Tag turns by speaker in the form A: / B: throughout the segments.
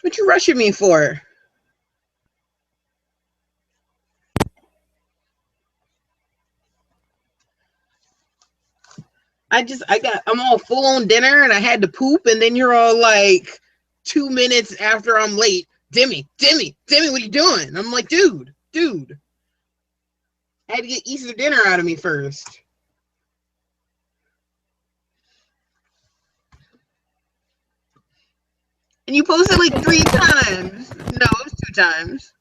A: What you rushing me for? I'm all full on dinner and I had to poop, and then you're all like 2 minutes after I'm late. Demi, what are you doing? I'm like, dude. I had to get Easter dinner out of me first. And you posted like 3 times. No, it was 2 times.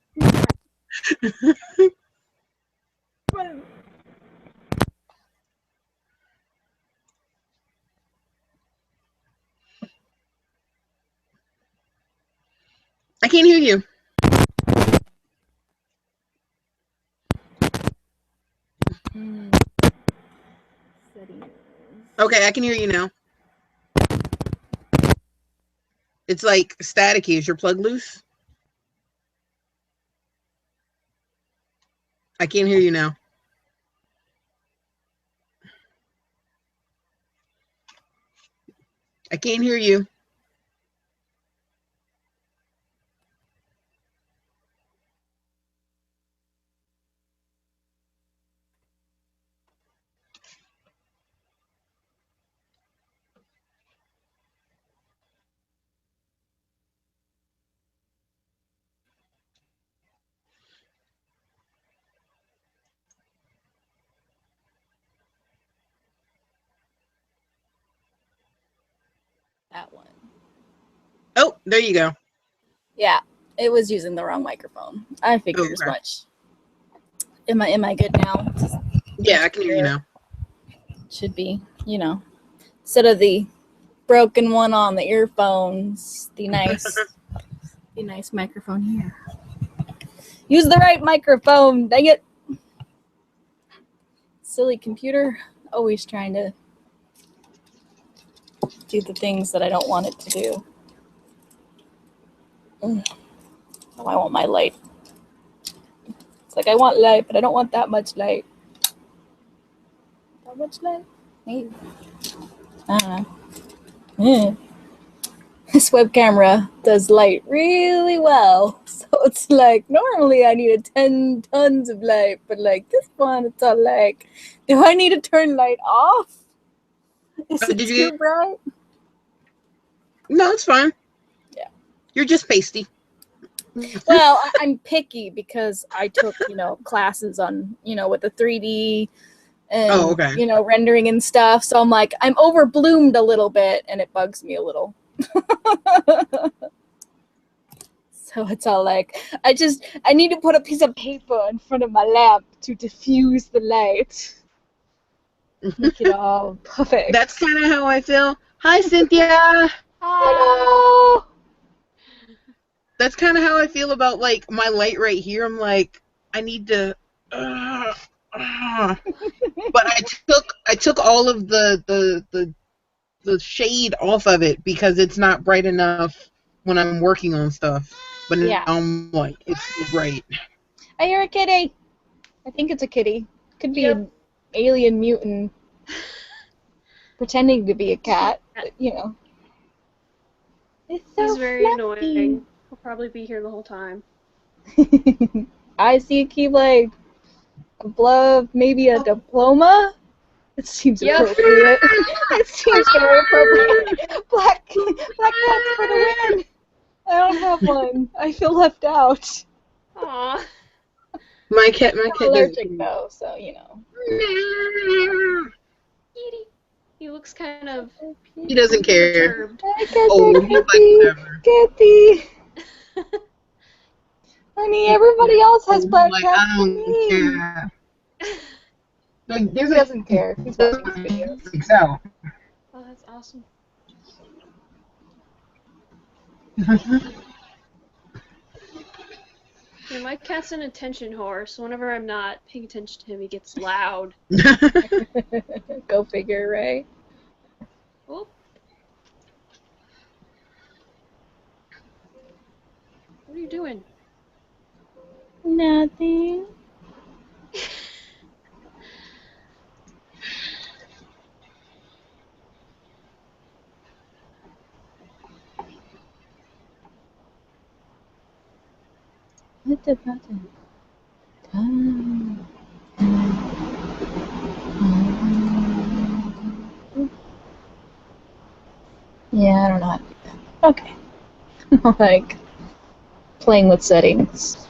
A: I can't hear you. Okay, I can hear you now. It's like staticky. Is your plug loose? I can't hear you now. I can't hear you.
B: That one.
A: Oh, there you go.
B: Yeah, it was using the wrong microphone. I figured as much. Am I good now?
A: Yeah, I can hear you now.
B: Should be, instead of the broken one on the earphones, the nice microphone here. Use the right microphone, dang it. Silly computer, always trying to do the things that I don't want it to do. Oh, I want my light. It's like I want light, but I don't want that much light. That much light? Maybe. I don't know. this web camera does light really well. So it's like, normally I need 10 tons of light, but like this one, it's all like, do I need to turn light off? Is it
A: Did
B: too
A: you?
B: bright?
A: No, it's fine.
B: Yeah.
A: You're just pasty.
B: Well, I'm picky because I took, classes on, with the 3D and,
A: Oh, okay.
B: rendering and stuff. So I'm like, I'm overbloomed a little bit and it bugs me a little. So it's all like, I need to put a piece of paper in front of my lamp to diffuse the light. Make it all perfect.
A: That's kind of how I feel. Hi, Cynthia.
B: Hello.
A: That's kind of how I feel about like my light right here. I'm like, I need to. But I took all of the shade off of it because it's not bright enough when I'm working on stuff. But
B: Yeah.
A: now I'm like, it's so bright.
B: I hear a kitty. I think it's a kitty. Could be an alien mutant pretending to be a cat. But, It's so
C: He's very
B: fluffy.
C: annoying. He'll probably be here the whole time.
B: I see a Keyblade. Above maybe a diploma. It seems appropriate. It seems very appropriate. Black cats for the win. I don't have one. I feel left out.
C: Aww.
A: My cat
B: Allergic though, so
C: Kitty. He looks kind of
A: He doesn't care.
C: perturbed.
A: Oh, he's like whatever.
B: Kitty. Honey, everybody else has black
A: Like,
B: cats.
A: I don't care. Like,
B: He doesn't care. He's watching videos.
A: Freaks out.
C: Oh, that's awesome. Yeah, my cat's an attention whore, so whenever I'm not paying attention to him, he gets loud.
B: Go figure, right?
C: Oh. What are you doing?
B: Nothing. Hit the button. Yeah, I don't know how to do that. Okay. Like, playing with settings.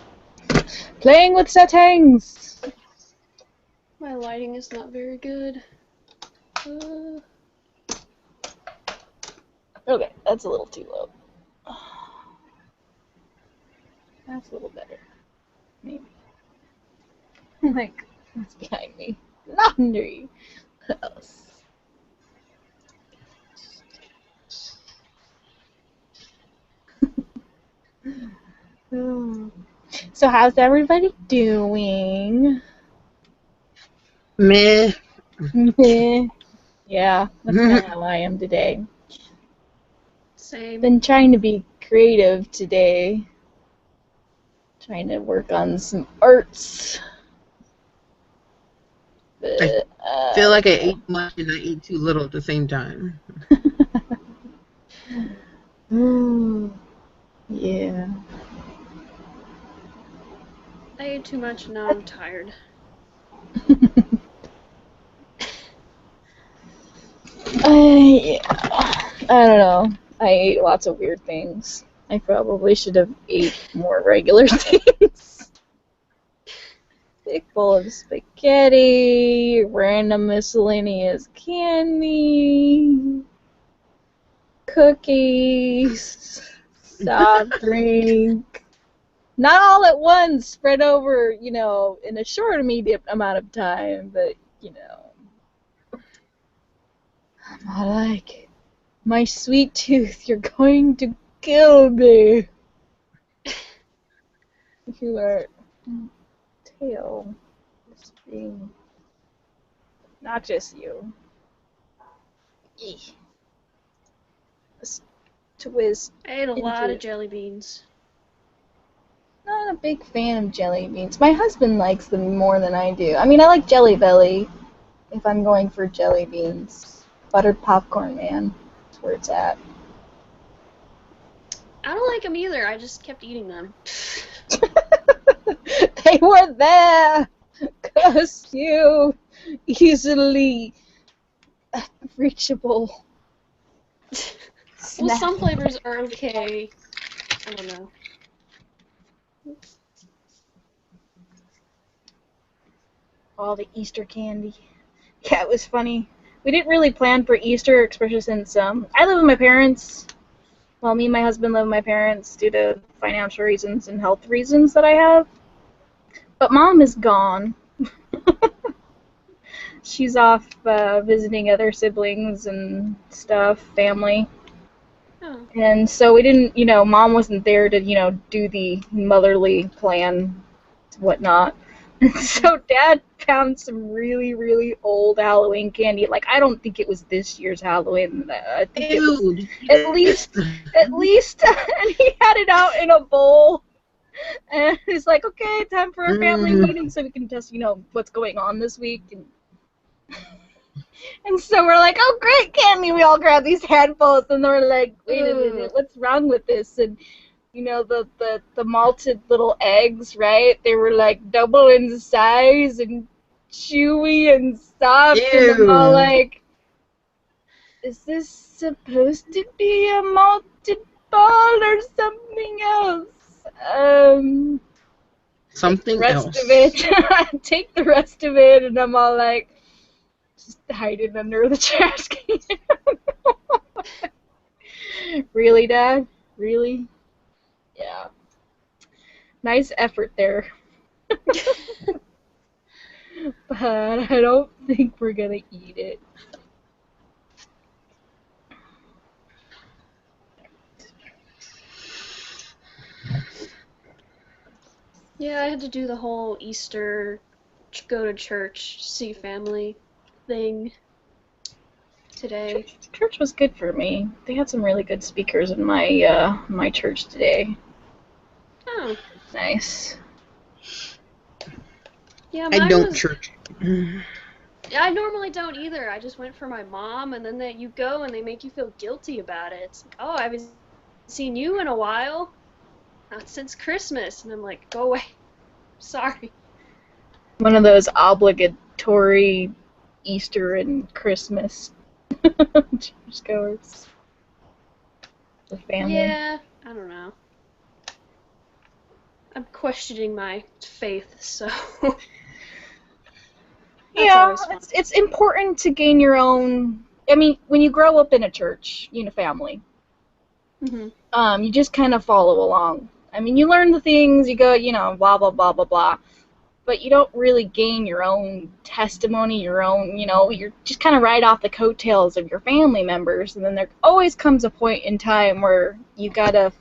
B: Playing with settings!
C: My lighting is not very good.
B: Okay, that's a little too low. That's a little better. Maybe. Like, what's behind me? Laundry! What else? So how's everybody doing?
A: Meh.
B: Meh. Yeah, that's kind of how I am today.
C: Same.
B: Been trying to be creative today. Trying to work on some arts. But,
A: I feel like I ate much and I ate too little at the same time.
B: Yeah.
C: I ate too much and now I'm tired.
B: I don't know. I ate lots of weird things. I probably should have ate more regular things. Big bowl of spaghetti, random miscellaneous candy, cookies, soft drink. Not all at once, spread over, in a short immediate amount of time, but, I like it. My sweet tooth, you're going to kill me. You are tail. Just being not just you. Eeh. Let's twist.
C: I ate a lot
B: Into-
C: of jelly beans.
B: Not a big fan of jelly beans. My husband likes them more than I do. I mean, I like Jelly Belly if I'm going for jelly beans. Buttered popcorn, man. That's where it's at.
C: I don't like them either. I just kept eating them.
B: They were there because you easily reachable.
C: Well, some flavors are okay. I don't know.
B: All the Easter candy. Yeah, it was funny. We didn't really plan for Easter, especially since I live with my parents. Well, me and my husband live with my parents due to financial reasons and health reasons that I have. But Mom is gone. She's off visiting other siblings and stuff, family.
C: Oh.
B: And so we didn't, Mom wasn't there to, do the motherly plan, whatnot. So Dad found some really, really old Halloween candy. Like, I don't think it was this year's Halloween. I think it was
A: Dude.
B: at least, and he had it out in a bowl. And he's like, okay, time for a family meeting so we can just, what's going on this week. And so we're like, oh, great candy. We all grab these handfuls, and we're like, wait a minute, what's wrong with this? And the malted little eggs, right? They were like double in size and chewy and soft.
A: Ew.
B: And I'm all like, is this supposed to be a malted ball or something else?
A: Something else.
B: Take the rest of it, and I'm all like, just hide it under the trash can. Really, Dad? Really? Yeah. Nice effort there. But I don't think we're gonna eat it.
C: Yeah, I had to do the whole Easter go to church, see family thing today.
B: Church was good for me. They had some really good speakers in my church today.
C: Oh.
B: Nice.
C: Yeah,
A: I
C: mine
A: don't
C: was...
A: church.
C: Yeah, I normally don't either. I just went for my mom, and then you go and they make you feel guilty about it. It's like, oh, I haven't seen you in a while. Not since Christmas. And I'm like, go away. Sorry.
B: One of those obligatory Easter and Christmas churchgoers. The family.
C: Yeah, I don't know. I'm questioning my faith, so...
B: Yeah, it's important to gain your own. I mean, when you grow up in a church, family, you just kind of follow along. I mean, you learn the things, you go, blah, blah, blah, blah, blah. But you don't really gain your own testimony, your own, you're just kind of right off the coattails of your family members. And then there always comes a point in time where you gotta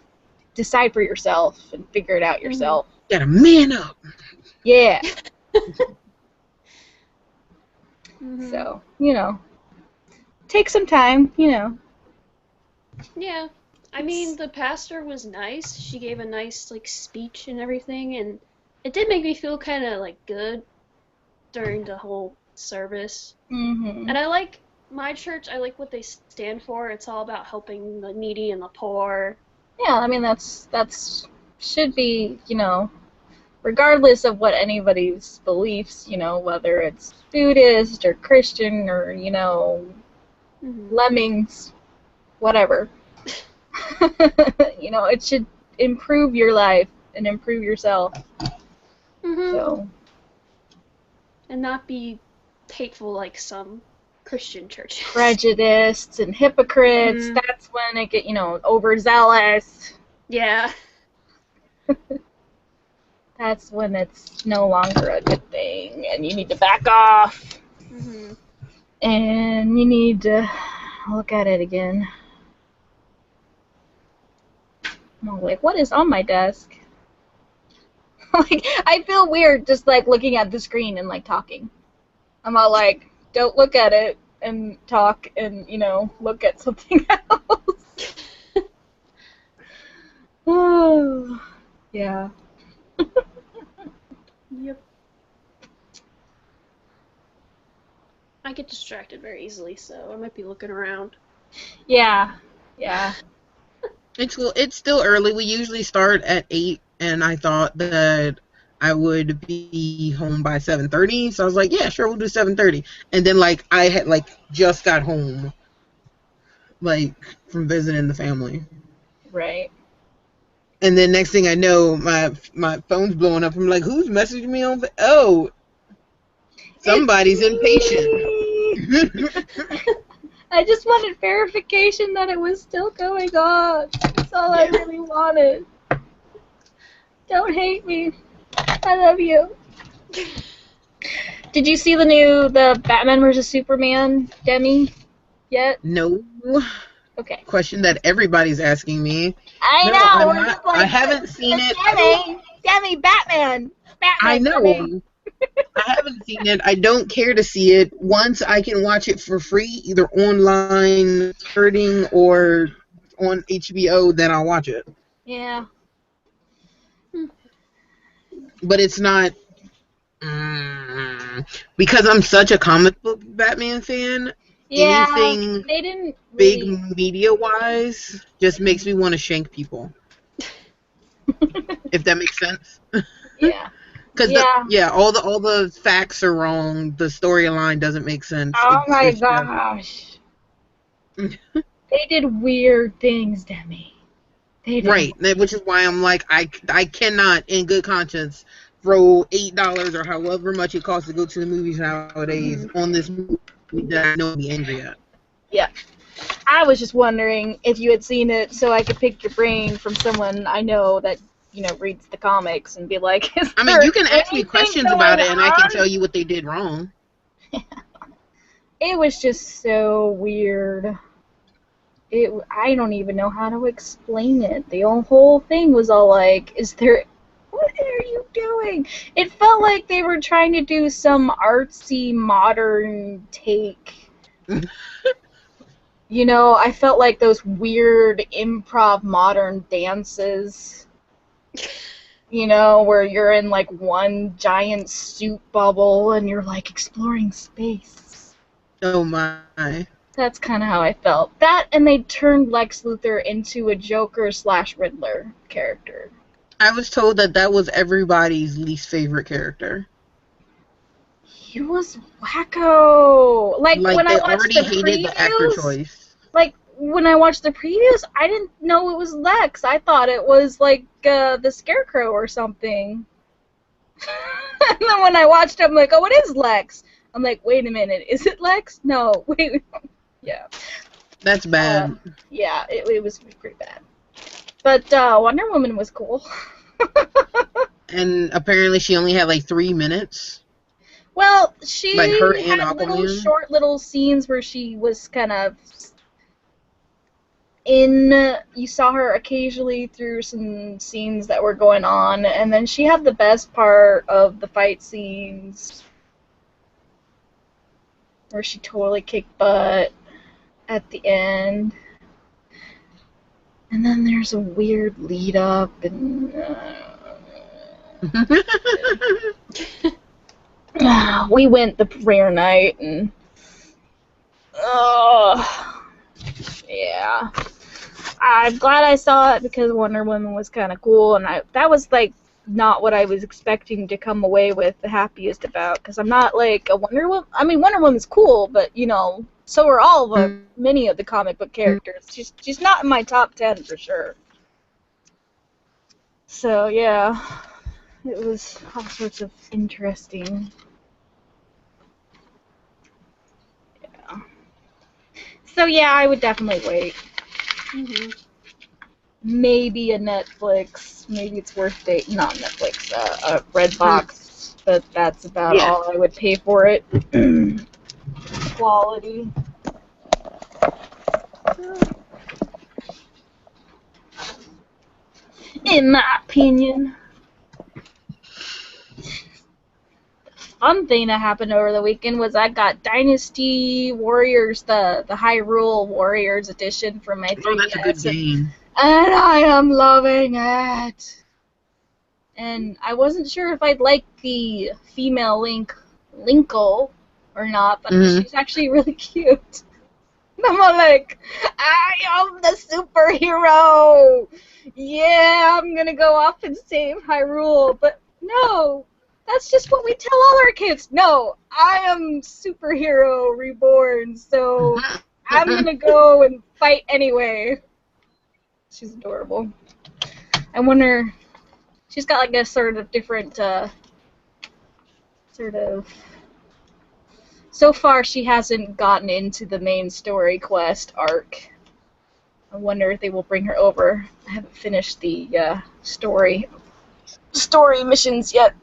B: decide for yourself and figure it out yourself.
A: Gotta man up.
B: Yeah. So, take some time,
C: Yeah. I mean, the pastor was nice. She gave a nice, speech and everything, and it did make me feel kind of, good during the whole service.
B: Mm-hmm.
C: And I like my church. I like what they stand for. It's all about helping the needy and the poor.
B: Yeah, I mean, that's should be, regardless of what anybody's beliefs, whether it's Buddhist or Christian or, lemmings, whatever. It should improve your life and improve yourself. So.
C: And not be hateful like some Christian churches.
B: Prejudiced and hypocrites, that's when it get, overzealous.
C: Yeah.
B: That's when it's no longer a good thing, and you need to back off. And you need to look at it again. I'm like, what is on my desk? I feel weird just, looking at the screen and, talking. I'm all like, don't look at it and talk and, look at something else. Oh, yeah.
C: Yep. I get distracted very easily, so I might be looking around.
B: Yeah.
A: It's still early. We usually start at 8, and I thought that I would be home by 7:30. So I was like, yeah, sure, we'll do 7:30. And then like I had like just got home like from visiting the family.
B: Right.
A: And then next thing I know, my phone's blowing up. I'm like, who's messaging me on? Oh, somebody's impatient.
B: I just wanted verification that it was still going on. That's all I really wanted. Don't hate me. I love you. Did you see the Batman vs Superman Demi yet?
A: No.
B: Okay.
A: Question that everybody's asking me.
B: I
A: No,
B: know.
A: I'm not, I haven't seen it.
B: Demi, Batman.
A: I know.
B: Demi.
A: I haven't seen it. I don't care to see it. Once I can watch it for free, either online, streaming, or on HBO, then I'll watch it.
B: Yeah.
A: But it's not because I'm such a comic book Batman fan.
B: Yeah.
A: Anything
B: They didn't
A: big
B: really...
A: media-wise just makes me want to shank people. If that makes sense.
B: Yeah.
A: Because all the facts are wrong. The storyline doesn't make sense.
B: Oh my gosh. They did weird things, Demi. They did.
A: Right, which is why I'm like, I cannot, in good conscience, throw $8 or however much it costs to go to the movies nowadays on this movie that I know I'll be angry at.
B: Yeah. I was just wondering if you had seen it so I could pick your brain from someone I know that, reads the comics and be like,
A: I mean, you can ask me questions about it and I can tell you what they did wrong.
B: It was just so weird. I don't even know how to explain it. The whole thing was all like, what are you doing? It felt like they were trying to do some artsy, modern take. I felt like those weird improv modern dances, where you're in like one giant soup bubble and you're like exploring space.
A: Oh my.
B: That's kind of how I felt. That, and they turned Lex Luthor into a Joker/Riddler character.
A: I was told that was everybody's least favorite character.
B: He was wacko. Like when
A: they
B: I watched
A: already
B: the
A: hated
B: previews,
A: the actor choice.
B: Like when I watched the previews, I didn't know it was Lex. I thought it was like the Scarecrow or something. And then when I watched it, I'm like, oh, it is Lex. I'm like, wait a minute, is it Lex? No, wait. Yeah.
A: That's bad.
B: Yeah, it was pretty bad. But Wonder Woman was cool.
A: And apparently she only had like 3 minutes.
B: Well, she
A: like her
B: had
A: and
B: little scenes where she was kind of you saw her occasionally through some scenes that were going on, and then she had the best part of the fight scenes where she totally kicked butt at the end. And then there's a weird lead up, and we went the premiere night, and yeah, I'm glad I saw it because Wonder Woman was kind of cool, and that was like not what I was expecting to come away with the happiest about, because I'm not like a Wonder Woman. I mean, Wonder Woman's cool, but so are all of many of the comic book characters. She's not in my top 10 for sure. So yeah, it was all sorts of interesting. Yeah. So yeah, I would definitely wait.
C: Mm-hmm.
B: Maybe a Netflix. Maybe it's worth it. Not Netflix. A Redbox. But that's about all I would pay for it. Quality. In my opinion. The fun thing that happened over the weekend was I got Dynasty Warriors, the Hyrule Warriors edition from my 3DS.
A: Oh, that's a good game.
B: And I am loving it. And I wasn't sure if I'd like the female Linkle or not, but she's actually really cute. I'm all like, I am the superhero. Yeah, I'm gonna go off and save Hyrule. But no, that's just what we tell all our kids. No, I am superhero reborn, so I'm gonna go and fight anyway. She's adorable. I wonder, she's got like a sort of different, so far she hasn't gotten into the main story quest arc. I wonder if they will bring her over. I haven't finished the story missions yet.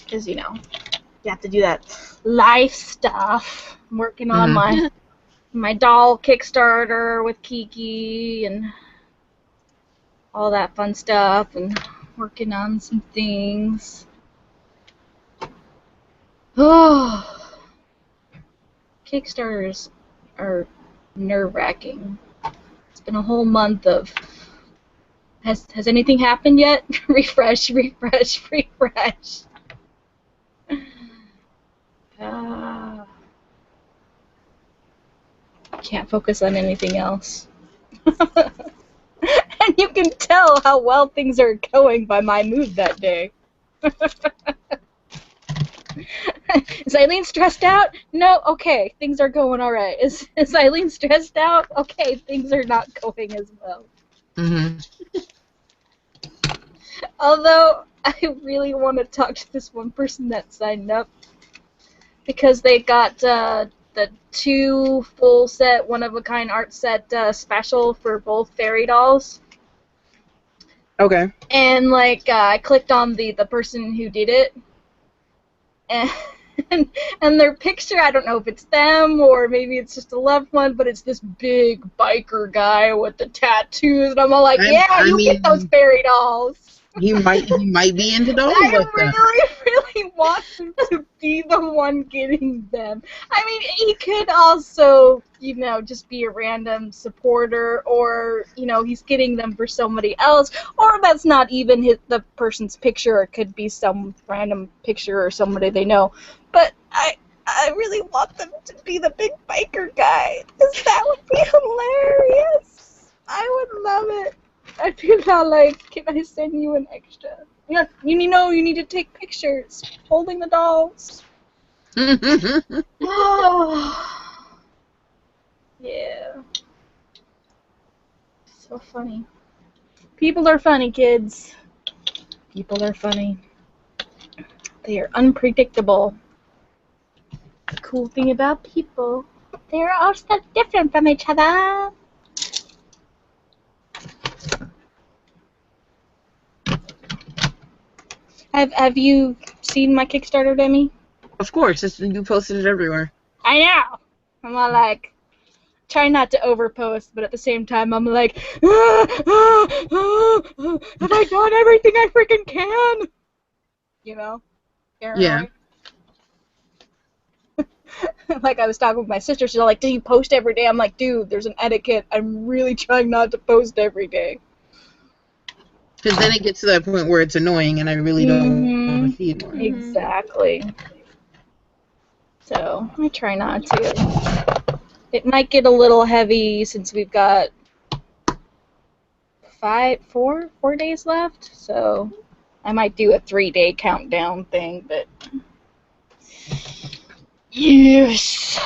B: Because, you have to do that life stuff. I'm working on my doll Kickstarter with Kiki and all that fun stuff, and working on some things. Oh, Kickstarters are nerve-wracking. It's been a whole month of, has anything happened yet? Refresh. Can't focus on anything else. And you can tell how well things are going by my mood that day. Is Eileen stressed out? No? Okay, things are going alright. Is Eileen stressed out? Okay, things are not going as well. Although, I really want to talk to this one person that signed up, because they got the 2 full set, one-of-a-kind art set special for both fairy dolls.
A: Okay.
B: And, like, I clicked on the person who did it, and their picture, I don't know if it's them or maybe it's just a loved one, but it's this big biker guy with the tattoos, and I'm all like, I mean, get those fairy dolls.
A: He might be into dolls
B: I
A: like that.
B: really want him to be the one getting them. I mean, he could also, just be a random supporter, or, he's getting them for somebody else, or that's not even the person's picture. It could be some random picture or somebody they know. But I really want them to be the big biker guy, because that would be hilarious. I would love it. I feel like, can I send you an extra? Yeah, you need to take pictures holding the dolls. Oh, yeah. So funny. People are funny, kids. People are funny. They are unpredictable. The cool thing about people, they're all so different from each other. Have you seen my Kickstarter, Demi?
A: Of course, you posted it everywhere.
B: I know. I'm all like, try not to overpost, but at the same time, I'm like, have I done everything I freaking can? Paranoid. Yeah. Like, I was talking with my sister, she's all like, do you post every day? I'm like, dude, there's an etiquette. I'm really trying not to post every day.
A: Because then it gets to that point where it's annoying, and I really don't want to see it more.
B: Exactly. So, I try not to. It might get a little heavy since we've got 4 days left, so I might do a 3-day countdown thing, but yes.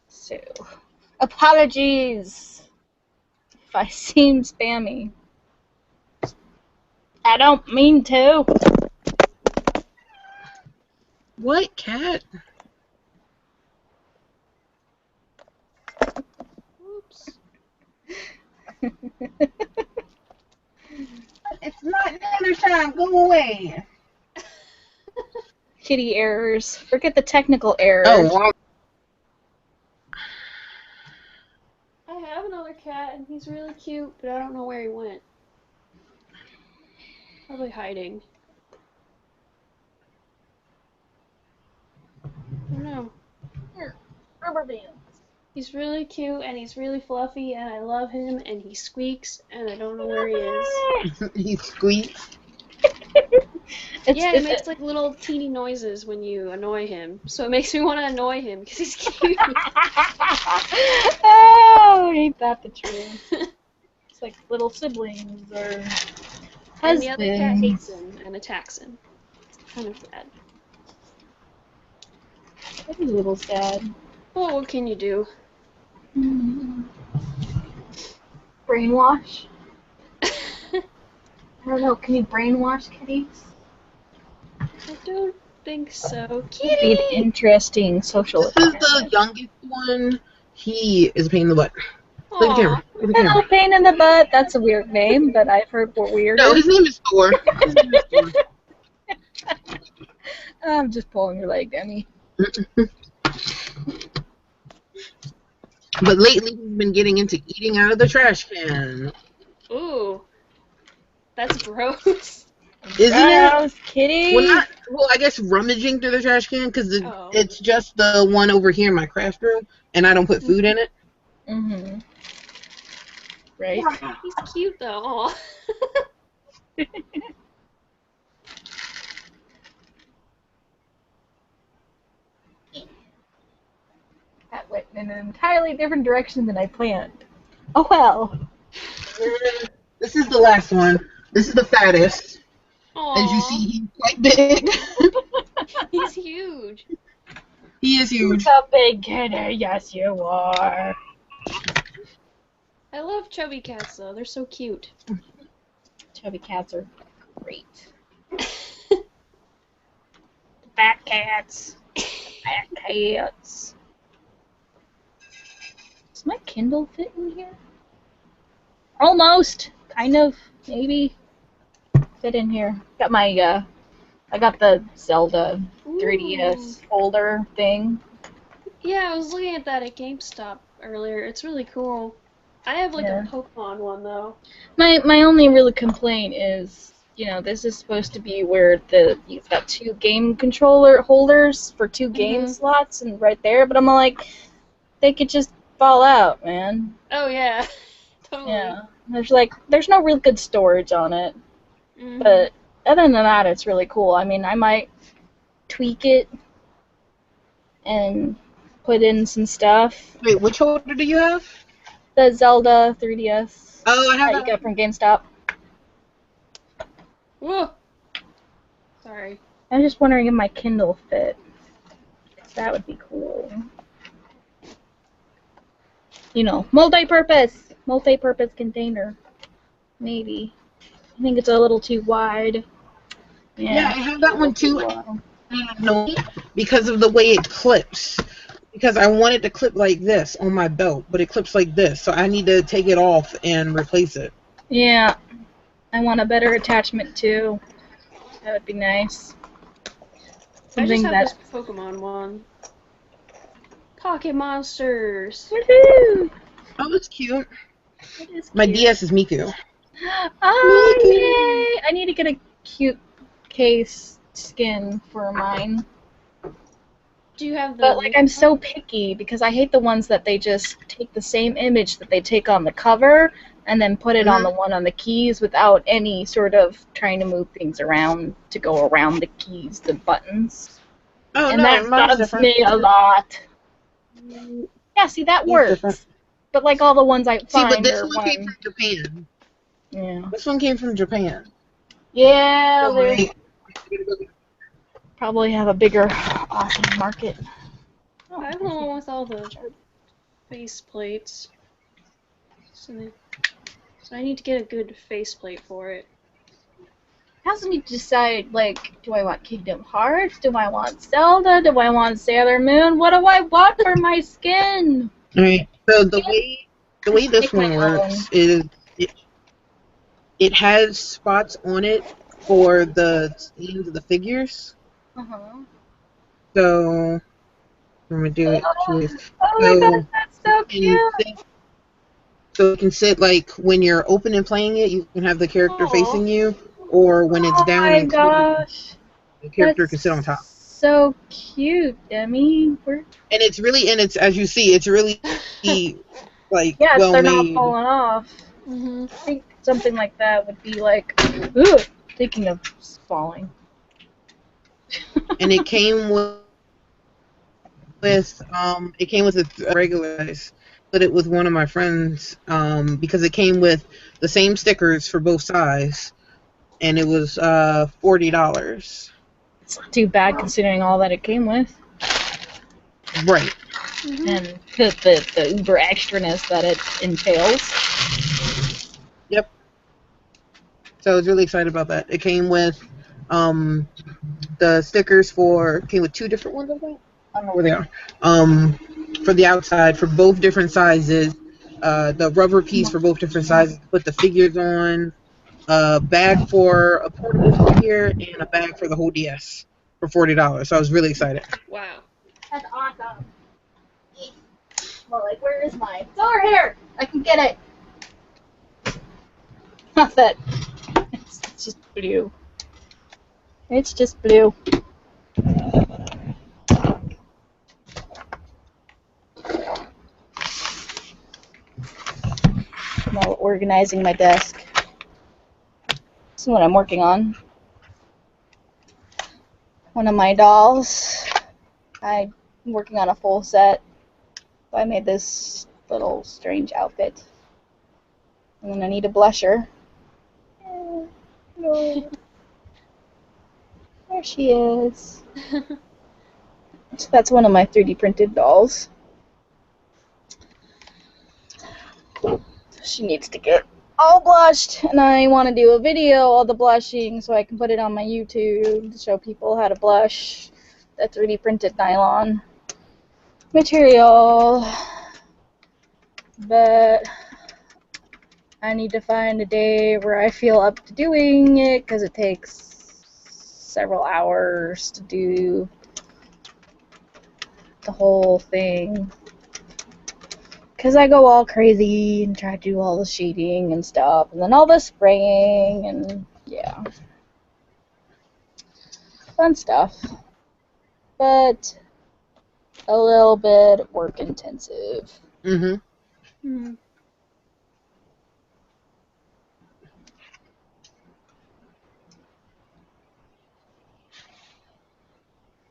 B: So, apologies if I seem spammy. I don't mean to.
A: What, cat?
B: Oops.
A: It's not dinner time. Go away.
B: Kitty errors. Forget the technical errors.
A: Oh, wow.
C: I have another cat, and he's really cute, but I don't know where he went. Probably hiding. I don't know.
B: Here, rubber bands.
C: He's really cute, and he's really fluffy, and I love him, and he squeaks, and I don't know where he is.
A: He squeaks.
C: Yeah, he makes like little teeny noises when you annoy him. So it makes me want to annoy him because he's cute.
B: Oh, ain't that the truth? It's like little siblings or
C: And the other cat hates
B: husbands.
C: him and attacks him. It's kind of sad.
B: That is a little sad.
C: Well, what can you do?
B: Brainwash? I don't know. Can you brainwash kitties?
C: I don't think so.
B: Would be an
C: Kitty!
B: interesting social
A: This is the
B: experiment.
A: youngest one. He is a pain in the butt. Look at the camera. Look at the
B: Hello,
A: camera.
B: pain in the butt. That's a weird name, but I've heard more weirder.
A: No, his name is Thor. His name is Thor.
B: I'm just pulling your leg, Demi.
A: But lately he's been getting into eating out of the trash can.
C: Ooh. That's gross.
A: Isn't it?
B: Gross, kitty.
A: Well, I guess rummaging through the trash can because it's just the one over here in my craft room, and I don't put food in it.
B: Mm-hmm. Right?
C: He's cute though. Aw.
B: That went in an entirely different direction than I planned. Oh well.
A: This is the last one. This is the fattest.
C: Aww.
A: As you see, he's quite big.
C: He's huge.
A: He is huge.
B: A big kitty, yes you are.
C: I love chubby cats though. They're so cute.
B: Chubby cats are great. Fat cats. Fat cats. Does my Kindle fit in here? Almost. Kind of. Maybe. Fit in here. Got my, I got the Zelda 3DS folder thing.
C: Yeah, I was looking at that at GameStop earlier. It's really cool. I have like a Pokemon one though.
B: My only real complaint is, you know, this is supposed to be where you've got 2 game controller holders for 2 game slots and right there, but I'm like, they could just fall out, man.
C: Oh yeah, totally.
B: Yeah, there's no real good storage on it, but other than that, it's really cool. I mean, I might tweak it and put in some stuff.
A: Wait, which holder do you have?
B: The Zelda 3DS.
A: Oh, I have
B: that you got from GameStop.
C: Whoa. Sorry.
B: I'm just wondering if my Kindle fit. That would be cool. You know, multi-purpose container. Maybe. I think it's a little too wide.
A: Yeah, I have that one too. No, because of the way it clips. Because I want it to clip like this on my belt, but it clips like this, so I need to take it off and replace it.
B: Yeah, I want a better attachment too. That would be nice.
C: Something I just have this Pokemon one. Pocket Monsters.
B: Woohoo!
A: Oh, that's cute.
B: That is cute.
A: My DS is Miku.
B: Oh, yay! I need to get a cute case skin for mine.
C: Do you have the...
B: But, like, I'm so picky because I hate the ones that they just take the same image that they take on the cover and then put it on the one on the keys without any sort of trying to move things around to go around the keys, the buttons.
A: Oh,
B: and
A: no,
B: that
A: mine's
B: bugs me a lot. Yeah, see, that works.
A: Different.
B: But, like, all the ones I find
A: but this
B: are
A: one came from Japan.
B: Yeah.
A: This one came from Japan.
B: Yeah,
A: So,
B: they probably have a bigger awesome market.
C: I have the one with all the face plates. So I need to get a good faceplate for it.
B: I also need to decide, like, do I want Kingdom Hearts? Do I want Zelda? Do I want Sailor Moon? What do I want for my skin?
A: Alright, so the way this one works is it has spots on it for the ends of the figures. So I'm gonna do it two ways.
B: Oh my god, that's so cute!
A: So it can sit like when you're open and playing it, you can have the character facing you, or when it's down and closed, the character can sit on top.
B: So cute, Demi.
A: And it's as you see, it's really like
B: well
A: made.
B: They're not falling off. I think something like that would be like, thinking of falling.
A: and it came with a regular size, but it was one of my friends because it came with the same stickers for both sides, and it was $40.
B: It's not too bad considering all that it came with.
A: Right.
B: And the uber extraness that it entails.
A: Yep. So I was really excited about that. It came with the stickers came with two different ones, I think. I don't know where they are. For the outside, for both different sizes, the rubber piece for both different sizes to put the figures on, a bag for a portable figure, and a bag for the whole DS for $40. So I was really excited.
C: Wow.
B: That's awesome. Well, like, where is mine? It's over here. I can get it. Not that. It's just blue. It's just blue. While organizing my desk. This is what I'm working on. One of my dolls. I'm working on a full set. So I made this little strange outfit. And then I need a blusher. No. There she is. So that's one of my 3D printed dolls. She needs to get all blushed, and I want to do a video of the blushing so I can put it on my YouTube to show people how to blush the 3D printed nylon material. But I need to find a day where I feel up to doing it because it takes several hours to do the whole thing. Because I go all crazy and try to do all the shading and stuff, and then all the spraying, and yeah. Fun stuff. But a little bit work intensive.
A: Mm-hmm.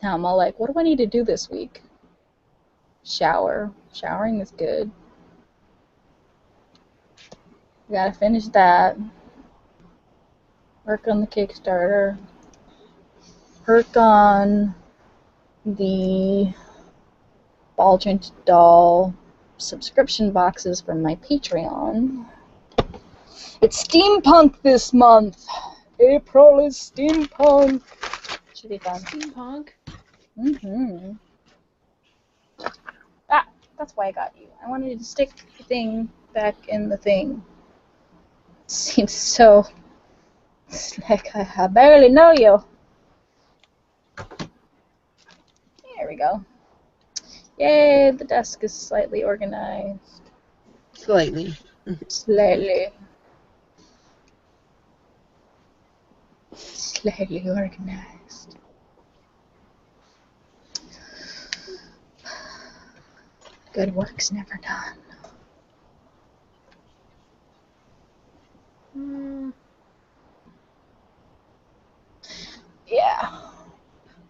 B: Now I'm all like, what do I need to do this week? Shower. Showering is good. Gotta finish that. Work on the Kickstarter. Work on the ball jointed doll subscription boxes from my Patreon. It's steampunk this month. April is steampunk. Should be fun.
C: Steampunk.
B: Ah, that's why I got you. I wanted to stick the thing back in the thing. Seems so. It's like I barely know you. There we go. Yay, the desk is slightly organized.
A: Slightly.
B: Slightly organized. Good work's never done. Yeah.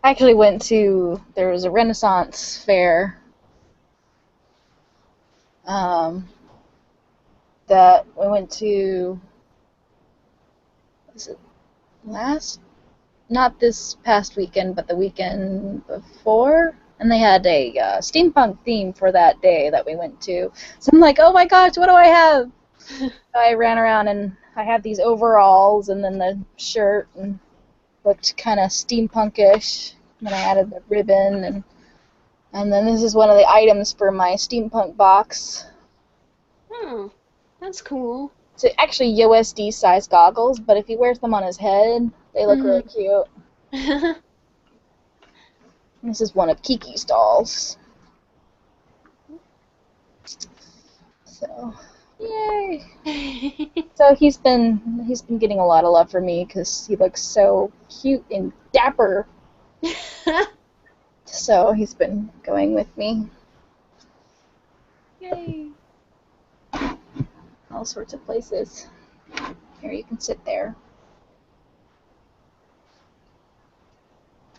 B: I actually went to, there was a Renaissance fair that we went to, was it not this past weekend, but the weekend before, and they had a steampunk theme for that day that we went to. So I'm like, oh my gosh, what do I have? I ran around and I had these overalls and then the shirt and looked kind of steampunkish. And then I added the ribbon and then this is one of the items for my steampunk box.
C: Oh, that's cool.
B: So actually USD size goggles, but if he wears them on his head, they look really cute. This is one of Kiki's dolls. So, yay! So he's been getting a lot of love from me because he looks so cute and dapper. So he's been going with me.
C: Yay!
B: All sorts of places. Here, you can sit there.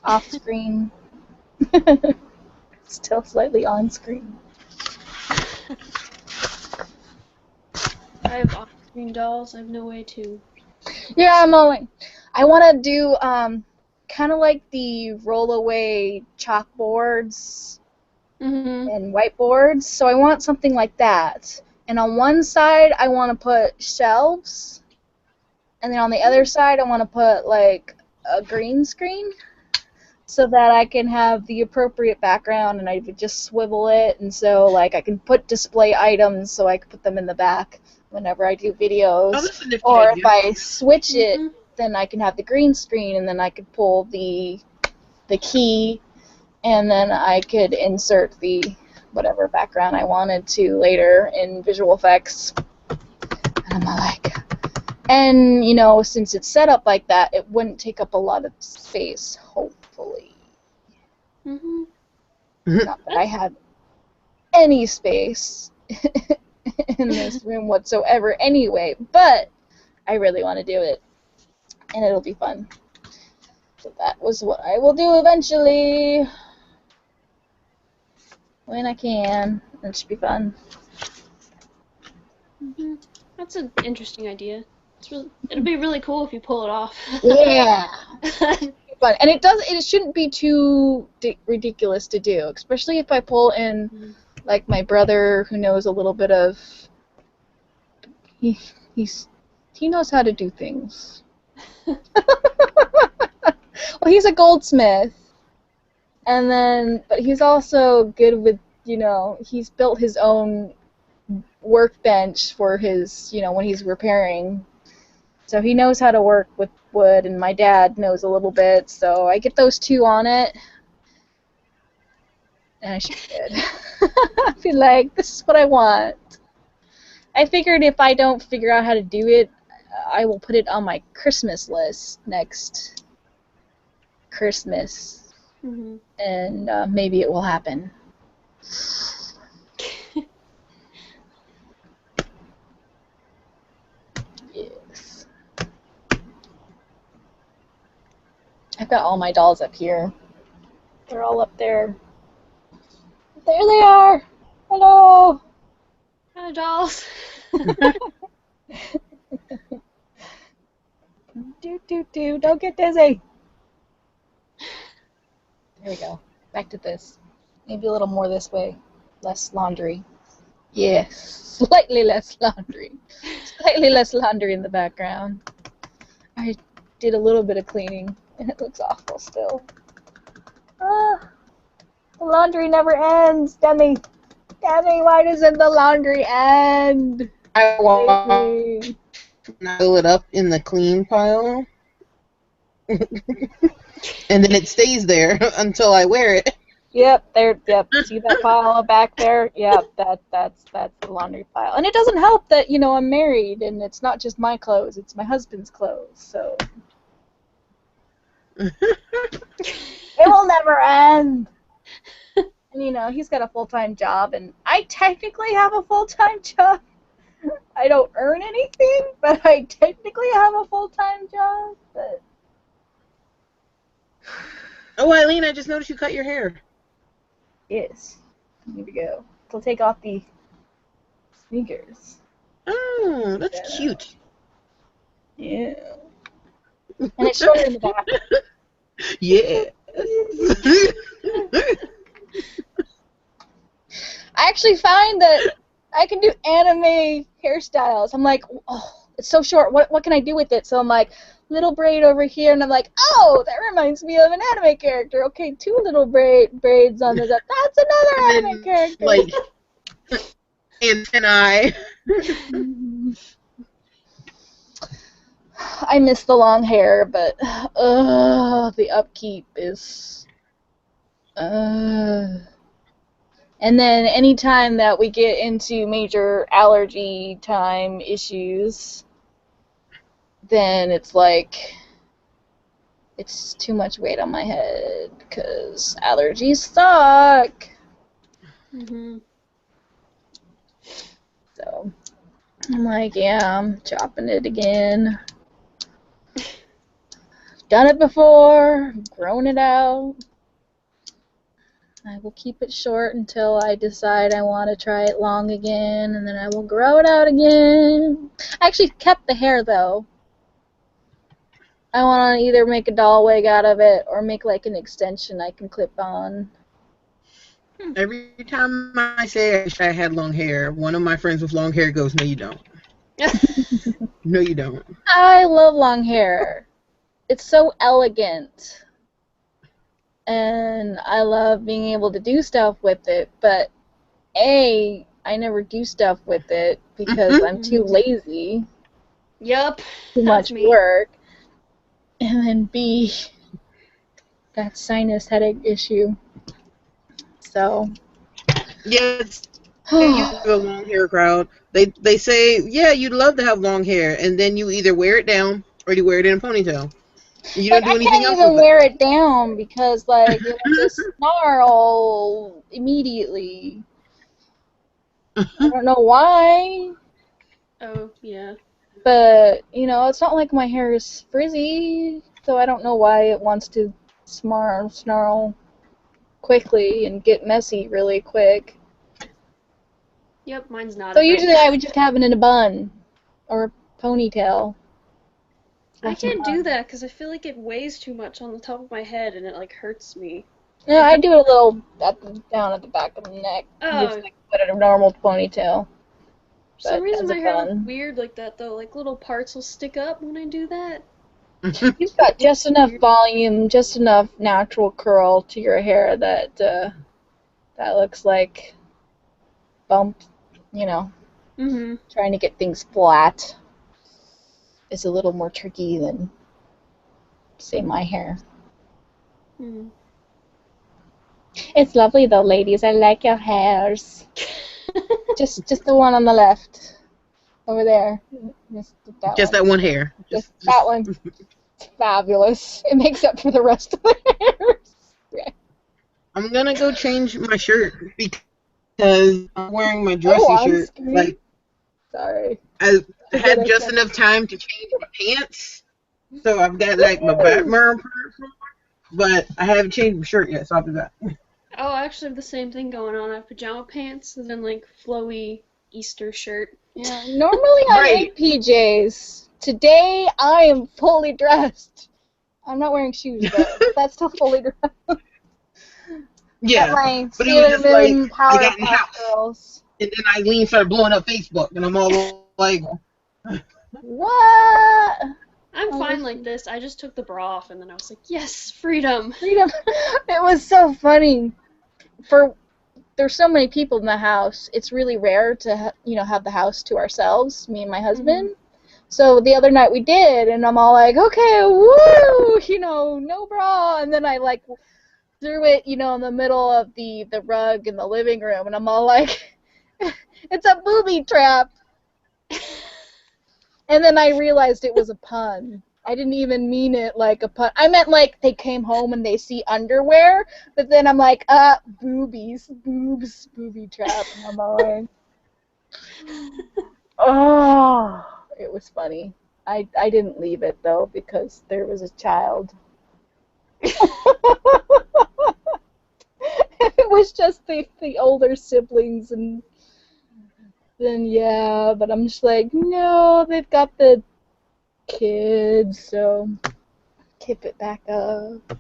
B: off screen. Still slightly on screen.
C: I have on-screen dolls. I have no way to.
B: Yeah, I'm going. I want to do kind of like the roll-away chalkboards
C: Mm-hmm.
B: and whiteboards. So I want something like that. And on one side, I want to put shelves. And then on the other side, I want to put like a green screen so that I can have the appropriate background and I would just swivel it. And so like I can put display items so I can put them in the back whenever I do videos.
A: Oh, that's a nifty
B: Or
A: idea.
B: if I switch it,
C: Mm-hmm.
B: then I can have the green screen and then I could pull the key and then I could insert the whatever background I wanted to later in visual effects. And I'm like, and you know, since it's set up like that, it wouldn't take up a lot of space, hopefully.
C: Mm-hmm.
B: Not that I have any space in this room whatsoever anyway, but I really want to do it, and it'll be fun. So that was what I will do eventually, when I can. It should be fun.
C: Mm-hmm. That's an interesting idea. It'll be really cool if you pull it off.
B: Yeah! Fun. And it shouldn't be too ridiculous to do, especially if I pull in like my brother who knows a little bit of he knows how to do things. Well, he's a goldsmith. And then but he's also good with, you know, he's built his own workbench for his, you know, when he's repairing. So he knows how to work with wood, and my dad knows a little bit, so I get those two on it. And I should be good. I feel like this is what I want. I figured if I don't figure out how to do it, I will put it on my Christmas list next Christmas.
C: Mm-hmm.
B: And maybe it will happen. Yes. I've got all my dolls up here. They're all up there. There they are! Hello!
C: Hi, dolls.
B: Do. Don't get dizzy! There we go. Back to this. Maybe a little more this way. Less laundry. Yes. Slightly less laundry. Slightly less laundry in the background. I did a little bit of cleaning, and it looks awful still. Ah, the laundry never ends, Demi. Demi, why doesn't the laundry end?
A: I want
B: Lately?
A: to fill it up in the clean pile. And then it stays there until I wear it.
B: Yep, there. Yep, see that pile back there? Yep, that's the laundry pile. And it doesn't help that, you know, I'm married and it's not just my clothes; it's my husband's clothes. So it will never end. And you know, he's got a full-time job, and I technically have a full-time job. I don't earn anything, but I technically have a full-time job. But
A: Oh, Eileen, I just noticed you cut your hair.
B: yes, here we go. So take off the sneakers.
A: Oh, that's cute.
B: Yeah. And it's shorter in the back.
A: Yeah.
B: I actually find that I can do anime hairstyles. I'm like, oh, it's so short. What can I do with it? So I'm like, little braid over here, and I'm like, oh, that reminds me of an anime character. Okay, two little braids on this. That's another
A: And
B: anime character.
A: like antennae.
B: I miss the long hair, but the upkeep is. And then anytime that we get into major allergy time issues, then it's like it's too much weight on my head because allergies suck.
C: Mm-hmm.
B: So I'm like, yeah, I'm chopping it again. done it before, grown it out. I will keep it short until I decide I want to try it long again, and then I will grow it out again. I actually kept the hair, though. I want to either make a doll wig out of it or make like an extension I can clip on.
A: Every time I say I wish I had long hair, one of my friends with long hair goes, "No, you don't. No, you don't."
B: I love long hair. It's so elegant. And I love being able to do stuff with it, but A, I never do stuff with it because I'm too lazy.
C: Yup.
B: Too
C: That's
B: much
C: me.
B: work. And then B, that sinus headache issue. So.
A: Yes, you have a long hair crowd. They say, yeah, you'd love to have long hair, and then you either wear it down or you wear it in a ponytail. You don't
B: Like,
A: do
B: I
A: anything
B: can't
A: else
B: even
A: with
B: wear it down because, like, it will just snarl immediately.
A: it.
B: I don't know why,
C: Oh, yeah.
B: but, you know, it's not like my hair is frizzy, so I don't know why it wants to snarl quickly and get messy really quick.
C: Yep, mine's not
B: So
C: a thing.
B: usually I would just have it in a bun or a ponytail.
C: I can't do that because I feel like it weighs too much on the top of my head and it, like, hurts me.
B: No, I do it a little down at the back of the neck.
C: Oh.
B: Just like put it in a normal ponytail.
C: For some
B: But
C: reason
B: as
C: my
B: a
C: hair
B: bun.
C: looks weird like that, though. Like, little parts will stick up when I do that.
B: You've got just enough volume, just enough natural curl to your hair that that looks like bump, you know.
C: Mm-hmm.
B: Trying to get things flat is a little more tricky than, say, my hair.
C: Mm.
B: It's lovely though, ladies. I like your hairs. just the one on the left, over there.
A: Just that one hair.
B: Just that one. It's fabulous. It makes up for the rest of the hairs. Yeah.
A: I'm gonna go change my shirt because I'm wearing my dressy shirt. Like,
B: Sorry.
A: I had just enough time to change my pants, so I've got like my back mirror, but I haven't changed my shirt yet, so I'll be back.
C: Oh, I actually have the same thing going on. I have pajama pants and then, like, flowy Easter shirt.
B: Yeah, normally I'm in PJs. Today I am fully dressed. I'm not wearing shoes though, but that's still fully dressed.
A: Yeah,
B: my
A: but it was just like I
B: Powerpuff
A: got in the house,
B: Girls.
A: and then Eileen started blowing up Facebook, and I'm all like,
B: What?
C: I'm fine like this. I just took the bra off and then I was like, yes, freedom.
B: Freedom. It was so funny. There's so many people in the house. It's really rare to have the house to ourselves, me and my husband. So the other night we did, and I'm all like, okay, woo, no bra, and then I like threw it, in the middle of the rug in the living room, and I'm all like, it's a booby trap. And then I realized it was a pun. I didn't even mean it like a pun. I meant like they came home and they see underwear, but then I'm like, boobs, booby trap. And I'm all like, oh, it was funny. I didn't leave it though because there was a child. It was just the older siblings, and then yeah, but I'm just like, no, they've got the kids, so keep it back up.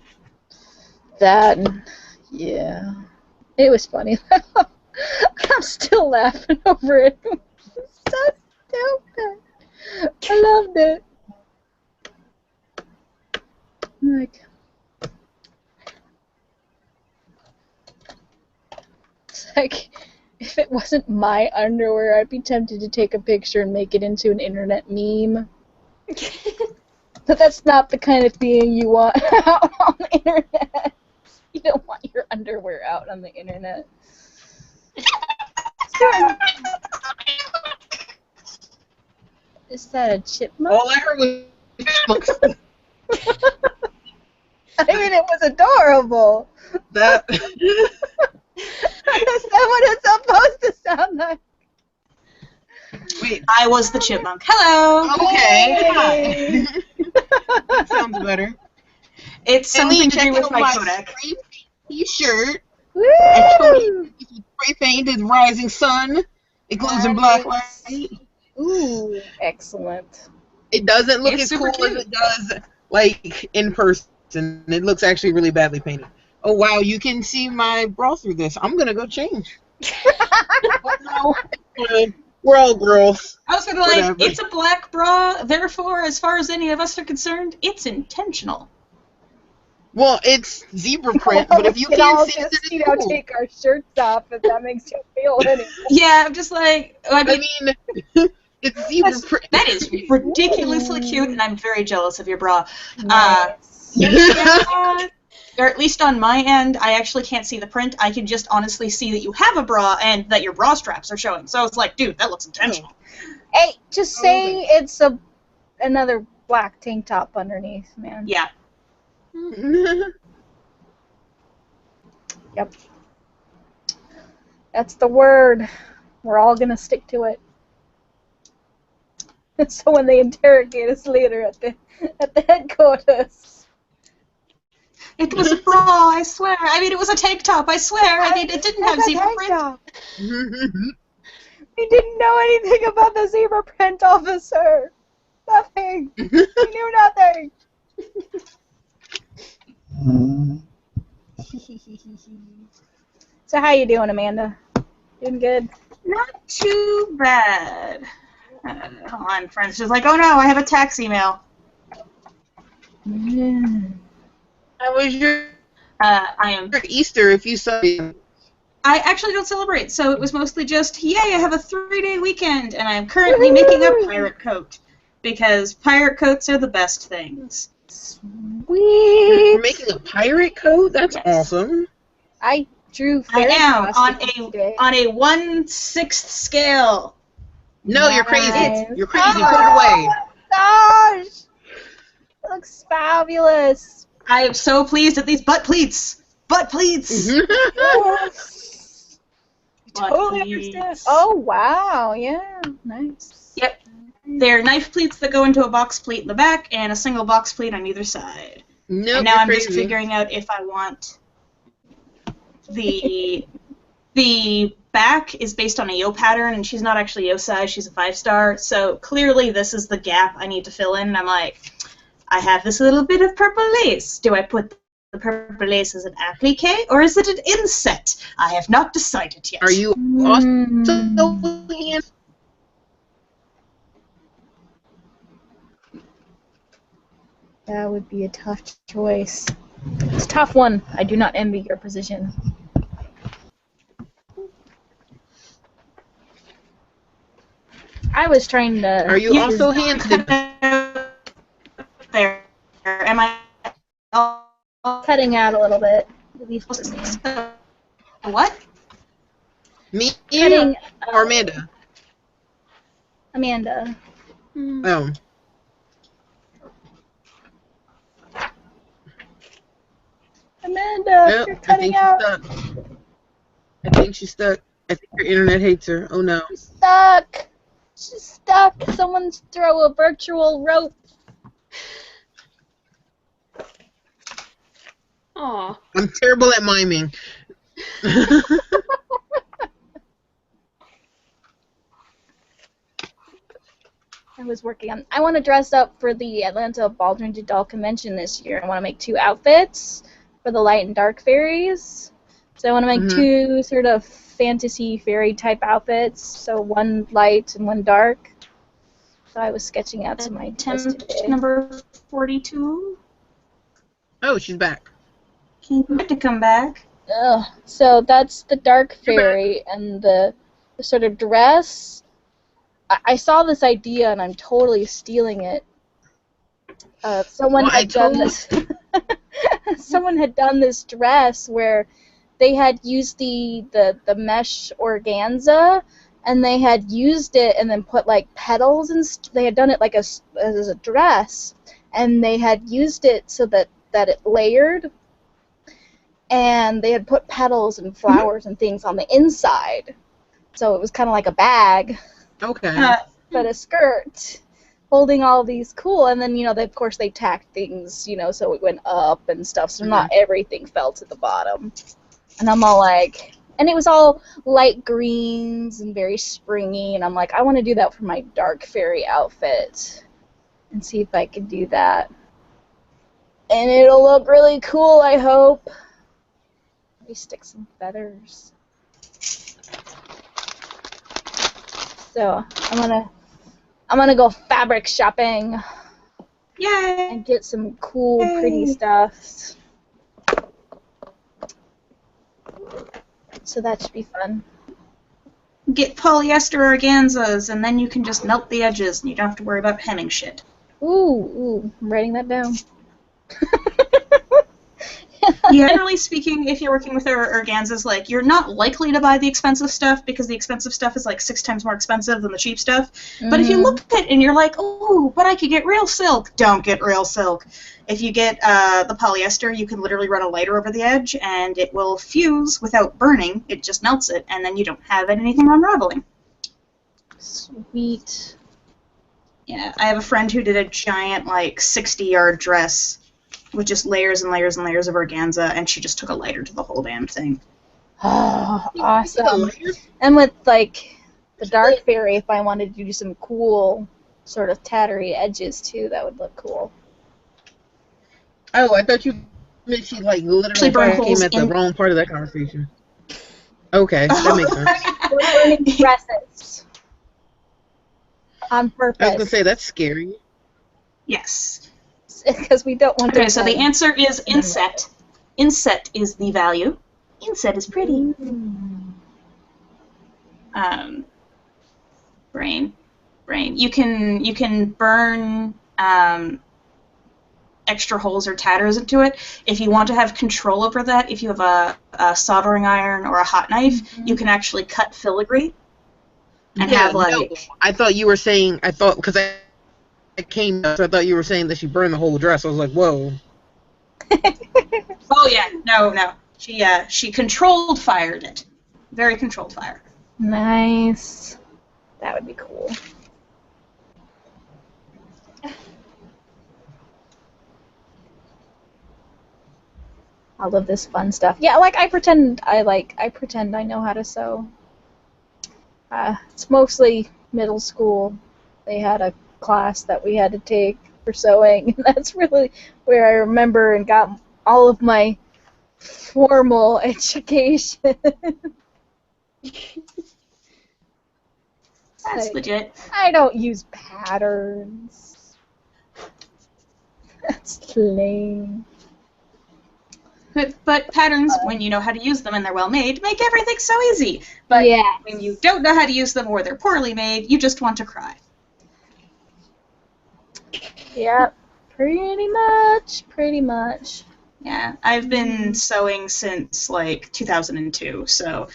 B: That, yeah, it was funny. I'm still laughing over it. It's so stupid. I loved it. Like, it's like, if it wasn't my underwear, I'd be tempted to take a picture and make it into an internet meme. But that's not the kind of thing you want out on the internet. You don't want your underwear out on the internet. Is that a chipmunk?
A: all I heard was chipmunks.
B: I mean, it was adorable.
A: That.
B: That's not what it's supposed to sound like.
A: Wait.
D: I was the chipmunk. Hello.
A: Okay.
B: Hey.
A: Hi. That sounds better.
D: It's something to
A: check
D: do with
A: out
D: my
A: my
D: Kodak.
A: spray t-shirt. I
B: Woo!
A: spray painted Rising Sun. It glows in black light.
B: Nice. Ooh, excellent.
A: It doesn't look
D: It's
A: as
D: super
A: cool as
D: cute.
A: it does like in person. It looks actually really badly painted. Oh wow, you can see my bra through this. I'm gonna go change. But no, it's fine. We're all girls.
D: I was gonna be like,
A: Whatever.
D: it's a black bra, therefore, as far as any of us are concerned, it's intentional.
A: Well, it's zebra print, but if you
B: We can all
A: can't see it,
B: just,
A: it's cool.
B: take our shirts off if that makes you feel any.
D: Yeah, I'm just like, I
A: I
D: mean,
A: mean, it's zebra print.
D: that is ridiculously cute, and I'm very jealous of your bra.
B: Nice.
D: Yeah, or at least on my end, I actually can't see the print. I can just honestly see that you have a bra and that your bra straps are showing. So it's like, dude, that looks intentional.
B: Hey, just say it's another black tank top underneath, man.
D: Yeah.
B: Yep. That's the word. We're all gonna stick to it. So when they interrogate us later at the headquarters.
D: It was a bra, I swear. I mean, it was a tank top, I swear. I mean, it didn't have
B: That's a
D: zebra
B: tank
D: print.
B: top. We didn't know anything about the zebra print, officer. Nothing. We knew nothing. So how you doing, Amanda? Doing good?
D: Not too bad. Hold on, friends. Just like, oh no, I have a tax email.
A: How was your
D: I am.
A: Easter if you saw it?
D: I actually don't celebrate, so it was mostly just, yay, I have a 3-day weekend, and I am currently making a pirate coat. Because pirate coats are the best things.
B: Sweet.
A: You're making a pirate coat? That's
D: Yes.
A: awesome.
B: I drew
D: I
B: fairy
D: am
B: costumes today.
D: on a 1/6 scale.
A: No, you're crazy.
B: Nice.
A: You're crazy. Put it away.
B: Gosh, it looks fabulous.
D: I am so pleased at these butt pleats. Butt pleats.
B: Yes.
D: Butt
B: Totally
D: pleats.
B: understand. Oh wow, yeah, nice.
D: Yep. They're knife pleats that go into a box pleat in the back and a single box pleat on either side.
A: Nope,
D: And now
A: you're
D: I'm just
A: crazy.
D: figuring out if I want the back is based on a yo pattern, and she's not actually yo size, she's a 5-star, so clearly this is the gap I need to fill in, and I'm like, I have this little bit of purple lace. Do I put the purple lace as an applique, or is it an inset? I have not decided yet.
A: Are you also hands?
B: That would be a tough choice. It's a tough one. I do not envy your position. I was trying to.
A: Are you also hands?
D: There. Am I
B: Cutting out a little bit, at least for me.
D: what?
A: Me
B: Cutting
A: or Amanda?
B: Amanda.
A: Oh.
B: Amanda,
A: Yep,
B: you're
A: I
B: cutting
A: think
B: out.
A: she's stuck. I think she's stuck. I think your internet hates her. Oh no.
B: She's stuck. She's stuck. Someone's throw a virtual rope.
C: Aw.
A: I'm terrible at miming.
B: I was working on. I want to dress up for the Atlanta Baldwin Doll Convention this year. I want to make 2 outfits for the light and dark fairies. So I want to make 2 sort of fantasy fairy type outfits. So 1 light and 1 dark. So I was sketching out some ideas
D: Attempt
B: today.
D: number 42.
A: Oh, she's back.
D: Can't wait to come back.
B: So that's the dark
A: You're back.
B: fairy and the sort of dress. I saw this idea and I'm totally stealing it. Someone
A: Well,
B: had done this. Someone had done this dress where they had used the mesh organza and they had used it and then put like petals and they had done it like as a dress and they had used it so that it layered and they had put petals and flowers and things on the inside. So it was kind of like a bag.
A: Okay.
B: But a skirt. holding all these cool, and then, of course they tacked things, so it went up and stuff, so not everything fell to the bottom. And I'm all like, and it was all light greens and very springy, and I'm like, I want to do that for my dark fairy outfit and see if I can do that. And it'll look really cool, I hope. Let me stick some feathers. So I'm gonna go fabric shopping.
D: Yay!
B: And get some cool, pretty stuff. So that should be fun.
D: Get polyester organzas, and then you can just melt the edges, and you don't have to worry about hemming shit.
B: Ooh, I'm writing that down.
D: Yeah, generally speaking, if you're working with organzas, like, you're not likely to buy the expensive stuff because the expensive stuff is like 6 times more expensive than the cheap stuff. But if you look at it and you're like, oh, but I could get real silk, don't get real silk. If you get the polyester, you can literally run a lighter over the edge and it will fuse without burning. It just melts it, and then you don't have anything unraveling.
B: Sweet.
D: Yeah, I have a friend who did a giant, like, 60-yard dress with just layers and layers and layers of organza, and she just took a lighter to the whole damn thing.
B: Oh, awesome. And with, like, the dark fairy, if I wanted to do some cool sort of tattery edges, too, that would look cool.
A: Oh, I thought you meant she, like, literally came at the wrong part of that conversation. Okay, that makes sense.
B: We're burning dresses. On purpose.
A: I was going to say, that's scary.
D: Yes.
B: Because we don't want to.
D: Okay, so the answer is inset. Inset is the value. Inset is pretty. Brain. You can burn extra holes or tatters into it. If you want to have control over that, if you have a soldering iron or a hot knife, you can actually cut filigree and have like.
A: No, I thought you were saying. Because I came, so I thought you were saying that she burned the whole dress. I was like, whoa.
D: Oh yeah, no. She controlled fired it. Very controlled fire.
B: Nice. That would be cool. All of this fun stuff. Yeah, like I pretend I know how to sew. It's mostly middle school. They had a class that we had to take for sewing, and that's really where I remember and got all of my formal education.
D: That's legit.
B: I don't use patterns. That's lame.
D: But patterns, when you know how to use them and they're well made, make everything so easy. But when you don't know how to use them or they're poorly made, you just want to cry.
B: Yep, pretty much.
D: Yeah, I've been sewing since, like, 2002, so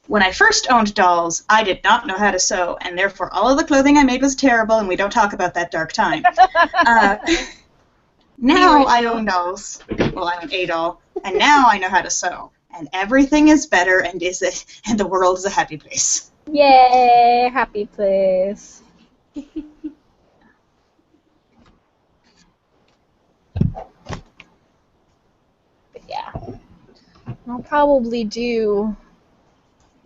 D: when I first owned dolls, I did not know how to sew, and therefore all of the clothing I made was terrible, and we don't talk about that dark time. Now I own dolls. Well, I own a doll, and now I know how to sew, and everything is better, and the world is a happy place.
B: Yay, happy place. Yeah, I'll probably do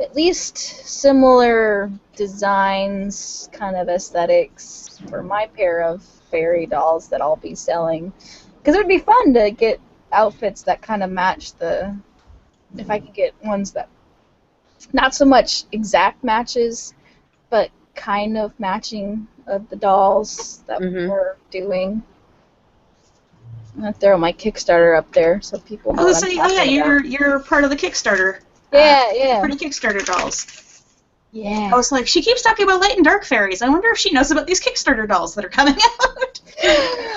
B: at least similar designs, kind of aesthetics for my pair of fairy dolls that I'll be selling. Because it would be fun to get outfits that kind of match if I could get ones that, not so much exact matches, but kind of matching of the dolls that we're doing. I'm gonna throw my Kickstarter up there so people know.
D: You're part of the Kickstarter.
B: Yeah.
D: Pretty Kickstarter dolls.
B: Yeah.
D: I was like, she keeps talking about light and dark fairies. I wonder if she knows about these Kickstarter dolls that are coming out.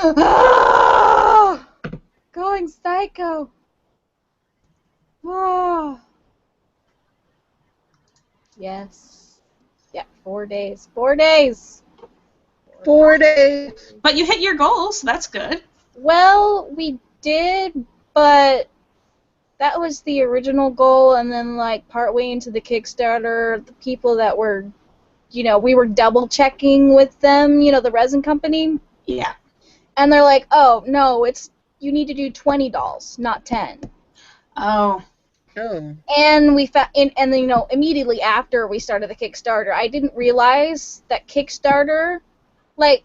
B: Oh, going psycho. Oh. Yes. Yeah, 4 days. 4 days.
A: 4 days.
D: But you hit your goals, so that's good.
B: Well, we did, but that was the original goal, and then, like, partway into the Kickstarter, the people that were we were double checking with them, the resin company.
D: Yeah.
B: And they're like, oh, no, you need to do 20 dolls, not 10.
D: Oh.
A: Oh.
B: And we and then, immediately after we started the Kickstarter, I didn't realize that Kickstarter, like,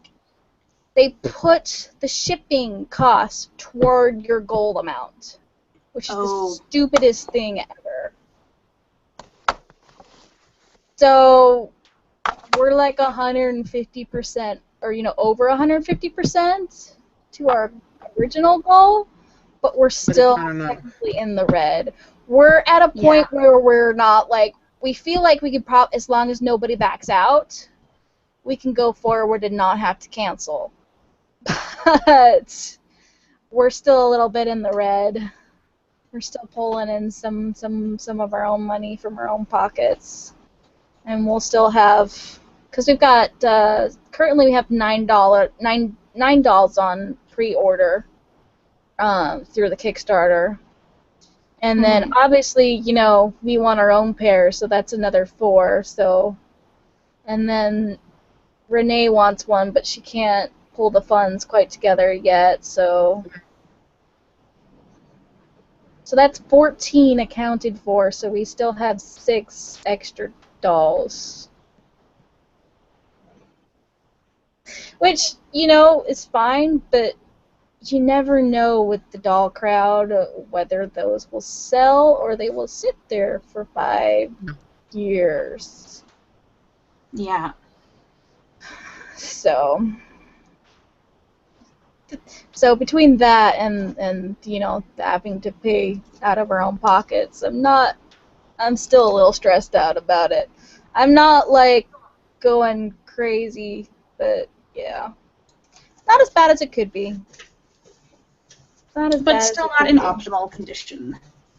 B: they put the shipping costs toward your goal amount, which is the stupidest thing ever. So we're like 150%, or over 150% to our original goal, but we're still technically in the red. We're at a point where we're not like, we feel like we could as long as nobody backs out, we can go forward and not have to cancel. But we're still a little bit in the red. We're still pulling in some of our own money from our own pockets. And we'll still have, because we've got, currently we have $9 dolls on pre-order through the Kickstarter. And then, obviously, we want our own pair, so that's another 4. So, and then Renee wants one, but she can't pull the funds quite together yet, so that's 14 accounted for, so we still have 6 extra dolls. Which, is fine, but you never know with the doll crowd whether those will sell or they will sit there for 5 years.
D: Yeah.
B: So between that and having to pay out of our own pockets, I'm still a little stressed out about it. I'm not like going crazy, but yeah. Not as bad as it could be.
D: But still not in optimal condition.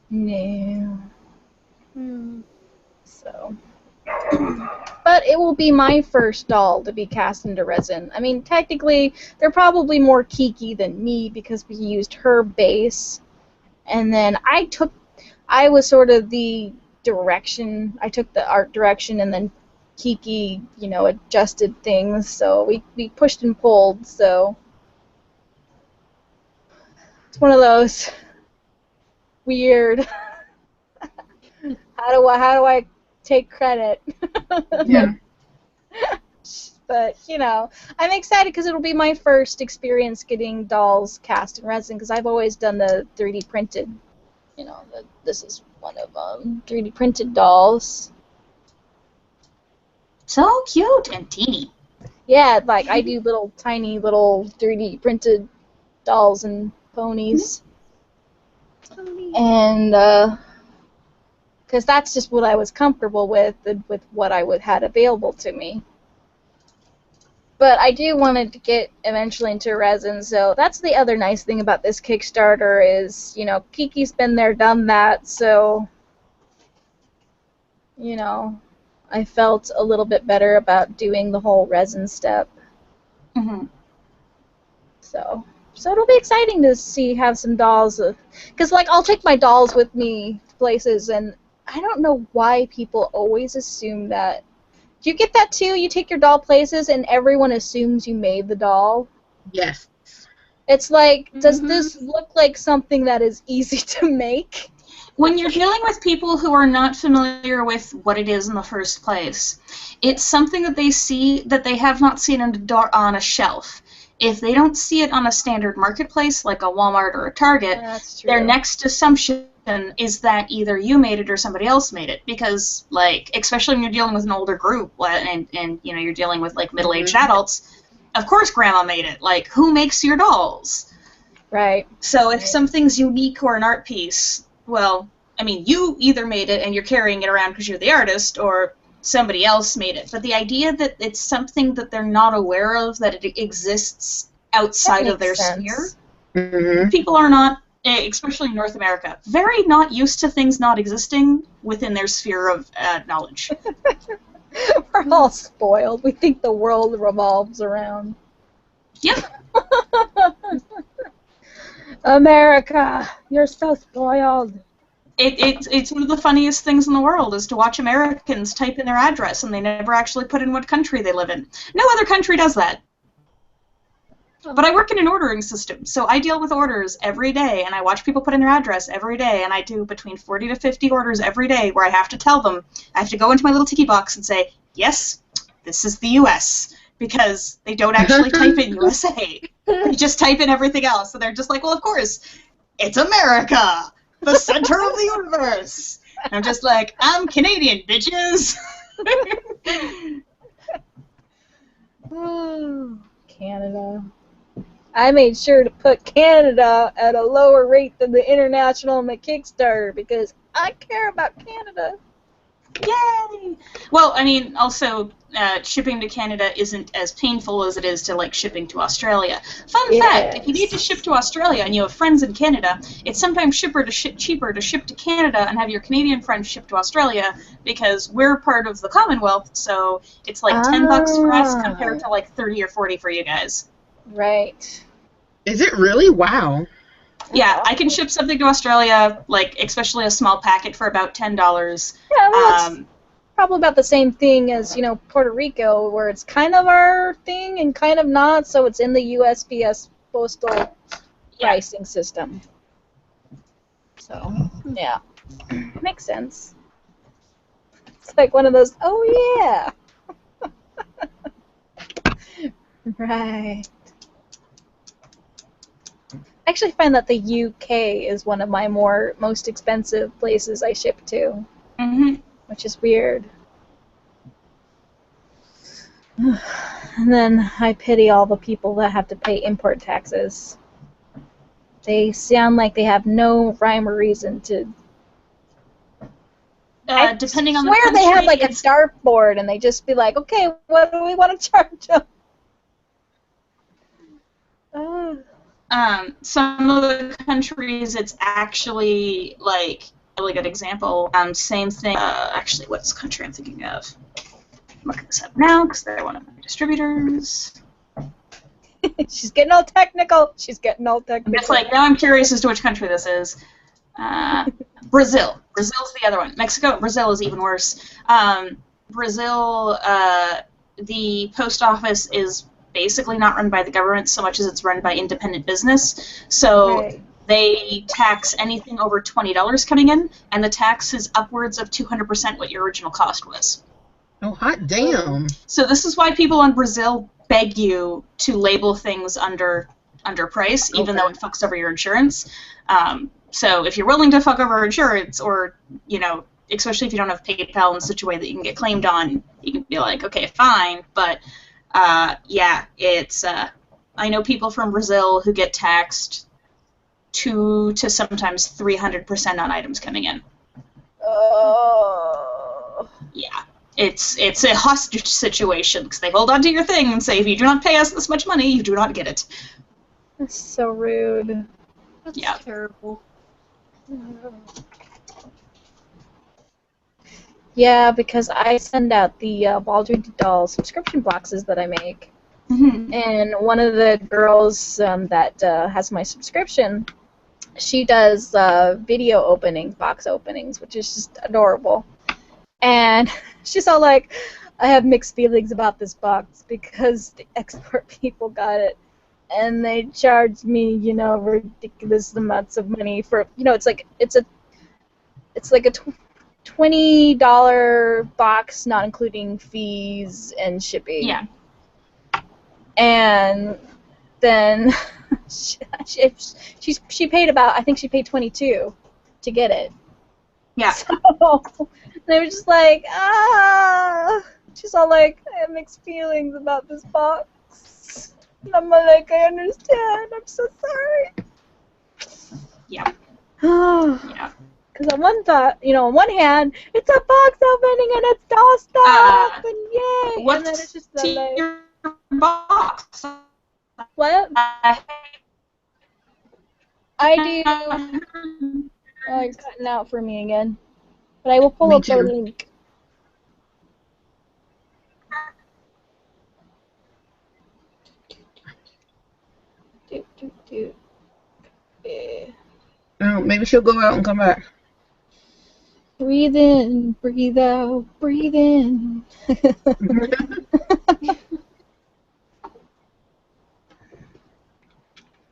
B: No. So. But it will be my first doll to be cast into resin. I mean, technically, they're probably more Kiki than me because we used her base. And then I was sort of the direction. I took the art direction, and then Kiki, adjusted things. So we pushed and pulled. So it's one of those weird. How do I take credit?
A: Yeah.
B: But I'm excited because it'll be my first experience getting dolls cast in resin because I've always done the 3D printed. This is one of them, 3D printed dolls.
D: So cute and teeny.
B: Yeah, like I do little tiny little 3D printed dolls and ponies. And because that's just what I was comfortable with what I had available to me. But I do want to get eventually into resin, so that's the other nice thing about this Kickstarter is, Kiki's been there, done that, so, I felt a little bit better about doing the whole resin step. So it'll be exciting to have some dolls, because, I'll take my dolls with me places, and I don't know why people always assume that. Do you get that too? You take your doll places and everyone assumes you made the doll?
A: Yes.
B: It's like, does this look like something that is easy to make?
D: When you're dealing with people who are not familiar with what it is in the first place, it's something that they see that they have not seen on a shelf. If they don't see it on a standard marketplace like a Walmart or a Target, their next assumption is that either you made it or somebody else made it, because especially when you're dealing with an older group and you're dealing with middle-aged adults, of course grandma made it. Who makes your dolls?
B: Right.
D: So if something's unique or an art piece, well, I mean, you either made it and you're carrying it around because you're the artist, or somebody else made it. But the idea that it's something that they're not aware of, that it exists outside of their sphere, people are not, especially in North America, very not used to things not existing within their sphere of knowledge.
B: We're all spoiled. We think the world revolves around.
D: Yep.
B: America, you're so spoiled.
D: It's one of the funniest things in the world is to watch Americans type in their address and they never actually put in what country they live in. No other country does that. But I work in an ordering system, so I deal with orders every day, and I watch people put in their address every day, and I do between 40 to 50 orders every day where I have to tell them, I have to go into my little tiki box and say, yes, this is the U.S., because they don't actually type in USA. They just type in everything else, so they're just like, well, of course, it's America, the center of the universe. And I'm just like, I'm Canadian, bitches.
B: Canada. I made sure to put Canada at a lower rate than the international on my Kickstarter because I care about Canada.
D: Yay! Well, I mean, also, shipping to Canada isn't as painful as it is to, like, shipping to Australia. Fun fact, if you need to ship to Australia and you have friends in Canada, it's sometimes cheaper to ship to Canada and have your Canadian friends ship to Australia because we're part of the Commonwealth, so it's like $10 for us compared to, like, 30 or 40 for you guys.
B: Right.
A: Is it really? Wow.
B: Yeah,
D: Yeah, I can ship something to Australia, like, especially a small packet, for about $10.
B: Yeah, well, it's probably about the same thing as, you know, Puerto Rico, where it's kind of our thing and kind of not, so it's in the USPS postal pricing system. So, yeah. Makes sense. It's like one of those, oh yeah! Right. I actually find that the UK is one of my most expensive places I ship to, which is weird. And then I pity all the people that have to pay import taxes. They sound like they have no rhyme or reason to.
D: Depending on the
B: country,
D: country,
B: they have like a dartboard and they just be like, okay, what do we want to charge them?
D: Some of the countries, it's actually, like, a really good example. Same thing. Actually, what's the country I'm thinking of? I'm looking this up now because they're one of my distributors.
B: She's getting all technical.
D: I'm just like, now I'm curious as to which country this is. Brazil. Brazil's the other one. Brazil is even worse. Brazil, the post office is basically not run by the government so much as it's run by independent business. So they tax anything over $20 coming in, and the tax is upwards of 200% what your original cost was.
A: Oh, hot damn.
D: So this is why people in Brazil beg you to label things under price, even though it fucks over your insurance. So if you're willing to fuck over insurance, or, you know, especially if you don't have PayPal in such a way that you can get claimed on, you can be like, okay, fine, but yeah, it's, I know people from Brazil who get taxed 200 to sometimes 300% on items coming in. Yeah, it's a hostage situation, because they hold on to your thing and say, if you do not pay us this much money, you do not get it.
B: That's so rude.
C: That's terrible.
B: Yeah, because I send out the Baldur's Doll subscription boxes that I make. And one of the girls that has my subscription, she does video box openings, which is just adorable. And she's all like, I have mixed feelings about this box because the export people got it. And they charged me, you know, ridiculous amounts of money for, you know, it's like a $20 box, not including fees and shipping.
D: Yeah.
B: And then she paid about, I think she paid $22 to get it.
D: Yeah.
B: So they were just like, she's all like, I have mixed feelings about this box. And I'm like, I understand. I'm so sorry.
D: Yeah.
B: Yeah. Because on one hand, it's a box opening and it's doll stuff and yay.
D: What's
B: and then it's just like,
D: your box?
B: What? I do. Oh, you're cutting out for me again. But I will pull up the link.
A: Oh, maybe she'll go out and come back.
B: Breathe in, breathe out, breathe in.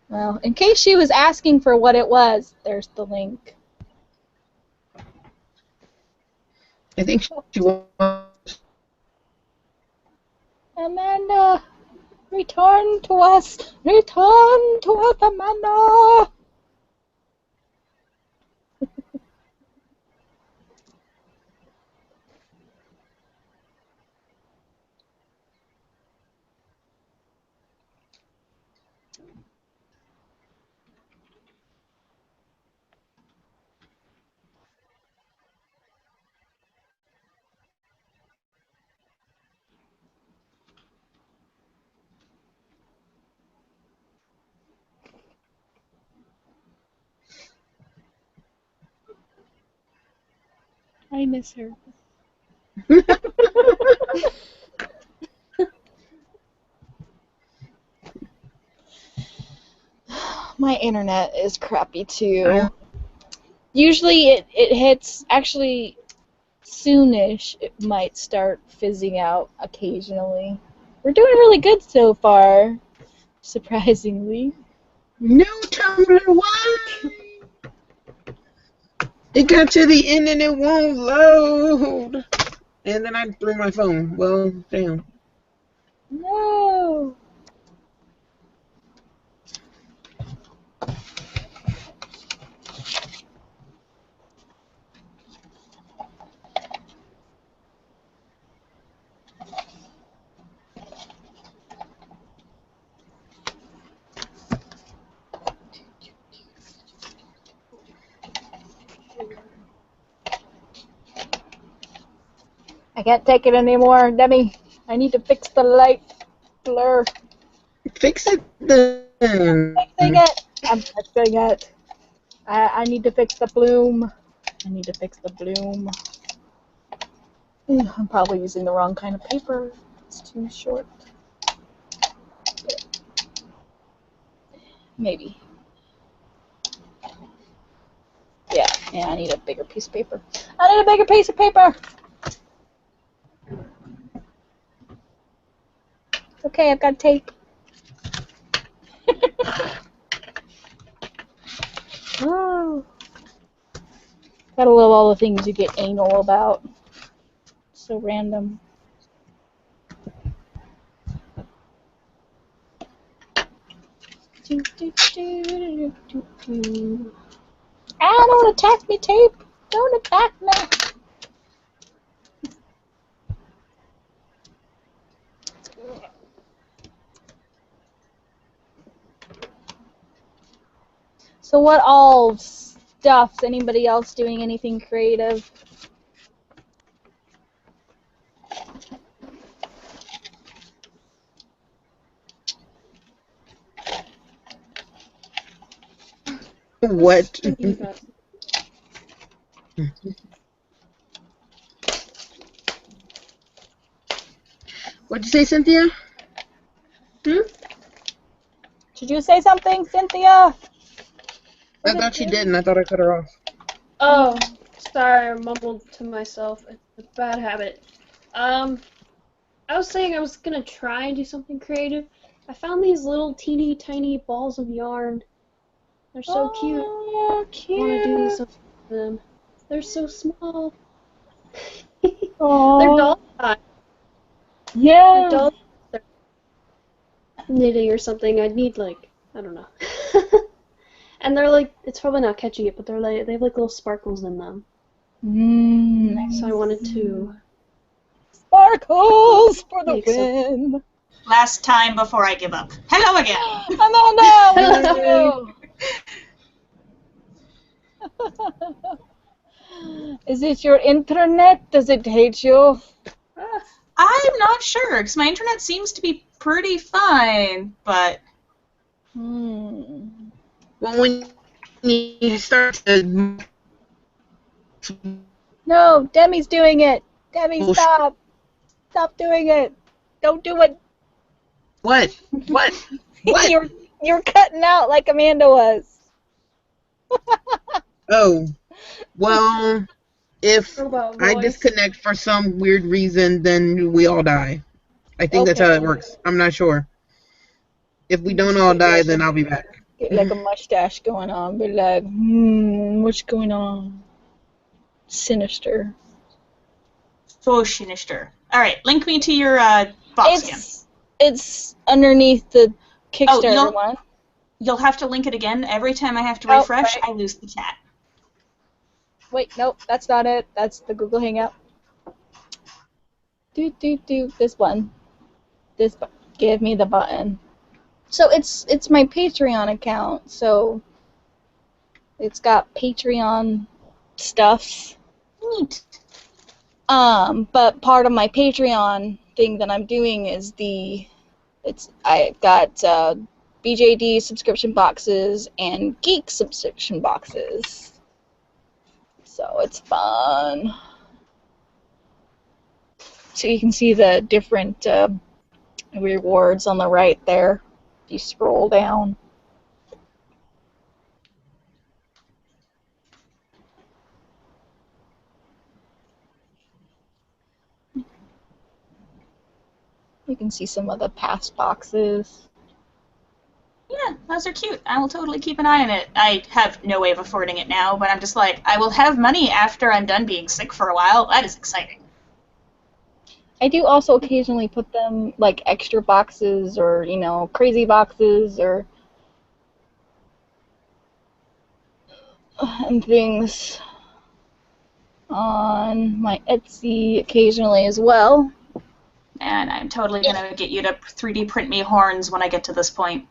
B: Well, in case she was asking for what it was, there's the link.
A: I think she was.
B: Amanda, return to us. Return to us, Amanda. I miss her. My internet is crappy too. Usually it hits, actually soonish it might start fizzing out occasionally. We're doing really good so far, surprisingly.
A: No, Tumblr, why? It got to the end and it won't load. And then I threw my phone. Well, damn.
B: No. I can't take it anymore, Demi. I need to fix the light blur.
A: Fix it then.
B: Fixing it. I'm fixing it. I need to fix the bloom. I need to fix the bloom. I'm probably using the wrong kind of paper. It's too short. Maybe. Yeah, I need a bigger piece of paper. I need a bigger piece of paper! Okay, I've got tape. Oh. Gotta love all the things you get anal about. So random. Ah, don't attack me, tape. Don't attack me. So what all stuffs? Anybody else doing anything creative?
A: What? What'd you say, Cynthia?
B: Did you say something, Cynthia?
A: I thought she didn't. I thought I cut her off.
C: Oh, sorry, I mumbled to myself. It's a bad habit. I was saying I was gonna try and do something creative. I found these little teeny tiny balls of yarn. They're so cute.
B: Oh, cute.
C: I want to do something with them. They're so small. They're
B: Aww.
C: doll size.
B: Yeah.
C: Doll knitting or something. I'd need like, I don't know. And they're like, it's probably not catching it, but they're like, they have like little sparkles in them.
B: Nice.
C: So I wanted to.
B: Sparkles for the
C: Make some-
B: win.
D: Last time before I give up. Hello again.
B: Amanda, we love you. Is it your internet? Does it hate you?
D: I'm not sure, because my internet seems to be pretty fine, but...
B: Hmm.
A: Well, when you start to...
B: No, Demi's doing it. Demi,
A: Oh,
B: stop. Stop doing it. Don't do it.
A: What? What? What?
B: You're cutting out like Amanda was.
A: Oh, well, If
B: Robot
A: I
B: voice.
A: disconnect for some weird reason, then we all die. I think that's how it works. I'm not sure. If we don't all die, then I'll be back.
B: Get like a mustache going on, be like, what's going on? Sinister.
D: So sinister. All right, link me to your box again.
B: It's underneath the Kickstarter one.
D: You'll have to link it again. Every time I have to
B: Oh,
D: refresh,
B: right.
D: I lose the chat.
B: Wait, nope, that's not it. That's the Google Hangout. This one. Give me the button. So it's my Patreon account. So it's got Patreon stuff.
D: Neat.
B: But part of my Patreon thing that I'm doing is I got BJD subscription boxes and Geek subscription boxes. So it's fun. So you can see the different rewards on the right there if you scroll down. You can see some of the past boxes.
D: Yeah, those are cute. I will totally keep an eye on it. I have no way of affording it now, but I'm just like, I will have money after I'm done being sick for a while. That is exciting.
B: I do also occasionally put them like extra boxes or, crazy boxes or and things on my Etsy occasionally as well.
D: And I'm totally going to get you to 3D print me horns when I get to this point.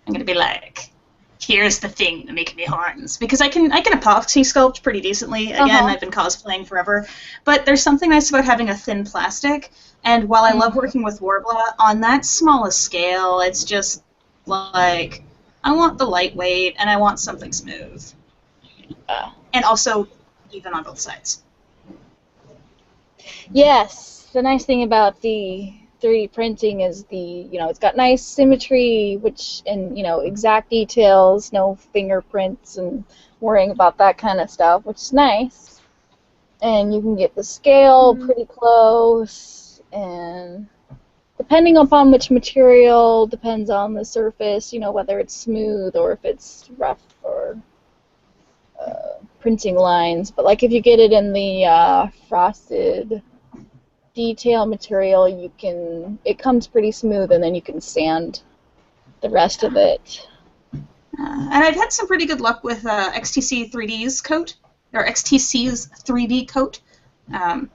D: I'm going to be like, here's the thing to make me horns. Because I can epoxy sculpt pretty decently. Again, I've been cosplaying forever. But there's something nice about having a thin plastic. And while I love working with Warbler, on that smallest scale, it's just like, I want the lightweight and I want something smooth. And also even on both sides.
B: Yes, the nice thing about the 3D printing is it's got nice symmetry, and exact details, no fingerprints and worrying about that kind of stuff, which is nice. And you can get the scale pretty close, and depending upon which material, depends on the surface, whether it's smooth or if it's rough or printing lines. But like if you get it in the frosted detail material, it comes pretty smooth, and then you can sand the rest of it.
D: And I've had some pretty good luck with XTC 3D's coat, or XTC's 3D coat. Have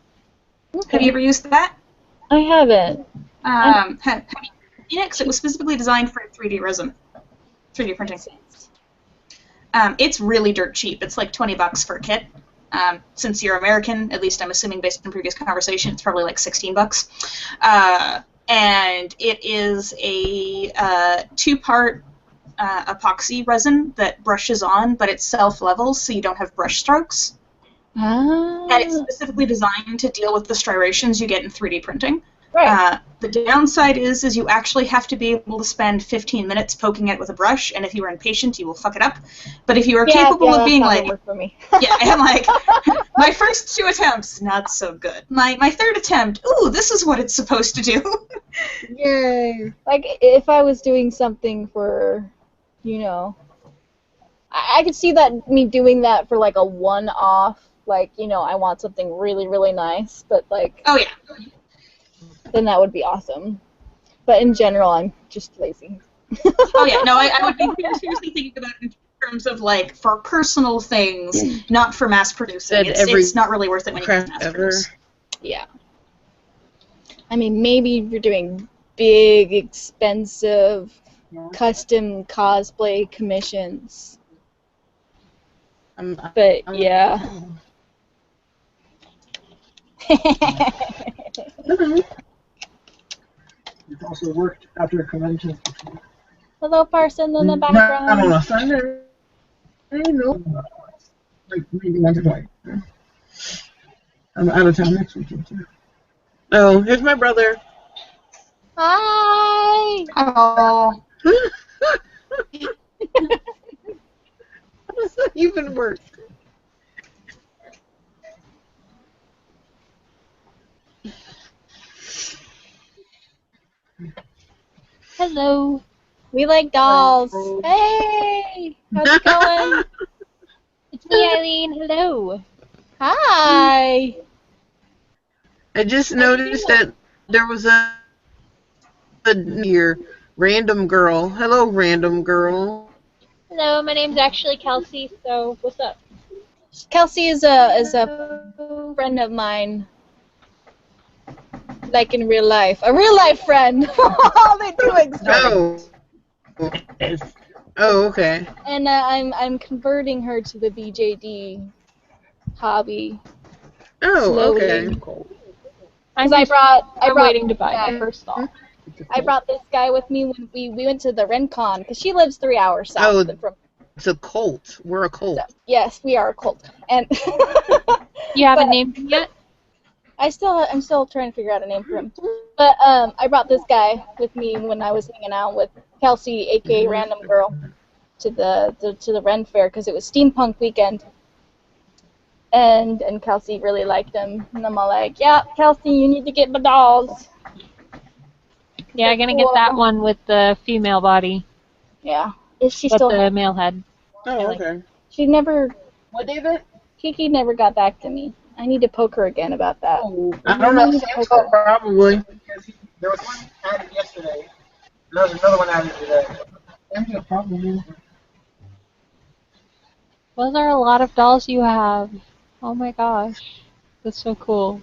D: you ever used that?
B: I haven't.
D: Have you Phoenix? It was specifically designed for 3D resin, 3D printing. It's really dirt cheap. It's like $20 for a kit. Since you're American, at least I'm assuming based on previous conversation, it's probably like $16. And it is a 2-part epoxy resin that brushes on, but it self-levels, so you don't have brush strokes. And it's specifically designed to deal with the striations you get in 3D printing.
B: Right.
D: The downside is you actually have to be able to spend 15 minutes poking it with a brush, and if you are impatient, you will fuck it up. But if you are capable of being like,
B: work for me.
D: I'm like, my first 2 attempts, not so good. My 3rd attempt, ooh, this is what it's supposed to do.
A: Yay!
B: Like if I was doing something for, I could see me doing that for like a one-off, like I want something really, really nice, but like.
D: Oh yeah.
B: Then that would be awesome. But in general, I'm just lazy.
D: Oh yeah, no, I would be seriously thinking about it in terms of like for personal things, not for mass producing. It's not really worth it when you mass produce.
B: Yeah. I mean, maybe if you're doing big, expensive, custom cosplay commissions. Yeah.
E: You've also worked after conventions before.
B: Hello, person in the background.
E: Not on a Sunday. No. Like maybe once or twice. I'm out of town next weekend too.
A: Oh, here's my brother.
B: Hi.
D: Hello.
A: How does that even work?
F: Hello.
B: We like dolls. Hey, how's it going?
F: It's me, Eileen. Hello.
B: Hi.
A: I just
F: How you
A: noticed
F: doing?
A: that there was a here random girl. Hello, random girl.
F: Hello, my name's actually Kelsey, so what's up?
B: Kelsey is a friend of mine, like in real life, a real life friend. They do exist.
A: Oh. Oh, okay.
B: And I'm converting her to the BJD hobby
A: Oh,
B: slowly.
A: okay.
F: I'm
B: Because I brought
F: waiting to buy my first doll.
B: I brought this guy with me when we went to the RenCon because she lives 3 hours south
A: Oh,
B: from.
A: it's a cult. We're a cult.
B: So, yes, we are a cult, and
F: You haven't
B: but
F: named him yet?
B: I'm still trying to figure out a name for him. But I brought this guy with me when I was hanging out with Kelsey, aka Random Girl, to the Ren Fair because it was steampunk weekend. And Kelsey really liked him, and I'm all like, yeah, Kelsey, you need to get my dolls.
F: Yeah, I'm gonna get that one with the female body,
B: Yeah. Is she
F: but
B: still?
F: the male head.
A: Oh, okay.
B: She never.
A: What, David?
B: Kiki never got back to me. I need to poke her again about that.
A: Oh, I don't know. Sam's probably. Because there was one added yesterday. There was another one added today. Sam's probably.
F: Those are a lot of dolls you have. Oh my gosh. That's so cool.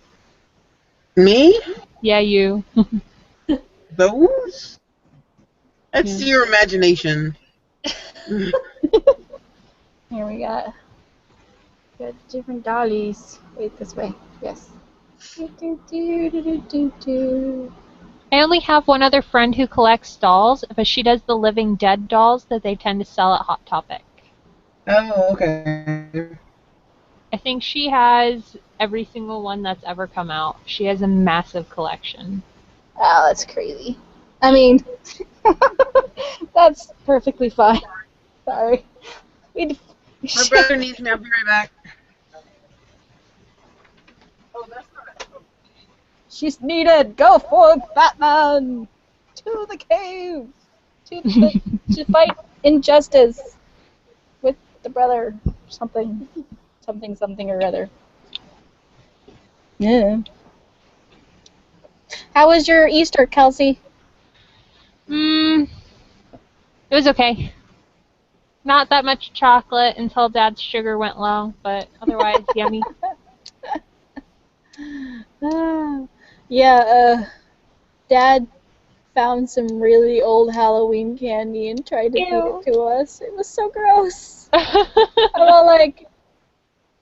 A: Me?
F: Yeah, you.
A: Those? That's
F: Yeah.
A: your imagination.
B: Here we got different dollies. Wait, this way. Yes.
F: I only have one other friend who collects dolls, but she does the Living Dead dolls that they tend to sell at Hot Topic.
A: Oh, okay.
F: I think she has every single one that's ever come out. She has a massive collection.
B: Oh, that's crazy. I mean, that's perfectly fine. Sorry.
A: My brother needs me. I'll be right back. Oh, that's not.
B: She's needed. Go forth, Batman! To the cave! To fight injustice with the brother. Something or other. Yeah. How was your Easter, Kelsey?
F: It was okay. Not that much chocolate until Dad's sugar went low, but otherwise yummy.
B: Yeah, Dad found some really old Halloween candy and tried to feed it to us. It was so gross. I'm all like,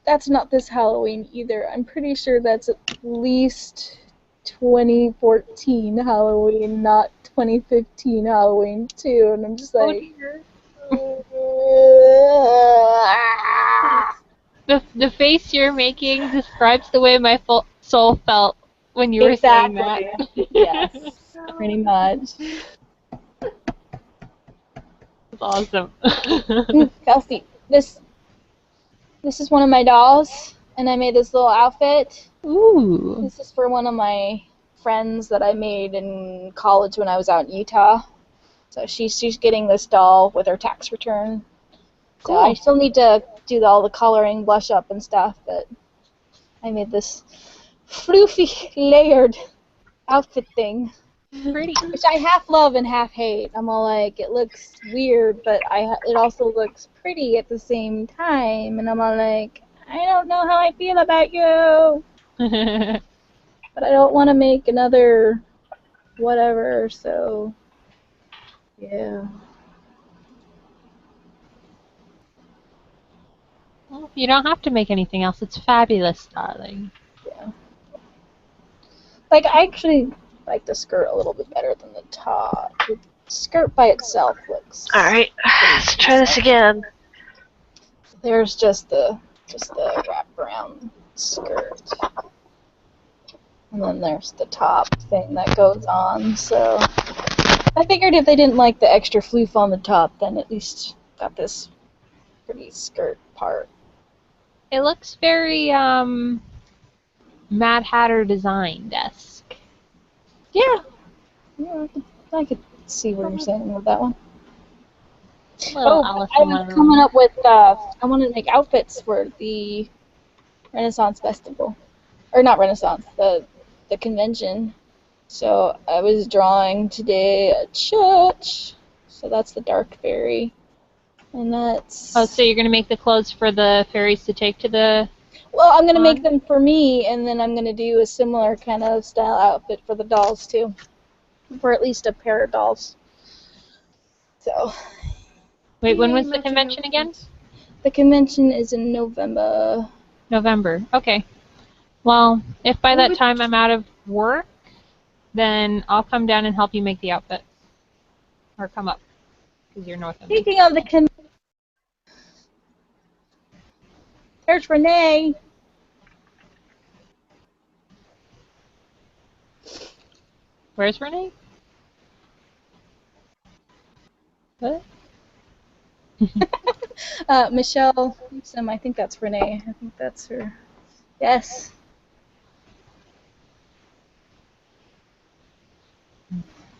B: that's not this Halloween either. I'm pretty sure that's at least 2014 Halloween, not 2015 Halloween too. And I'm just like,
F: The face you're making describes the way my soul felt when you were saying that.
B: Yes, pretty much.
F: It's awesome.
B: Kelsey, this is one of my dolls, and I made this little outfit.
F: Ooh.
B: This is for one of my friends that I made in college when I was out in Utah. So she's getting this doll with her tax return. So I still need to do all the coloring, blush up, and stuff, but I made this floofy, layered outfit thing.
F: Pretty.
B: Which I half love and half hate. I'm all like, it looks weird, but it also looks pretty at the same time. And I'm all like, I don't know how I feel about you, but I don't want to make another whatever, so yeah.
F: Well, you don't have to make anything else. It's fabulous, darling.
B: Yeah. Like, I actually like the skirt a little bit better than the top. The skirt by itself looks...
G: Alright, let's try this again.
B: There's just the wraparound skirt. And then there's the top thing that goes on, so... I figured if they didn't like the extra floof on the top, then at least got this pretty skirt part.
F: It looks very, Mad Hatter designed-esque.
B: Yeah. Yeah, I could see what you're saying with that one.
F: Little
B: But
F: Alice
B: I
F: in
B: was
F: Wonderland.
B: coming up with, I wanted to make outfits for the Renaissance Festival. Or not Renaissance, the convention. So I was drawing today a church. So that's the Dark Fairy. And that's...
F: Oh, so you're going to make the clothes for the fairies to take to the...
B: Well, I'm going to make
F: on?
B: them for me, and then I'm going to do a similar kind of style outfit for the dolls, too. For at least a pair of dolls. So,
F: Wait, when
C: Yay,
F: was the
C: matching
F: convention again?
C: outfits.
B: the convention is in November.
F: November. Okay. Well, if by
C: Oh,
F: that
C: it-
F: time I'm out of work, then I'll come down and help you make the outfits. Or come up, because you're north of me.
B: Speaking of the convention, there's Renee.
F: Where's Renee? What?
B: Michelle, I think that's Renee. I think that's her. Yes.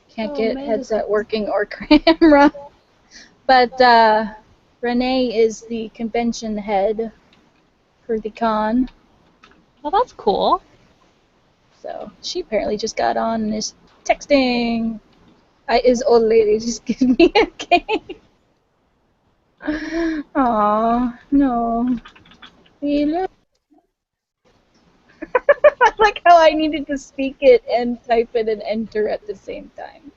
B: Can't
C: Oh,
B: get
C: Amanda's
B: headset working or camera. But Renee is the convention head for the con.
F: Well, that's cool.
B: So she apparently just got on and is texting. His old lady just give me a cake. Aw, no. We love I like how I needed to speak it and type it and enter at the same time.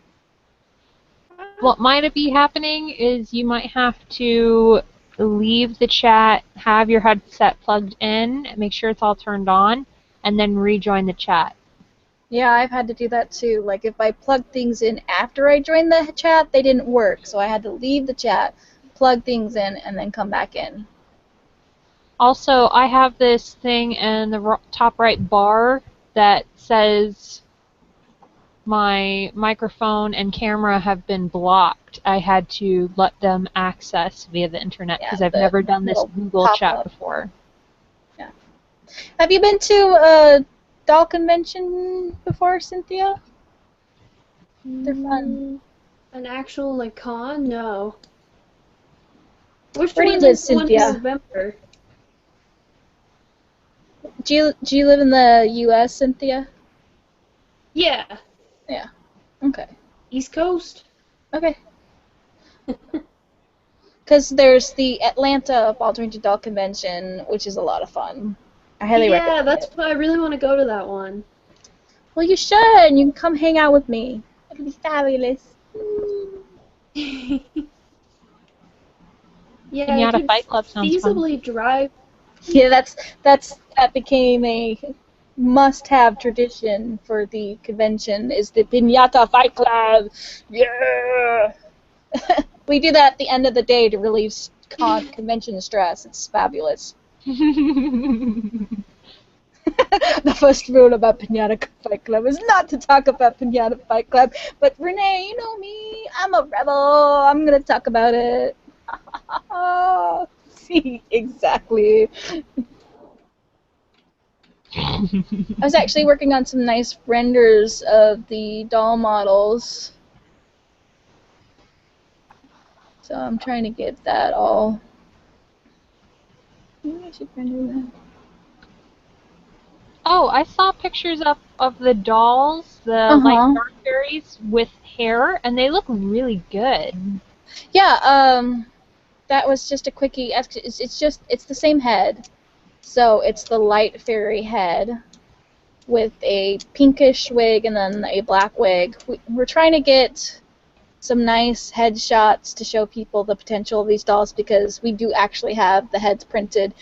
F: What might be happening is you might have to leave the chat, have your headset plugged in, make sure it's all turned on, and then rejoin the chat.
B: Yeah, I've had to do that too. Like if I plugged things in after I joined the chat, they didn't work. So I had to leave the chat, plug things in, and then come back in.
F: Also, I have this thing in the top right bar that says my microphone and camera have been blocked. I had to let them access via the internet because
B: Yeah,
F: I've
B: the
F: never done this
B: little
F: Google
B: pop-up.
F: chat before.
B: Have you been to a doll convention before, Cynthia? They're fun.
C: An actual like con? No. Which
B: Where do
C: one
B: you live,
C: is the one in
B: Cynthia?
C: November?
B: Do you live in the U.S., Cynthia?
C: Yeah.
B: Okay.
C: East Coast.
B: Okay. Because there's the Atlanta Baldwin Doll Convention, which is a lot of fun. I highly
C: Yeah,
B: recommend
C: that's
B: it.
C: what I really want to go to that one.
B: Well, you should. You can come hang out with me. It'll be fabulous.
C: Yeah, I
F: Pinata
C: could
F: Fight Club sounds fun.
C: feasibly drive.
B: Yeah, that became a must-have tradition for the convention. Is the Pinata Fight Club? Yeah. We do that at the end of the day to relieve convention stress. It's fabulous. The first rule about Pinata Fight Club is not to talk about Pinata Fight Club. But Renee, you know me. I'm a rebel. I'm going to talk about it. See, exactly. I was actually working on some nice renders of the doll models. So I'm trying to get that all. Maybe I should render that.
F: Oh, I saw pictures up of the dolls, the light dark fairies with hair, and they look really good.
B: Yeah, that was just a quickie. It's the same head. So it's the light fairy head with a pinkish wig and then a black wig. We're trying to get some nice headshots to show people the potential of these dolls because we do actually have the heads printed.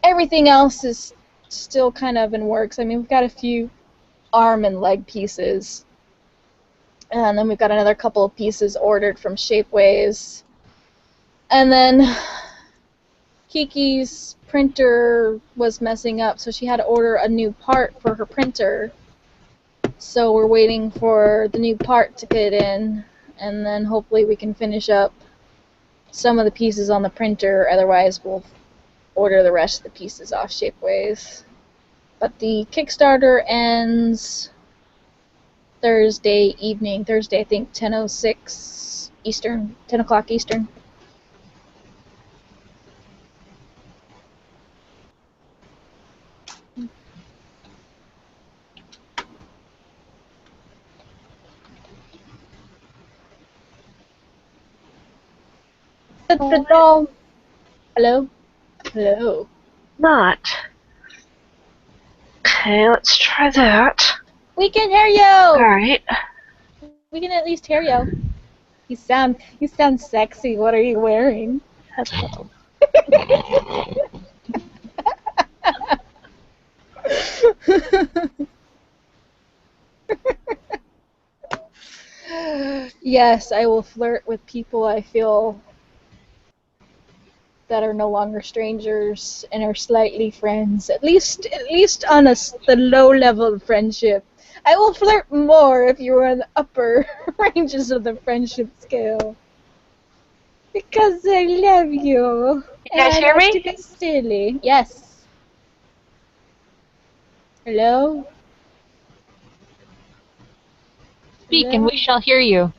B: Everything else is still kind of in works. I mean, we've got a few arm and leg pieces. And then we've got another couple of pieces ordered from Shapeways. And then Kiki's printer was messing up, so she had to order a new part for her printer. So we're waiting for the new part to get in, and then hopefully we can finish up some of the pieces on the printer. Otherwise, we'll order the rest of the pieces off Shapeways. But the Kickstarter ends Thursday evening. Thursday, I think 10:06 Eastern, 10 o'clock Eastern. The doll. Hello? Hello.
G: Not. Okay, let's try that.
B: We can hear you!
G: Alright.
B: We can at least hear you. You sound sexy. What are you wearing?
G: Headphones.
B: Yes, I will flirt with people I feel that are no longer strangers and are slightly friends. At least on the low level of friendship. I will flirt more if you're on the upper ranges of the friendship scale. Because I love you.
G: You guys
B: and
G: hear
B: I have
G: me?
B: to be silly. Yes. Hello?
F: Speak, and
B: Hello?
F: we shall hear you.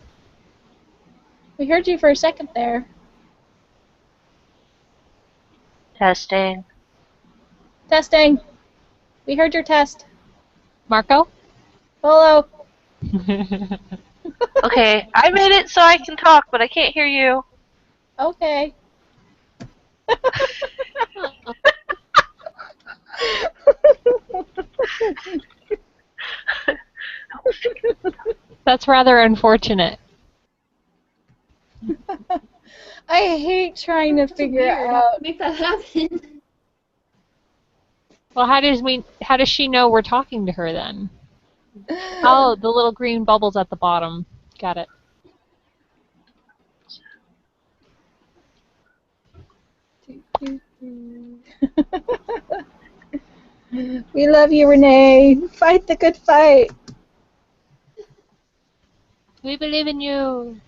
B: We heard you for a second there.
G: Testing.
B: Testing. We heard your test.
F: Marco?
B: Hello.
G: Okay, I made it so I can talk, but I can't hear you.
B: Okay.
F: That's rather unfortunate.
B: I hate trying to figure
C: Weird.
B: out.
C: Make that happen.
F: Well, how does she know we're talking to her then? Oh, the little green bubbles at the bottom. Got it.
B: We love you, Renee. Fight the good fight.
F: We believe in you.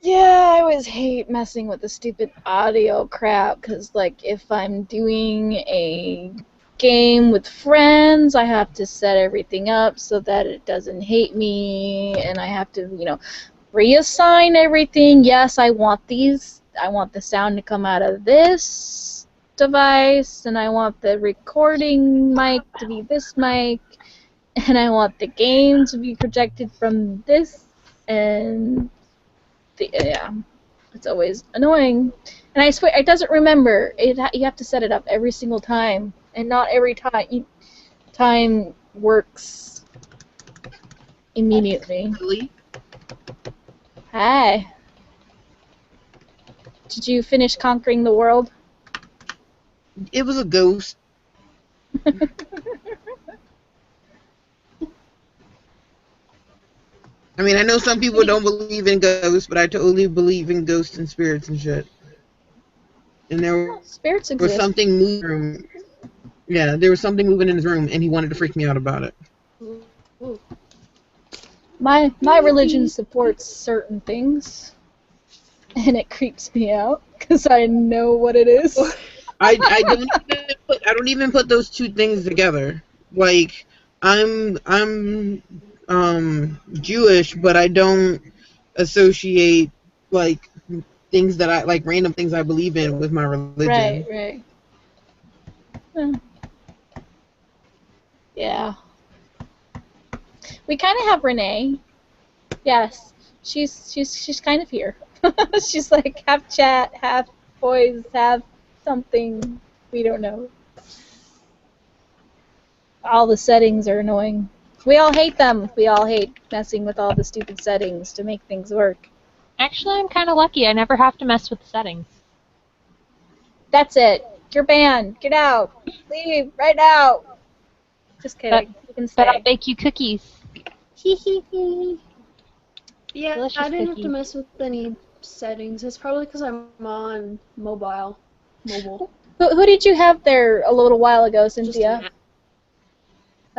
B: Yeah, I always hate messing with the stupid audio crap because, like, if I'm doing a game with friends, I have to set everything up so that it doesn't hate me, and I have to, reassign everything. Yes, I want the sound to come out of this device, and I want the recording mic to be this mic, and I want the game to be projected from this, and yeah, it's always annoying. And I swear, it doesn't remember. You have to set it up every single time, and not every time works immediately.
A: Really?
B: Hi. Did you finish conquering the world?
A: It was a ghost. I mean, I know some people don't believe in ghosts, but I totally believe in ghosts and spirits and shit. And there
B: Spirits
A: was
B: exist.
A: something moving. Yeah, there was something moving in his room, and he wanted to freak me out about it.
C: Ooh.
B: My religion supports certain things, and it creeps me out because I know what it is.
A: I don't even put those two things together. Like, I'm Jewish, but I don't associate like things that I like random things I believe in with my religion.
B: Right. Yeah. We kind of have Renee. Yes, she's kind of here. She's like half chat, half voice, half something. We don't know. All the settings are annoying. We all hate them. We all hate messing with all the stupid settings to make things work.
F: Actually, I'm kind of lucky. I never have to mess with the settings.
B: That's it. You're banned. Get out. Leave right now. Just kidding. You can
F: But I'll
B: stay.
F: bake you cookies.
B: Hee hee hee.
C: Yeah,
F: Delicious
C: I didn't have
F: cookie.
C: to mess with any settings. It's probably because I'm on mobile.
B: Who did you have there a little while ago,
C: Just
B: Cynthia?
C: an app.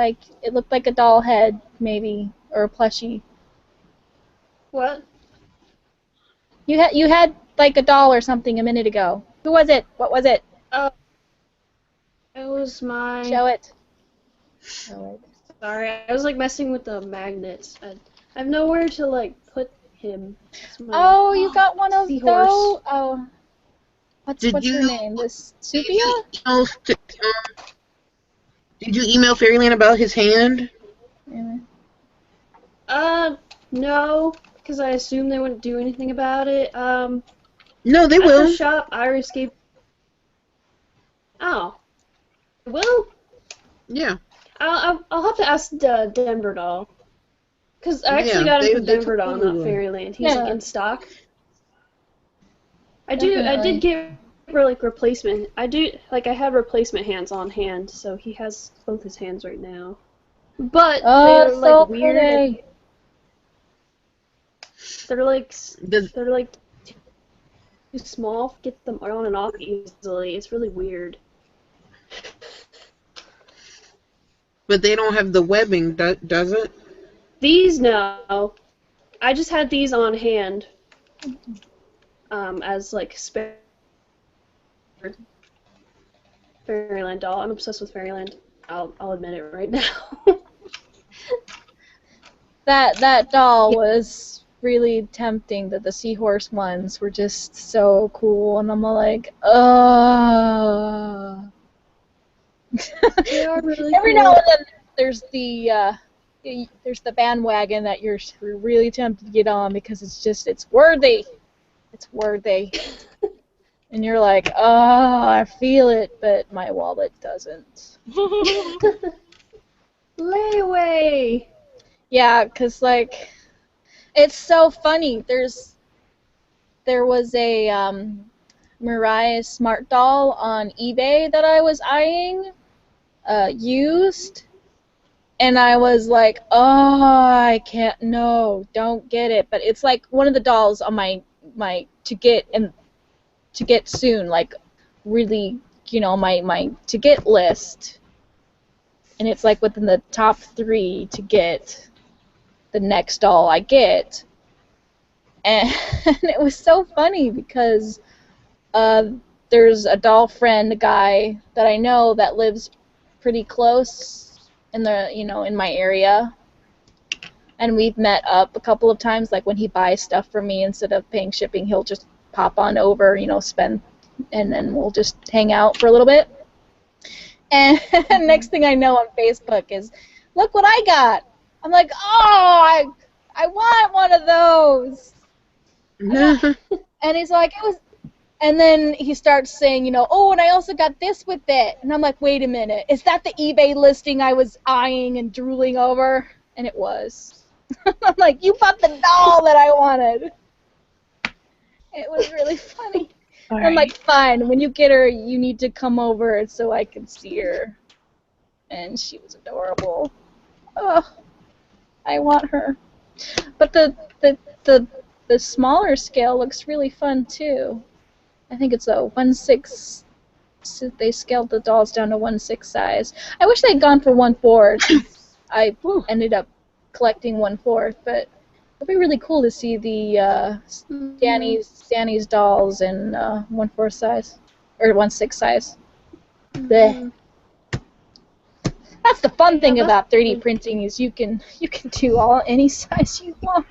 B: Like, it looked like a doll head, maybe, or a plushie.
C: What?
B: You had like a doll or something a minute ago. Who was it? What was it?
C: Oh, it was my.
B: Show it. Show it.
C: Sorry, I was like messing with the magnets. I have nowhere to like put him. It's my
B: Oh, you got one of
C: seahorse.
B: those? Oh. What's her
A: you-
B: name? This
A: Did
B: Supia?
A: you email, did you email Fairyland about his hand?
C: No, because I assumed they wouldn't do anything about it.
A: No, they
C: At
A: will.
C: the shop, Iris gave. Oh. Will?
A: Yeah.
C: I'll have to ask the Denver doll. Because I actually
A: Yeah,
C: got him from
A: they
C: Denver doll,
A: totally
C: not
A: will.
C: Fairyland. He's like
B: Yeah.
C: in stock. I
B: Definitely.
C: did get like replacement. I had replacement hands on hand, so he has both his hands right now. But
B: Oh,
C: they're
B: so
C: like weird. And
B: pretty.
C: they're like
A: Does-
C: they're like too small to get them on and off easily. It's really weird.
A: But they don't have the webbing, does it?
C: These no. I just had these on hand. As like spare Fairyland doll. I'm obsessed with Fairyland. I'll admit it right now.
B: That doll was really tempting. That the seahorse ones were just so cool, and I'm like,
C: They are really
B: Every
C: cool.
B: now and then there's the bandwagon that you're really tempted to get on because it's worthy. It's worthy. And you're like, oh, I feel it, but my wallet doesn't.
C: Layaway.
B: Yeah, 'cause like, it's so funny. There was a Mariah Smart doll on eBay that I was eyeing, used, and I was like, oh, I can't, no, don't get it. But it's like one of the dolls on my to get soon, like really, my to get list, and it's like within the top 3 to get the next doll I get. And it was so funny because there's a doll friend guy that I know that lives pretty close in in my area, and we've met up a couple of times. Like when he buys stuff for me, instead of paying shipping, he'll just pop on over, spend, and then we'll just hang out for a little bit. And next thing I know on Facebook is, look what I got. I'm like, oh, I want one of those. And he's like, it was, and then he starts saying, oh, and I also got this with it. And I'm like, wait a minute, is that the eBay listing I was eyeing and drooling over? And it was. I'm like, you bought the doll that I wanted. It was really funny. I'm like, fine, when you get her, you need to come over so I can see her. And she was adorable. Oh, I want her. But the smaller scale looks really fun too. I think it's a 1/6. So they scaled the dolls down to 1/6 size. I wish they'd gone for 1/4. I ended up collecting 1/4, but it'd be really cool to see the Danny's dolls in 1/4 size or 1/6 size. Blech. That's the fun thing about 3D printing is you can do any size you want.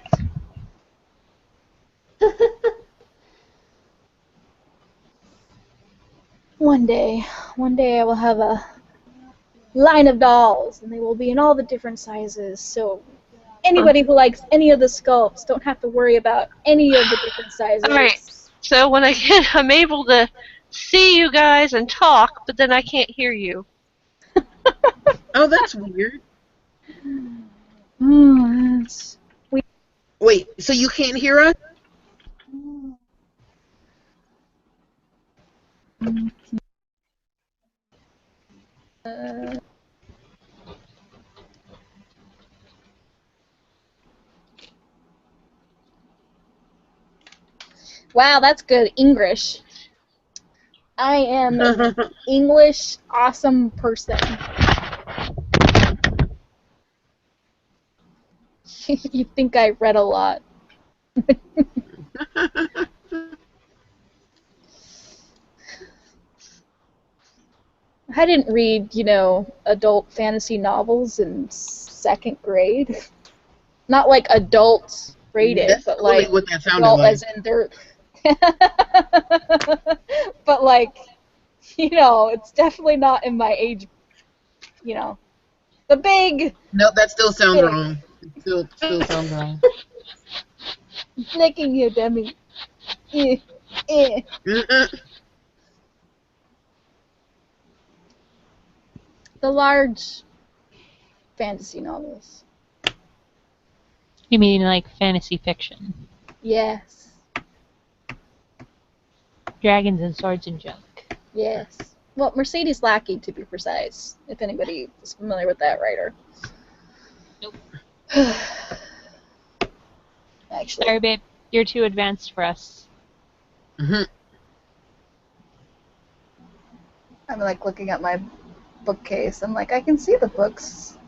B: One day I will have a line of dolls, and they will be in all the different sizes. So anybody who likes any of the sculpts don't have to worry about any of the different sizes.
G: Alright, so when I'm able to see you guys and talk, but then I can't hear you.
A: Oh, that's weird.
B: That's
A: Wait, so you can't hear us?
B: wow, that's good English. I am an English awesome person. You think I read a lot. I didn't read, adult fantasy novels in 2nd grade. Not like adult rated,
A: That's
B: but
A: totally
B: like
A: what that sounded
B: adult
A: like.
B: as in they're. But like, it's definitely not in my age. The big,
A: No, that still sounds
B: big
A: wrong. It still sounds wrong.
B: licking you, Demi. Eh, eh. The large fantasy novels.
F: You mean like fantasy fiction?
B: Yes.
F: Dragons and swords and junk.
B: Yes. Well, Mercedes Lackey, to be precise, if anybody is familiar with that writer.
F: Nope.
B: Actually.
F: Sorry, babe. You're too advanced for us.
A: Mm-hmm.
B: I'm like looking at my bookcase. I'm like, I can see the books.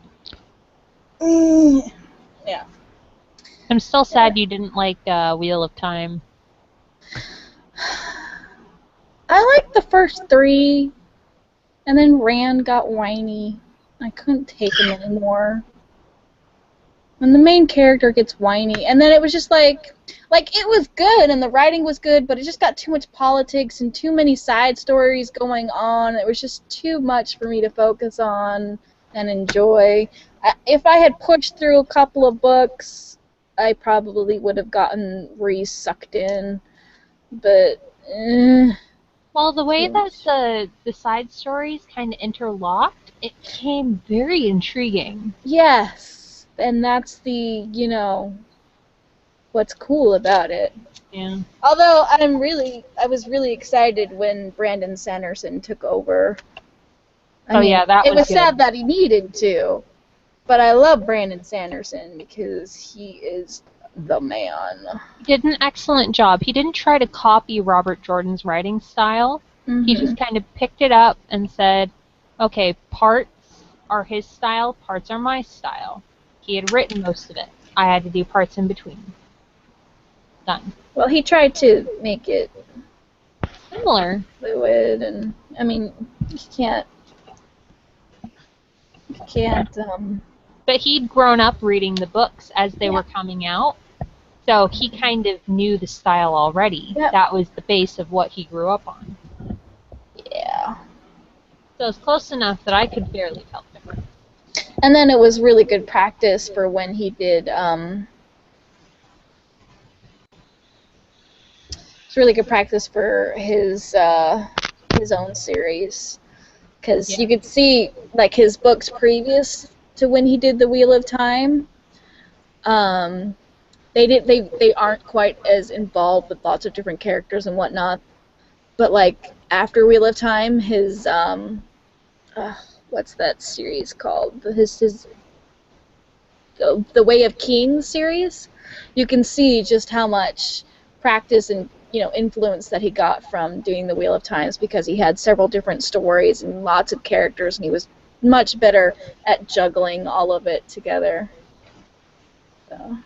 B: Yeah.
F: I'm still sad you didn't like Wheel of Time.
B: I liked the first 3, and then Rand got whiny. I couldn't take him anymore. When the main character gets whiny, and then it was just like it was good, and the writing was good, but it just got too much politics and too many side stories going on. It was just too much for me to focus on and enjoy. If I had pushed through a couple of books, I probably would have gotten re-sucked in, but
F: Well, the way
B: too
F: that
B: much.
F: the side stories kind of interlocked, it became very intriguing.
B: Yes, and that's the, what's cool about it.
F: Yeah.
B: Although I was really excited when Brandon Sanderson took over. I mean,
F: yeah, that
B: it was
F: good.
B: sad that he needed to, but I love Brandon Sanderson because he is the man.
F: He did an excellent job. He didn't try to copy Robert Jordan's writing style. He just kind of picked it up and said, okay, parts are his style, parts are my style. He had written most of it. I had to do parts in between. Done.
B: Well, he tried to make it
F: Similar.
B: fluid, and I mean, you can't.
F: But he'd grown up reading the books as they were coming out, so he kind of knew the style already.
B: Yep.
F: That was the base of what he grew up on.
B: Yeah.
F: So it's close enough that I could barely tell the difference.
B: And then it was really good practice for when he did. It's really good practice for his own series, because you could see like his books previous to when he did the Wheel of Time. They aren't quite as involved with lots of different characters and whatnot. But like after Wheel of Time, his what's that series called? The Way of Kings series. You can see just how much practice and influence that he got from doing the Wheel of Times, because he had several different stories and lots of characters, and he was much better at juggling all of it together. So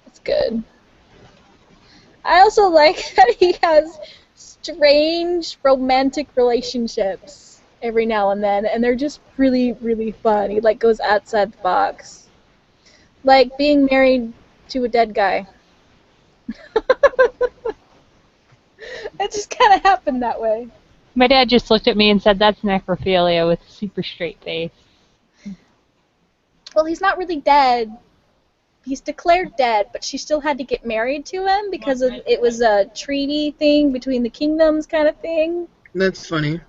B: it's good. I also like that he has strange romantic relationships every now and then, and they're just really, really fun. He like goes outside the box, like being married to a dead guy. It just kind of happened that way.
F: My dad just looked at me and said, that's necrophilia with a super straight face.
B: Well, he's not really dead. He's declared dead, but she still had to get married to him because it was a treaty thing between the kingdoms kind of thing.
A: That's funny.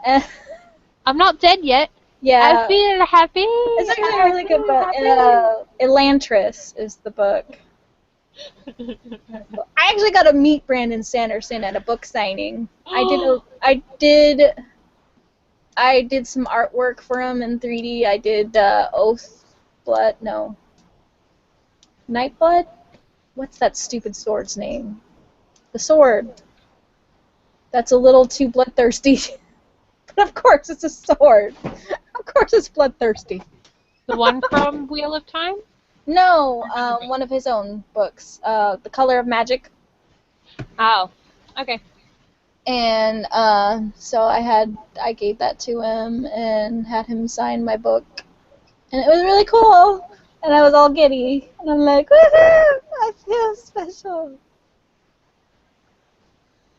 F: I'm not dead yet.
B: Yeah.
F: I feel happy.
B: It's actually a really good book. Elantris is the book. I actually got to meet Brandon Sanderson at a book signing. I did some artwork for him in 3D. I did Nightblood? What's that stupid sword's name? The sword. That's a little too bloodthirsty. But of course it's a sword. Of course it's bloodthirsty.
F: The one from Wheel of Time?
B: No, one of his own books, The Color of Magic.
F: Oh, okay.
B: And so I gave that to him and had him sign my book, and it was really cool. And I was all giddy, and I'm like, woohoo! I feel special.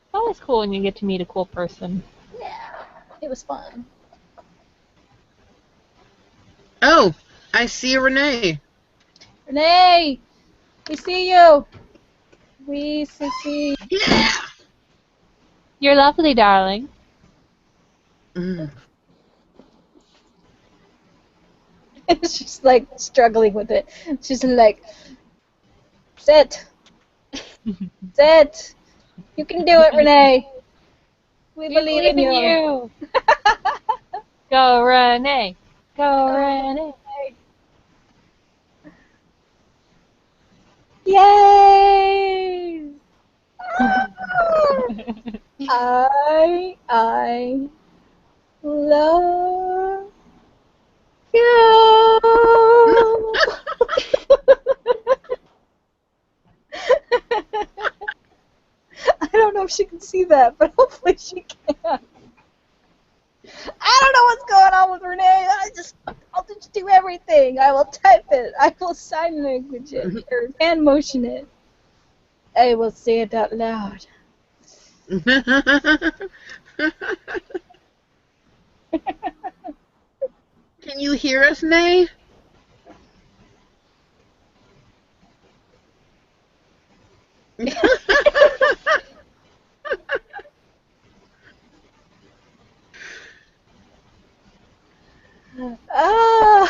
F: It's always cool when you get to meet a cool person.
B: Yeah, it was fun.
A: Oh, I see Renee.
B: Renee, we see you. We see.
A: Yeah.
F: You're lovely, darling.
A: Mm.
B: She's like struggling with it. She's like, sit, sit. You can do it, Renee. We believe in you.
F: Go, Renee. Go, Renee.
B: Yay! I love you. I don't know if she can see that, but hopefully she can. I don't know what's going on with Renee. I'll just do everything. I will type it. I will sign language it or hand motion it. I will say it out loud.
A: Can you hear us, Nay?
B: Ah.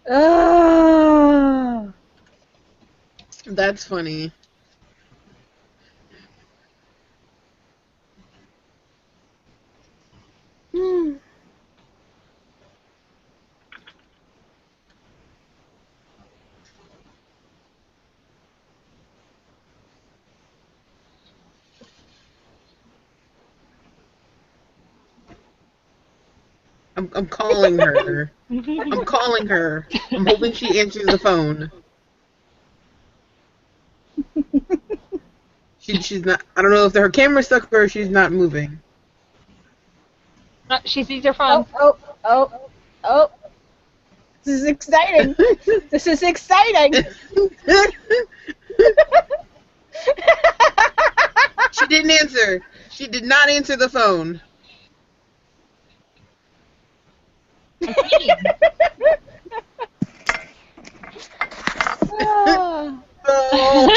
B: Ah.
A: That's funny.
B: Hmm.
A: I'm calling her. I'm calling her. I'm hoping she answers the phone. She's not. I don't know if her camera's stuck or she's not moving.
F: She sees your phone.
B: Oh. This is exciting. This is exciting.
A: She didn't answer. She did not answer the phone.
B: Ah.
A: Oh.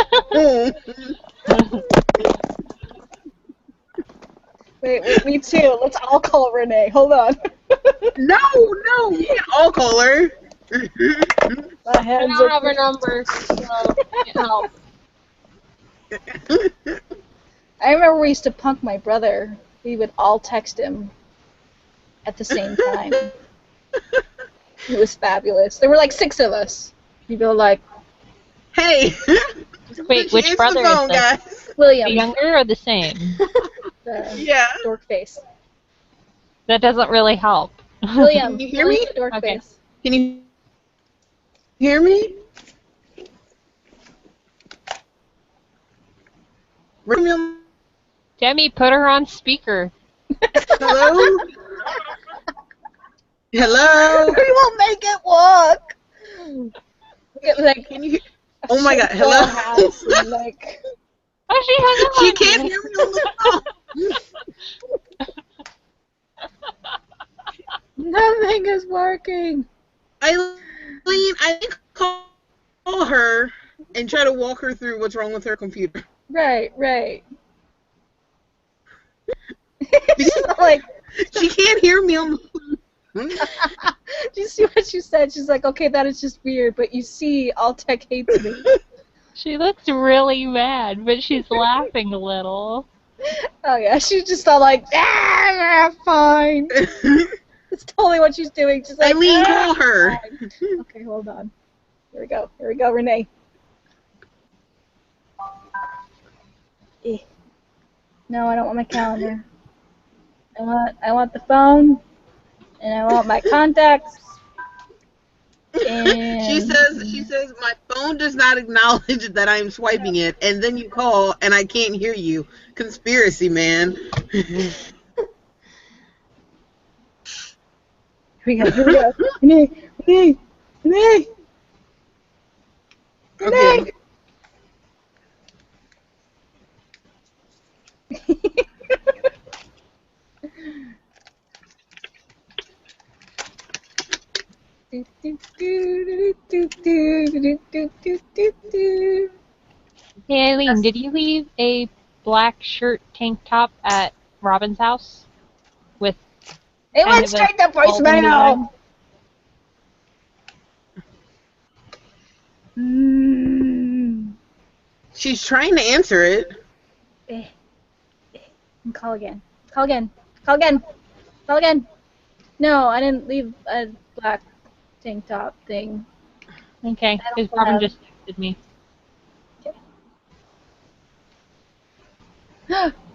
B: Wait, me too. Let's all call Renee. Hold on.
A: No, you can't all call her.
B: My
F: I
B: hands
F: don't
B: are
F: have her number, so can't help.
B: I remember we used to punk my brother. We would all text him at the same time. It was fabulous. There were like 6 of us. You'd go like,
A: Hey.
F: Wait, which
A: Answer
F: brother
A: the phone,
F: is this?
A: guys.
F: The
B: William,
F: younger or the same?
B: the
A: Yeah.
B: dork face.
F: That doesn't really help.
B: William,
A: Can you hear me?
B: the dork
F: Okay.
B: face.
A: Can you hear me?
F: Demi, put her on speaker.
A: Hello? Hello?
B: We will make it walk. Get like
A: Can you hear? Oh my God!
B: tinfoil
A: Hello?
B: hats and, like,
F: Oh, she hung up
A: She
F: on
A: can't
F: you.
A: hear me on the phone.
B: nothing is working.
A: I call her and try to walk her through what's wrong with her computer.
B: Right. She's like,
A: She can't hear me on the phone.
B: do you see what she said? She's like, okay, that is just weird, but you see, all tech hates me.
F: She looks really mad, but she's laughing a little.
B: Oh yeah, she's just all like, fine. That's totally what she's doing. She's like,
A: Eileen, call her.
B: fine. Okay, hold on. Here we go, Renee. No, I don't want my calendar. I want the phone. and I want my contacts.
A: She
B: And
A: says my phone does not acknowledge that I'm swiping it, and then you call and I can't hear you. Conspiracy, man.
B: here we go. Here we go. Renee.
A: Okay.
F: Hey, Eileen, did you leave a black shirt tank top at Robin's house? With
B: It
F: kind
B: went
F: of a
B: straight to
F: golden
B: voicemail.
F: design?
A: She's trying to answer it.
B: Call again. Call again. Call again. Call again. No, I didn't leave a black tank top thing.
F: Okay, because Robin just texted me.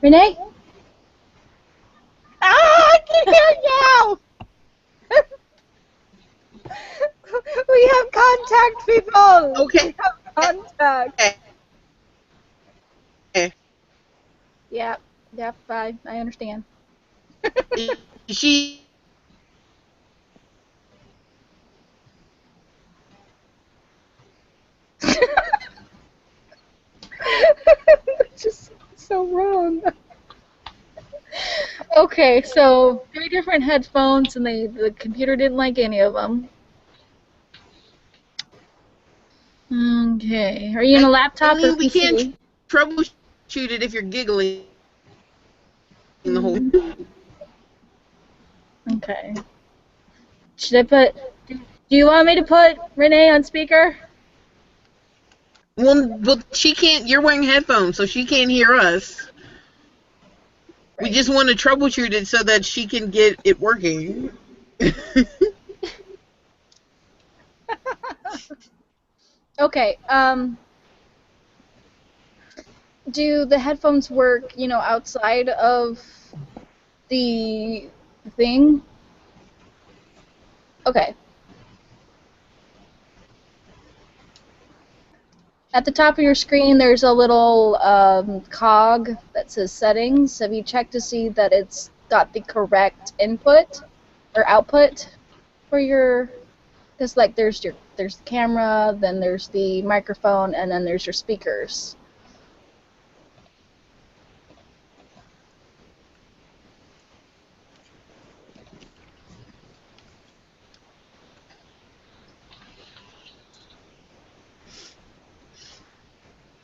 B: Renee? Ah, I can hear you! We have contact, people!
A: Okay.
B: We have contact.
A: Okay.
B: Yeah, I understand.
A: She
B: Just so wrong. Okay, so 3 different headphones, and the computer didn't like any of them. Okay, are you in a laptop or
A: we
B: PC?
A: can't troubleshoot it if you're giggling the whole.
B: Okay. Should I put? Do you want me to put Renee on speaker?
A: Well, she can't. You're wearing headphones, so she can't hear us. We just want to troubleshoot it so that she can get it working.
B: Okay. Do the headphones work, outside of the thing? Okay. At the top of your screen, there's a little cog that says settings. Have you checked to see that it's got the correct input or output for your? Because there's the camera, then there's the microphone, and then there's your speakers.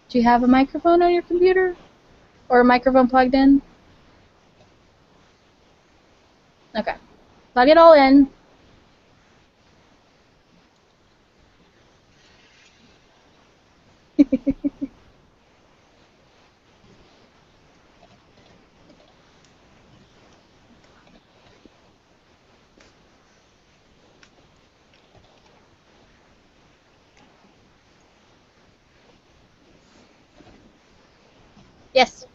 B: Do you have a microphone on your computer? Or a microphone plugged in? Okay. Plug it all in. Yes.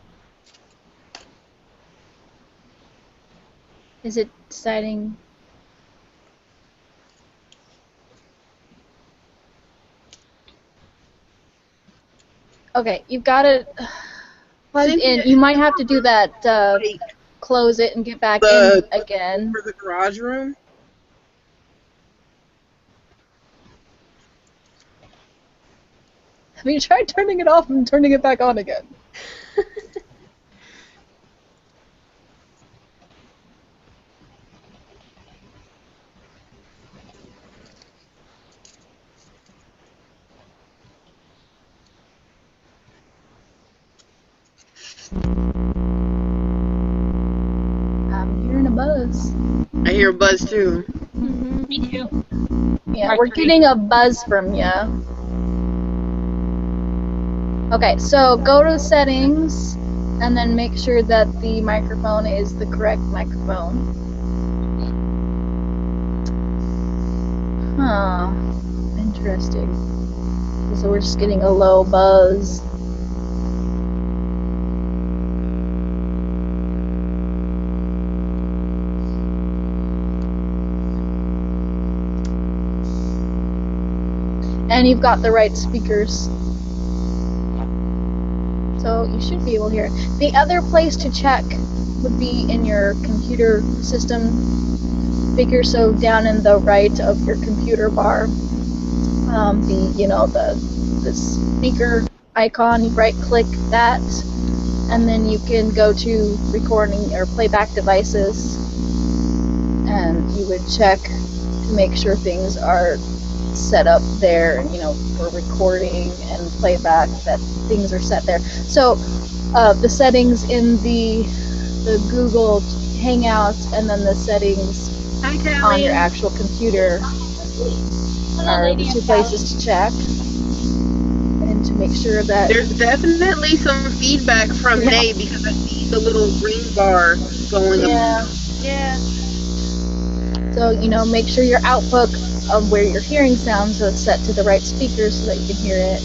B: Is it deciding? Okay, you've got it plugged in. You might have to do that, close it and get back in again.
A: For the garage room?
B: Have you tried turning it off and turning it back on again? I'm hearing a buzz.
A: I hear a buzz too.
B: Mm-hmm.
F: Me too.
B: Yeah, we're getting a buzz from you. Okay, so go to settings and then make sure that the microphone is the correct microphone. Huh. Interesting. So we're just getting a low buzz. And you've got the right speakers. So you should be able to hear it. The other place to check would be in your computer system speaker, so down in the right of your computer bar, the speaker icon, you right click that, and then you can go to recording or playback devices, and you would check to make sure things are set up there, for recording and playback, that things are set there. So the settings in the Google Hangouts, and then the settings on your actual computer are the two places to check and to make sure that
A: There's definitely some feedback from Nay, because I see the little green bar going up.
C: Yeah.
B: So, make sure your output of where you're hearing sounds is set to the right speakers so that you can hear it.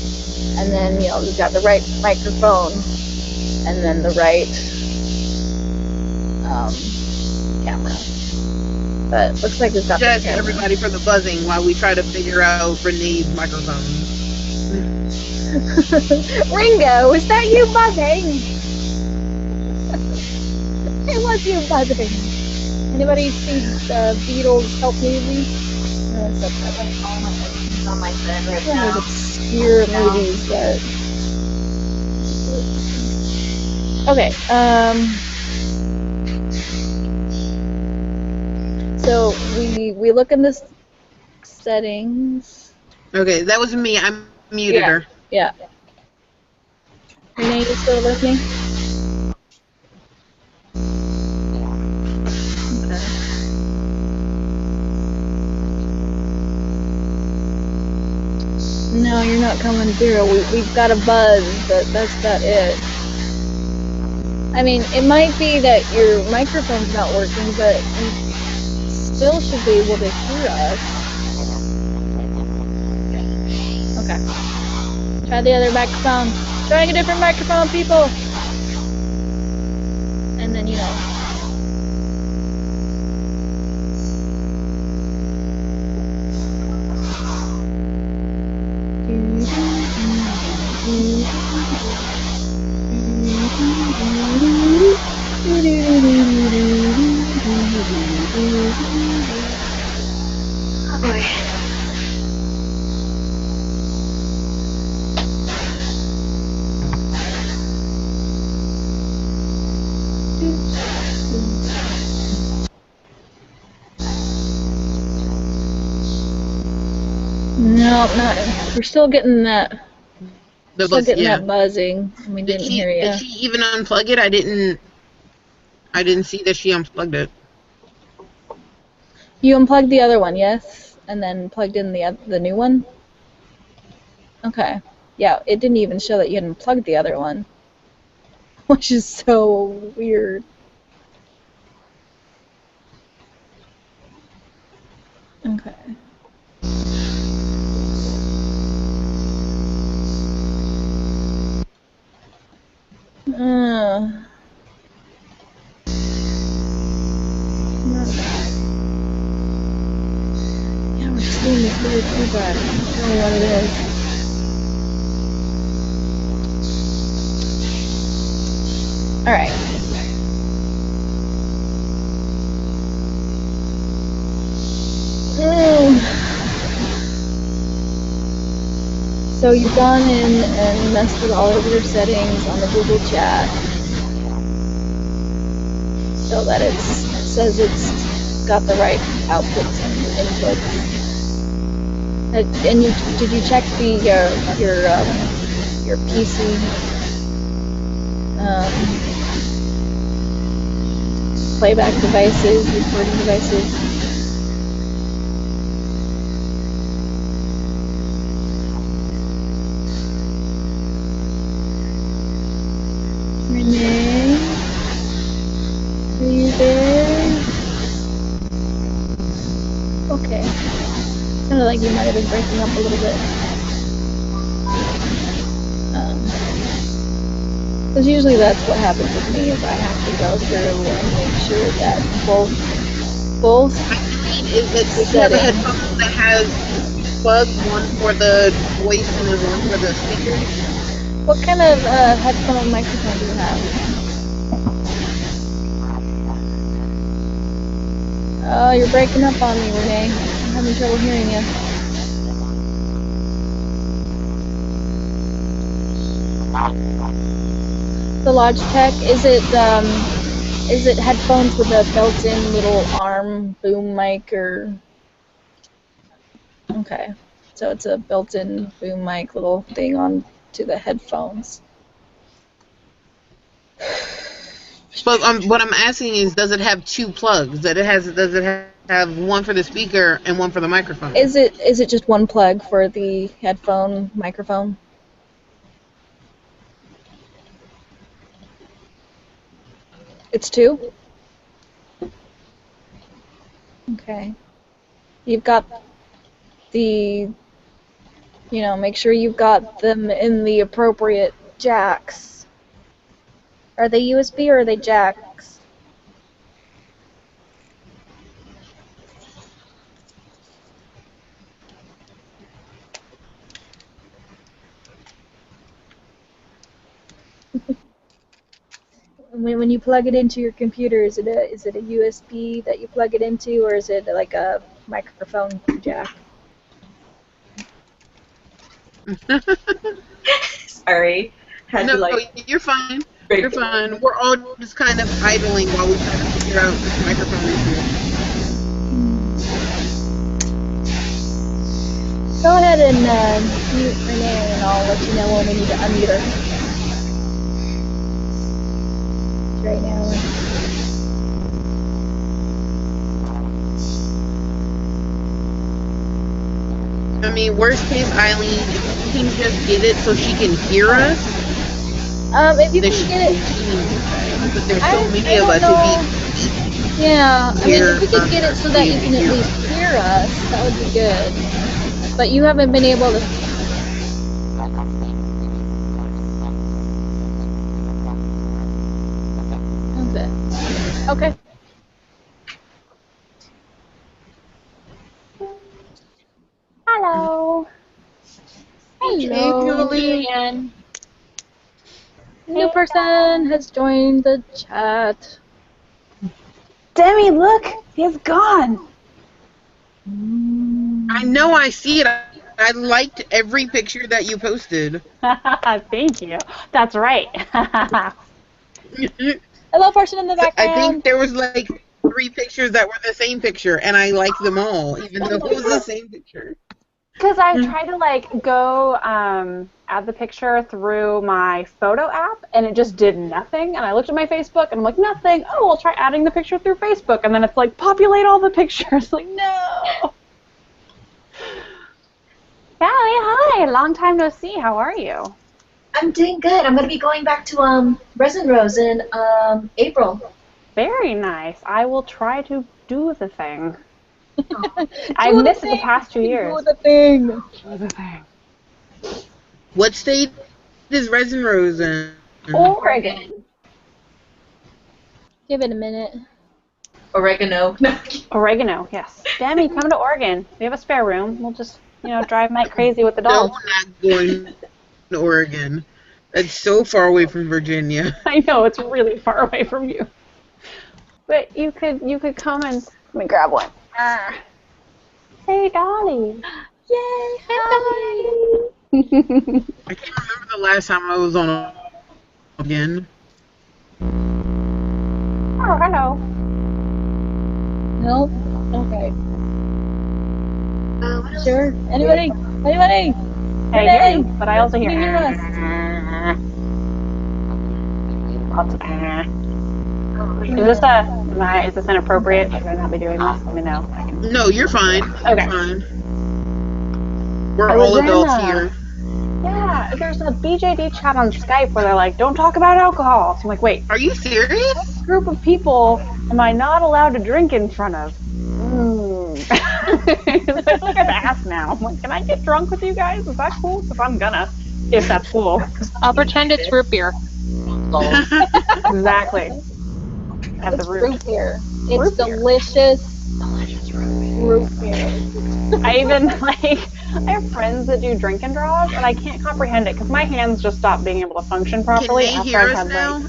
B: And then, you've got the right microphone, and then the right camera. But looks like we've got
A: Just
B: the camera.
A: everybody for the buzzing while we try to figure out Renee's microphone.
B: Ringo, is that you buzzing? It was you buzzing. Anybody see the Beatles Help Me movie? No, it's
D: on my bed right
B: one of
D: now.
B: those obscure movies that. Okay. So we look in this settings.
A: Okay, that was me. I muted her.
B: Yeah. Renee, you still listening? Okay. No, you're not coming through. We've got a buzz, but that's about it. I mean, it might be that your microphone's not working, but you still should be able to hear us. Okay. Try the other microphone. Trying a different microphone, people. And then,
C: Oh boy.
B: no, not. We're still getting that.
A: The
B: Still
A: buzz,
B: getting
A: yeah.
B: that buzzing. And we didn't hear you.
A: Did she even unplug it? I didn't see that she unplugged it.
B: You unplugged the other one, yes, and then plugged in the new one. Okay. Yeah, it didn't even show that you had unplugged the other one, which is so weird. Okay. Yeah, we're just getting this weird feedback. I don't know what it is. Alright. So you've gone in and messed with all of your settings on the Google Chat so that it says it's got the right outputs and inputs. And did you check your PC playback devices, recording devices? Renee, are you there? Okay. Sounded like you might have been breaking up a little bit. Because usually that's what happens with me, is I have to go through and make sure that both
A: I mean, is it the headphones that has plugs, one for the voice and then one for the speakers.
B: What kind of headphone microphone do you have? Oh, you're breaking up on me, Renee. I'm having trouble hearing you. The Logitech, is it headphones with a built-in little arm boom mic or? Okay, so it's a built-in boom mic little thing on to the headphones.
A: But what I'm asking is, does it have two plugs? Does it have one for the speaker and one for the microphone?
B: Is it just one plug for the headphone microphone? It's two? Okay. You've got the, make sure you've got them in the appropriate jacks. Are they USB or are they jacks? When you plug it into your computer, is it a USB that you plug it into, or is it like a microphone jack?
D: Sorry.
A: No, you're fine. You're fine. We're all just kind of idling while we try to figure out this microphone issue.
B: Go ahead and mute Renee, and I'll let you know when we need to unmute her. Right now.
A: I mean, worst case, Eileen, if you can just get it so she can hear us.
B: If you can get it.
A: But there's so many of us.
B: Yeah, I mean, if we could get it so that you can at least hear us, that would be good. But you haven't been able to. Okay.
H: Hello.
B: Hello.
F: Julian.
B: New person has joined the chat.
H: Demi, look, he's gone.
A: I know, I see it. I liked every picture that you posted.
H: Thank you. That's right.
B: Hello, person in the background.
A: I think there was like 3 pictures that were the same picture, and I liked them all, even though it was the same picture.
H: Because I tried to go add the picture through my photo app, and it just did nothing. And I looked at my Facebook, and I'm like, nothing. Oh, I'll try adding the picture through Facebook, and then it's like, populate all the pictures. Like, no. Callie, hi. Long time no see. How are you?
I: I'm doing good. I'm going to be going back to Resin Rose in April.
H: Very nice. I will try to do the thing. I've missed it the past 2 years.
B: Do the thing.
H: Do the thing.
A: What state is Resin Rose in?
H: Oregon.
B: Give it a minute.
I: Oregano.
H: Oregano, yes. Demi, come to Oregon. We have a spare room. We'll just, drive Mike crazy with the dogs.
A: No, not going to Oregon. That's so far away from Virginia.
H: I know, it's really far away from you. But you could come and let me grab one. Hey, Dolly.
B: Yay!
H: Hi.
A: I can't remember the last time I was on again.
H: Oh, hello.
B: Nope. Okay.
I: What else?
B: Sure. Anybody?
H: Hey, hear you, but I also hear.
B: Can you hear us?
H: Is this inappropriate? Should I not be doing this? Let me know.
A: No, you're fine.
H: Okay.
A: You're fine.
H: I
A: We're
H: was
A: all
H: in
A: adults
H: a-
A: here.
H: Yeah, there's a BJD chat on Skype where they're like, don't talk about alcohol. So I'm like, wait,
A: Are you serious?
H: what group of people am I not allowed to drink in front of? It's like I have to ask now. I'm like, can I get drunk with you guys? Is that cool? Because I'm gonna, if that's cool.
F: I'll pretend it's root beer.
H: Exactly. Have
B: It's
H: the
B: root beer. It's
H: Root beer.
B: delicious. Delicious root beer.
H: I even I have friends that do drink and draws, and I can't comprehend it because my hands just stopped being able to function
A: Can
H: properly
A: they
H: after
A: hear
H: I've
A: us
H: had
A: now?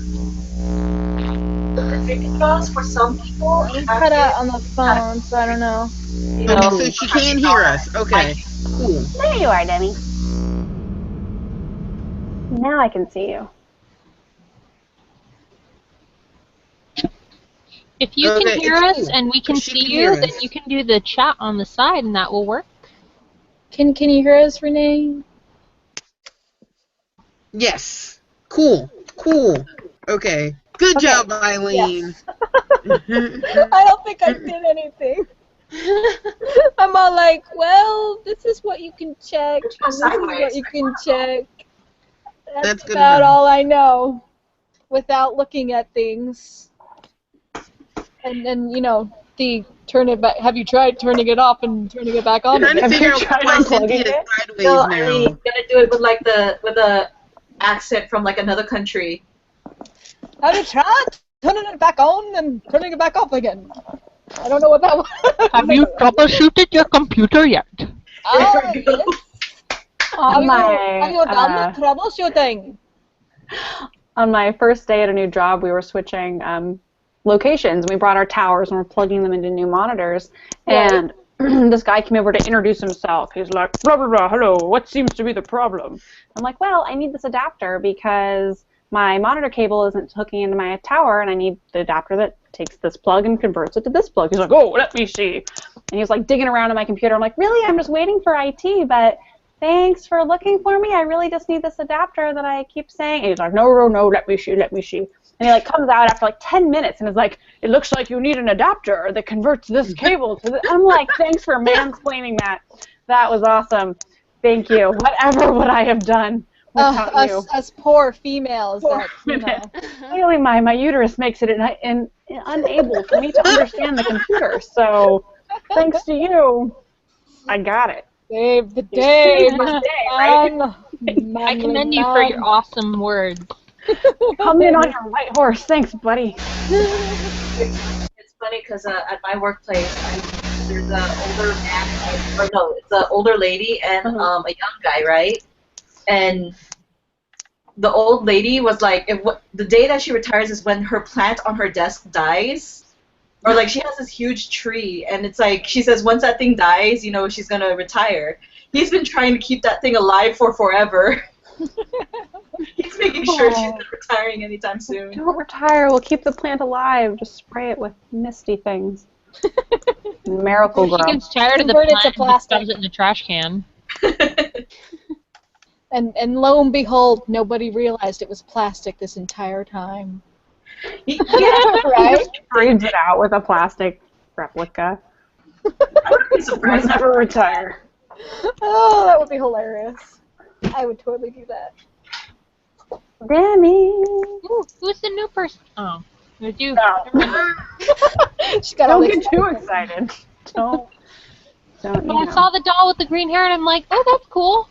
I: The drinking draws for some people
B: You
I: have
B: cut out
I: been
B: on the phone, so I don't know.
I: you
A: Okay,
I: know,
A: so she can hear us. Okay, cool.
H: There you are, Demi. Now I can see you.
F: If you can
A: Okay,
F: hear
A: it's
F: us
A: cool.
F: and we can
A: She
F: see
A: can
F: you,
A: hear
F: then
A: us.
F: you can do the chat on the side, and that will work.
B: Can you hear us, Renee?
A: Yes. Cool. Cool. Okay. Good
B: Okay,
A: job, Eileen.
B: I don't think I did anything. I'm all like, well, this is what you can check, and this is what you can check.
A: That's good
B: about
A: enough.
B: all I know without looking at things. And then, you know, the turn it back. Have you tried turning it off and turning it back on
A: Trying to
B: again?
A: figure out
H: tried
A: why
H: unplugging
A: Cynthia is
H: it?
A: sideways
J: No,
A: now.
J: Eileen, you gotta do it with like with a accent from like another country.
B: Have you tried turning it back on and turning it back off again? I don't know what that was.
F: Have you troubleshooted your computer yet?
B: Ah,
J: There we go.
B: yes.
H: On
B: Have you done
H: my
B: the troubleshooting?
H: on my first day at a new job, we were switching locations. We brought our towers and we're plugging them into new monitors.
B: Right.
H: And this guy came over to introduce himself. He's like, blah, blah, blah, hello, what seems to be the problem? I'm like, well, I need this adapter because my monitor cable isn't hooking into my tower, and I need the adapter that takes this plug and converts it to this plug. He's like, oh, let me see. And he was like digging around in my computer. I'm like, really? I'm just waiting for IT, but thanks for looking for me. I really just need this adapter that I keep saying. And he's like, no, no, no, let me see, let me see. And he like comes out after like 10 minutes and is like, it looks like you need an adapter that converts this cable to this. I'm like, thanks for mansplaining that. That was awesome. Thank you. Whatever would I have done without you?
B: Us poor females.
H: Poor
B: That, you know.
H: Clearly my uterus makes it unable for me to understand the computer. So thanks to you, I got it.
B: Save the day,
H: saved the day, right?
B: man.
F: I commend you for your awesome words.
H: Come in on your white horse. Thanks, buddy.
J: It's funny because at my workplace, there's an older man, or no, it's an older lady and a young guy, right? And the old lady was like, the day that she retires is when her plant on her desk dies. Or like she has this huge tree, and it's like she says once that thing dies, you know, she's gonna retire. He's been trying to keep that thing alive for forever. He's making sure she's not retiring anytime soon.
H: Don't retire. We'll keep the plant alive. Just spray it with misty things. Miracle
F: She
H: Grow.
F: gets tired of the
B: Convert it to
F: plant and just
B: plastic.
F: shoves it in the trash can.
B: And lo and behold, nobody realized it was plastic this entire time.
J: Yeah.
B: Right?
H: Breeds it out with a plastic replica.
J: I would be surprised.
H: Never retire.
B: Oh, that would be hilarious. I would totally do that.
H: Demi.
F: Ooh, who's the new person? Oh, it was you.
B: She got all
H: Don't get
B: excited.
H: too excited. Don't.
F: But I saw the doll with the green hair, and I'm like, oh, that's cool.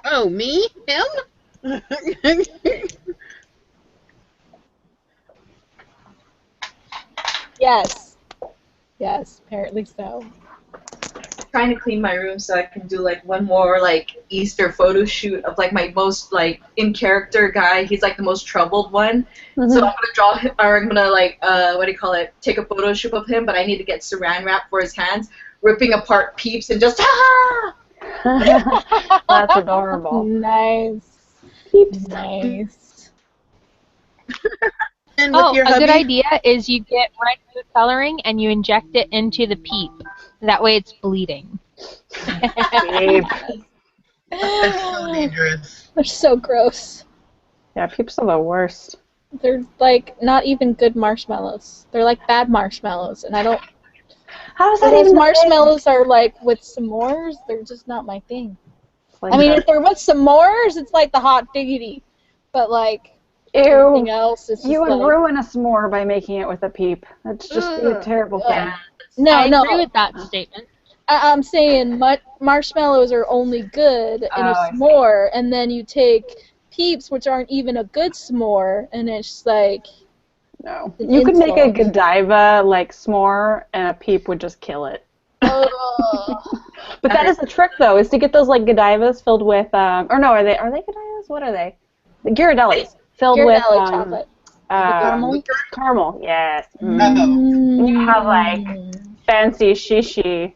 A: Oh, me? Him?
B: Yes. Yes, apparently so.
J: Trying to clean my room so I can do like one more like Easter photo shoot of like my most like in character guy. He's like the most troubled one. So I'm gonna draw him, or I'm gonna like what do you call it? Take a photo shoot of him, but I need to get saran wrap for his hands, ripping apart peeps and just
H: That's adorable.
B: Nice. Nice.
A: And with
F: Oh,
A: your
F: a good
A: hubby?
F: idea is you get red food coloring and you inject it into the peep. That way it's bleeding.
A: That's so dangerous.
B: They're so gross.
H: Yeah, peeps are the worst.
B: They're like not even good marshmallows. They're like bad marshmallows, and I don't.
H: How is
B: So
H: that
B: those
H: even the
B: marshmallows are like with s'mores. They're just not my thing.
H: thing?
B: I mean, if they're with s'mores, it's like the hot diggity. But like everything
H: Ew.
B: else, it's just
H: You would
B: like
H: ruin a s'more by making it with a peep. That's just a terrible thing.
J: yeah.
B: no,
F: I
B: no.
F: agree with that statement.
B: I'm saying marshmallows are only good in
H: Oh,
B: a
H: I see.
B: s'more, and then you take peeps, which aren't even a good s'more, and it's like,
H: No.
B: An
H: You could make a
B: insult.
H: Godiva like s'more, and a Peep would just kill it.
B: Oh.
H: But that is the trick, though, is to get those like Godivas filled with, or no, are they Godivas? What are they? The Ghirardellis filled with
B: Ghirardelli chocolate.
H: caramel.
A: Liquor?
H: Caramel, yes.
A: Oh.
H: You have like fancy shishi.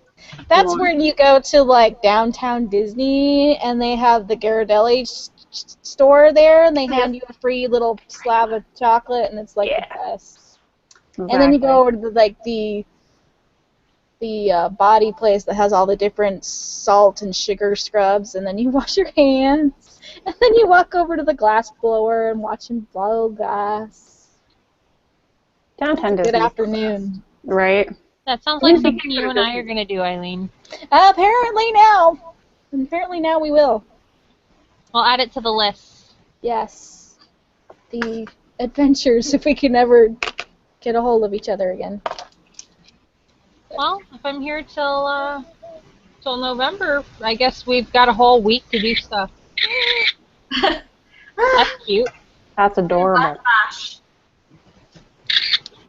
B: That's where you go to like downtown Disney, and they have the Ghirardelli store there, and they hand you a free little slab of chocolate, and it's like the best.
H: Exactly.
B: And then you go over to the body place that has all the different salt and sugar scrubs, and then you wash your hands, and then you walk over to the glass blower and watch him blow glass.
H: Downtown
B: Good
H: Disney.
B: afternoon.
H: Right.
F: That sounds like something you and I are going to do, Eileen.
B: Apparently now we will.
F: We'll add it to the list.
B: Yes. The adventures, if we can ever get a hold of each other again.
F: Well, if I'm here till November, I guess we've got a whole week to do stuff. That's cute.
H: That's adorable.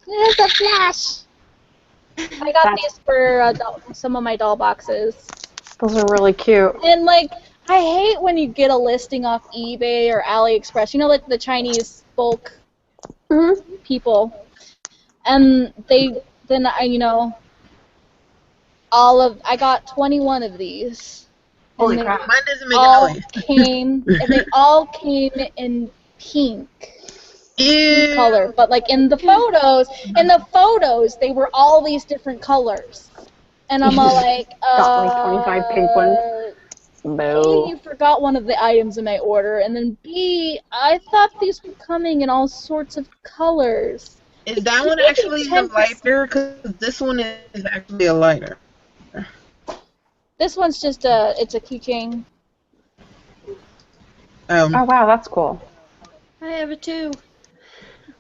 B: There's a flash. I got these for some of my doll boxes.
H: Those are really cute.
B: And like, I hate when you get a listing off eBay or AliExpress. You know, like the Chinese bulk people, and I got 21 of these.
J: Holy
B: and
J: crap.
A: Mine doesn't make
B: all
A: a noise.
B: came, and they all came in pink.
A: Ew.
B: Color, but like in the photos, they were all these different colors, and I'm all like,
H: Got like 25 pink ones.
B: A, you forgot one of the items in my order, and then B, I thought these were coming in all sorts of colors.
A: Is that one actually a lighter? Because this one is actually a lighter.
B: This one's just it's a keychain.
H: Oh wow, that's cool.
C: I have it too.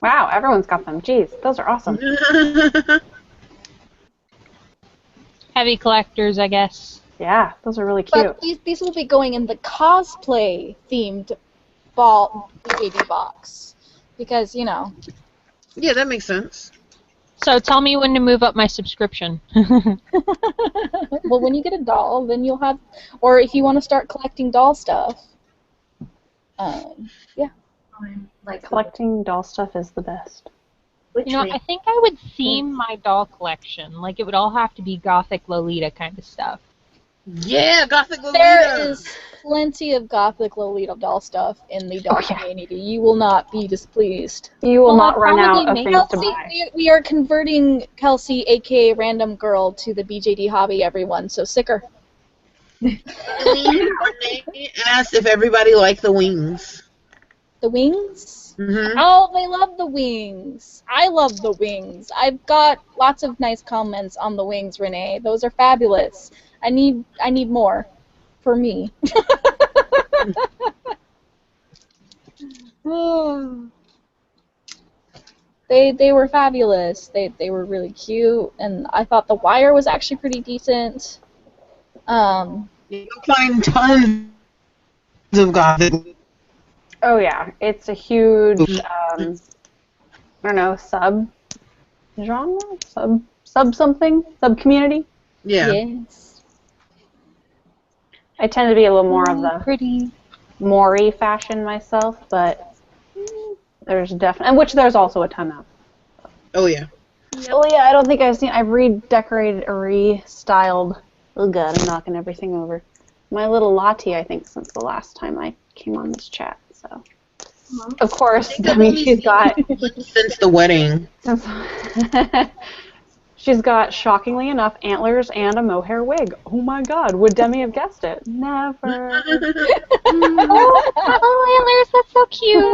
H: Wow, everyone's got them. Jeez, those are awesome.
F: Heavy collectors, I guess.
H: Yeah, those are really cute.
B: But these will be going in the cosplay themed BJD box, because
A: Yeah, that makes sense.
F: So tell me when to move up my subscription.
B: Well, when you get a doll, then you'll have, or if you want to start collecting doll stuff. Yeah.
J: Like
H: Collecting doll stuff is the best.
F: You know, I think I would theme my doll collection. Like, it would all have to be Gothic Lolita kind of stuff.
A: Yeah, Gothic Lolita.
B: There is plenty of Gothic Lolita doll stuff in the doll community. You will not be displeased.
H: You will not run out of things to
B: Kelsey,
H: buy.
B: we are converting Kelsey, aka Random Girl, to the BJD hobby, everyone, so sicker.
A: Renee asked if everybody liked the wings.
B: The wings?
A: Mm-hmm.
B: Oh, they love the wings. I love the wings. I've got lots of nice comments on the wings, Renee. Those are fabulous. I need more for me. They were fabulous. They were really cute, and I thought the wire was actually pretty decent.
A: You'll find tons of Gothic.
H: Oh yeah, it's a huge, I don't know, sub-genre? Sub-community?
A: Yeah.
B: Yes.
H: I tend to be a little more of the
B: pretty
H: Maury fashion myself, but there's definitely, which there's also a ton of.
A: Oh yeah.
H: Oh yeah, I don't think I've redecorated or restyled. Oh god, I'm knocking everything over. My little Lottie, I think, since the last time I came on this chat. So, of course, she's got
A: since the wedding.
H: She's got, shockingly enough, antlers and a mohair wig. Oh my god, would Demi have guessed it? Never.
F: Oh, antlers, that's so cute.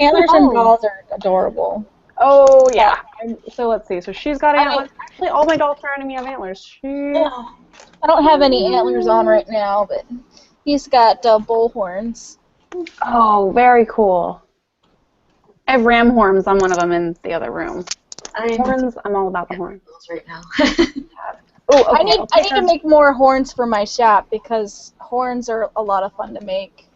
B: Antlers and dolls are adorable.
H: Oh yeah. So let's see. So she's got antlers. Actually, all my dolls around me have antlers.
B: I don't have any antlers on right now, but he's got bull horns.
H: Oh, very cool. I have ram horns on one of them in the other room. Horns, I'm all about the horns
J: right now.
H: Oh, okay,
B: I need to make more horns for my shop because horns are a lot of fun to make.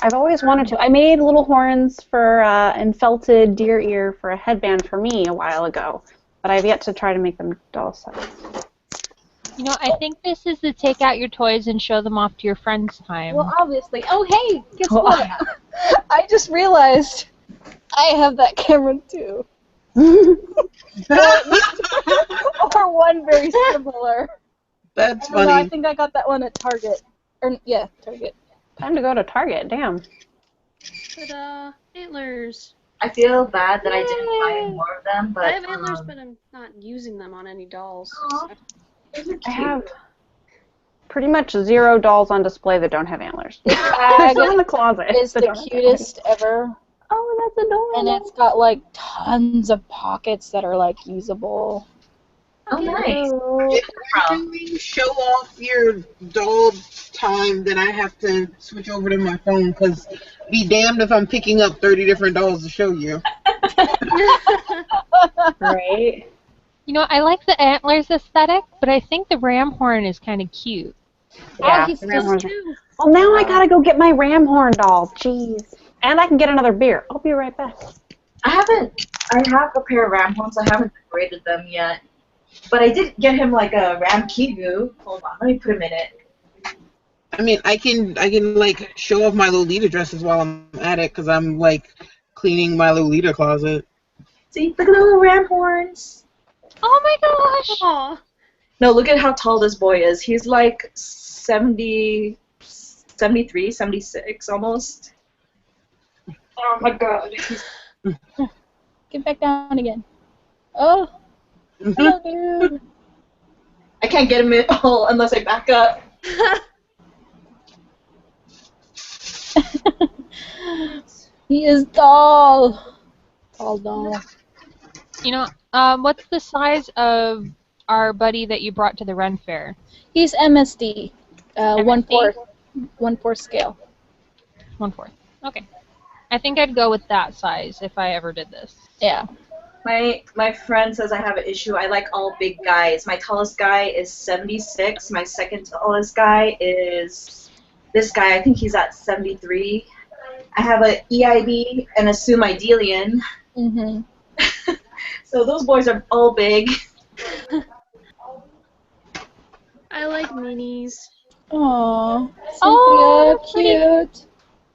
H: I've always wanted to. I made little horns for and felted deer ear for a headband for me a while ago, but I've yet to try to make them doll size.
F: You know, I think this is the take out your toys and show them off to your friends time.
B: Well, obviously. Oh, hey, guess
H: Oh,
B: what? I just realized I have that camera too. Or one very similar.
A: That's
B: I don't know, I
A: funny.
B: think I got that one at Target. Yeah, Target.
H: Time to go to Target. Damn.
C: But antlers.
J: I feel bad that I didn't buy more of them, but
C: I have antlers, but I'm not using them on any dolls.
J: Aw.
C: So.
J: those are cute.
H: I have pretty much 0 dolls on display that don't have antlers.
B: This
H: They're
B: bag
H: still in the closet.
B: is
H: They
B: the
H: don't have
B: cutest ever.
H: Oh, that's adorable.
B: And it's got like tons of pockets that are like usable.
J: Oh, nice.
A: If you really show off your doll time, then I have to switch over to my phone, because be damned if I'm picking up 30 different dolls to show you.
H: Right.
F: You know, I like the antlers aesthetic, but I think the ram horn is kind of cute.
H: Yeah.
B: he's
H: the ram
B: just
H: horns are- Well, now I gotta go get my ram horn doll. Jeez. And I can get another beer. I'll be right back.
J: I have a pair of ram horns. I haven't decorated them yet. But I did get him like a ram kigu. Hold on, let me put him in it.
A: I mean, I can like show off my Lolita dresses while I'm at it, because I'm like cleaning my Lolita closet.
J: See, look at the little ram horns.
F: Oh my gosh!
C: Aw.
J: No, look at how tall this boy is. He's like 70, 73, 76 almost. Oh my god.
B: Get back down again. Oh, hello, dude.
J: I can't get him in all unless I back up.
B: He is tall. Tall doll.
F: You know, what's the size of our buddy that you brought to the Ren Fair?
B: He's MSD.
F: MSD?
B: 1/4 scale.
F: 1/4. Okay. I think I'd go with that size if I ever did this.
B: Yeah.
J: My friend says I have an issue. I like all big guys. My tallest guy is 76. My second tallest guy is this guy. I think he's at 73. I have a EIB and a Sumidelian.
B: Mhm.
J: So those boys are all big.
C: I like minis.
B: Aww.
F: Oh,
B: Cynthia, cute.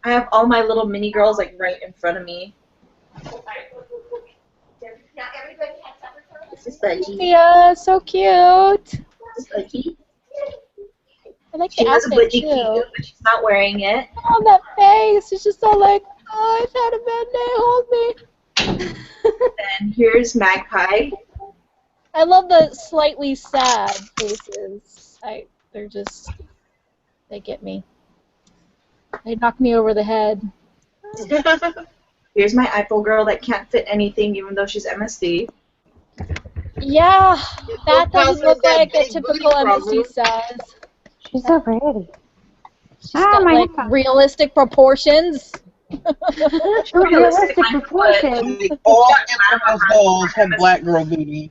J: I have all my little mini girls like right in front of me. This is Budgie.
B: Cynthia, so cute.
J: This is Budgie.
B: I like
J: She
B: the
J: has a
B: outfit
J: Budgie
B: too.
J: kiku, but she's not wearing it.
B: Oh, that face. It's just so like, oh, I've had a bad day. Hold me.
J: And here's Magpie.
B: I love the slightly sad faces. They get me. They knock me over the head.
J: Here's my Eiffel girl that can't fit anything even though she's MSD.
B: Yeah, that doesn't look
A: that
B: like a
A: big
B: typical
A: booty problem.
B: MSD size.
H: She's so pretty.
B: She's got like realistic proportions.
H: Realistic proportions.
A: Like, all in-house dolls have black girl booty.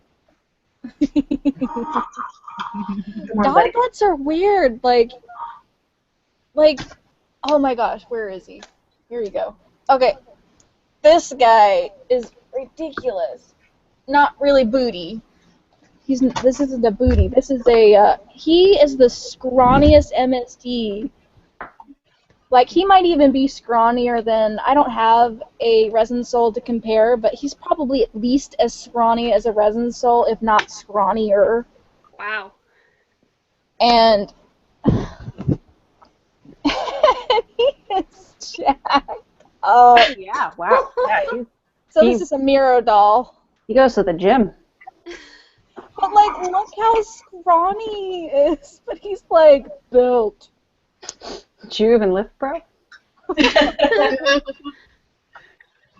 B: Doll butts are weird. Like, oh my gosh, where is he? Here you go. Okay, this guy is ridiculous. Not really booty. This isn't a booty. This is a. He is the scrawniest MSD. Like, he might even be scrawnier than. I don't have a resin soul to compare, but he's probably at least as scrawny as a resin soul, if not scrawnier.
C: Wow.
B: And he is jacked.
H: Oh, yeah, wow. Yeah,
B: So this is a Miro doll.
H: he goes to the gym.
B: But, like, look how scrawny he is. But he's, like, built.
H: Did you even lift, bro?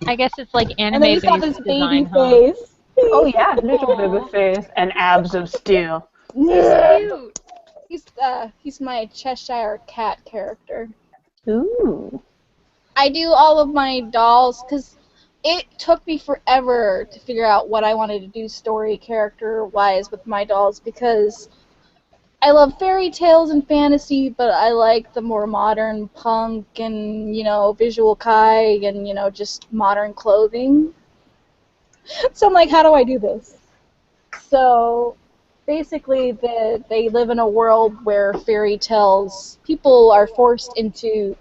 F: I guess it's like
B: And then he's got
F: anime-based
B: this
F: design,
B: baby
F: huh?
B: face.
H: Oh, yeah, little baby face and abs of steel.
C: Cute.
B: He's my Cheshire Cat character.
H: Ooh.
B: I do all of my dolls because it took me forever to figure out what I wanted to do story character-wise with my dolls because I love fairy tales and fantasy, but I like the more modern punk and, visual kai and, just modern clothing. So I'm like, how do I do this? So basically, they live in a world where fairy tales, people are forced into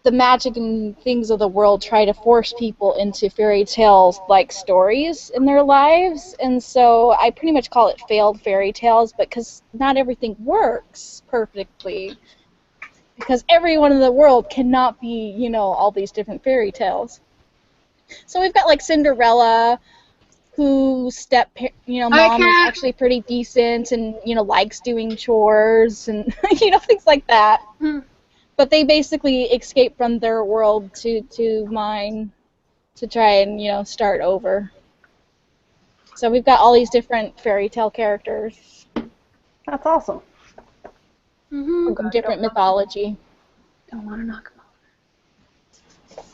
B: the magic and things of the world, try to force people into fairy tales like stories in their lives. And so I pretty much call it failed fairy tales, because not everything works perfectly, because everyone in the world cannot be, all these different fairy tales. So we've got like Cinderella, whose mom is actually pretty decent and, likes doing chores and, things like that. But they basically escape from their world to mine to try and, start over. So we've got all these different fairy tale characters.
H: That's awesome.
B: From different mythology.
H: Don't want to knock him over.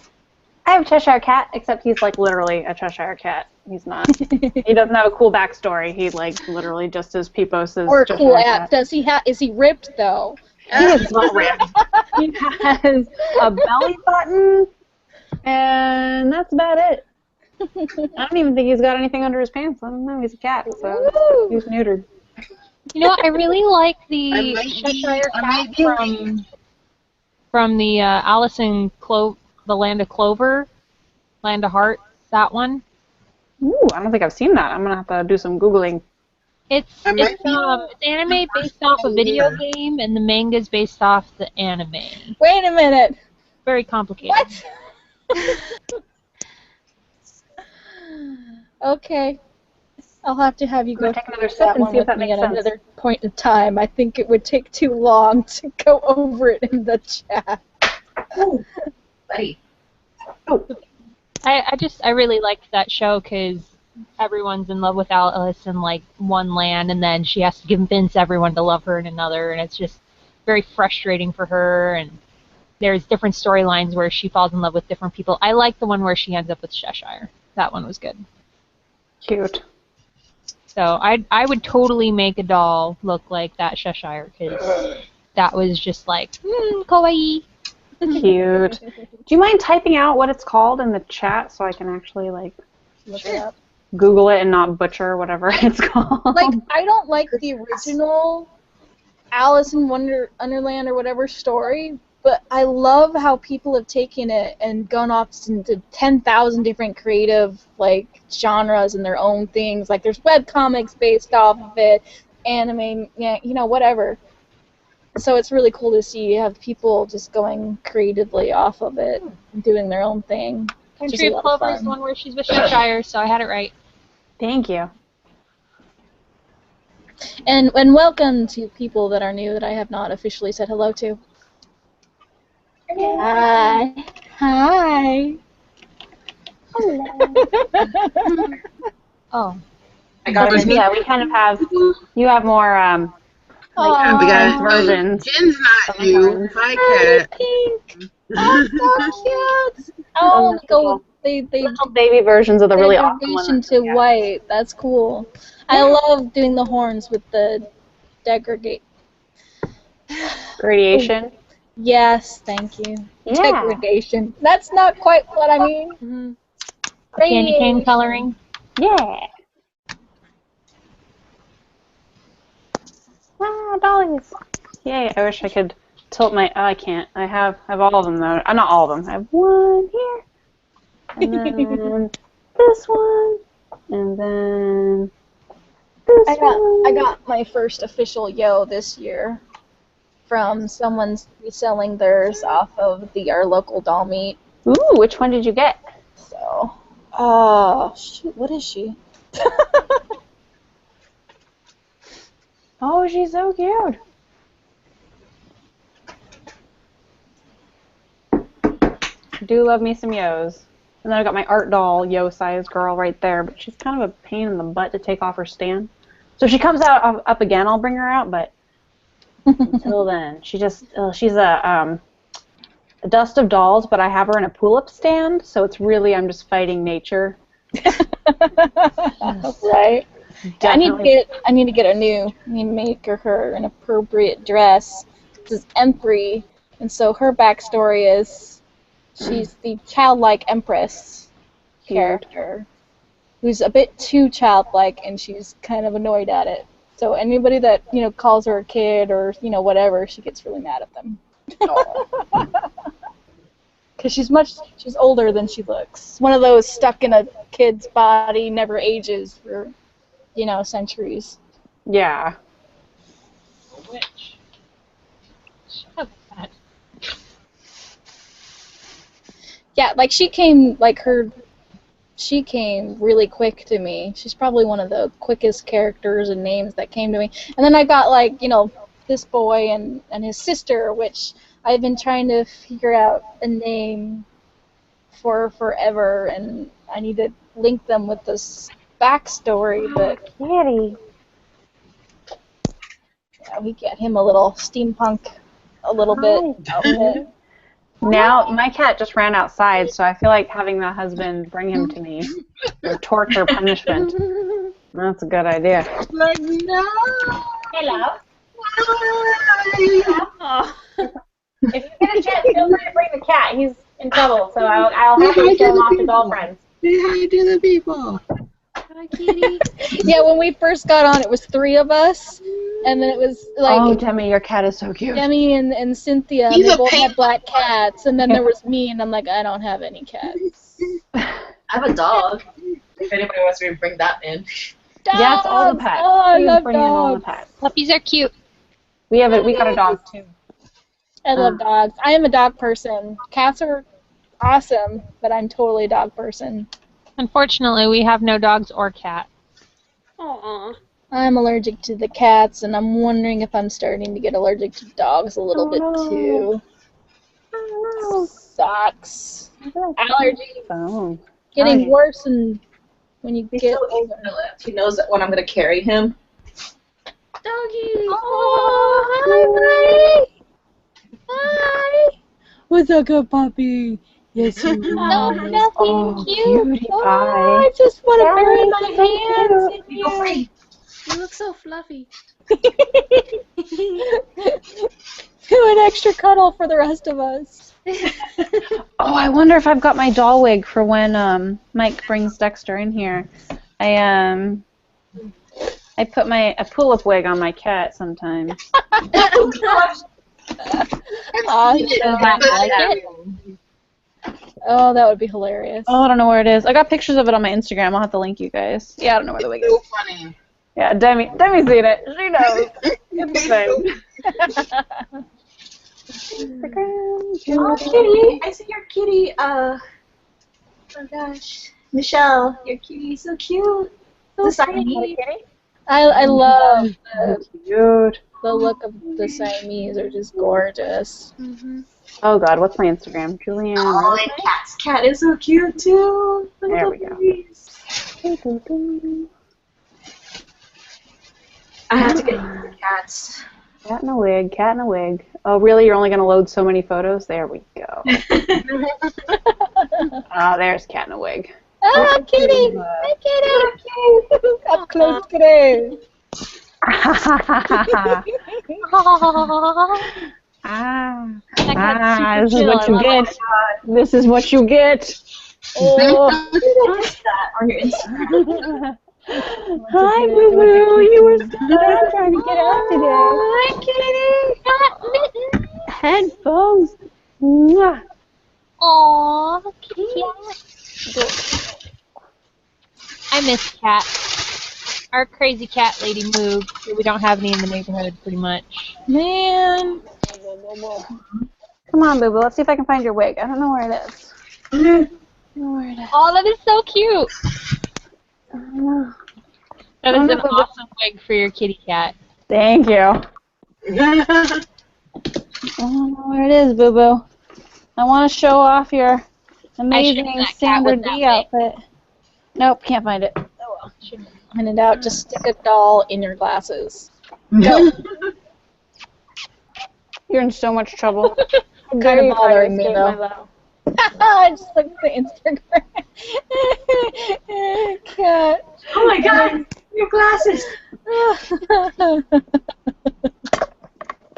H: I have a Cheshire Cat, except he's like literally a Cheshire Cat. He's not. He doesn't have a cool backstory. He like literally just as Peepos as
B: Or a
H: Cheshire
B: cool
H: Cat.
B: app. Does he have? Is he ripped though?
H: He is not ripped. He has a belly button, and that's about it. I don't even think he's got anything under his pants. I don't know. He's a cat, so he's neutered.
F: You know what? I really like the Cheshire Cat from the Alice in the Land of Clover, Land of Heart. That one.
H: Ooh, I don't think I've seen that. I'm gonna have to do some Googling.
F: It's anime based off a video game, and the manga is based off the anime.
B: Wait a minute.
F: Very complicated.
B: What? Okay. I'll have to have you go
H: take another sip and see if that makes sense.
B: At another point in time. I think it would take too long to go over it in the chat.
J: Ooh, buddy.
H: Oh.
F: I really liked that show because everyone's in love with Alice in like one land, and then she has to convince everyone to love her in another, and it's just very frustrating for her. And there's different storylines where she falls in love with different people. I like the one where she ends up with Cheshire. That one was good.
H: Cute.
F: So I would totally make a doll look like that Cheshire, because that was just like kawaii.
H: Cute. Do you mind typing out what it's called in the chat so I can actually like
B: look it up?
H: Google it and not butcher whatever it's called.
B: Like, I don't like the original Alice in Wonderland or whatever story, but I love how people have taken it and gone off into 10,000 different creative like genres and their own things. Like there's webcomics based off of it, anime, whatever. So it's really cool to see you have people just going creatively off of it and doing their own thing.
F: Country of Clover is the one where she's with Cheshire, so I had it right.
H: Thank you.
B: And welcome to people that are new that I have not officially said hello to. Hi. Hi.
H: Hello.
F: Oh.
J: I got it.
H: Yeah, we kind of have. You have more.
A: We got
H: versions.
A: Jen's not you. Hi, Cat.
B: Pink. Oh, so cute. Oh, go. They
H: little baby versions of the really awesome ones.
B: to white. That's cool. I love doing the horns with the
H: gradation.
B: Yes, thank you.
H: Yeah.
B: Degradation. That's not quite what I mean.
F: Mm-hmm. Candy cane coloring.
H: Yeah. Ah, dollies. Yay! I wish I could tilt my. Oh, I can't. I have all of them though. Not all of them. I have one here, and then this one, and then this one.
B: I got my first official yo this year from someone's reselling theirs off of our local doll meet.
H: Ooh, which one did you get?
B: So, shoot, what is she?
H: Oh, she's so cute. I do love me some yos. And then I got my art doll yo size girl right there, but she's kind of a pain in the butt to take off her stand. So if she comes out up again, I'll bring her out, but until then, she's a dust of dolls, but I have her in a pull-up stand, so it's really I'm just fighting nature.
B: Right.
H: Definitely.
B: I need to get I need to make her an appropriate dress. This is M3, and so her backstory is she's the childlike empress character who's a bit too childlike, and she's kind of annoyed at it. So anybody that calls her a kid or whatever, she gets really mad at them. Because she's older than she looks. One of those stuck in a kid's body, never ages for, centuries.
H: Yeah.
F: Witch. Shut up, Pat.
B: Yeah, she came really quick to me. She's probably one of the quickest characters and names that came to me. And then I got this boy and his sister, which I've been trying to figure out a name for forever, and I need to link them with this backstory, but
H: Kitty.
B: yeah, we get him a little steampunk a little bit outfit.
H: Now, my cat just ran outside, so I feel like having my husband bring him to me for torture punishment. That's a good idea.
E: Like, no.
I: Hello.
C: Oh.
H: If you get a chance, feel free to bring the cat. He's in trouble, so I'll happily show him off to all friends.
E: Say hi to the people.
C: Hi, kitty.
B: Yeah, when we first got on, it was 3 of us, and then it was
H: Oh, Demi, your cat is so cute.
B: Demi and Cynthia.
A: He's
B: They
A: a
B: both
A: pain.
B: had black cats, and then there was me, and I'm like, I don't have any cats.
J: I have a dog. If anybody wants me to bring that in.
H: Yes, all the
B: Dogs!
H: pets.
B: Oh, I
H: Please
B: love
H: bring in all the
B: dogs.
H: pets.
F: Puppies are cute.
H: We got a dog too.
B: I love dogs. I am a dog person. Cats are awesome, but I'm totally a dog person.
F: Unfortunately, we have no dogs or cats.
C: Aw.
B: I'm allergic to the cats, and I'm wondering if I'm starting to get allergic to dogs a little bit too. Sucks. Allergies
H: Oh.
B: getting worse and when you
J: He's
B: get
J: so cute,
B: older.
J: Philip. He knows that when I'm going to carry him.
C: Doggy.
B: Oh, hi, buddy. Hi. What's up, good puppy? Yes, you
F: No,
B: are.
F: nothing
H: Oh,
F: cute.
H: cutie
B: Oh,
H: pie.
B: I just want to bury my hands in
J: Go
B: you.
J: free.
C: You look so fluffy.
B: Do an extra cuddle for the rest of us.
H: Oh, I wonder if I've got my doll wig for when Mike brings Dexter in here. I put a pull-up wig on my cat sometimes.
J: Oh, gosh.
B: Awesome.
F: Like it?
B: Oh, that would be hilarious.
H: Oh, I don't know where it is. I got pictures of it on my Instagram. I'll have to link you guys. Yeah, I don't know where the wig is.
E: So funny.
H: Yeah, Demi's seen it. She knows. It's the thing.
J: Oh, kitty. I see your kitty. Oh, gosh. Michelle, your kitty is so cute. So Siamese.
B: I love
H: Cute.
B: the look of the Siamese. Are just gorgeous.
C: Mm-hmm.
H: Oh God, what's my Instagram? Julianne.
J: Oh, and Cat's cat is so cute too.
H: There we go.
J: I have to get the cats.
H: Cat in a wig, cat in a wig. Oh, really? You're only going to load so many photos? There we go. Oh, there's cat in a wig.
B: Ah, kitty! Hi, kitty! Up close, kitty.
H: This is what you get. This is what you get.
J: Oh, post that on your Instagram.
H: Hi, Boo Boo. You were so trying to get out today.
F: Hi, kitty.
H: Headphones. Mwah.
F: Aw, kitty cat. I miss cats. Our crazy cat lady moved, so we don't have any in the neighborhood, pretty much.
B: Man.
H: Come on, Boo Boo. Let's see if I can find your wig. I don't know where it is. I don't know where it is.
F: Oh, that is so cute.
H: I don't know.
F: That is an awesome wig for your kitty cat.
H: Thank you. I don't know where it is, Boo Boo. I want to show off your amazing Sandra D outfit. Nope, can't find it.
B: Oh well. Find it out. Just stick a doll in your glasses. Go.
H: You're in so much trouble.
B: Kind of bothering me though. I just looked at the Instagram. Cat.
J: Oh my God. Your glasses.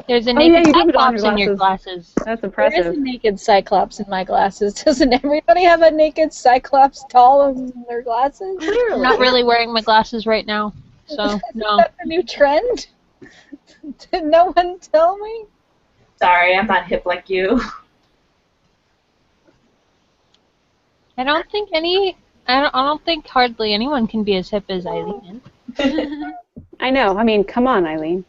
F: There's a
H: Oh, yeah,
F: naked
H: you do have it on
F: cyclops
H: your
F: in your glasses.
H: That's
B: There
H: impressive.
B: is a naked cyclops in my glasses. Doesn't everybody have a naked cyclops doll in their glasses?
F: I'm not really wearing my glasses right now, so no.
B: Is that a new trend? Did no one tell me?
J: Sorry, I'm not hip like you.
F: I don't think hardly anyone can be as hip as Eileen.
H: I know. I mean, come on, Eileen.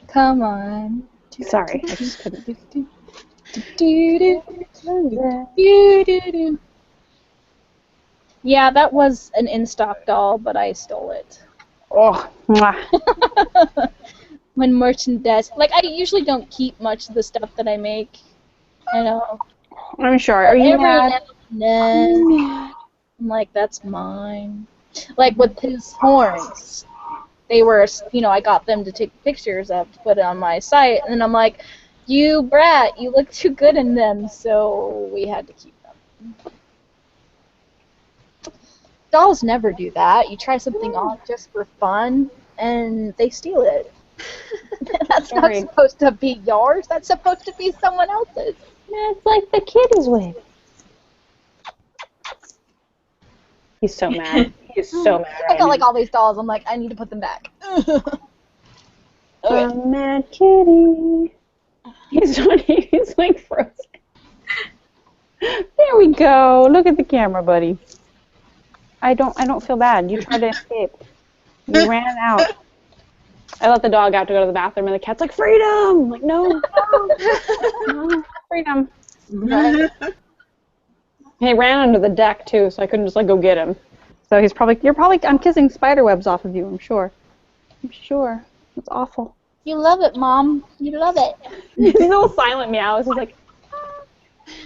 B: Come on.
H: Sorry, I just couldn't.
B: Yeah, that was an in-stock doll, but I stole it.
H: Oh, mwah.
B: When merchandise, like I usually don't keep much of the stuff that I make. I know.
H: I'm sure. Are you
B: Every
H: mad?
B: now and then, I'm like, that's mine. Like with his horns, they were, I got them to take pictures of to put it on my site, and then I'm like, you brat, you look too good in them, so we had to keep them. Dolls never do that. You try something on just for fun, and they steal it. That's not
H: Sorry.
B: supposed to be yours. That's supposed to be someone else's.
H: It's like the kitty's wig. He's so mad. He's so mad.
B: I got like all these dolls. I'm like, I need to put them back.
H: A mad kitty. He's like frozen. There we go. Look at the camera, buddy. I don't feel bad. You tried to escape. You ran out. I let the dog out to go to the bathroom, and the cat's like, freedom! I'm like, no, no, freedom. He ran under the deck, too, so I couldn't just, like, go get him. So I'm kissing spider webs off of you, I'm sure. I'm sure. It's awful.
B: You love it, Mom. You love it.
H: His little silent meows. He's like,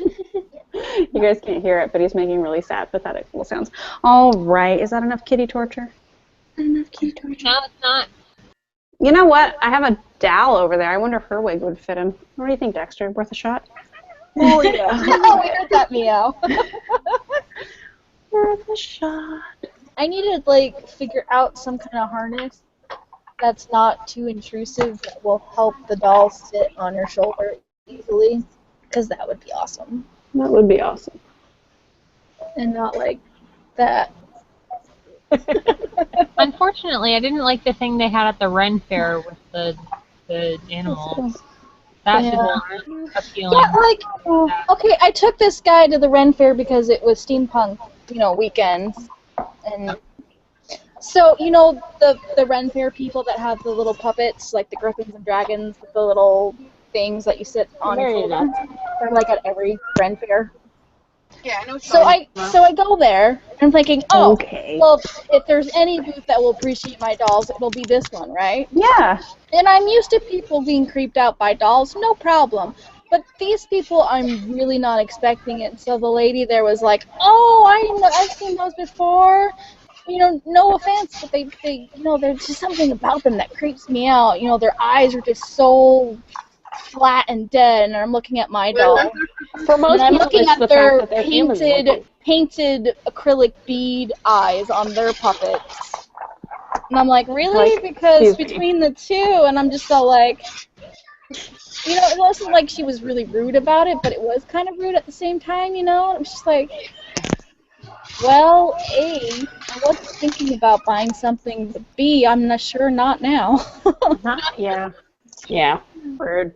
H: you guys can't hear it, but he's making really sad, pathetic little sounds. All right. Is that enough kitty torture? Enough kitty torture?
F: No, it's not.
H: You know what? I have a Dal over there. I wonder if her wig would fit him. What do you think, Dexter? Worth a shot?
B: Oh, yeah. Oh, we heard that meow.
H: Worth a shot.
B: I need to, like, figure out some kind of harness that's not too intrusive that will help the doll sit on your shoulder easily, because that would be awesome.
H: That would be awesome.
B: And not like that.
F: Unfortunately, I didn't like the thing they had at the Ren Fair with the animals. That didn't appealing.
B: Yeah, like, okay, I took this guy to the Ren Fair because it was steampunk, weekend. And so, the Ren Fair people that have the little puppets, like the griffins and dragons with the little things that you sit on your shoulder. They're like at every Ren Fair.
A: Yeah, I know.
B: So I go there, and I'm thinking, okay. Well, if there's any booth that will appreciate my dolls, it'll be this one, right?
H: Yeah.
B: And I'm used to people being creeped out by dolls, no problem. But these people, I'm really not expecting it. So the lady there was like, oh, I've seen those before. No offense, but they there's just something about them that creeps me out. Their eyes are just so flat and dead, and I'm looking at my doll.
H: For most
B: and I'm
H: people,
B: looking
H: it's
B: at
H: the
B: their
H: fact that they're human
B: painted acrylic bead eyes on their puppets. And I'm like, really? Because between the two, and I'm just all like, it wasn't like she was really rude about it, but it was kind of rude at the same time, It was just like, well, A, I wasn't thinking about buying something, but B, I'm not sure not now.
K: Yeah. Yeah. Rude.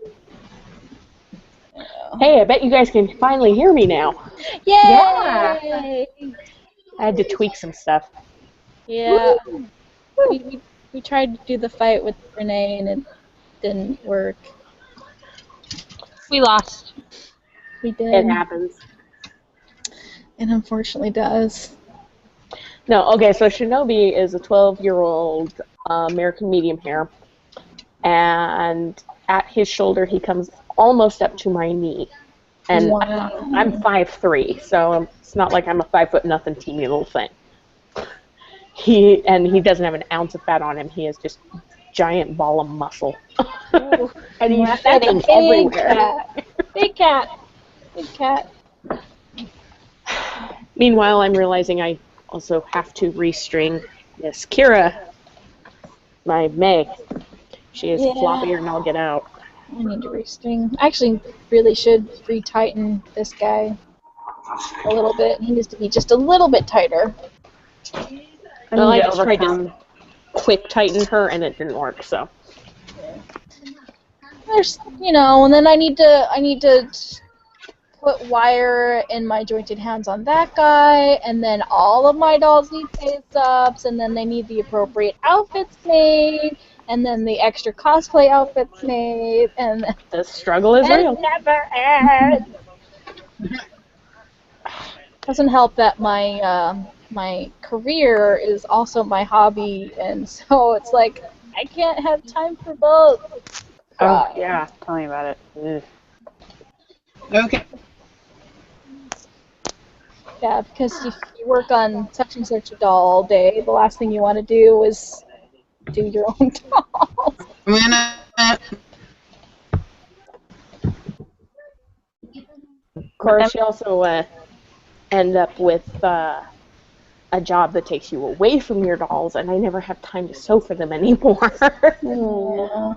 K: Hey, I bet you guys can finally hear me now.
B: Yay! Yeah.
K: I had to tweak some stuff.
B: Yeah. We tried to do the fight with Renee, and it didn't work.
F: We lost.
B: We did.
K: It happens.
B: It unfortunately does.
K: No, okay, so Shinobi is a 12-year-old American medium hair, and at his shoulder he comes almost up to my knee. And
B: wow.
K: I'm 5'3", so it's not like I'm a 5'0" teeny little thing. He doesn't have an ounce of fat on him. He is just a giant ball of muscle. And he's shedding everywhere.
B: Big cat. Big cat.
K: Meanwhile, I'm realizing I also have to restring Miss Kira my May. She is
B: Yeah.
K: floppier than I'll get out.
B: I need to restring. I actually really should retighten this guy a little bit. He needs to be just a little bit tighter.
K: Well, I
H: need to
K: just tried to
H: overcome.
K: quick tighten her and it didn't work, so.
B: There's, and then I need to put wire in my jointed hands on that guy, and then all of my dolls need face-ups, and then they need the appropriate outfits made, and then the extra cosplay outfits made, and
K: The struggle is real.
B: it never ends. Doesn't help that my career is also my hobby, and so it's like I can't have time for both.
H: Oh, yeah. Tell me about it. Ugh.
A: Okay.
B: Yeah, because if you work on such and such a doll all day, the last thing you want to do is do your own doll.
A: I'm gonna.
K: Of course, you also end up with a job that takes you away from your dolls, and I never have time to sew for them anymore.
B: Yeah.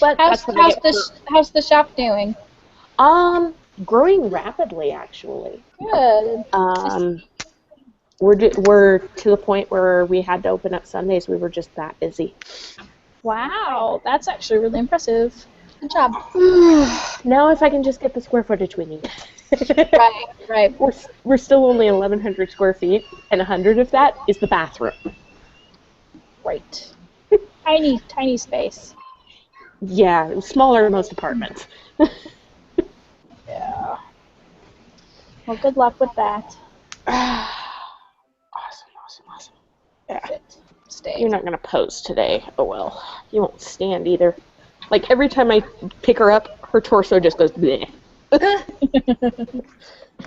K: But
B: How's the shop doing?
K: Growing rapidly, actually.
B: Good.
K: We're to the point where we had to open up Sundays. We were just that busy.
B: Wow, that's actually really impressive. Good job.
K: Now, if I can just get the square footage we need.
B: Right.
K: We're still only 1,100 square feet, and 100 of that is the bathroom.
B: Right. Tiny space.
K: Yeah, smaller than most apartments.
B: Yeah. Well, good luck with that.
K: Awesome. Yeah.
B: Stay.
K: You're not gonna pose today. Oh well. You won't stand either. Like every time I pick her up, her torso just goes bleh.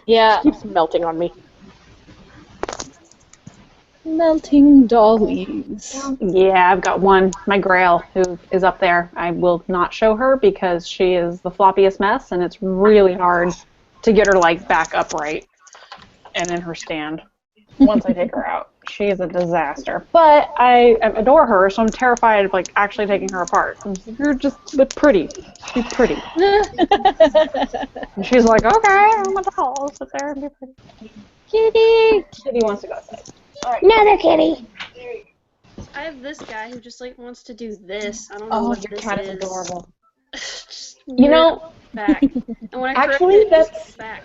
B: Yeah.
K: Keeps melting on me.
B: Melting dollies.
H: Yeah, I've got one, my Grail, who is up there. I will not show her because she is the floppiest mess, and it's really hard to get her like back upright and in her stand once I take her out. She is a disaster. But I adore her, so I'm terrified of like actually taking her apart. I'm just like, you're just pretty. Be pretty. And she's like, okay, I'm a doll. I'll sit there and be pretty.
B: Kitty!
H: Kitty wants to go outside.
I: Another kitty.
C: I have this guy who just like wants to do this. I don't know what
H: your
C: this
H: cat
C: is.
H: is adorable.
C: Just
K: You know,
C: back. And when I
K: actually,
C: correct it, it's back.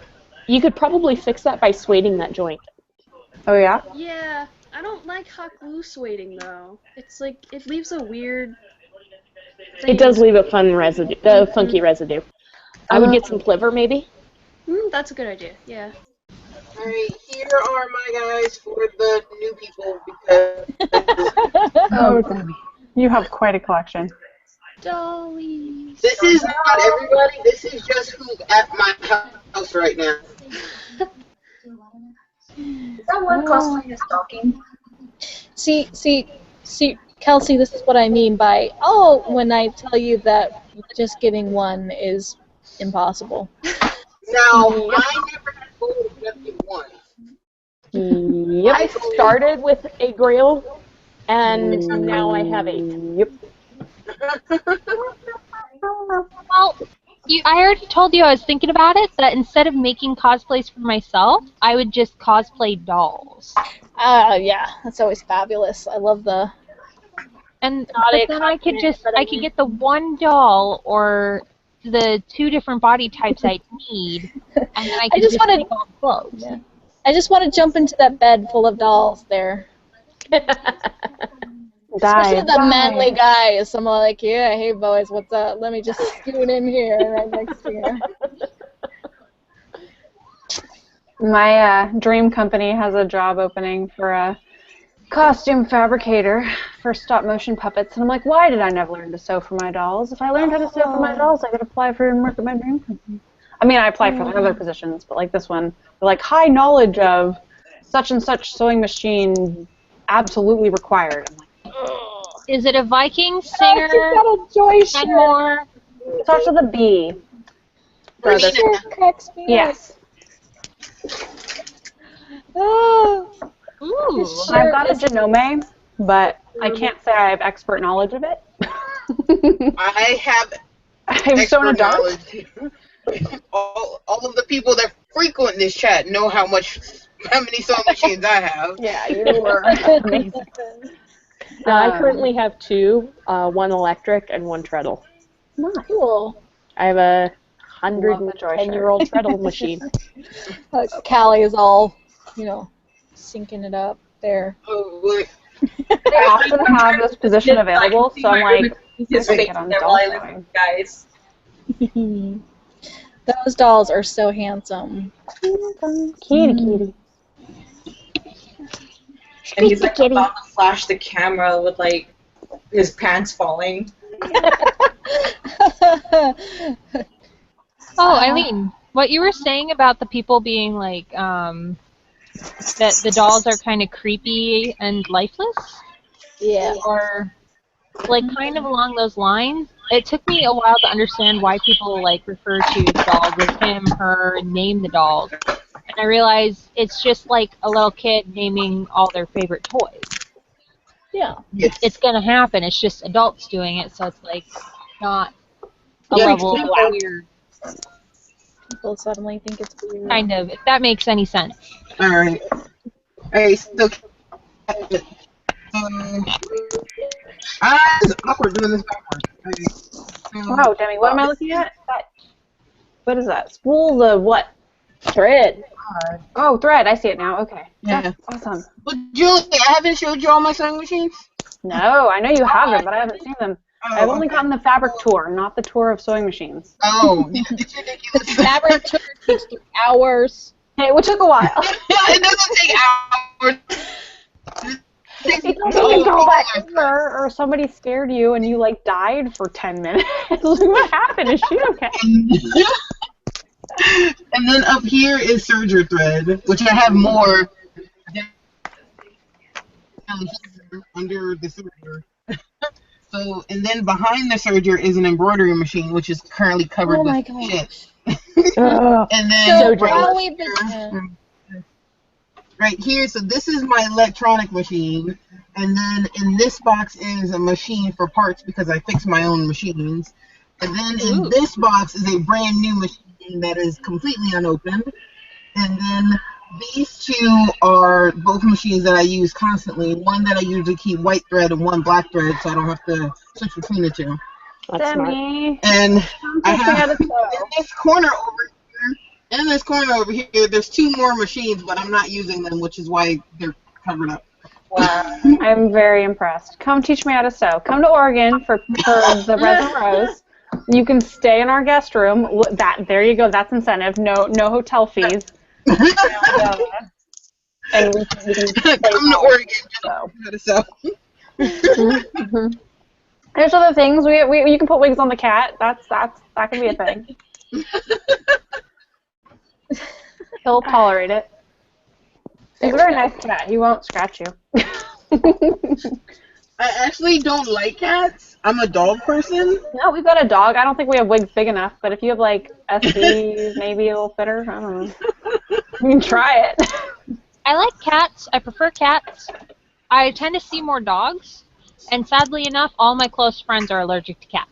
K: You could probably fix that by sueding that joint.
H: Oh yeah?
C: Yeah, I don't like hot glue sueding though. It's like it leaves a weird.
K: It does leave a fun residue, funky residue. I would get some Pliver, maybe.
C: That's a good idea. Yeah.
A: Alright, here are my guys for the new people because
H: Oh, Debbie. You have quite a collection.
C: Dollies.
A: this is not everybody, this is just who's at my house right now.
I: Is that one cosplaying as talking?
B: See, Kelsey, this is what I mean by, when I tell you that just getting one is impossible.
A: Now, I never had a goal of just get one.
K: Yep. I started with a Grail, and now I have 8. Yep.
F: Well, I already told you I was thinking about it, that instead of making cosplays for myself, I would just cosplay dolls.
B: Yeah, that's always fabulous. I love the...
F: And but then I could get the one doll or the 2 different body types I need, and then I could just make all clothes.
B: Yeah. I just want to jump into that bed full of dolls there. Especially the manly guys. I'm like, yeah, hey boys, what's up? Let me just scoot in here right next to you.
H: My dream company has a job opening for a costume fabricator for stop motion puppets, and I'm like, why did I never learn to sew for my dolls? If I learned how to sew for my dolls, I could apply for and work at my dream company. I mean, I applied for other positions, but like this one, they're like high knowledge of such and such sewing machine absolutely required. I'm like,
F: is it a Viking singer?
B: And
F: more.
H: It starts with a B. Brother. Yes.
B: Oh.
F: Ooh.
H: I've got a Genome, but I can't say I have expert knowledge of it.
A: I have
H: I'm so in the
A: expert
H: dark.
A: knowledge. All of the people that frequent this chat know how many sewing machines I have.
H: Yeah, you were amazing.
K: I currently have two, one electric and one treadle.
B: Cool.
K: I have a
H: Love the joy
K: 110-year-old treadle machine.
B: Callie is all, syncing it up there.
A: Oh, look.
H: I often have this position available, so I'm like,
J: His
H: I
J: face
H: get on
J: there
H: doll
J: while I live
H: sewing.
J: with guys.
B: Those dolls are so handsome.
H: Kitty.
J: And he's like about to flash the camera with like his pants falling.
F: Oh, Eileen, what you were saying about the people being like, that the dolls are kind of creepy and lifeless?
B: Yeah.
F: Or, like, kind of along those lines. It took me a while to understand why people, like, refer to the dolls as him, her, and name the dolls. And I realized it's just like a little kid naming all their favorite toys.
B: Yeah.
A: Yes.
F: It's gonna happen. It's just adults doing it, so it's like not a
A: Yeah,
F: level of
A: people-
F: weird.
B: People suddenly think it's weird.
F: Kind of, if that makes any sense.
A: Alright. Alright, so it's awkward doing this backwards. Okay. So,
H: Wow, Demi, what am I looking at? What is that? Spool the what?
K: Thread.
H: Oh, thread. I see it now. Okay.
A: Yeah.
H: That's awesome.
A: Well, Julie, I haven't showed you all my sewing machines.
H: No, I know you have them, but I haven't seen them.
A: Oh,
H: I've only
A: okay.
H: gotten the fabric tour, not the tour of sewing machines.
A: Oh, it's ridiculous.
B: Fabric tour takes 3 hours.
H: Hey, it took a while.
A: It doesn't take hours.
H: It doesn't go back over, or somebody scared you and you like died for 10 minutes. What happened? Is she okay?
A: And then up here is serger thread, which I have more down here under the serger. So, and then behind the serger is an embroidery machine, which is currently covered with shit. And then
B: So
A: right
B: while we've
A: here,
B: been
A: right here, so this is my electronic machine, and then in this box is a machine for parts because I fix my own machines. And then in this box is a brand new machine that is completely unopened. And then these two are both machines that I use constantly. One that I usually keep white thread and one black thread, so I don't have to switch between the two.
K: That's smart.
H: Demi.
A: And I
H: Teach me how
A: have
H: to
A: in
H: sew.
A: this corner over here, there's 2 more machines, but I'm not using them, which is why they're covered up.
H: Wow. I'm very impressed. Come teach me how to sew. Come to Oregon for the Resin Rose. You can stay in our guest room. There you go. That's incentive. No hotel fees. And we can
A: Come to Oregon just to learn how to sew.
H: There's other things. You can put wigs on the cat. That can be a thing. He'll tolerate it. He's a very nice cat. He won't scratch you.
A: I actually don't like cats. I'm a dog person.
H: No, we've got a dog. I don't think we have wigs big enough, but if you have like SBs, maybe it'll fit her. I don't know. You can try it.
F: I like cats. I prefer cats. I tend to see more dogs. And sadly enough, all my close friends are allergic to cats.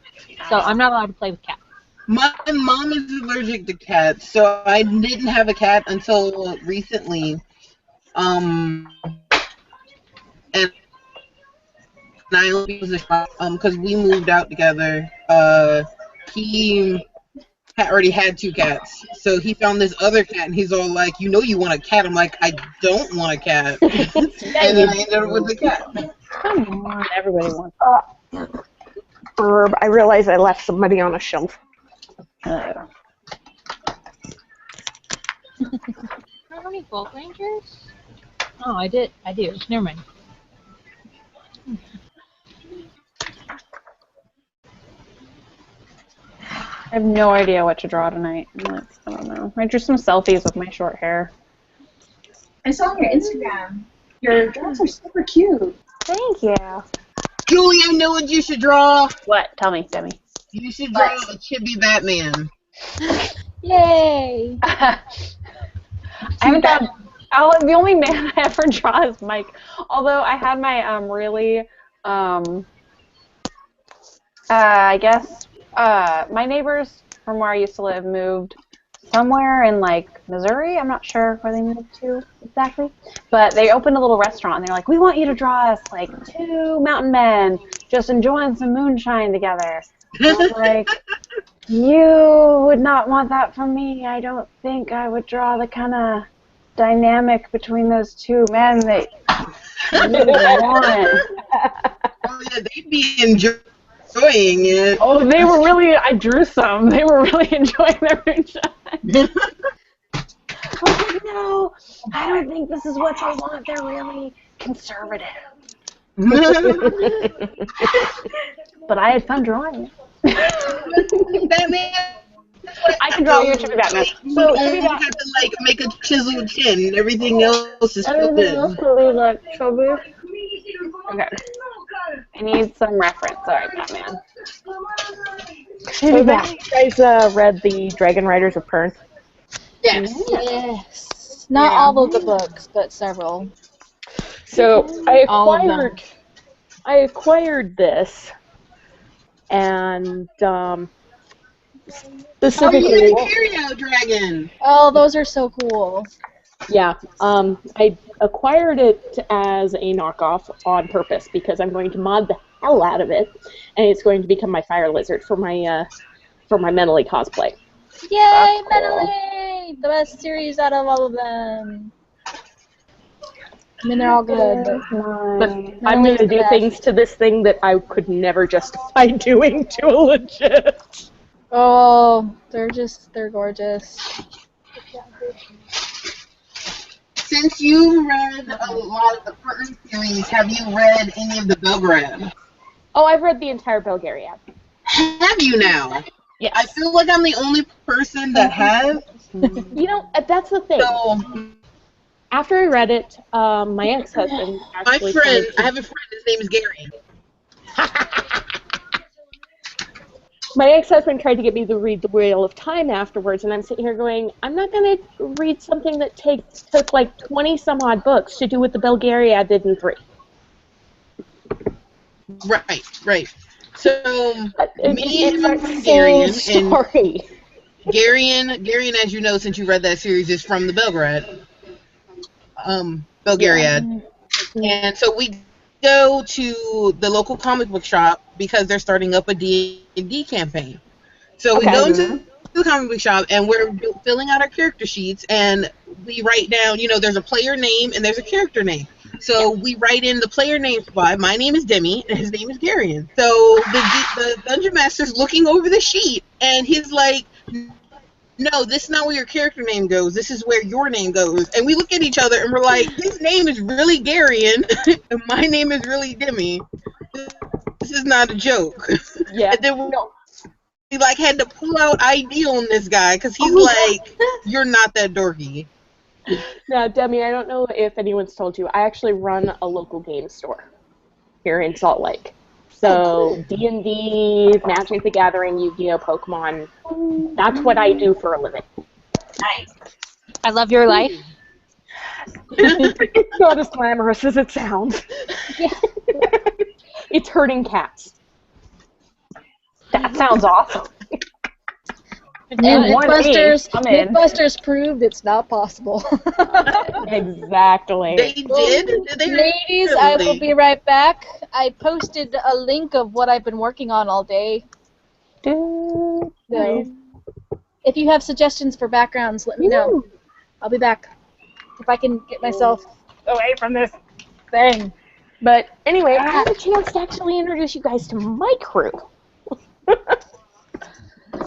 F: So I'm not allowed to play with cats.
A: My mom is allergic to cats, so I didn't have a cat until recently. And I only was because we moved out together. He already had 2 cats, so he found this other cat, and he's all like, "You know, you want a cat?" I'm like, "I don't want a cat," and then I ended up with a cat.
K: Come on, everybody wants. Herb, I realize I left some money on a shelf.
F: I don't need Gold Rangers? Oh, I do. Never mind.
H: I have no idea what to draw tonight. I don't know. I drew some selfies with my short hair.
I: I saw on your Instagram. Your drawings are super cute.
H: Thank you.
A: Julie, I know what you should draw.
H: What? Tell me, Demi.
A: You should draw a chibi Batman.
B: Yay!
H: I The only man I ever draw is Mike. Although I had my really, I guess, my neighbors from where I used to live moved somewhere in like Missouri. I'm not sure where they moved to exactly, but they opened a little restaurant and they're like, "We want you to draw us like two mountain men just enjoying some moonshine together." And I'm like, "You would not want that from me. I don't think I would draw the kind of dynamic between those two men that you would want."
A: Oh yeah, they'd be enjoying it.
H: Oh, they were really. I drew some. They were really enjoying their moonshine. I was like, no, I don't think this is what they want. They're really conservative. But I had fun drawing it.
A: Batman.
H: I can draw you Chubby Batman.
A: You
H: So,
A: only
H: Chubby
A: have
H: Batman.
A: to like make a chiseled chin, and everything else is filled
H: Everything else
A: in.
H: will be like chubby. Okay. I need some reference. Sorry, Batman.
K: So have you guys read the Dragon Riders of Pern?
A: Yes.
B: Yes. Not all of the books, but several.
K: So I
B: All of them.
K: acquired this, and
A: Oh,
K: specifically,
A: you carry-out dragon.
B: Oh, those are so cool.
K: yeah, I acquired it as a knockoff on purpose because I'm going to mod the hell out of it, and it's going to become my fire lizard for my mentally cosplay.
B: Yay, Meneley! The best series out of all of them. I mean, they're all good,
K: But I'm going to do things to this thing that I could never justify doing to a legit.
B: Oh, they're gorgeous.
A: Since you read a lot of the Pern series, have you read any of the Belgrade?
K: Oh, I've read the entire Belgariad.
A: Have you now?
K: Yes.
A: I feel like I'm the only person that has.
K: You know, that's the thing.
A: So,
K: After I read it, my ex-husband
A: my
K: actually
A: friend,
K: tried to-
A: I have a friend, his name is Gary.
K: My ex-husband tried to get me to read The Wheel of Time afterwards, and I'm sitting here going, I'm not going to read something that took like 20-some-odd books to do what the Belgariad did in 3.
A: Right. So, me and my friend
K: Garion,
A: and Garion, as you know, since you read that series, is from the Belgariad. Belgariad. And so we go to the local comic book shop because they're starting up a D&D campaign. So we go into the comic book shop and we're filling out our character sheets and we write down, there's a player name and there's a character name. So we write in the player name spot. My name is Demi and his name is Garion. So the dungeon master's looking over the sheet and he's like, no, this is not where your character name goes. This is where your name goes. And we look at each other and we're like, his name is really Garion, and my name is really Demi. This is not a joke.
K: Yeah.
A: And then we had to pull out ID on this guy because he's you're not that dorky.
K: Now, Demi, I don't know if anyone's told you, I actually run a local game store here in Salt Lake. So D&D, Magic the Gathering, Yu-Gi-Oh, Pokemon, that's what I do for a living.
J: Nice.
F: I love your life.
K: It's not as glamorous as it sounds. It's herding cats.
H: That sounds awesome.
B: And Mythbusters proved it's not possible.
K: Exactly.
A: They did? Did they?
B: Ladies, I will be right back. I posted a link of what I've been working on all day. So, if you have suggestions for backgrounds, let me know. I'll be back. If I can get myself away from this thing.
K: But anyway, I had a chance to actually introduce you guys to my crew.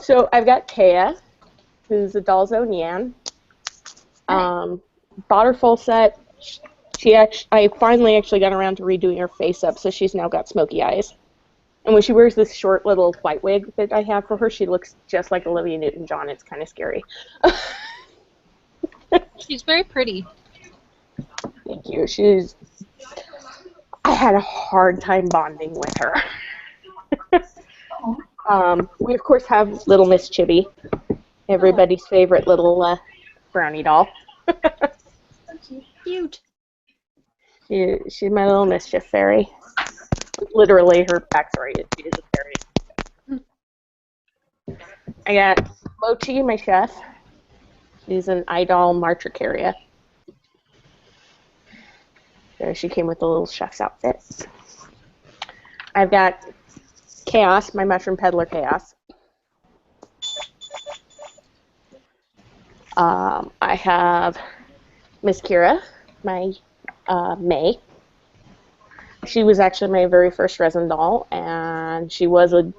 K: So I've got Kaya, who's a Dalzo Nyan. Bought her full set. I finally actually got around to redoing her face up, so she's now got smoky eyes. And when she wears this short little white wig that I have for her, she looks just like Olivia Newton-John. It's kind of scary.
F: She's very pretty.
K: Thank you. I had a hard time bonding with her. We, of course, have little Miss Chibi, everybody's favorite little brownie doll.
C: Cute.
K: She's my little mischief fairy. Literally, her backstory is she is a fairy. I got Mochi, my chef. She's an idol marcher carrier. So she came with a little chef's outfit. I've got Chaos, my mushroom peddler Chaos. I have Miss Kira, my May. She was actually my very first resin doll, and she was a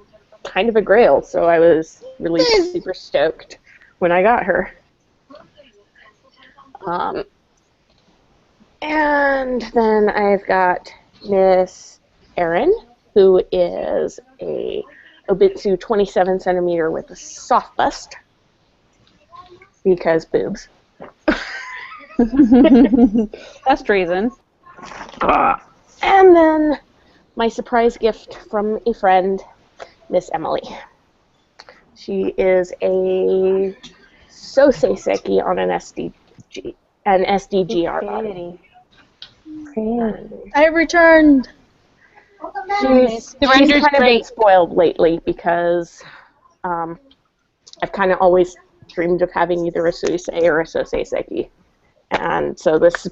K: kind of a grail, so I was really super stoked when I got her. And then I've got Miss Erin, who is a Obitsu 27 centimeter with a soft bust, because boobs.
H: Best reason.
K: And then my surprise gift from a friend, Miss Emily. She is a Sosei on an SDGR body.
B: I returned.
K: She's kind of been spoiled lately because I've kind of always dreamed of having either a Suisei or a Sosei. And so this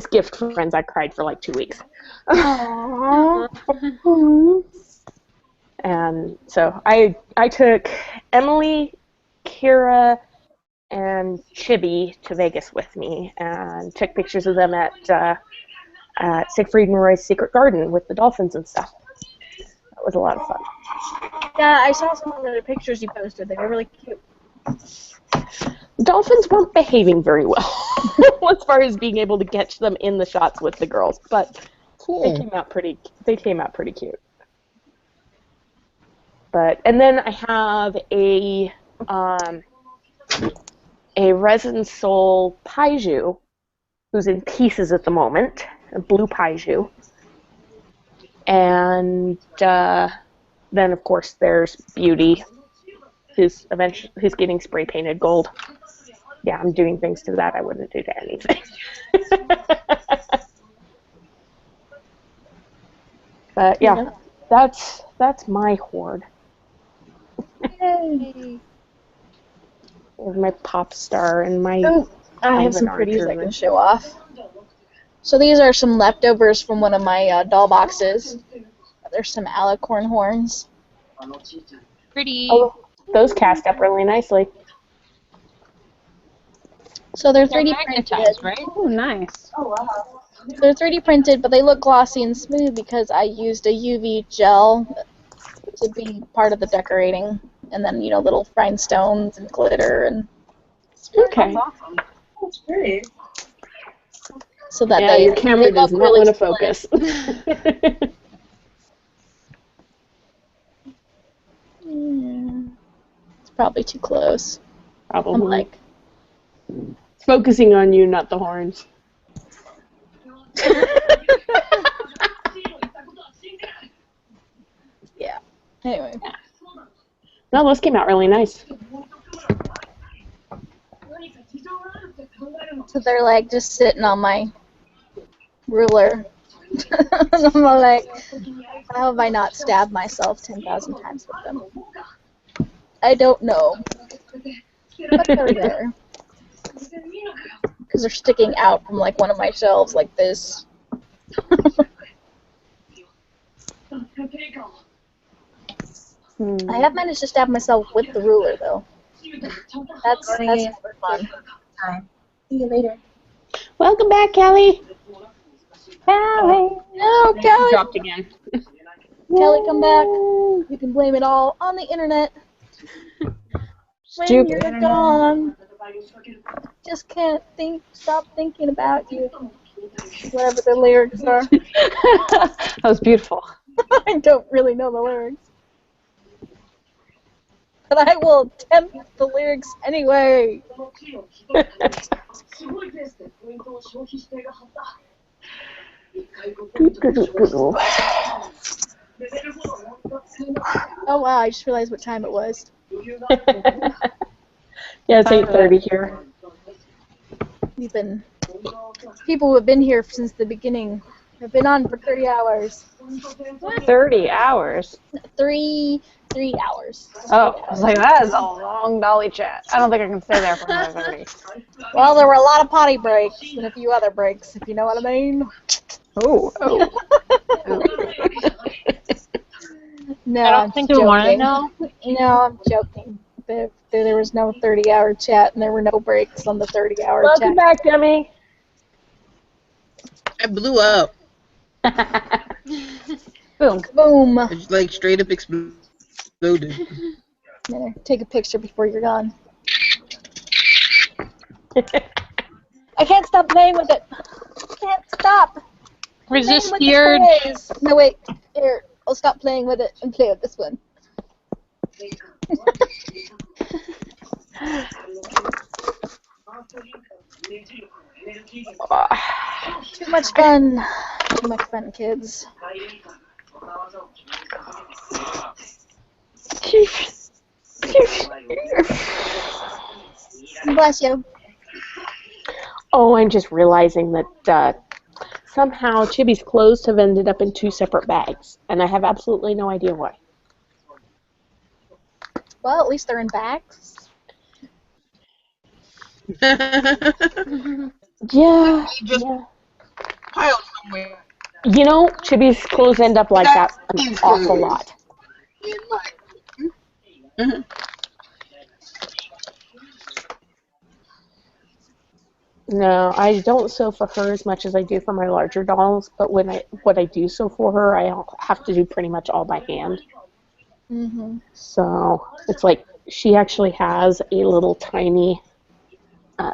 K: gift for friends, I cried for like 2 weeks.
B: Aww.
K: And so I took Emily, Kira, and Chibi to Vegas with me and took pictures of them at Siegfried and Roy's Secret Garden with the dolphins and stuff. That was a lot of fun.
B: Yeah, I saw some of the pictures you posted. They were really cute.
K: Dolphins weren't behaving very well as far as being able to catch them in the shots with the girls, but they came out pretty cute. And then I have a resin soul Paiju who's in pieces at the moment, a blue Paiju. And then of course there's Beauty, who's getting spray painted gold. Yeah, I'm doing things to that I wouldn't do to anything. But yeah, that's my hoard.
B: Yay.
K: There's my pop star and my.
B: I have some pretties I can show off. So these are some leftovers from one of my doll boxes. There's some alicorn horns.
F: Pretty.
K: Oh, those cast up really nicely.
B: So they're
F: They're
B: 3D
F: magnetized,
B: printed.
F: right?
H: Oh, nice.
J: Oh, wow.
B: They're 3D printed, but they look glossy and smooth because I used a UV gel to be part of the decorating. And then, little rhinestones and glitter. And
K: Okay.
H: That's awesome.
J: That's pretty.
B: so that
K: Yeah, your camera does not want to focus.
B: Yeah. It's probably too close.
K: Probably.
B: I'm like,
K: It's focusing on you, not the horns.
B: yeah. Anyway.
K: No, those came out really nice.
B: So they're like just sitting on my ruler. And I'm like, how have I not stabbed myself 10,000 times with them? I don't know. But they're there. Because they're sticking out from like one of my shelves like this. I have managed to stab myself with the ruler though. That's super fun.
I: See you later.
K: Welcome back, Kelly.
B: Kelly! No, Kelly!
K: Dropped again.
B: Kelly, come back. You can blame it all on the internet. When
K: Stupid
B: you're gone. Just can't stop thinking about you. Whatever the lyrics are.
K: That was beautiful.
B: I don't really know the lyrics. But I will attempt the lyrics anyway. Oh wow, I just realized what time it was.
K: Yeah, it's 8:30 here.
B: We've been People who have been here since the beginning have been on for 30 hours.
K: 30 hours.
B: 3 hours.
H: Oh, I was like, that is a long dolly chat. I don't think I can stay there for another 30.
B: Well, there were a lot of potty breaks and a few other breaks, if you know what I mean.
H: Oh.
B: No,
F: I don't
B: I'm
F: think you want to
B: joking.
F: know.
B: No, I'm joking. There was no 30-hour chat, and there were no breaks on the 30-hour
K: Welcome
B: chat.
K: back, Dummy.
A: I blew up.
H: Boom.
B: Boom.
A: It's like straight up exploded.
B: There, take a picture before you're gone. I can't stop playing with it. Can't stop.
F: Resist
B: Playing
F: the
B: with
F: urge.
B: the toys. No, wait. Here, I'll stop playing with it and play with this one. Too much fun. Too much fun, kids. Bless you.
K: Oh, I'm just realizing that somehow Chibi's clothes have ended up in 2 separate bags, and I have absolutely no idea why.
B: Well, at least they're in bags.
K: Yeah.
A: Just piled somewhere.
K: You know, Chibi's clothes end up like that an awful lot.
A: Mhm.
K: No, I don't sew for her as much as I do for my larger dolls, but what I do sew for her, I have to do pretty much all by hand.
B: Mm-hmm.
K: So it's like she actually has a little tiny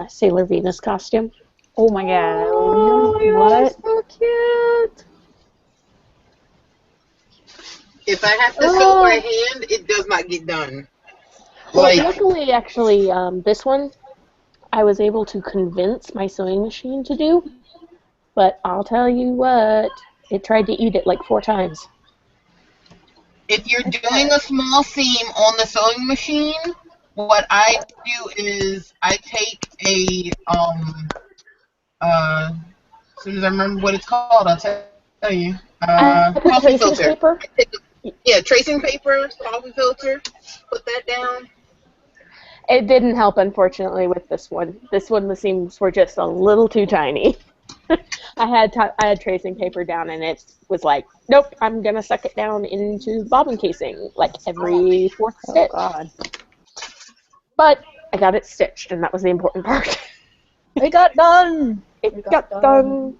K: Sailor Venus costume.
H: Oh my god.
B: Oh,
H: What?
B: so cute.
A: If I have to sew by hand, it does not get done.
K: Well, luckily, actually, this one I was able to convince my sewing machine to do, but I'll tell you what, it tried to eat it like 4 times.
A: If you're doing a small seam on the sewing machine, what I do is I take as soon as I remember what it's called, I'll tell you. Coffee
K: tracing
A: filter.
K: paper?
A: Yeah, tracing paper, coffee filter. Put that down.
K: It didn't help, unfortunately, with this one. This one, the seams were just a little too tiny. I had tracing paper down, and it was like, nope, I'm gonna suck it down into the bobbin casing like every 4th stitch.
H: Oh god.
K: But I got it stitched, and that was the important part.
B: It got done.
K: It got done.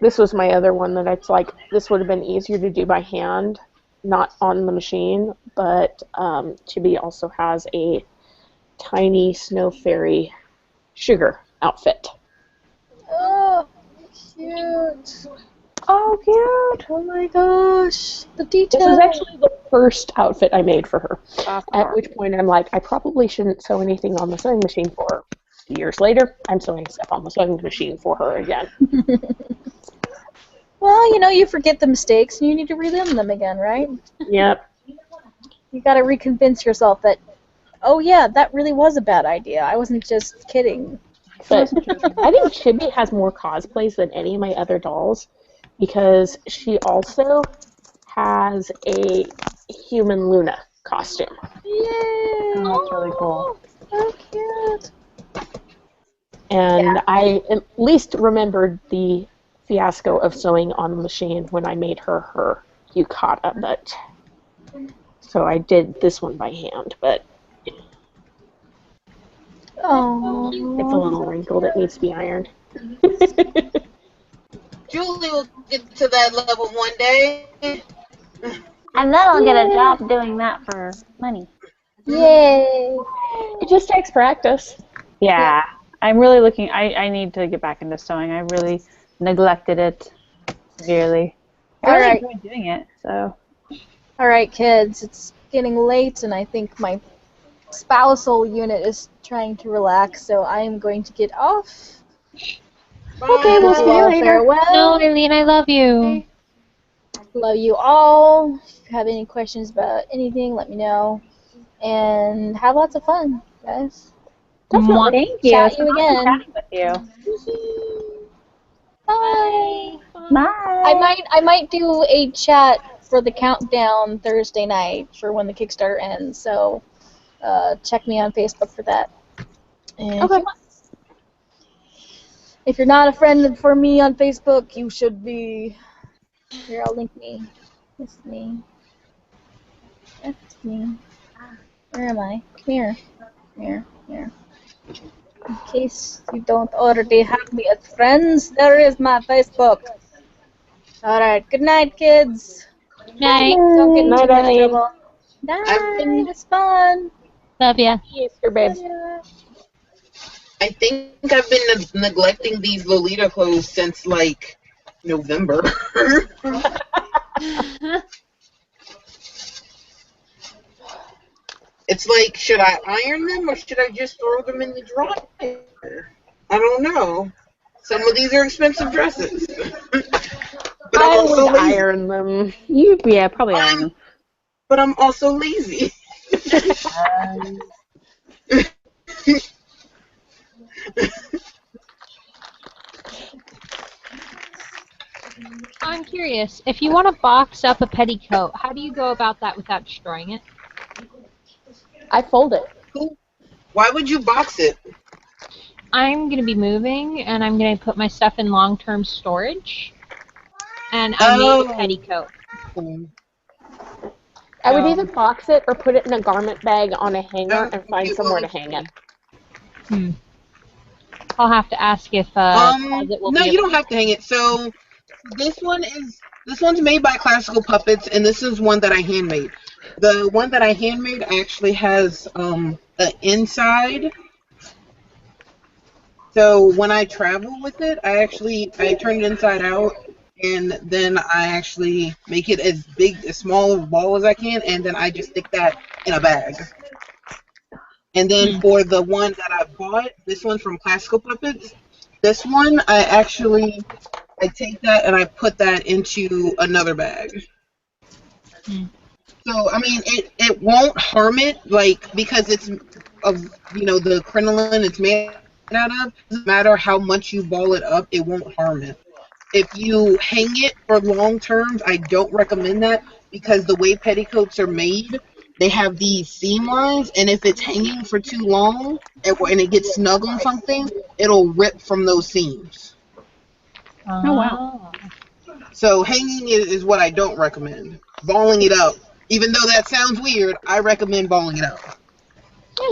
K: This was my other one that it's like, this would have been easier to do by hand, not on the machine, but Chibi also has a tiny snow fairy sugar outfit.
B: Oh, cute.
H: Oh, cute.
B: Oh my gosh. The detail.
K: This was actually the first outfit I made for her.
H: Of
K: At
H: course.
K: which point I'm like, I probably shouldn't sew anything on the sewing machine for her. Years later, I'm sewing stuff on the sewing machine for her again.
B: Well, you forget the mistakes and you need to relive them again, right?
K: Yep.
B: You gotta reconvince yourself that, oh yeah, that really was a bad idea. I wasn't just kidding.
K: But I think Chibi has more cosplays than any of my other dolls because she also has a human Luna costume.
B: Yay!
H: That's really cool.
B: So cute.
K: And I at least remembered the fiasco of sewing on the machine when I made her yukata, but so I did this one by hand, but
B: Oh.
K: it's a little wrinkled. It needs to be ironed.
A: Julie will get to that level one day.
L: And then I'll get a job doing that for money.
B: Yay!
K: It just takes practice.
H: Yeah. I'm really looking. I need to get back into sewing. I really neglected it severely. I really
B: Alright.
H: enjoyed doing it, so.
B: Alright, kids, it's getting late and I think my spousal unit is trying to relax, so I am going to get off.
K: Okay, we'll see you later.
B: Farewell.
F: No, Eileen, I love you.
B: Love you all. If you have any questions about anything, let me know. And have lots of fun, guys.
F: Mwah.
H: Thank you.
B: Chat
H: It's
B: you
H: been awesome
B: again.
H: chatting with you.
B: Bye.
H: Bye.
B: I might do a chat for the countdown Thursday night for when the Kickstarter ends. So check me on Facebook for that. And
H: Okay.
B: if you're not a friend for me on Facebook, you should be. Here, I'll link me. It's me. That's me. Where am I? Come here. Here. Here. In case you don't already have me as friends, there is my Facebook. Alright, good night, kids.
F: Night.
B: Don't get in too much
K: Night-night.
B: trouble. Night, it's fun.
F: Love ya.
K: Yes, your babe.
A: I think I've been neglecting these Lolita clothes since like November. It's like, should I iron them or should I just throw them in the dryer? I don't know. Some of these are expensive dresses. But I'm
K: I
A: also
K: would
A: lazy.
K: iron them.
H: Yeah, probably iron them.
A: But I'm also lazy.
F: I'm curious. If you want to box up a petticoat, how do you go about that without destroying it?
K: I fold it.
A: Why would you box it?
F: I'm going to be moving, and I'm going to put my stuff in long-term storage. And I made a petticoat.
K: I would either box it or put it in a garment bag on a hanger and find somewhere to hang it.
F: I'll have to ask if it will
A: No,
F: be
A: you don't have to hang it. So this one's made by Classical Puppets, and this is one that I handmade. The one that I handmade actually has an inside. So when I travel with it, I turn it inside out, and then I actually make it as small of a ball as I can, and then I just stick that in a bag. And then for the one that I bought, this one from Classical Puppets, this one I take that and I put that into another bag. So I mean, it won't harm it, like, because it's of the crinoline it's made out of. Doesn't matter how much you ball it up, it won't harm it. If you hang it for long terms, I don't recommend that because the way petticoats are made, they have these seam lines, and if it's hanging for too long and it gets snug on something, it'll rip from those seams.
H: Oh, wow.
F: So
A: hanging is what I don't recommend. Balling it up, even though that sounds weird, I recommend balling it up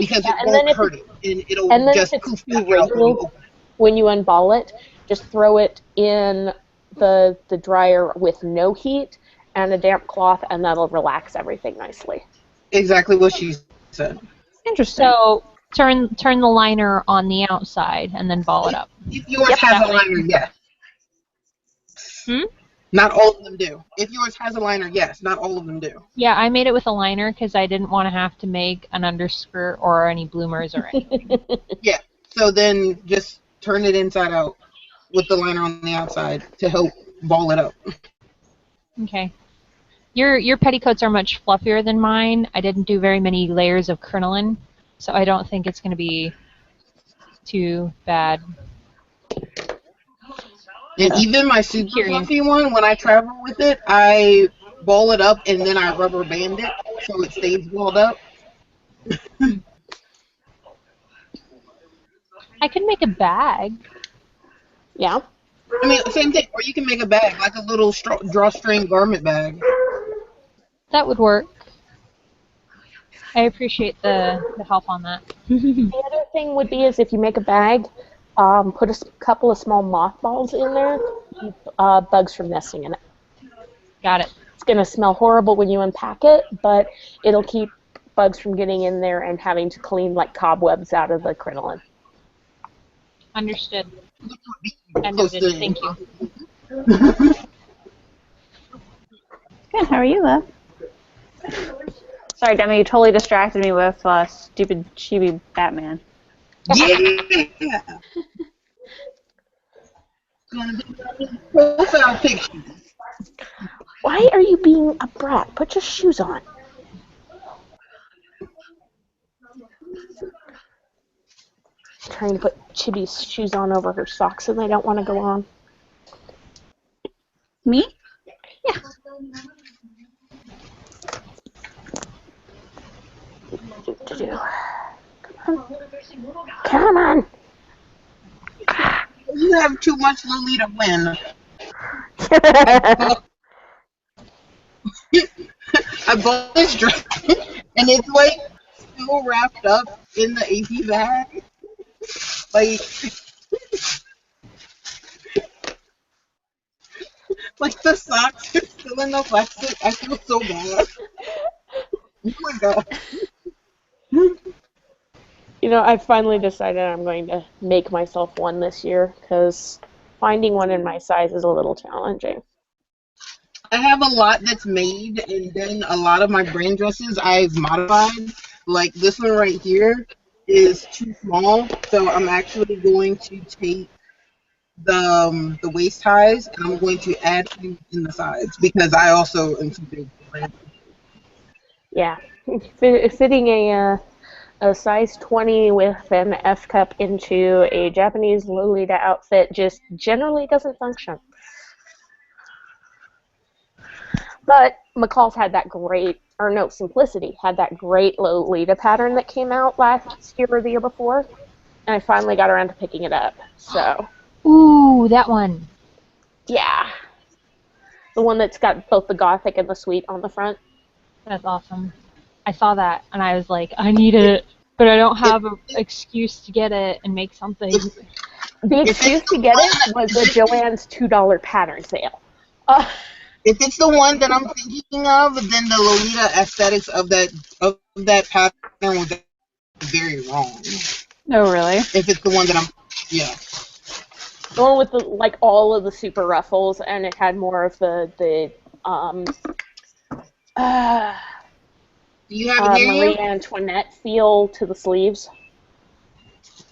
A: because it won't hurt it, and it'll just poof back out when you open it.
K: When you unball it, just throw it in the dryer with no heat and a damp cloth, and that'll relax everything nicely.
A: Exactly what she said.
H: Interesting.
F: So turn the liner on the outside and then ball it up.
A: If yours has a liner, yes. Not all of them do. If yours has a liner, yes. Not all of them do.
F: Yeah, I made it with a liner because I didn't want to have to make an underskirt or any bloomers or anything.
A: Yeah. So then just turn it inside out with the liner on the outside to help ball it up.
F: Okay. Your petticoats are much fluffier than mine. I didn't do very many layers of crinoline, so I don't think it's going to be too bad.
A: And even my super fluffy one, when I travel with it, I ball it up and then I rubber band it so it stays balled up.
F: I could make a bag.
K: Yeah.
A: I mean, same thing. Or you can make a bag, like a little drawstring garment bag.
F: That would work. I appreciate the help on that.
K: The other thing would be is if you make a bag, put a couple of small mothballs in there to keep bugs from nesting in it.
F: Got it.
K: It's going to smell horrible when you unpack it, but it'll keep bugs from getting in there and having to clean like cobwebs out of the crinoline.
F: Understood. And noted. Thank you.
H: Good. How are you, love? Sorry, Demi, you totally distracted me with stupid chibi Batman.
A: Yeah. Profile picture.
K: Why are you being a brat? Put your shoes on. trying to put Chibi's shoes on over her socks and they don't want to go on.
B: Me?
K: Yeah. Do. Come on.
A: You have too much Lolita win. I bought this dress, and it's like still wrapped up in the AP bag. Like the socks are still in the plastic. I feel so bad. Oh my god.
K: You know, I finally decided I'm going to make myself one this year because finding one in my size is a little challenging.
A: I have a lot that's made, and then a lot of my brand dresses I've modified. Like this one right here is too small, so I'm actually going to take the waist ties and I'm going to add them in the sides because I also am too big for brand.
K: Yeah, fitting a size 20 with an F cup into a Japanese Lolita outfit just generally doesn't function. But McCall's had that great, or no, Simplicity had that great Lolita pattern that came out last year or the year before, and I finally got around to picking it up. So.
F: Ooh, that one.
K: Yeah. The one that's got both the gothic and the sweet on the front.
F: That's awesome. I saw that and I was like, I need it, but I don't have an excuse to get it and make something.
K: The excuse to get it was the Joann's $2 pattern sale.
A: If it's the one that I'm thinking of, then the Lolita aesthetics of that pattern was very wrong.
B: Oh, really?
A: If it's the one that I'm, yeah.
K: The one with the like all of the super ruffles, and it had more of the
A: Do you have it here?
K: Marie Antoinette feel to the sleeves.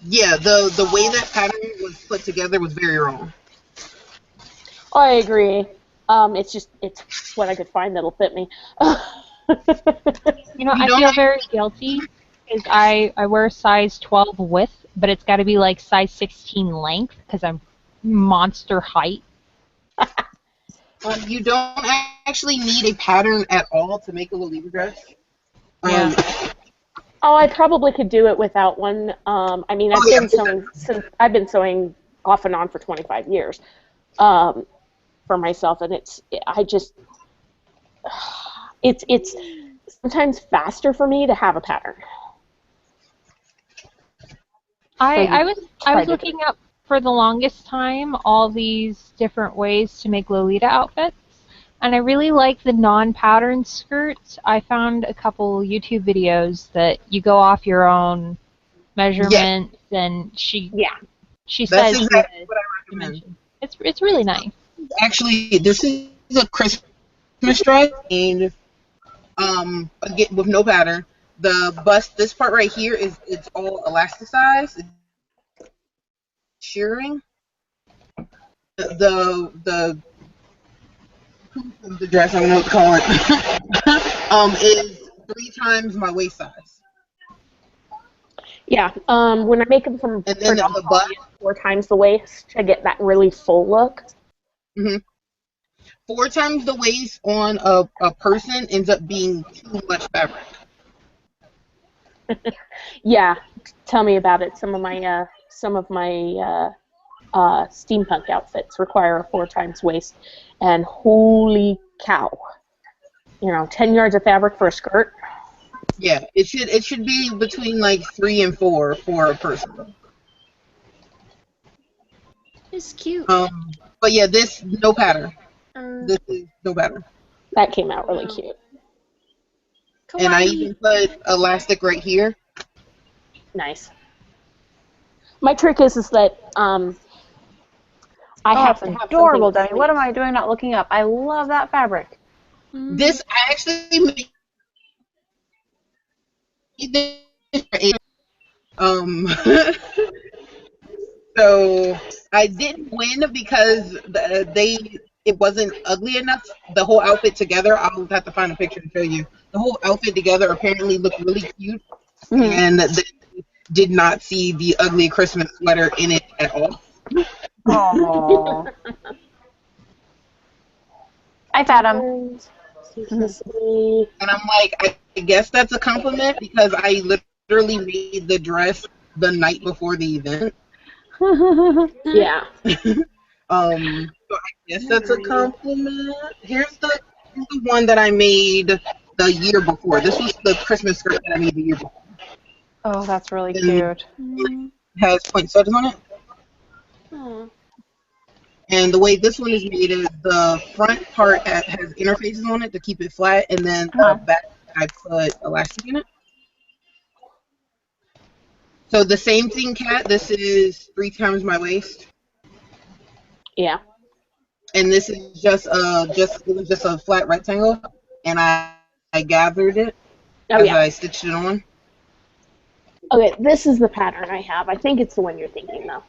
A: Yeah, the way that pattern was put together was very wrong.
K: I agree. It's what I could find that'll fit me.
F: You know, I feel very guilty because I wear size 12 width, but it's got to be like size 16 length because I'm monster height.
A: You don't actually need a pattern at all to make a Lolita dress.
F: Yeah.
K: Oh, I probably could do it without one. I mean, I've been sewing off and on for 25 years for myself, and it's sometimes faster for me to have a pattern.
F: I was looking up for the longest time all these different ways to make Lolita outfits, and I really like the non-patterned skirts. I found a couple YouTube videos that you go off your own measurements, and she says
A: that's exactly what I recommend.
F: It's really nice.
A: Actually, this is a Christmas dress, and again with no pattern. The bust, this part right here it's all elasticized. It's shearing. The dress, I don't know what to call it, is 3 times my waist size.
K: Yeah, when I make them from
A: and then the butt
K: 4 times the waist to get that really full look.
A: 4 times the waist on a person ends up being too much fabric.
K: Yeah, tell me about it. Some of my steampunk outfits require a 4 times waist, and holy cow, 10 yards of fabric for a skirt.
A: Yeah, it should be between like 3 and 4 for a person.
C: It's cute.
A: But yeah, this no pattern. This is no pattern.
K: That came out really cute.
A: And I even put elastic right here.
K: Nice. My trick is that I have to have
H: adorable, Debbie. What am I doing not looking up? I love that fabric.
A: This I actually made so I didn't win because it wasn't ugly enough. The whole outfit together, I'll have to find a picture to show you. The whole outfit together apparently looked really cute, and did not see the ugly Christmas sweater in it at all.
H: Oh. I fed him.
K: Simplicity.
A: And I'm like, I guess that's a compliment because I literally made the dress the night before the event.
K: Yeah.
A: So I guess that's a compliment. Here's the one that I made the year before. This was the Christmas skirt that I made the year before.
H: Oh, that's really
A: And
H: cute.
A: it has poinsettias on it.
C: Oh.
A: And the way this one is made is the front part has interfaces on it to keep it flat, and then the back I put elastic in it. So the same thing, Kat. This is 3 times my waist,
K: Yeah.
A: and this is just it was just a flat rectangle, and I gathered it
K: Oh,
A: as
K: yeah.
A: I stitched it on.
K: Okay, this is the pattern I have. I think it's the one you're thinking, though.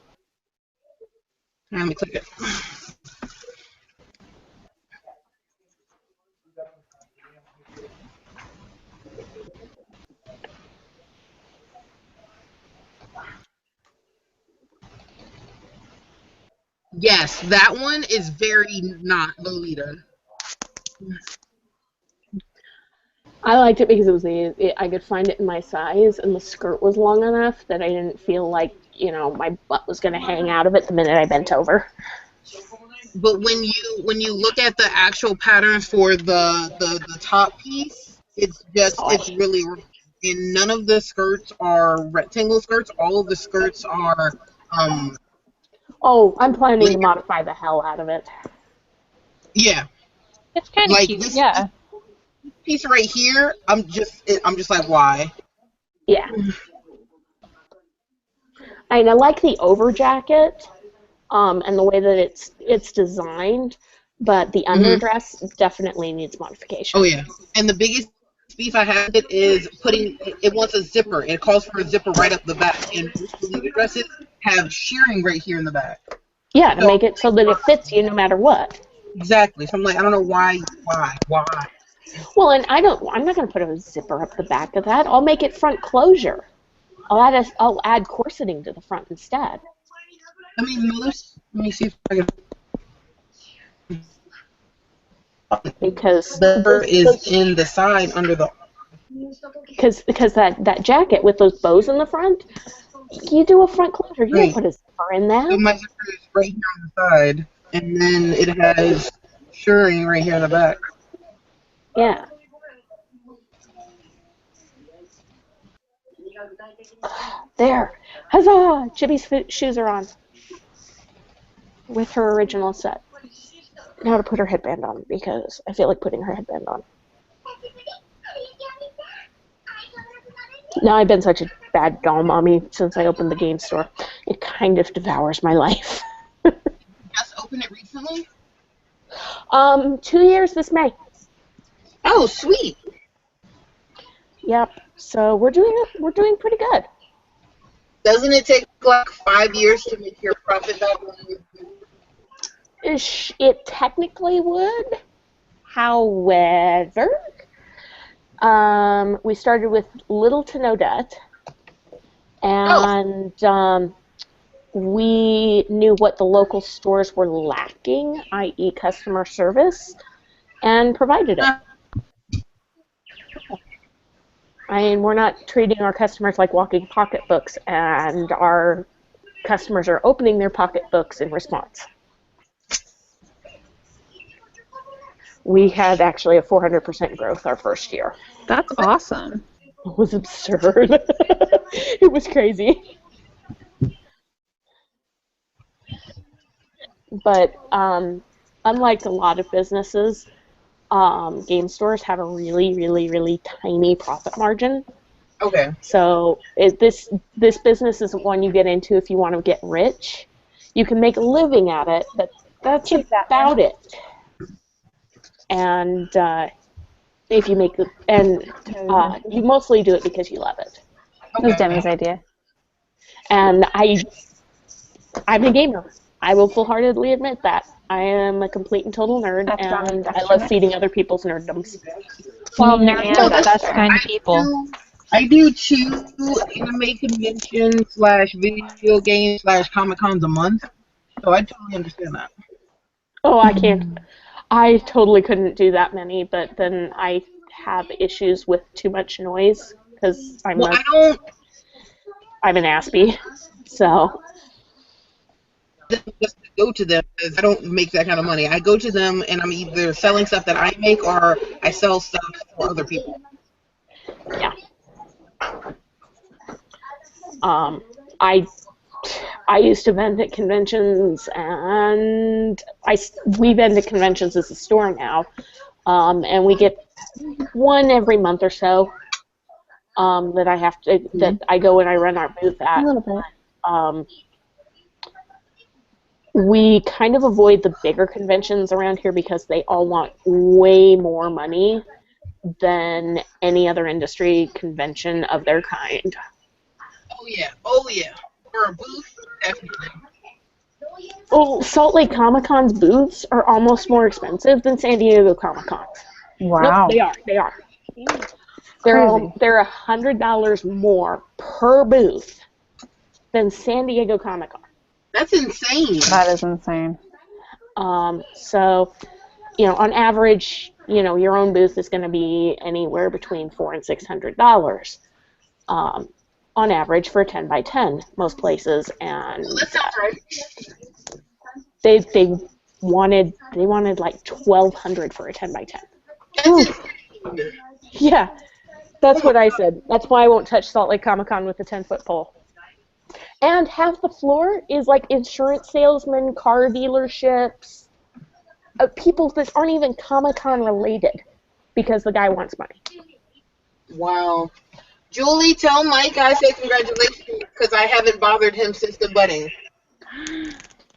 A: Let me click it. Yes, that one is very not Lolita.
K: I liked it because I could find it in my size, and the skirt was long enough that I didn't feel like, my butt was going to hang out of it the minute I bent over.
A: But when you look at the actual patterns for the top piece, it's really, and none of the skirts are rectangle skirts. All of the skirts are
K: Oh, I'm planning to modify the hell out of it.
A: Yeah.
F: It's kind of cute. Yeah.
A: This piece right here, I'm just like, why?
K: Yeah. I like the over jacket, and the way that it's designed, but the underdress definitely needs modification.
A: Oh yeah, and the biggest beef I have it is it wants a zipper. It calls for a zipper right up the back, and most Lolita dresses have shearing right here in the back.
K: Yeah, to make it so that it fits you no matter what.
A: Exactly. So I'm like, I don't know why.
K: Well, and I'm not going to put a zipper up the back of that. I'll make it front closure. I'll add corseting to the front instead.
A: I mean, let me see if I can.
K: Because
A: the zipper is in the side under the.
K: Because that jacket with those bows in the front, you do a front closure. You don't put a zipper in that.
A: So my zipper is right here on the side, and then it has shirring right here in the back.
K: Yeah. There. Huzzah! Chibi's shoes are on. With her original set. Now to put her headband on, because I feel like putting her headband on. Now I've been such a bad doll mommy since I opened the game store. It kind of devours my life.
A: Just opened it recently?
K: 2 years this May.
A: Oh, sweet.
K: Yep. So we're doing pretty good.
A: Doesn't it take like 5 years to make your profit back?
K: It technically would. However, we started with little to no debt, and we knew what the local stores were lacking, i.e. customer service, and provided it. I mean, we're not treating our customers like walking pocketbooks, and our customers are opening their pocketbooks in response. We had actually a 400% growth our first year.
H: That's awesome.
K: It was absurd. It was crazy. But unlike a lot of businesses, game stores have a really, really, really tiny profit margin.
A: Okay.
K: So this business isn't one you get into if you want to get rich. You can make a living at it, but that's about it. And if you make you mostly do it because you love it.
H: That was Demi's idea.
K: And I'm a gamer. I will full-heartedly admit that. I am a complete and total nerd, and I love feeding other people's nerddoms.
F: Well, nerds are the best kind of people.
A: I do 2 anime conventions slash video games slash Comic Cons a month, so I totally understand that.
K: Oh, I can't. I totally couldn't do that many, but then I have issues with too much noise because
A: Well, I don't
K: I'm an Aspie, so
A: just go to them because I don't make that kind of money. I go to them and I'm either selling stuff that I make or I sell stuff for other people.
K: yeah. I used to vend at conventions, and we vend at conventions as a store now, and we get one every month or so that I have to that I go and I run our booth at.
L: A little bit.
K: We kind of avoid the bigger conventions around here because they all want way more money than any other industry convention of their kind.
A: Oh yeah. For a booth, definitely.
K: Well, Salt Lake Comic Con's booths are almost more expensive than San Diego Comic Con.
H: Wow.
K: Nope, they are.
H: Crazy.
K: They're $100 more per booth than San Diego Comic Con.
A: That's insane.
H: That is insane.
K: So, on average, your own booth is going to be anywhere between $400 and $600 on average for a 10 by 10 most places, and
A: That sounds right.
K: they wanted like $1,200 for a 10 by 10. Yeah, that's what I said. That's why I won't touch Salt Lake Comic Con with a 10-foot pole. And half the floor is like insurance salesmen, car dealerships, people that aren't even Comic Con related because the guy wants money.
A: Wow. Julie, tell Mike I say congratulations because I haven't bothered him since the wedding.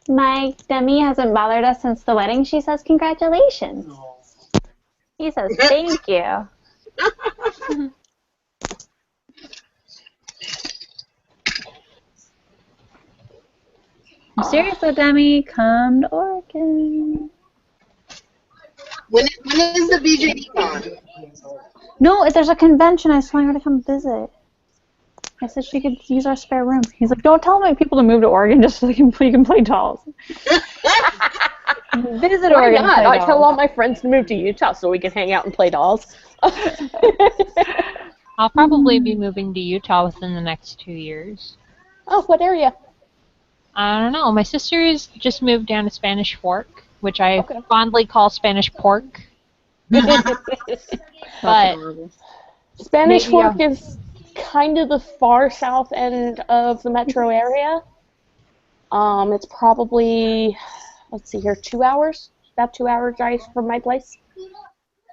L: Mike, Demi hasn't bothered us since the wedding. She says congratulations. He says thank you. Seriously, Demi, come to Oregon.
A: When is the BJD con?
L: No, there's a convention. I just want her to come visit. I said she could use our spare room. He's like, don't tell my people to move to Oregon just so you can play dolls. Visit
K: Why
L: Oregon.
K: not?
L: Play
K: I
L: dolls.
K: tell all my friends to move to Utah so we can hang out and play dolls.
F: I'll probably be moving to Utah within the next 2 years.
K: Oh, what area?
F: I don't know. My sister's just moved down to Spanish Fork, which I fondly call Spanish Pork. But
K: Spanish
F: maybe,
K: Fork is kind of the far south end of the metro area. It's probably, let's see here, 2 hours? About 2 hour drive from my place.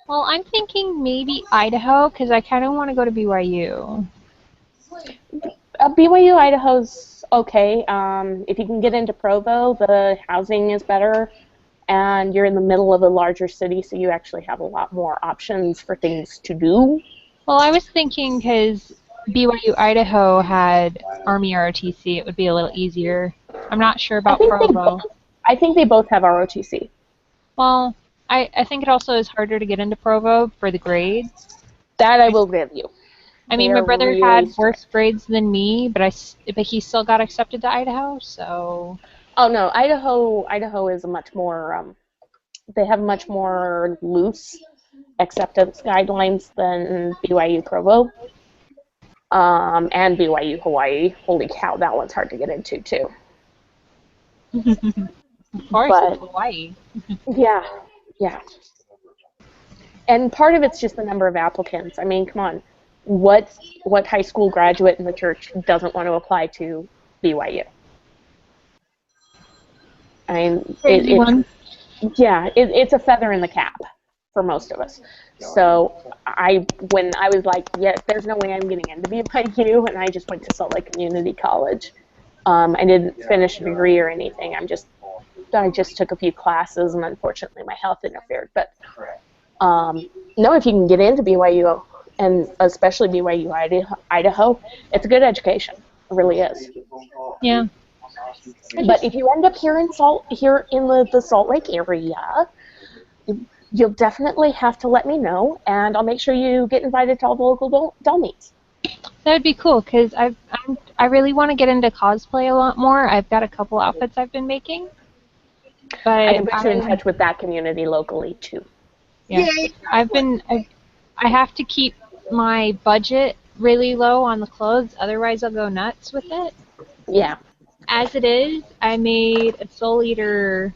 F: well, I'm thinking maybe Idaho, because I kind of want to go to BYU.
K: BYU, Idaho's okay. If you can get into Provo, the housing is better, and you're in the middle of a larger city, so you actually have a lot more options for things to do.
F: Well, I was thinking because BYU Idaho had Army ROTC, it would be a little easier. I'm not sure about Provo.
K: I think they both have ROTC.
F: Well, I think it also is harder to get into Provo for the grades.
K: That I will give you.
F: I mean, my brother had worse grades than me, but he still got accepted to Idaho, so...
K: Oh, no, Idaho is a much more, they have much more loose acceptance guidelines than BYU Provo. And BYU Hawaii. Holy cow, that one's hard to get into, too.
F: Of course, it's Hawaii.
K: Yeah. And part of it's just the number of applicants. I mean, come on. What high school graduate in the church doesn't want to apply to BYU? I mean, it's a feather in the cap for most of us. So when I was like, yeah, there's no way I'm getting into BYU, and I just went to Salt Lake Community College. I didn't finish a degree or anything. I just took a few classes, and unfortunately my health interfered. But no, if you can get into BYU, and especially BYU Idaho, it's a good education. It really is.
F: Yeah.
K: But if you end up here in the Salt Lake area, you'll definitely have to let me know, and I'll make sure you get invited to all the local doll meets.
F: That would be cool because I really want to get into cosplay a lot more. I've got a couple outfits I've been making, but
K: I can put you in touch with that community locally too.
F: Yeah, I have to keep my budget really low on the clothes, otherwise I'll go nuts with it.
K: Yeah.
F: As it is, I made a Soul Eater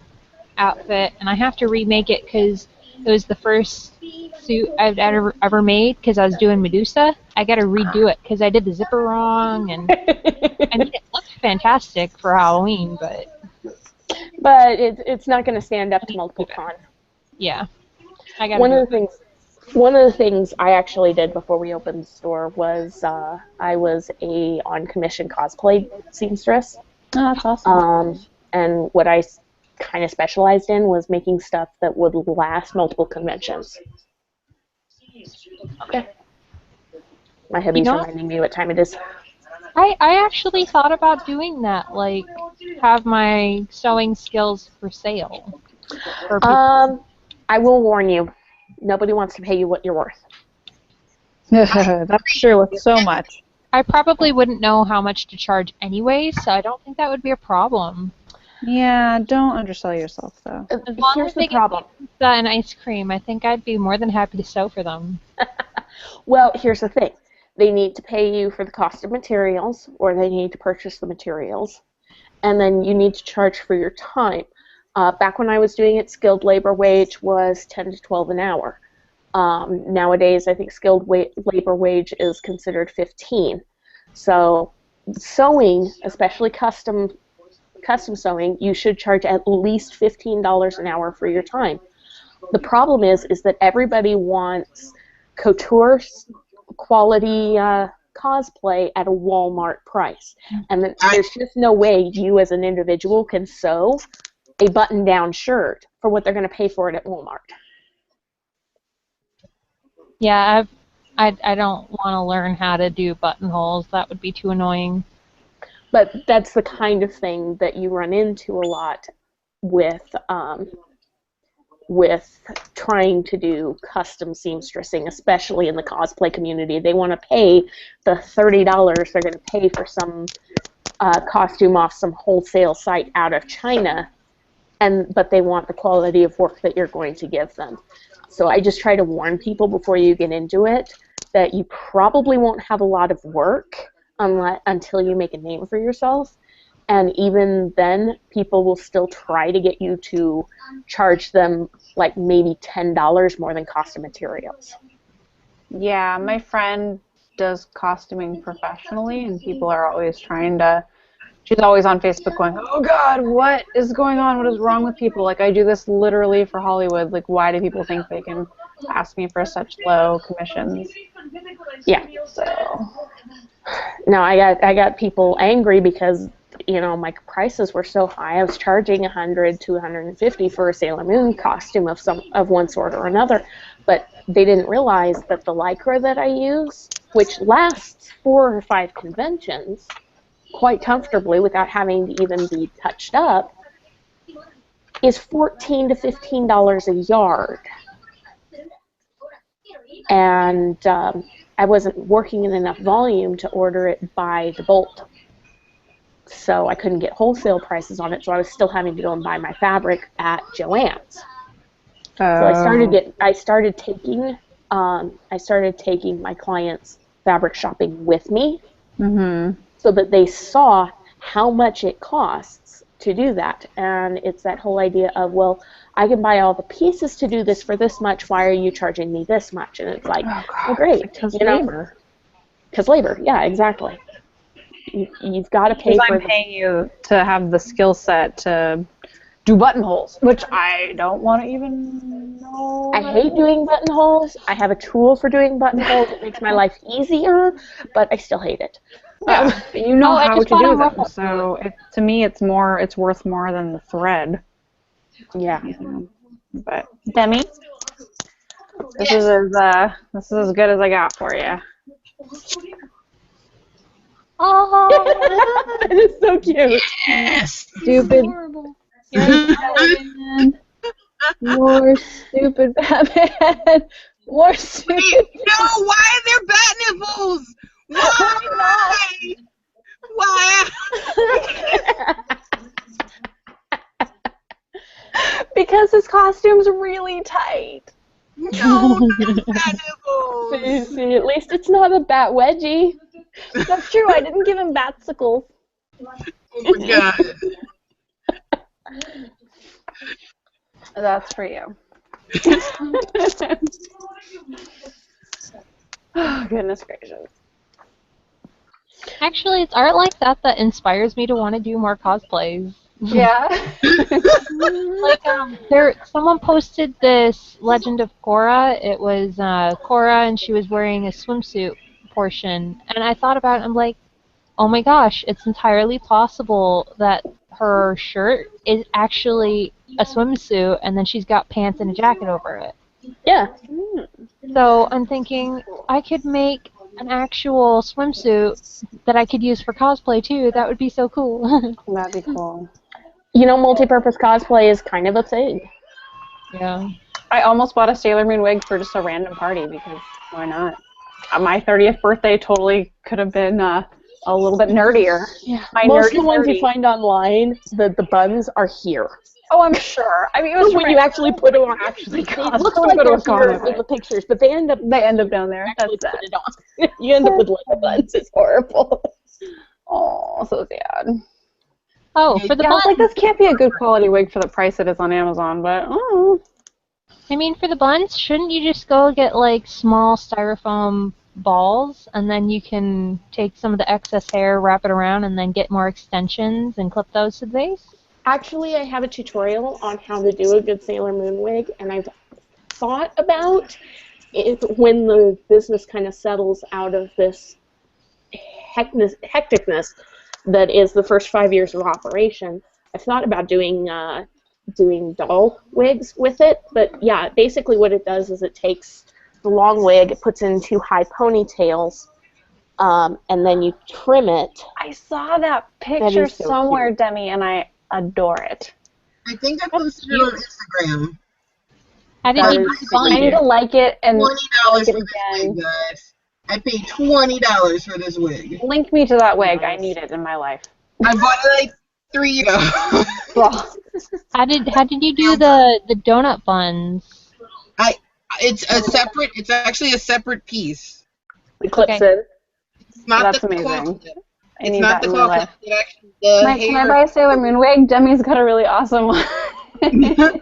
F: outfit, and I have to remake it because it was the first suit I've ever made because I was doing Medusa. I got to redo it because I did the zipper wrong, and I mean it looked fantastic for Halloween, but
K: it's not going to stand up to multiple con.
F: Yeah,
K: One of the things I actually did before we opened the store was I was a on commission cosplay seamstress.
L: Oh, that's awesome.
K: And what I kind of specialized in was making stuff that would last multiple conventions. Okay. My hubby's reminding me what time it is.
F: I actually thought about doing that, like have my sewing skills for sale.
K: I will warn you, nobody wants to pay you what you're worth.
L: That's true with so much.
F: I probably wouldn't know how much to charge anyway, so I don't think that would be a problem.
L: Yeah, don't undersell yourself, though.
F: As long as they problem. Get pizza and ice cream, I think I'd be more than happy to sew for them.
K: Well, here's the thing. They need to pay you for the cost of materials, or they need to purchase the materials, and then you need to charge for your time. Back when I was doing it, skilled labor wage was $10 to $12 an hour. Nowadays, I think skilled labor wage is considered $15. So sewing, especially custom sewing, you should charge at least $15 an hour for your time. The problem is that everybody wants couture quality cosplay at a Walmart price, and there's just no way you as an individual can sew a button-down shirt for what they're going to pay for it at Walmart.
F: Yeah, I don't want to learn how to do buttonholes. That would be too annoying.
K: But that's the kind of thing that you run into a lot with trying to do custom seamstressing, especially in the cosplay community. They want to pay the $30 they're going to pay for some costume off some wholesale site out of China, but they want the quality of work that you're going to give them. So I just try to warn people before you get into it that you probably won't have a lot of work until you make a name for yourself. And even then, people will still try to get you to charge them like maybe $10 more than cost of materials.
L: Yeah, my friend does costuming professionally, and people are always trying to... She's always on Facebook going, oh God, what is going on? What is wrong with people? Like, I do this literally for Hollywood. Like, why do people think they can ask me for such low commissions?
K: Yeah.
L: So...
K: No, I got people angry because, my prices were so high. I was charging $100 to $150 for a Sailor Moon costume of one sort or another, but they didn't realize that the Lycra that I use, which lasts 4 or 5 conventions quite comfortably without having to even be touched up, is $14 to $15 a yard. And I wasn't working in enough volume to order it by the bolt. So I couldn't get wholesale prices on it, so I was still having to go and buy my fabric at Joann's. So I started taking my clients fabric shopping with me, so that they saw how much it costs to do that. And it's that whole idea of, well, I can buy all the pieces to do this for this much, why are you charging me this much? And it's like, oh great.
L: Because labor.
K: Because labor, yeah, exactly. You've got to pay for...
L: I'm paying you to have the skill set to do buttonholes, which I don't want to even know.
K: I hate doing buttonholes. I have a tool for doing buttonholes. It makes my life easier, but I still hate it.
L: Yeah, you know how to do them, so to me it's worth more than the thread.
K: Yeah.
L: But Demi, this is as good as I got for you.
K: Oh, that is so cute.
A: Yes.
L: Stupid. Batman. More stupid Batman. More stupid.
A: Wait, no, why are there bat nipples? Why? Why?
L: Because his costume's really tight.
A: No, not nipples.
K: See, at least it's not a bat wedgie.
L: That's true. I didn't give him batsicles.
A: Oh my god.
L: That's for you. Oh, goodness gracious.
F: Actually, it's art like that that inspires me to want to do more cosplays.
L: Yeah.
F: Like someone posted this Legend of Korra. It was Korra, and she was wearing a swimsuit portion. And I thought about it. I'm like, oh my gosh, it's entirely possible that her shirt is actually a swimsuit, and then she's got pants and a jacket over it.
K: Yeah.
F: So I'm thinking I could make an actual swimsuit that I could use for cosplay too. That would be so cool.
L: That'd be cool.
K: You know, multi-purpose cosplay is kind of a thing.
F: Yeah.
L: I almost bought a Sailor Moon wig for just a random party because why not? My 30th birthday totally could have been a little bit nerdier.
K: Yeah.
L: My
K: Most of the
L: nerdy
K: ones
L: 30.
K: you find online, the buns are here.
L: Oh, I'm sure. I mean, it was
K: When you actually put it on,
L: actually
K: it looks like they're here in the pictures, but they end up
L: down there.
K: actually
L: That's
K: put it on. You end up with little buns. It's horrible.
L: Oh, so sad.
F: Oh, for the
L: I was
F: buns.
L: like, this can't be a good quality wig for the price it is on Amazon, but
F: I mean, for the buns, shouldn't you just go get like small styrofoam balls, and then you can take some of the excess hair, wrap it around, and then get more extensions and clip those to the base?
K: Actually, I have a tutorial on how to do a good Sailor Moon wig, and I've thought about it when the business kind of settles out of this hecticness that is the first 5 years of operation. I've thought about doing doll wigs with it, but yeah, basically what it does is it takes the long wig, it puts it in 2 high ponytails, and then you trim it.
L: I saw that picture
K: is so
L: somewhere,
K: cute.
L: Demi, and I adore it.
A: I think I posted it on Instagram.
F: How did you
L: I need to like it and
A: $20
L: like
A: for
L: it
A: this
L: again.
A: wig, guys. I paid $20 for this wig.
L: Link me to that wig. I need it in my life.
A: I bought it like 3 years ago.
L: Well,
F: How did you do the donut buns?
A: It's actually a separate piece.
K: It clips
F: Okay.
K: in.
A: It's not
L: That's
A: the claw
L: amazing.
A: clip.
L: I
A: It's
L: need
A: not
L: that
A: the
L: in my
A: claw clip.
L: life.
A: It actually, the
L: Mike, can I
A: hair,
L: buy a Sailor Moon wig? Demi's got a really awesome one.
A: the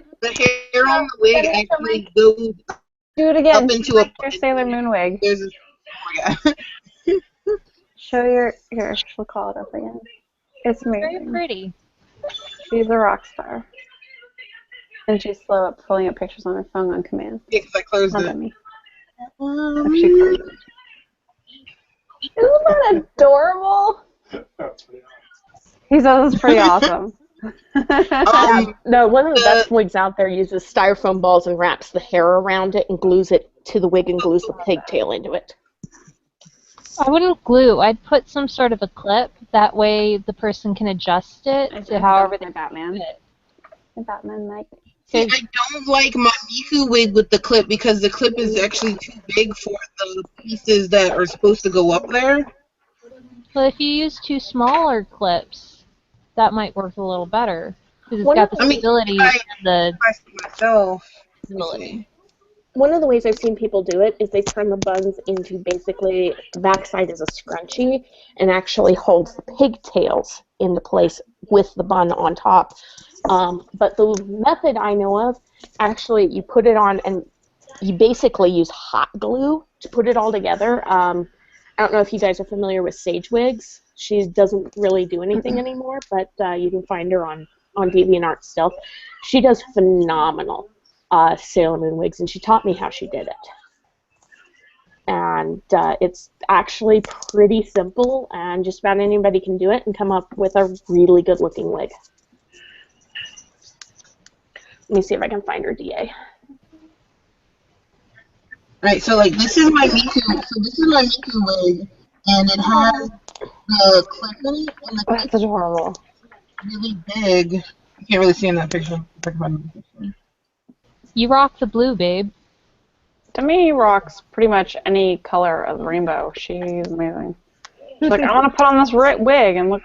A: hair on the wig
L: Demi,
A: actually goes
L: Do it again.
A: up into
L: Show
A: a
L: your Sailor Moon wig.
A: There's a, oh my god.
L: Show your here. We'll call it up again. It's
F: Very
L: amazing.
F: pretty.
L: She's a rock star. And she's slow at pulling up pictures on her phone on command.
A: Yeah, because I closed
L: Not
A: it.
L: Demi. Oh, she closed it. Isn't that adorable? He says it's pretty awesome.
K: No, one of the best wigs out there uses styrofoam balls and wraps the hair around it and glues it to the wig and glues the pigtail into it.
F: I wouldn't glue. I'd put some sort of a clip. That way the person can adjust it to however they
L: Batman.
F: want it.
L: The Batman, Mike.
A: See, I don't like my Miku wig with the clip because the clip is actually too big for the pieces that are supposed to go up there.
F: But if you use 2 smaller clips, that might work a little better. Because it's
K: One
F: got
K: of
F: the
K: the-
F: stability
A: I-
F: and the
A: I see myself.
F: stability.
K: One of the ways I've seen people do it is they turn the buns into basically the backside is a scrunchie and actually holds the pigtails into place with the bun on top. But the method I know of, actually you put it on and you basically use hot glue to put it all together. I don't know if you guys are familiar with Sage Wigs. She doesn't really do anything anymore, but you can find her on DeviantArt still. She does phenomenal Sailor Moon wigs, and she taught me how she did it. And it's actually pretty simple, and just about anybody can do it and come up with a really good looking wig. Let me see if I can find her DA.
A: Right, so like this is my Miku wig, and it has the clip in it, and the clip
L: That's adorable.
A: is really big. You can't really see in that picture. If I can find the picture.
F: You rock the blue, babe.
L: To me, Rock's pretty much any color of the rainbow. She's amazing. She's like, I want to put on this wig and look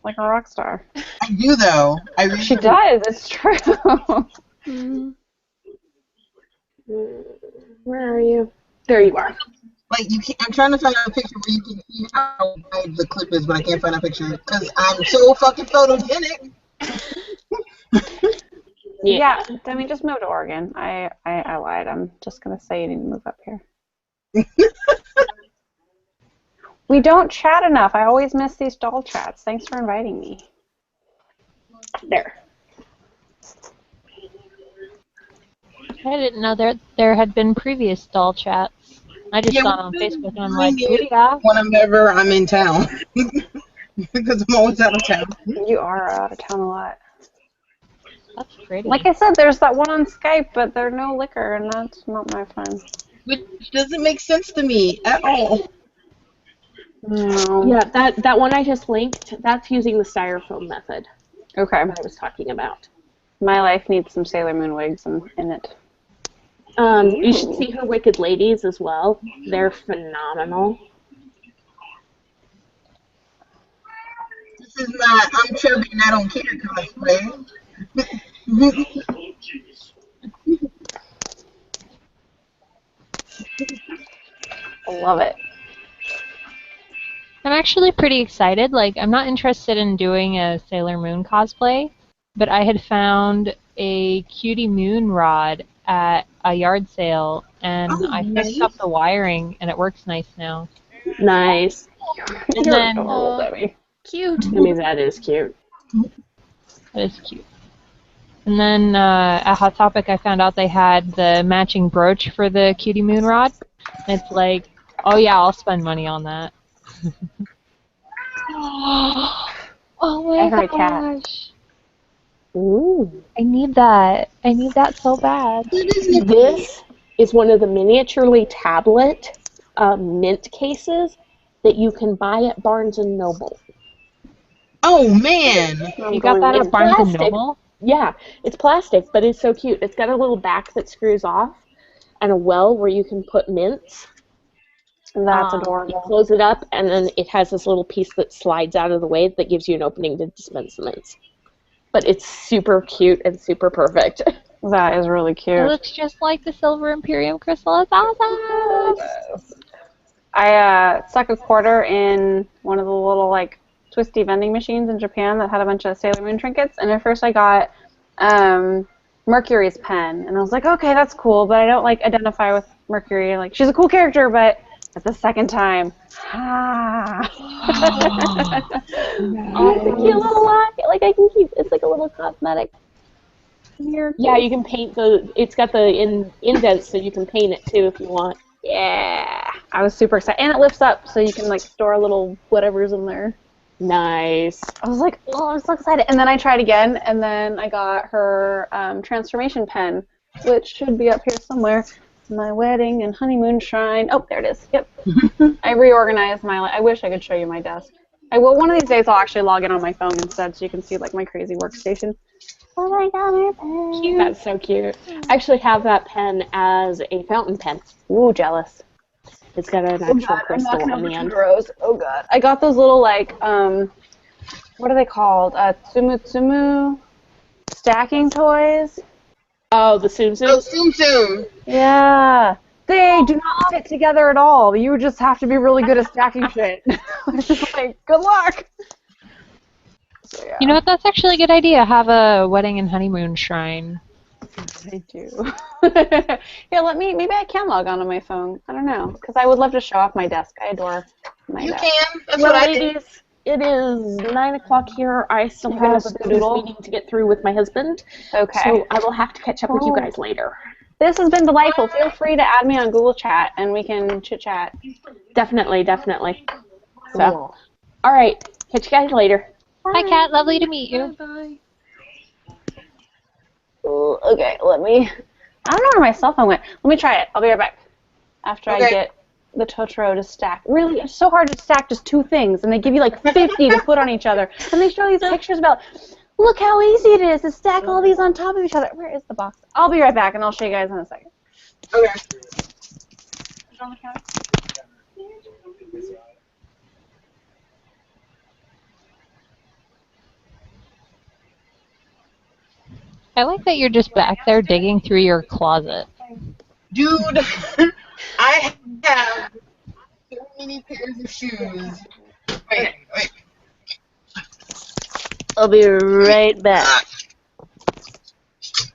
L: like a rock star.
A: I do though. I really
L: She does. It's true.
K: Where are you? There you are.
A: Like you can I'm trying to find a picture where you can see how wide the clip is, but I can't find a picture because I'm so fucking photogenic.
L: Yeah, I mean, just move to Oregon. I lied. I'm just gonna say you need to move up here. We don't chat enough. I always miss these doll chats. Thanks for inviting me.
K: There.
F: I didn't know there had been previous doll chats. I just saw it on Facebook and I'm like, yeah.
A: Whenever I'm in town. Because I'm always out of town.
L: You are out of town a lot.
F: That's pretty.
L: Like I said, there's that one on Skype, but there's no liquor, and that's not my fun.
A: Which doesn't make sense to me at all.
L: No.
K: Yeah, that one I just linked, that's using the styrofoam method.
L: Okay.
K: That I was talking about.
L: My life needs some Sailor Moon wigs in it.
K: You should see her Wicked Ladies as well. They're phenomenal.
A: This is not I'm chubby and I don't care cosplay.
L: I love it.
F: I'm actually pretty excited. Like, I'm not interested in doing a Sailor Moon cosplay, but I had found a Cutie Moon rod at a yard sale, and I fixed up the wiring, and it works nice now.
K: Nice.
F: And then,
B: cute.
K: I mean, that is cute.
F: That is cute. And then at Hot Topic, I found out they had the matching brooch for the Cutie Moon rod. And it's like, oh yeah, I'll spend money on that. Oh my
L: Every
F: gosh.
L: cat.
K: Ooh.
F: I need that. I need that so bad.
K: This is one of the miniaturely tablet mint cases that you can buy at Barnes & Noble.
A: Oh man!
F: You got that
K: It's
F: at Barnes &
K: plastic.
F: Noble?
K: Yeah, it's plastic, but it's so cute. It's got a little back that screws off and a well where you can put mints.
L: That's
K: You
L: adorable.
K: close it up, and then it has this little piece that slides out of the way that gives you an opening to dispense the mints. But it's super cute and super perfect.
L: That is really
F: It
L: cute.
F: looks just like the Silver Imperium crystal. It's awesome!
L: I stuck a quarter in one of the little like twisty vending machines in Japan that had a bunch of Sailor Moon trinkets, and at first I got Mercury's pen, and I was like, okay, that's cool, but I don't like identify with Mercury. Like, she's a cool character, but at the second time, oh, it's a cute little lock. Like I can keep. It's like a little cosmetic.
K: Yeah, you can paint it's got the indents, so you can paint it too if you want.
L: Yeah, I was super excited, and it lifts up, so you can like store little whatever's in there.
K: Nice.
L: I was like, oh, I'm so excited. And then I tried again, and then I got her transformation pen, which should be up here somewhere. My wedding and honeymoon shrine. Oh, there it is. Yep. I reorganized my. I wish I could show you my desk. I will. One of these days, I'll actually log in on my phone instead, so you can see like my crazy workstation. Oh my god, my pen.
K: Cute. That's so cute. I actually have that pen as a fountain pen.
L: Ooh, jealous.
K: It's got an actual crystal on the end.
L: Oh god. I got those little like what are they called? Tsum stacking toys.
K: Oh, the Tsum Tsum?
A: Oh, Tsum Tsum!
L: Yeah. They do not fit together at all. You just have to be really good at stacking shit. It's just like, good luck. So, yeah.
F: You know what? That's actually a good idea. Have a wedding and honeymoon shrine.
L: I do. Yeah, maybe I can log on to my phone. I don't know, because I would love to show off my desk. I adore my desk.
A: You can. That's
K: Well,
A: what I did.
K: ladies, it is 9 o'clock here. I still have a business meeting to get through with my husband.
L: Okay.
K: So I will have to catch up with you guys later.
L: This has been delightful. Feel free to add me on Google Chat, and we can chit-chat.
K: Definitely, definitely. So,
L: Cool.
K: all right. Catch you guys later.
F: Hi, Kat. Lovely to meet you.
C: Bye.
L: Ooh, okay, I don't know where my cell phone went. Let me try it. I'll be right back. After I get the Totoro to stack. Really, it's so hard to stack just two things, and they give you like 50 to put on each other. And they show these pictures about, look how easy it is to stack all these on top of each other. Where is the box? I'll be right back, and I'll show you guys in a second.
A: Okay.
H: Put it on the counter.
F: I like that you're just back there digging through your closet.
A: Dude, I have so many pairs of shoes. Wait.
J: I'll be right back.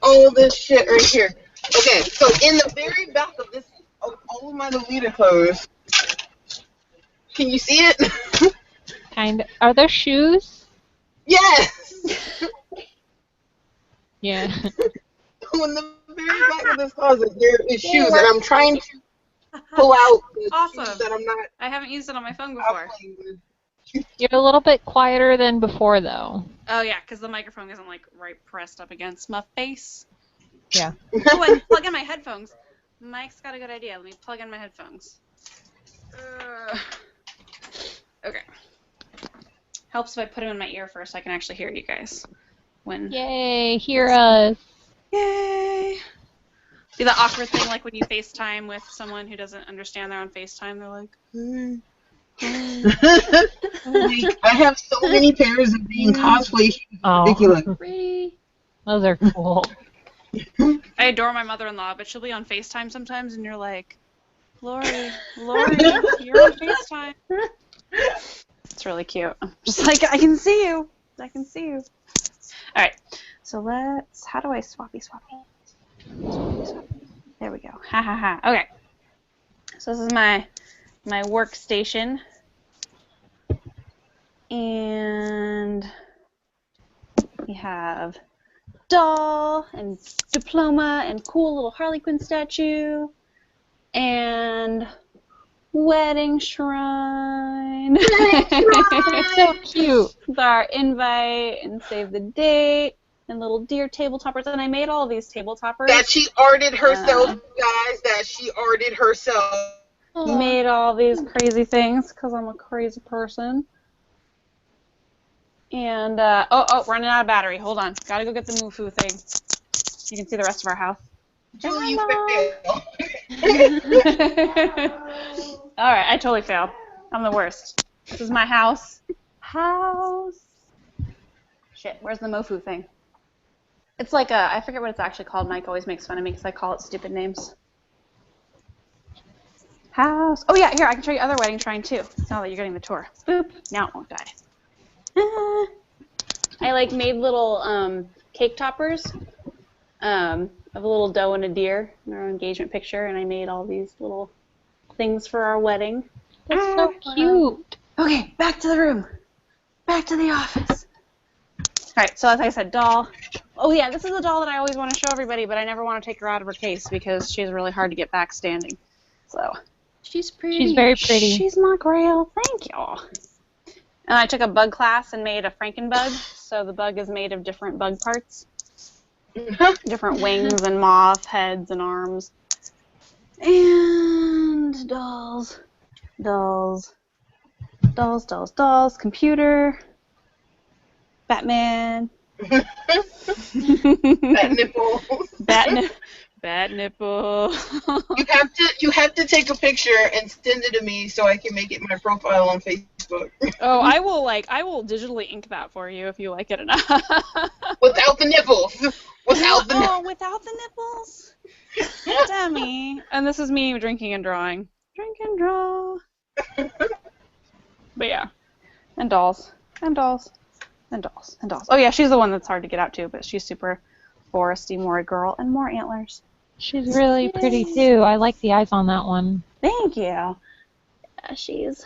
A: All this shit right here. Okay, so in the very back of this, of all of my Lolita clothes, can you see it?
F: Kind of. Are there shoes?
A: Yes!
F: Yeah.
A: In the very back of this closet, there is shoes, and I'm trying to pull out the
H: Awesome.
A: shoes that I'm not.
H: I haven't used it on my phone before.
F: You're a little bit quieter than before, though.
H: Oh yeah, because the microphone isn't like right pressed up against my face.
F: Yeah.
H: Oh, and plug in my headphones. Mike's got a good idea. Let me plug in my headphones. Okay. Helps if I put them in my ear first so I can actually hear you guys.
F: Yay, hear us.
H: Yay! Do the awkward thing like when you FaceTime with someone who doesn't understand they're on FaceTime. They're like, hey.
A: Like, I have so many pairs of being cosplay shoes. Ridiculous.
F: Those are cool.
H: I adore my mother-in-law, but she'll be on FaceTime sometimes, and you're like, Lori, you're on FaceTime. It's really cute. I'm just like, I can see you. All right, so how do I swappy? There we go. Ha ha ha. Okay. So this is my workstation. And we have doll and diploma and cool little Harley Quinn statue and wedding shrine.
F: So cute.
H: With our invite and save the date and little deer table toppers. And I made all of these table toppers.
A: That she arted herself, guys. That she arted herself.
H: Made all these crazy things because I'm a crazy person. And, running out of battery. Hold on. Gotta go get the Moo-Foo thing. You can see the rest of our house.
A: Jill, you failed.
H: Alright, I totally failed. I'm the worst. This is my house. Shit, where's the Moo-Foo thing? It's like I forget what it's actually called. Mike always makes fun of me because I call it stupid names. House. Oh yeah, here, I can show you other wedding shrine too. Now that you're getting the tour. Boop. Now it won't die. I made little cake toppers of a little doe and a deer in our engagement picture, and I made all these little things for our wedding.
F: That's so cute.
H: Okay, back to the room. Back to the office. Alright, so as I said, doll. Oh yeah, this is a doll that I always want to show everybody, but I never want to take her out of her case because she's really hard to get back standing. So
C: she's pretty.
F: She's very pretty.
H: She's my grail. Thank y'all. And I took a bug class and made a Frankenbug. So the bug is made of different bug parts. Different wings and moth heads and arms. And dolls. Computer. Batman.
A: Bat nipple.
H: Bat nipple.
A: You have to take a picture and send it to me so I can make it my profile on Facebook.
H: Oh, I will digitally ink that for you if you like it enough.
A: Without the nipples. Without
H: the nipples. Dummy. And this is me drinking and drawing. Drink and draw. But yeah. And dolls. Oh yeah, she's the one that's hard to get out to, but she's super foresty, more a girl, and more antlers.
F: She's really pretty too. I like the eyes on that one.
H: Thank you. Yeah, she's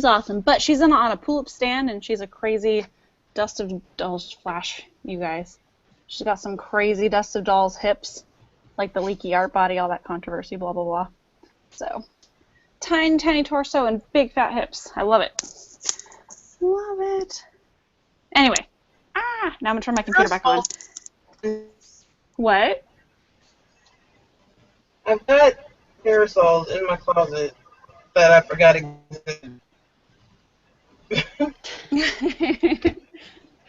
H: awesome. But she's on a pull-up stand, and she's a crazy dust of dolls flash, you guys. She's got some crazy dust of dolls hips, like the leaky art body, all that controversy, blah, blah, blah. So, tiny torso and big fat hips. I love it. Love it. Anyway. Now I'm going to turn my computer back on. What?
A: I've got parasols in my closet that I forgot existed.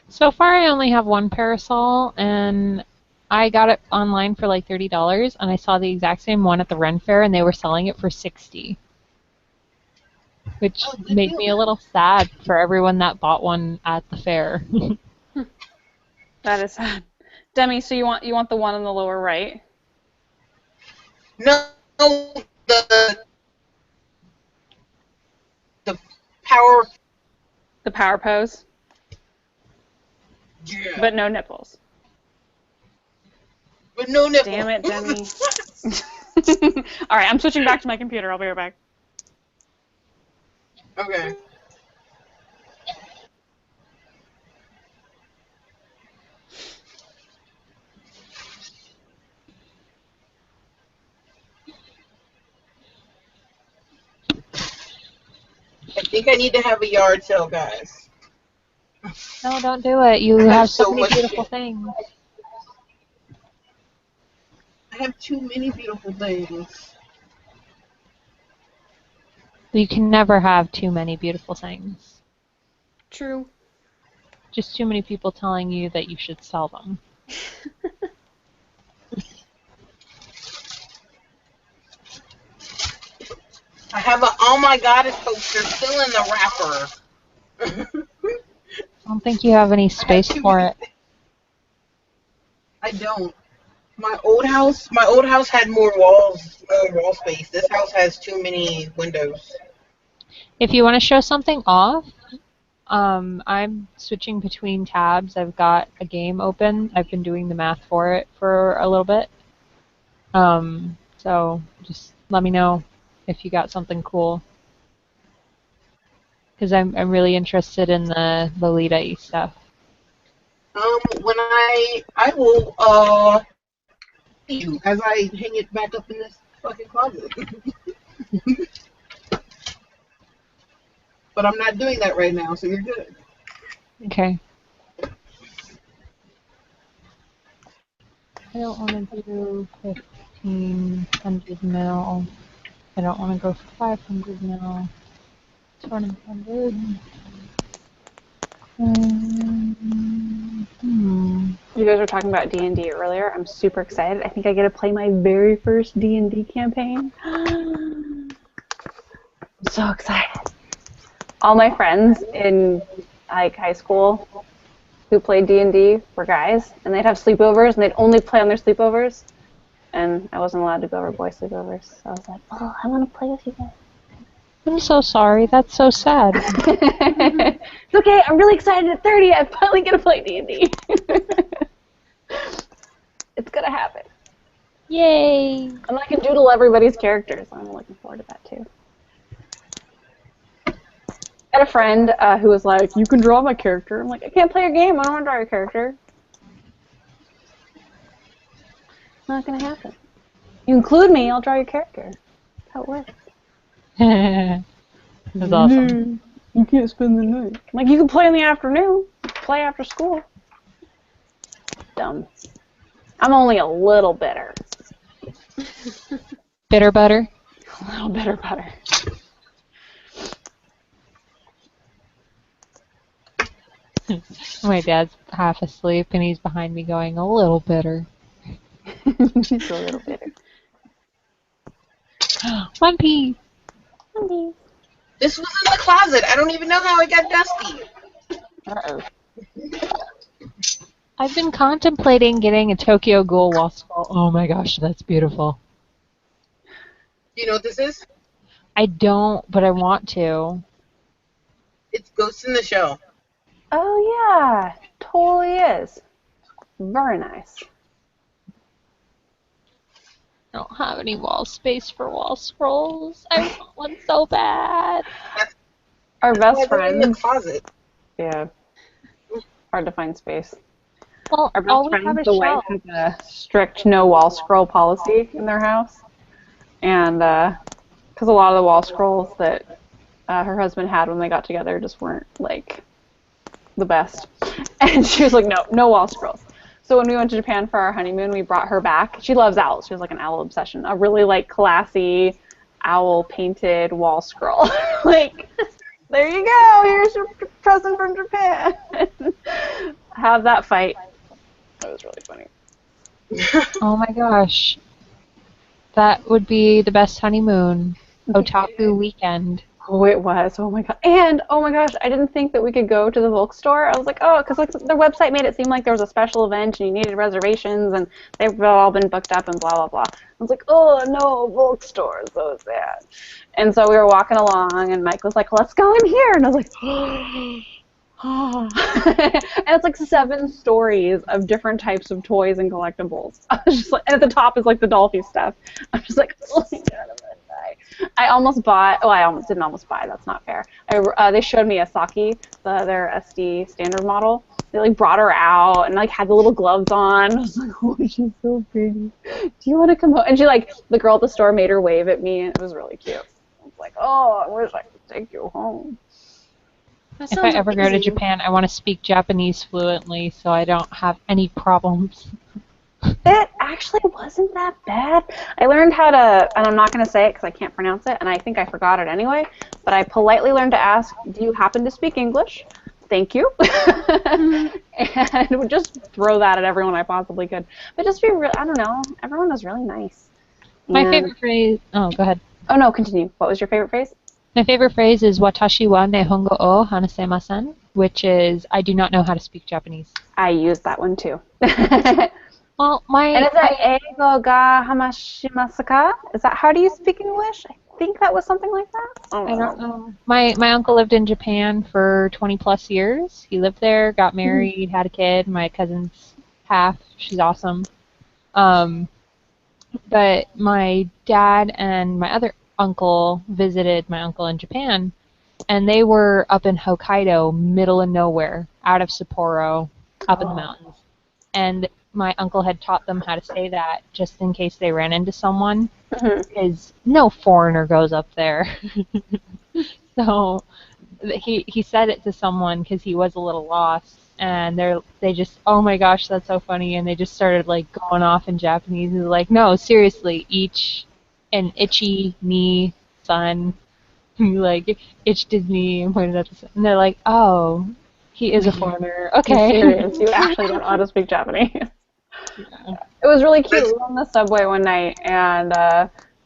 F: So far I only have one parasol, and I got it online for like $30, and I saw the exact same one at the Ren Fair, and they were selling it for $60, which made me a little sad for everyone that bought one at the fair.
L: That is sad. Demi, so you want the one on the lower right?
A: No, the power.
L: The power pose,
A: Yeah.
L: but no nipples.
A: But no nipple.
L: Damn it, Demi. All right, I'm switching back to my computer. I'll be right back.
A: Okay. I think I need to have a yard sale, guys.
F: No, don't do it. You
A: I
F: have so
A: so
F: many
A: much
F: beautiful
A: shit.
F: things.
A: I have too many beautiful things.
F: You can never have too many beautiful things.
C: True.
F: Just too many people telling you that you should sell them.
A: I have a oh my goddess poster still in the wrapper.
F: I don't think you have any space for it.
A: I don't. My old house had more wall space. This house has too many windows.
F: If you want to show something off, I'm switching between tabs. I've got a game open. I've been doing the math for it for a little bit. So just let me know if you got something cool. Because I'm really interested in the Lolita-y stuff.
A: When I will you as I hang it back up in this fucking closet. But I'm not doing that right now, so you're good.
F: Okay. I don't want to do 1,500 mil. I don't want to go for 500 mil. 200.
L: You guys were talking about D&D earlier. I'm super excited. I think I get to play my very first D&D campaign. I'm so excited. All my friends in like high school who played D&D were guys, and they'd have sleepovers, and they'd only play on their sleepovers. And I wasn't allowed to go over boy sleepovers, so I was like, oh, I want to play with you guys.
F: I'm so sorry. That's so sad.
L: It's okay. I'm really excited at 30. I'm finally going to play D&D. It's going to happen.
F: Yay.
L: And I can doodle everybody's characters. I'm looking forward to that, too. I had a friend who was like, you can draw my character. I'm like, I can't play your game. I don't want to draw your character. It's not going to happen. You include me, I'll draw your character. That's how it works.
F: That's awesome.
L: You can't spend the night. I'm like, you can play in the afternoon. Play after school. Dumb. I'm only a little bitter.
F: Bitter butter?
L: A little bitter butter.
F: My dad's half asleep and he's behind me going, a little bitter.
L: She's a little bitter.
F: One piece.
L: One piece.
A: This was in the closet. I don't even know how it got dusty.
L: Uh-oh.
F: I've been contemplating getting a Tokyo Ghoul wall scroll. Oh my gosh, that's beautiful.
A: Do you know what this is?
F: I don't, but I want to.
A: It's Ghost in the Shell.
L: Oh, yeah. Totally is. Very nice.
F: I don't have any wall space for wall scrolls. I want one so bad.
L: Our best
A: In the
L: friends.
A: closet.
L: Yeah. Hard to find space.
F: Well,
L: Our
F: all
L: best
F: we have
L: friend,
F: is
L: the wife,
F: shelves.
L: has a strict no wall scroll policy in their house. And because a lot of the wall scrolls that her husband had when they got together just weren't, like, the best. And she was like, no wall scrolls. So when we went to Japan for our honeymoon, we brought her back. She loves owls. She has, like, an owl obsession. A really, like, classy owl-painted wall scroll. Like, there you go. Here's your present from Japan. Have that fight. That was really funny.
F: Oh my gosh. That would be the best honeymoon. Otaku weekend.
L: Oh, it was. Oh my god. And oh my gosh, I didn't think that we could go to the Volk store. I was like, oh, because like their website made it seem like there was a special event and you needed reservations and they've all been booked up and blah blah blah. I was like, oh no, Volk store, so sad. And so we were walking along and Mike was like, let's go in here, and I was like, oh. And it's like 7 stories of different types of toys and collectibles. I was just like, and at the top is like the Dolphy stuff. I'm just like, oh my god, I'm gonna die. I almost bought. Oh, I almost didn't almost buy. That's not fair. They showed me a Saki, their SD standard model. They like brought her out and like had the little gloves on. I was like, oh, she's so pretty. Do you want to come home? And she like the girl at the store made her wave at me, and it was really cute. I was like, oh, I wish I could take you home.
F: If I ever go to Japan, I want to speak Japanese fluently so I don't have any problems.
L: It actually wasn't that bad. I learned how to, and I'm not going to say it because I can't pronounce it, and I think I forgot it anyway, but I politely learned to ask, do you happen to speak English? Thank you. And would just throw that at everyone I possibly could. But just be real, I don't know, everyone was really nice.
F: My favorite phrase, oh, go ahead.
L: Oh no, continue. What was your favorite phrase?
F: My favorite phrase is Watashi wa Nihongo o hanasemasen, which is I do not know how to speak Japanese.
L: I use that one too.
F: Well,
L: and is that eigo ga hamashimasu ka? Is that how do you speak English? I think that was something like that.
F: I don't know. My uncle lived in Japan for 20 plus years. He lived there, got married, had a kid. My cousin's half. She's awesome. But my dad and my other uncle visited my uncle in Japan, and they were up in Hokkaido, middle of nowhere, out of Sapporo, up in the mountains. And my uncle had taught them how to say that just in case they ran into someone, because no foreigner goes up there. So he said it to someone because he was a little lost, and they just, oh my gosh, that's so funny, and they just started like going off in Japanese. And like, no, seriously, and ichi ni san, like itched his knee and pointed at the sun. And they're like, oh, he is a foreigner. Okay.
L: You're serious. You actually don't know how to speak Japanese. Yeah. It was really cute. We were on the subway one night, and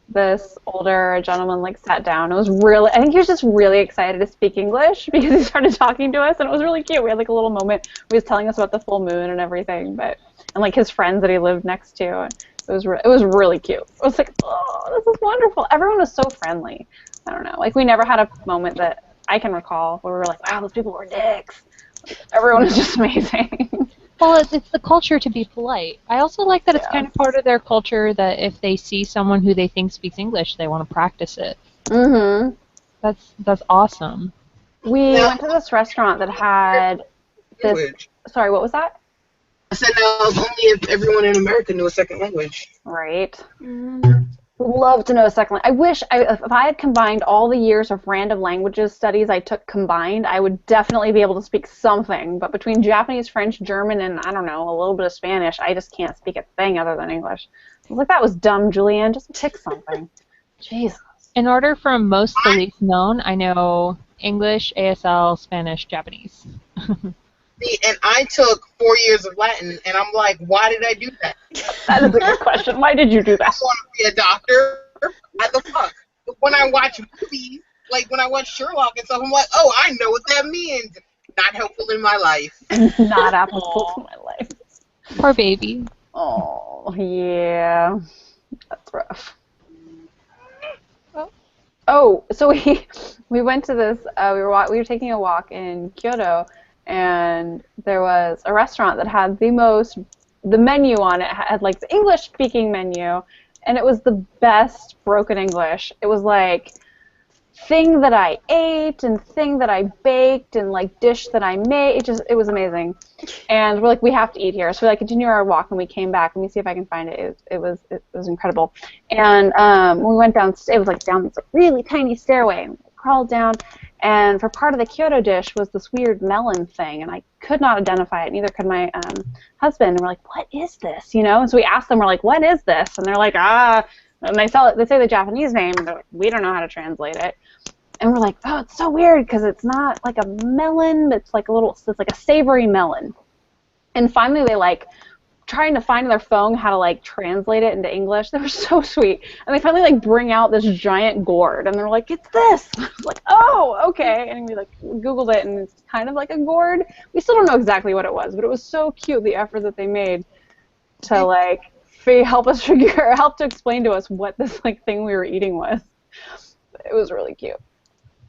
L: this older gentleman like sat down. It was really, I think he was just really excited to speak English because he started talking to us, and it was really cute. We had like a little moment where he was telling us about the full moon and everything, and like his friends that he lived next to. And it was really cute. I was like, oh, this is wonderful. Everyone was so friendly. I don't know. Like we never had a moment that I can recall where we were like, wow, those people were dicks. Everyone was just amazing.
F: Well, it's the culture to be polite. I also like that it's kind of part of their culture that if they see someone who they think speaks English, they want to practice it.
L: Mm-hmm.
F: That's awesome.
L: We went to this restaurant that had this. Sorry, what was that?
A: I said that was only if everyone in America knew a second language.
L: Right. Would love to know a second language. I wish if I had combined all the years of random languages studies I took combined, I would definitely be able to speak something. But between Japanese, French, German, and I don't know, a little bit of Spanish, I just can't speak a thing other than English. I was like, that was dumb, Julianne. Just pick something. Jesus.
F: In order from most to least known, I know English, ASL, Spanish, Japanese.
A: See, and I took 4 years of Latin, and I'm like, why did I do that?
L: That is a good question. Why did you do that?
A: I want to be a doctor. What the fuck? When I watch movies, like when I watch Sherlock and stuff, I'm like, oh, I know what that means. Not helpful in my life.
L: Not applicable to my life.
F: Poor baby.
L: Oh, yeah. That's rough. Oh, so we went to this, we were taking a walk in Kyoto, and there was a restaurant that had the menu on it had like the English-speaking menu, and it was the best broken English. It was like thing that I ate and thing that I baked and like dish that I made. It was amazing. And we're like, we have to eat here. So we like continue our walk, and we came back. Let me see if I can find it. It was incredible. And when we went down, it was like down this really tiny stairway, and we crawled down. And for part of the Kyoto dish was this weird melon thing, and I could not identify it, neither could my husband. And we're like, what is this? You know? And so we asked them, we're like, what is this? And they're like, and they say the Japanese name, and they're like, we don't know how to translate it. And we're like, oh, it's so weird because it's not like a melon, but it's like a savory melon. And finally they like trying to find on their phone how to like translate it into English. They were so sweet, and they finally like bring out this giant gourd, and they're like, "It's this." I was like, "Oh, okay." And we like Googled it, and it's kind of like a gourd. We still don't know exactly what it was, but it was so cute, the effort that they made to like help to explain to us what this like thing we were eating was. It was really cute.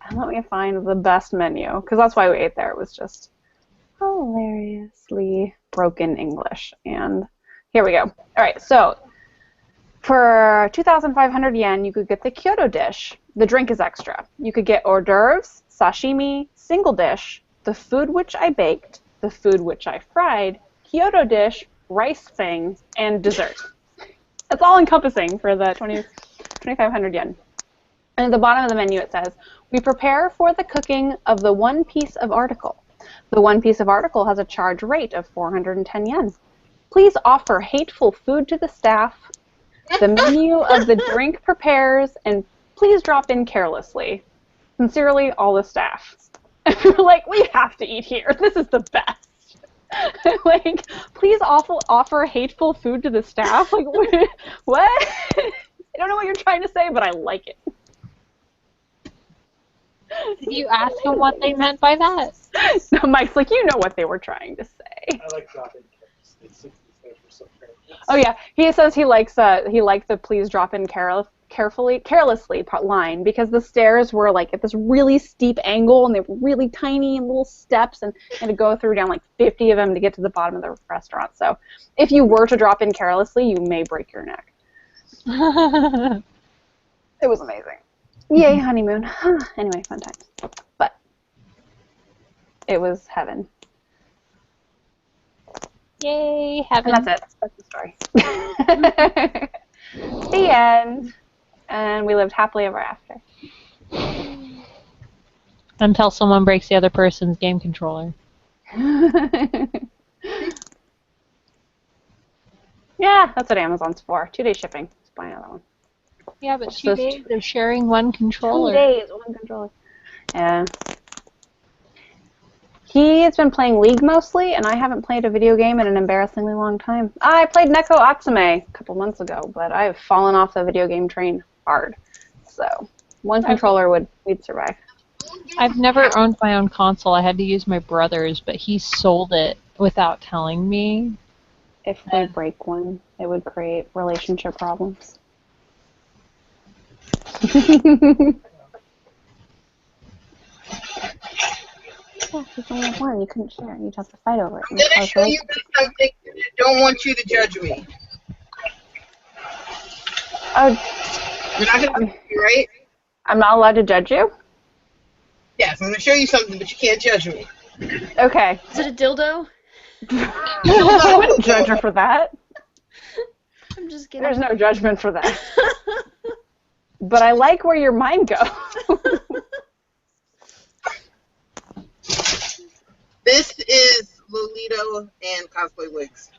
L: And let me find the best menu, because that's why we ate there. It was just hilariously broken English. And here we go. All right, so for 2,500 yen, you could get the Kyoto dish. The drink is extra. You could get hors d'oeuvres, sashimi, single dish, the food which I baked, the food which I fried, Kyoto dish, rice thing, and dessert. That's all encompassing for the 2,500 yen. And at the bottom of the menu it says, we prepare for the cooking of the one piece of article. The one piece of article has a charge rate of 410 yen. Please offer hateful food to the staff. The menu of the drink prepares, and please drop in carelessly. Sincerely, all the staff. And we're like, we have to eat here. This is the best. Like, please offer hateful food to the staff? Like, what? I don't know what you're trying to say, but I like it.
F: Did you ask them what they meant by that?
L: No, Mike's like, you know what they were trying to say.
M: I like dropping carelessly.
L: Oh yeah, he says he likes the please drop in carelessly line, because the stairs were like at this really steep angle, and they were really tiny and little steps, and had to go through down like 50 of them to get to the bottom of the restaurant. So if you were to drop in carelessly, you may break your neck. It was amazing. Yay, honeymoon. Anyway, fun times. But it was heaven.
F: Yay, heaven.
L: And that's it. That's the story. The end. And we lived happily ever after.
F: Until someone breaks the other person's game controller.
L: Yeah, that's what Amazon's for. 2-day shipping. Let's buy another one.
F: Yeah, but 2 days of sharing one controller.
L: 2 days, one controller. Yeah. He's been playing League mostly, and I haven't played a video game in an embarrassingly long time. I played Neko Atsume a couple months ago, but I've fallen off the video game train hard. So, one controller we'd survive.
F: I've never owned my own console. I had to use my brother's, but he sold it without telling me.
L: If they break one, it would create relationship problems. Yeah, if you only have one, you couldn't share. You'd have to fight over it.
A: I'm going to show you something. I don't want you to judge me.
L: Oh,
A: You're not going to judge me, right?
L: I'm not allowed to judge you?
A: Yes, I'm going to show you something, but you can't judge me.
L: Okay.
C: Is it a dildo?
L: I wouldn't judge her for that.
C: I'm just kidding.
L: There's no judgment for that. But I like where your mind goes.
A: This is Lolito and cosplay wigs.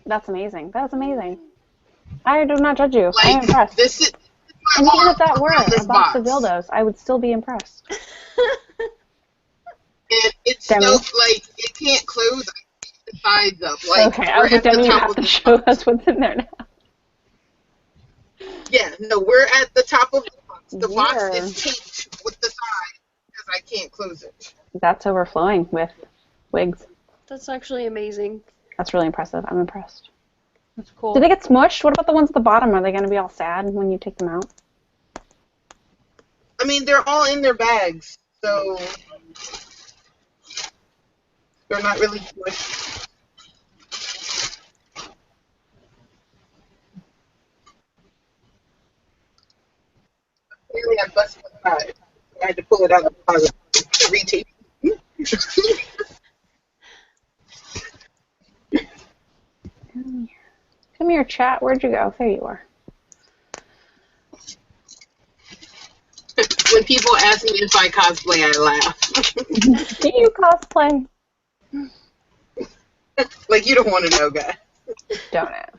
L: That's amazing. That's amazing. I do not judge you.
A: Like,
L: I'm impressed.
A: This is,
L: and even if that were
A: this
L: a box of
A: box.
L: dildos, I would still be impressed.
A: And it's
L: Demi?
A: so, like, it can't close the sides up. Like,
L: Okay, I was like, Demi, you have to show us what's in there now.
A: Yeah, no, we're at the top of the box. The box
L: Yeah.
A: is taped with the side because I can't close it.
L: That's overflowing with wigs.
C: That's actually amazing.
L: That's really impressive. I'm impressed.
F: That's cool.
L: Did they get smushed? What about the ones at the bottom? Are they going to be all sad when you take them out?
A: I mean, they're all in their bags, so they're not really squished. Clearly, I busted my side. I had to pull it out of the closet to retape.
L: Come here, chat. Where'd you go? There you are.
A: When people ask me if I cosplay, I laugh.
L: Do you cosplay?
A: Like, you don't want to know, guy.
L: Don't ask.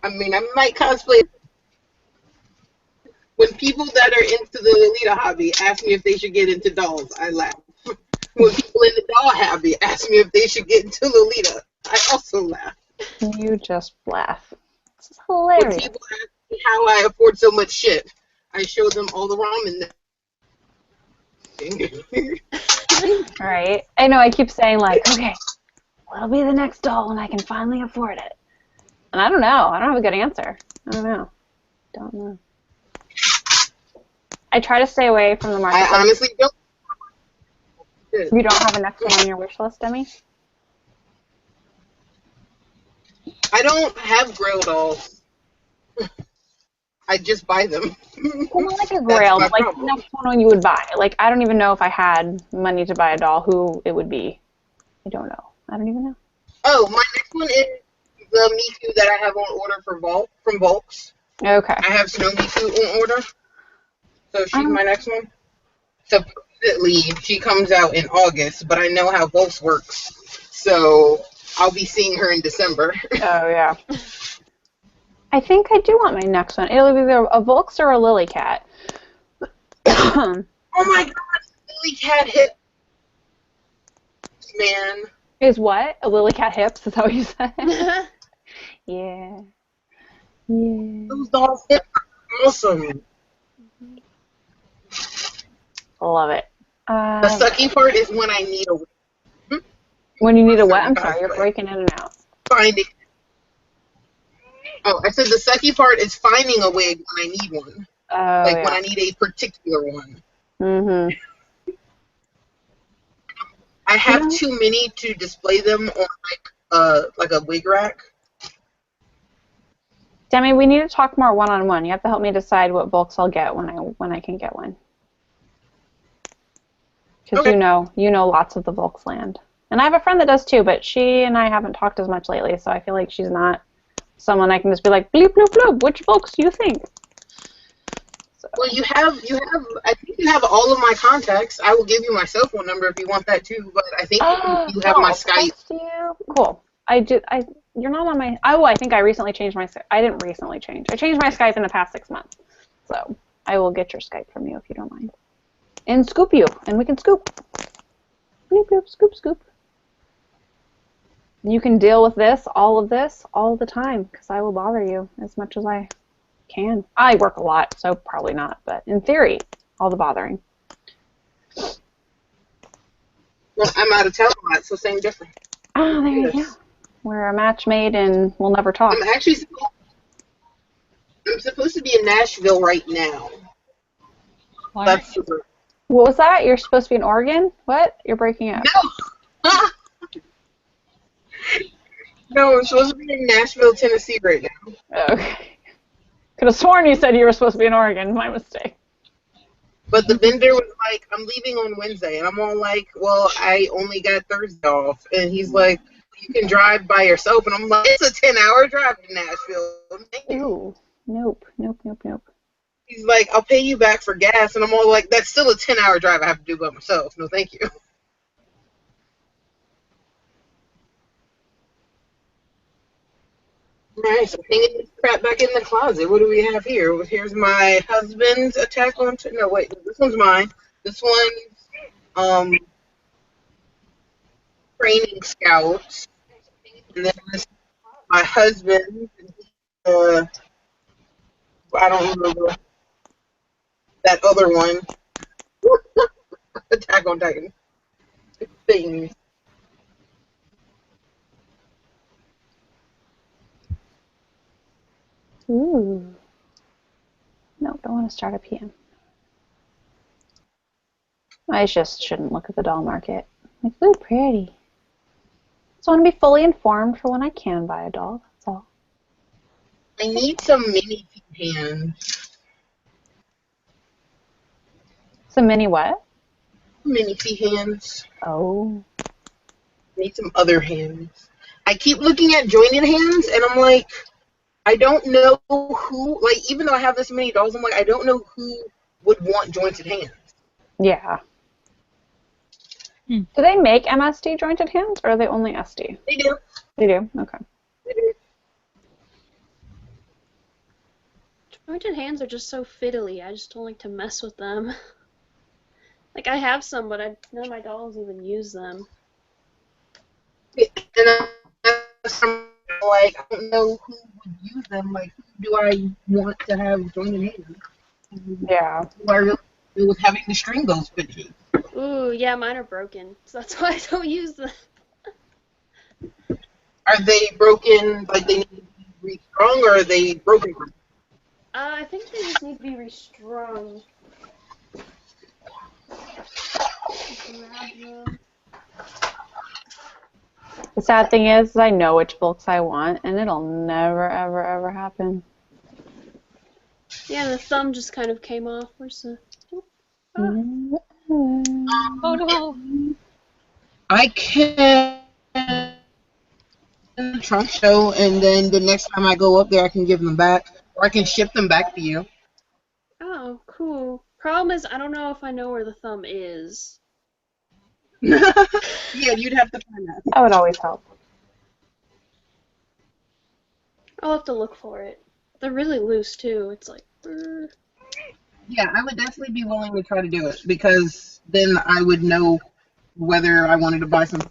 A: I mean, I might cosplay. When people that are into the Lolita hobby ask me if they should get into dolls, I laugh. When people in the doll hobby ask me if they should get into Lolita, I also laugh.
L: You just laugh. It's
A: When
L: hilarious.
A: people ask me how I afford so much shit, I show them all the ramen.
L: Right? I know I keep saying like, okay, what'll be the next doll when I can finally afford it? And I don't know. I don't have a good answer. I don't know. Don't know. I try to stay away from the market.
A: I honestly don't.
L: You don't have a next one on your wish list, Demi?
A: I don't have Grail dolls. I just buy them.
L: Well, not like a Grail, but like the next one you would buy. Like, I don't even know if I had money to buy a doll, who it would be. I don't know. I don't even know.
A: Oh, my next one is the Miku that I have on order from Volks.
L: Okay.
A: I have Snow Miku on order. So she's my next one. Supposedly, she comes out in August, but I know how Volks works. So I'll be seeing her in December.
L: Oh, yeah. I think I do want my next one. It'll be either a Volks or a Lily Cat.
A: Oh my god, Lily Cat hips, man.
L: Is what? A Lily Cat hips? Is that what you said? Yeah. Yeah.
A: Those dolls hips are awesome.
L: Love it.
A: The sucky part is when I need a
L: When you need a what? I'm sorry, you're breaking in and out.
A: finding. Oh, I said the sucky part is finding a wig when I need one.
L: Oh,
A: like
L: yeah.
A: when I need a particular one.
L: Mm-hmm.
A: I have too many to display them on like a wig rack.
L: Demi, we need to talk more one-on-one. You have to help me decide what Volks I'll get when I can get one. Because you know lots of the Volks land. And I have a friend that does too, but she and I haven't talked as much lately, so I feel like she's not someone I can just be like, bleep, bloop, bloop, which Volks do you think? So.
A: Well, I think you have all of my contacts. I will give you my cell phone number if you want that too, but I think you have my Skype.
L: Cool. You're not on my, I think I recently changed my, I didn't recently change. I changed my Skype in the past 6 months. So I will get your Skype from you if you don't mind. And scoop you, and we can scoop. Bloop, bloop, scoop, scoop. You can deal with all of this, all the time, because I will bother you as much as I can. I work a lot, so probably not, but in theory, all the bothering.
A: Well, I'm out of town a lot, so same difference.
L: Oh, there you go. We're a match made and we'll never talk.
A: I'm actually supposed to be in Nashville right now. That's super.
L: What was that? You're supposed to be in Oregon? What? You're breaking up.
A: No. No, I'm supposed to be in Nashville, Tennessee right now.
L: Okay. Could have sworn you said you were supposed to be in Oregon. My mistake.
A: But the vendor was like, I'm leaving on Wednesday. And I'm all like, well, I only got Thursday off. And he's like, you can drive by yourself. And I'm like, it's a 10-hour drive to Nashville.
L: Ew. Nope.
A: He's like, I'll pay you back for gas. And I'm all like, that's still a 10-hour drive I have to do by myself. No, thank you. Alright, so hanging this crap back in the closet. What do we have here? Well, here's my husband's Attack on Titan. No, wait, this one's mine. This one's Training Scouts. And then this my husband. I don't remember that other one. Attack on Titan. Things.
L: Ooh. No, don't want to start a PM. I just shouldn't look at the doll market. Like, ooh, pretty. Just want to be fully informed for when I can buy a doll. That's all.
A: I need some mini hands.
L: Some mini what?
A: Mini hands.
L: Oh.
A: I need some other hands. I keep looking at jointed hands, and I'm like, I don't know who, like, even though I have this many dolls, I'm like, I don't know who would want jointed hands.
L: Yeah. Do they make MSD jointed hands, or are they only SD?
A: They do.
L: They do? Okay.
A: They do.
C: Anointed hands are just so fiddly. I just don't like to mess with them. Like, I have some, but none of my dolls even use them.
A: And I'm like, I don't know who would use them. Like, who do I want to have joining hands?
L: Yeah.
A: Do I really deal with having to string those bitches?
C: Ooh, yeah, mine are broken, so that's why I don't use them.
A: Are they broken, like they need to be restrung, or are they broken?
C: I think they just need to be restrung. Grab them.
L: The sad thing is, I know which books I want, and it'll never, ever, ever happen.
C: Yeah, the thumb just kind of came off. Where's the...
L: Oh
F: no.
A: I can trunk show, and then the next time I go up there, I can give them back, or I can ship them back to you.
C: Oh, cool. Problem is, I don't know if I know where the thumb is.
A: Yeah, you'd have to find that.
L: That would always help.
C: I'll have to look for it. They're really loose, too. It's like...
A: Yeah, I would definitely be willing to try to do it, because then I would know whether I wanted to buy something.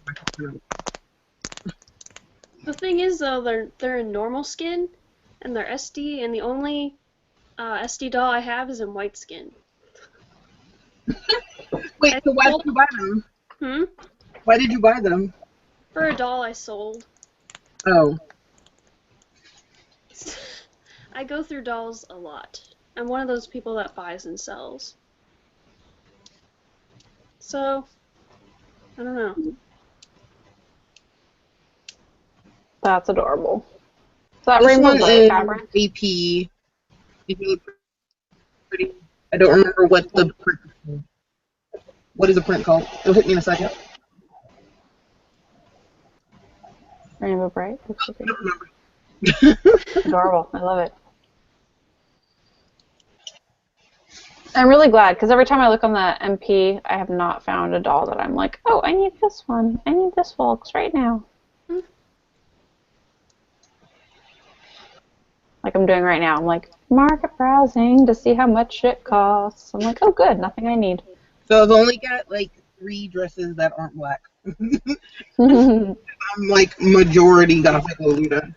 C: The thing is, though, they're in normal skin, and they're SD, and the only SD doll I have is in white skin.
A: Wait, so why did you buy them?
C: Hmm?
A: Why did you buy them?
C: For a doll I sold.
A: Oh.
C: I go through dolls a lot. I'm one of those people that buys and sells. So, I don't know.
L: That's adorable. So that
A: This
L: rainbow
A: one
L: bright
A: is
L: fabric.
A: AP. It's really pretty. I don't remember what the print is called. What is the print called? It'll hit me in a second.
L: Rainbow bright. Looks like
A: I don't remember.
L: adorable. I love it. I'm really glad, because every time I look on the MP, I have not found a doll that I'm like, oh, I need this one. I need this Volks right now. Like I'm doing right now. I'm like, market browsing to see how much it costs. I'm like, oh, good. Nothing I need.
A: So I've only got like 3 dresses that aren't black. I'm like majority Gothic Lolita.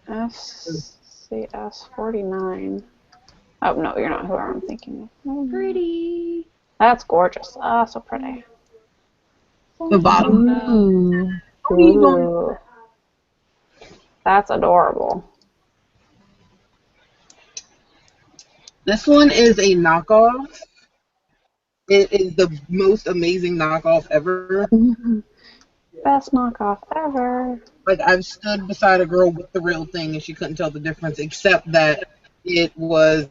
L: SCS49. Oh, no, you're not who I'm thinking of.
C: Pretty.
L: That's gorgeous. Ah, so pretty.
A: The bottom.
L: Ooh. That's adorable.
A: This one is a knockoff. It is the most amazing knockoff ever.
L: Best knockoff ever.
A: Like, I've stood beside a girl with the real thing and she couldn't tell the difference, except that it was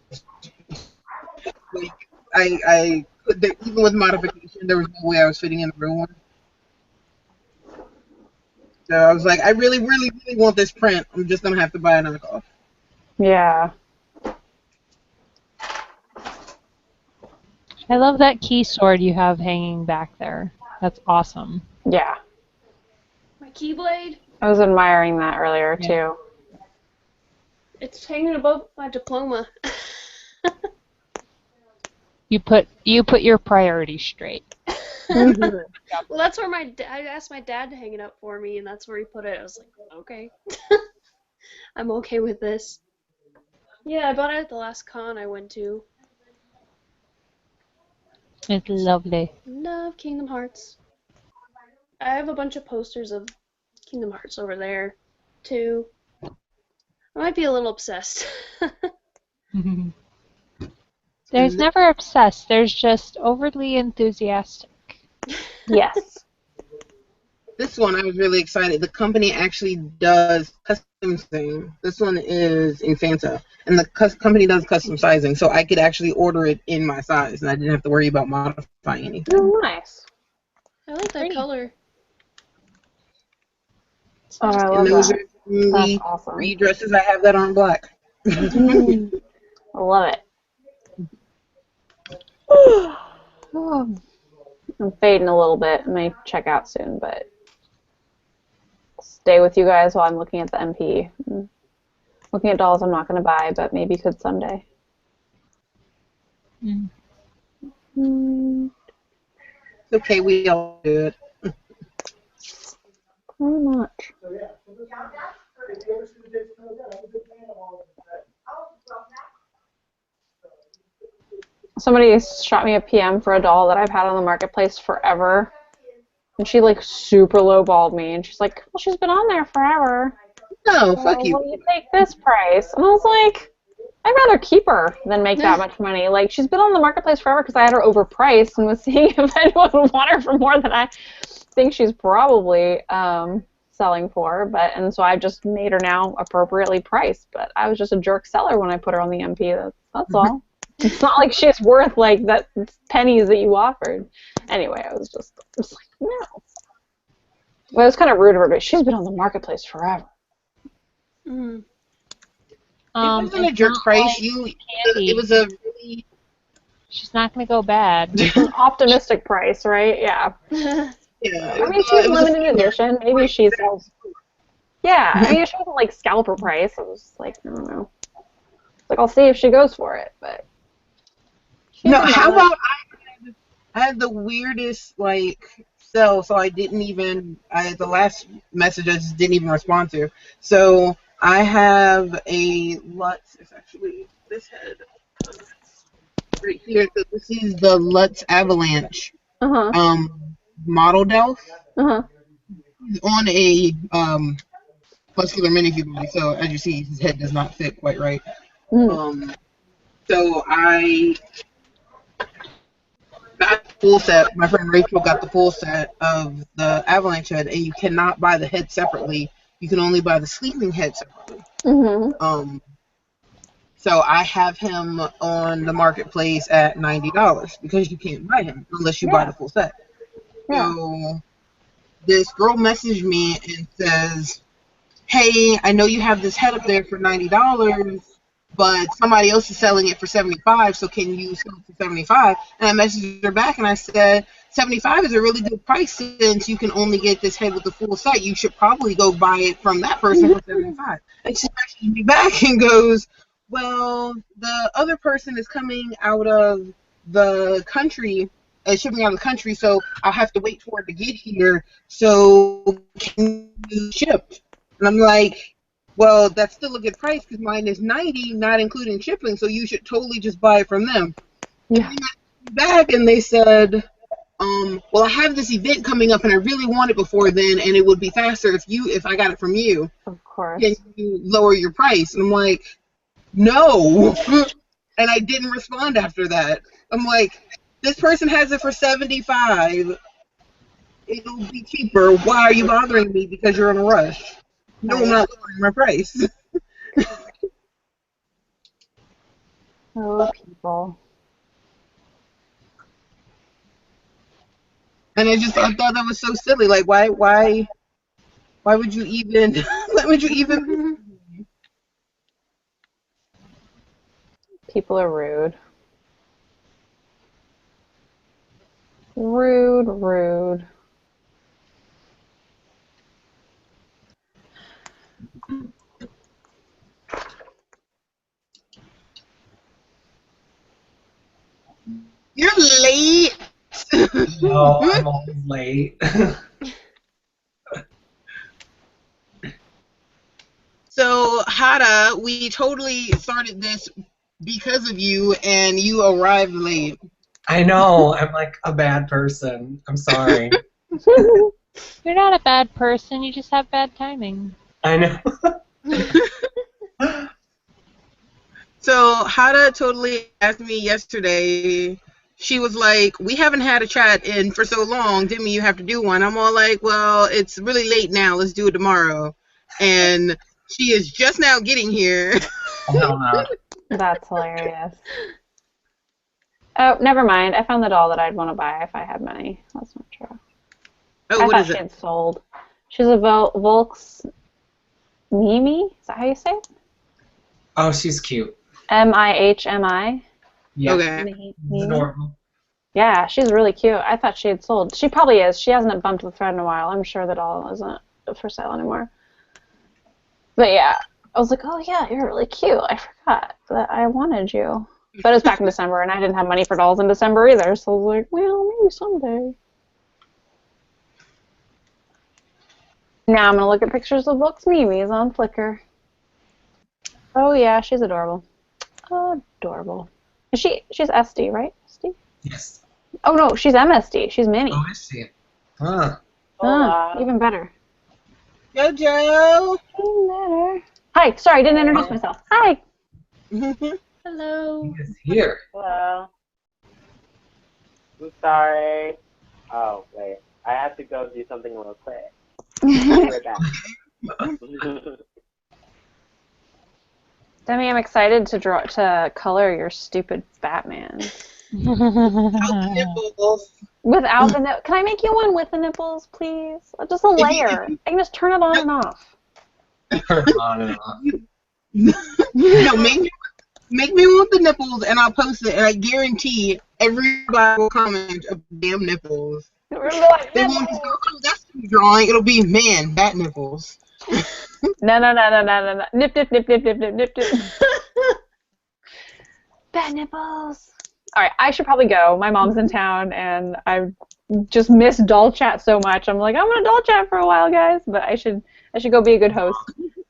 A: like I could, even with modification, there was no way I was fitting in the real one. So I was like, I really, really, really want this print. I'm just gonna have to buy a knockoff.
L: Yeah.
F: I love that key sword you have hanging back there. That's awesome.
L: Yeah.
C: My Keyblade,
L: I was admiring that earlier, too.
C: it's hanging above my diploma.
F: You put your priorities straight.
C: Well, that's where I asked my dad to hang it up for me, and that's where he put it. I was like, okay. I'm okay with this. Yeah, I bought it at the last con I went to.
F: It's lovely.
C: Love Kingdom Hearts. I have a bunch of posters of Kingdom Hearts over there, too. I might be a little obsessed.
F: There's never obsessed. There's just overly enthusiastic.
L: Yes.
A: This one, I was really excited. The company actually does custom thing. This one is Infanta, and the company does custom sizing, so I could actually order it in my size, and I didn't have to worry about modifying anything.
L: Oh, nice.
C: I like that color.
L: Oh, I love
A: And those
L: that.
A: are the
L: That's awesome.
A: 3 dresses I have that aren't black.
L: I love it. I'm fading a little bit. I may check out soon, but stay with you guys while I'm looking at the MP. Looking at dolls I'm not going to buy, but maybe could someday.
A: Okay, we all do it.
L: Pretty much. Somebody shot me a PM for a doll that I've had on the marketplace forever. And she like super lowballed me, and she's like, "Well, she's been on there forever."
A: No,
L: So,
A: fuck you.
L: will you take this price? And I was like, I'd rather keep her than make that much money. Like, she's been on the marketplace forever because I had her overpriced and was seeing if anyone would want her for more than I think she's probably selling for. And so I just made her now appropriately priced. But I was just a jerk seller when I put her on the MP. That's all. It's not like she's worth like that pennies that you offered. Anyway, I was like, no. Well, it was kind of rude of her, but she's been on the marketplace forever.
A: It wasn't a jerk price. It was a really.
F: She's not going to go bad.
L: An optimistic price, right? Yeah.
A: Yeah.
L: I mean, she's limited edition. Maybe she sells. Yeah, I mean, she wasn't like scalper price. It was like, I don't know. Like, I'll see if she goes for it, but.
A: No, how about I had the weirdest like sell, so I didn't even. The last message I just didn't even respond to. So I have a Lutz. It's actually this head right here. So this is the Lutz Avalanche model Delph. He's on a muscular minifigure body, so as you see, his head does not fit quite right. So I got the full set. My friend Rachel got the full set of the Avalanche head, and you cannot buy the head separately. You can only buy the sleeping head separately. So I have him on the marketplace at $90 because you can't buy him unless you buy the full set. So this girl messaged me and says, "Hey, I know you have this head up there for $90, but somebody else is selling it for $75, so can you sell it for $75?" And I messaged her back and I said, $75 is a really good price since you can only get this head with the full set. You should probably go buy it from that person for $75. And she messaged me back and goes, "Well, the other person is coming out of the country, shipping out of the country, so I'll have to wait for it to get here. So can you ship?" And I'm like, "Well, that's still a good price because mine is $90, not including shipping, so you should totally just buy it from them." Yeah. And they messaged me back and they said, "Well, I have this event coming up and I really want it before then, and it would be faster if I got it from you.
L: Of course.
A: Can you lower your price?" And I'm like, "No." And I didn't respond after that. I'm like, this person has it for $75. It'll be cheaper. Why are you bothering me because you're in a rush? No, I'm not lowering my price.
L: Oh, people.
A: And I thought that was so silly. Like, why would you even? Why would you even?
L: People are rude. Rude.
A: You're late.
N: No, I'm always late.
A: So, Hada, we totally started this because of you, and you arrived late.
N: I know. I'm like a bad person. I'm sorry.
F: You're not a bad person. You just have bad timing.
N: I know.
A: So, Hada totally asked me yesterday. She was like, "We haven't had a chat in for so long. Didn't you have to do one?" I'm all like, "Well, it's really late now. Let's do it tomorrow." And she is just now getting here.
L: That's hilarious. Oh, never mind. I found the doll that I'd want to buy if I had money. That's not true.
A: Oh, what is it?
L: I thought she had sold. She's a Volks Mimi. Is that how you say it?
N: Oh, she's cute.
L: Mihmi.
N: Yeah.
A: Okay.
N: Adorable.
L: Yeah, she's really cute. I thought she had sold. She probably is. She hasn't bumped the thread in a while. I'm sure the doll isn't for sale anymore. But yeah, I was like, oh yeah, you're really cute. I forgot that I wanted you. But it was back in December, and I didn't have money for dolls in December either, so I was like, well, maybe someday. Now I'm going to look at pictures of Lux Mimi's on Flickr. Oh yeah, she's adorable. Adorable. She's SD, right? SD?
N: Yes.
L: Oh no, she's MSD. She's Minnie.
N: Oh, I see. Huh.
L: Even better.
A: Jojo.
L: Even better. Hi, sorry, I didn't introduce myself. Hi.
B: Hello.
N: He is here.
M: Hello. I'm sorry. Oh, wait. I have to go do something real quick. I'll be right back.
L: Demi, I'm excited to color your stupid Batman.
A: Nipples.
L: Without the nipples. Can I make you one with the nipples, please? Just a layer. I can just turn it on and off.
N: On and off.
A: No, make me one with the nipples, and I'll post it, and I guarantee everybody will comment of damn nipples. They won't just go, oh, that's the drawing. It'll be, man, bat nipples.
L: No. Nip. Bat nipples. All right, I should probably go. My mom's in town, and I just miss doll chat so much. I'm like, I'm gonna doll chat for a while, guys, but I should go be a good host.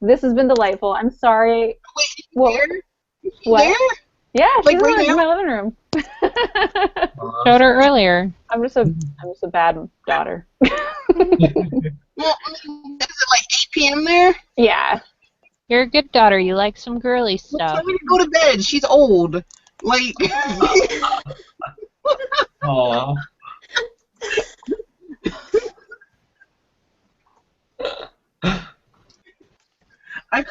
L: This has been delightful. I'm sorry.
A: Wait,
L: what?
A: There?
L: Yeah, she's
A: Like right
L: in
A: now?
L: my living room.
F: Showed her earlier.
L: I'm just a bad daughter.
A: Well, I mean, is it like 8 p.m. there?
L: Yeah.
F: You're a good daughter. You like some girly stuff.
A: Tell me to go to bed. She's old. Like.
N: Aww.
A: I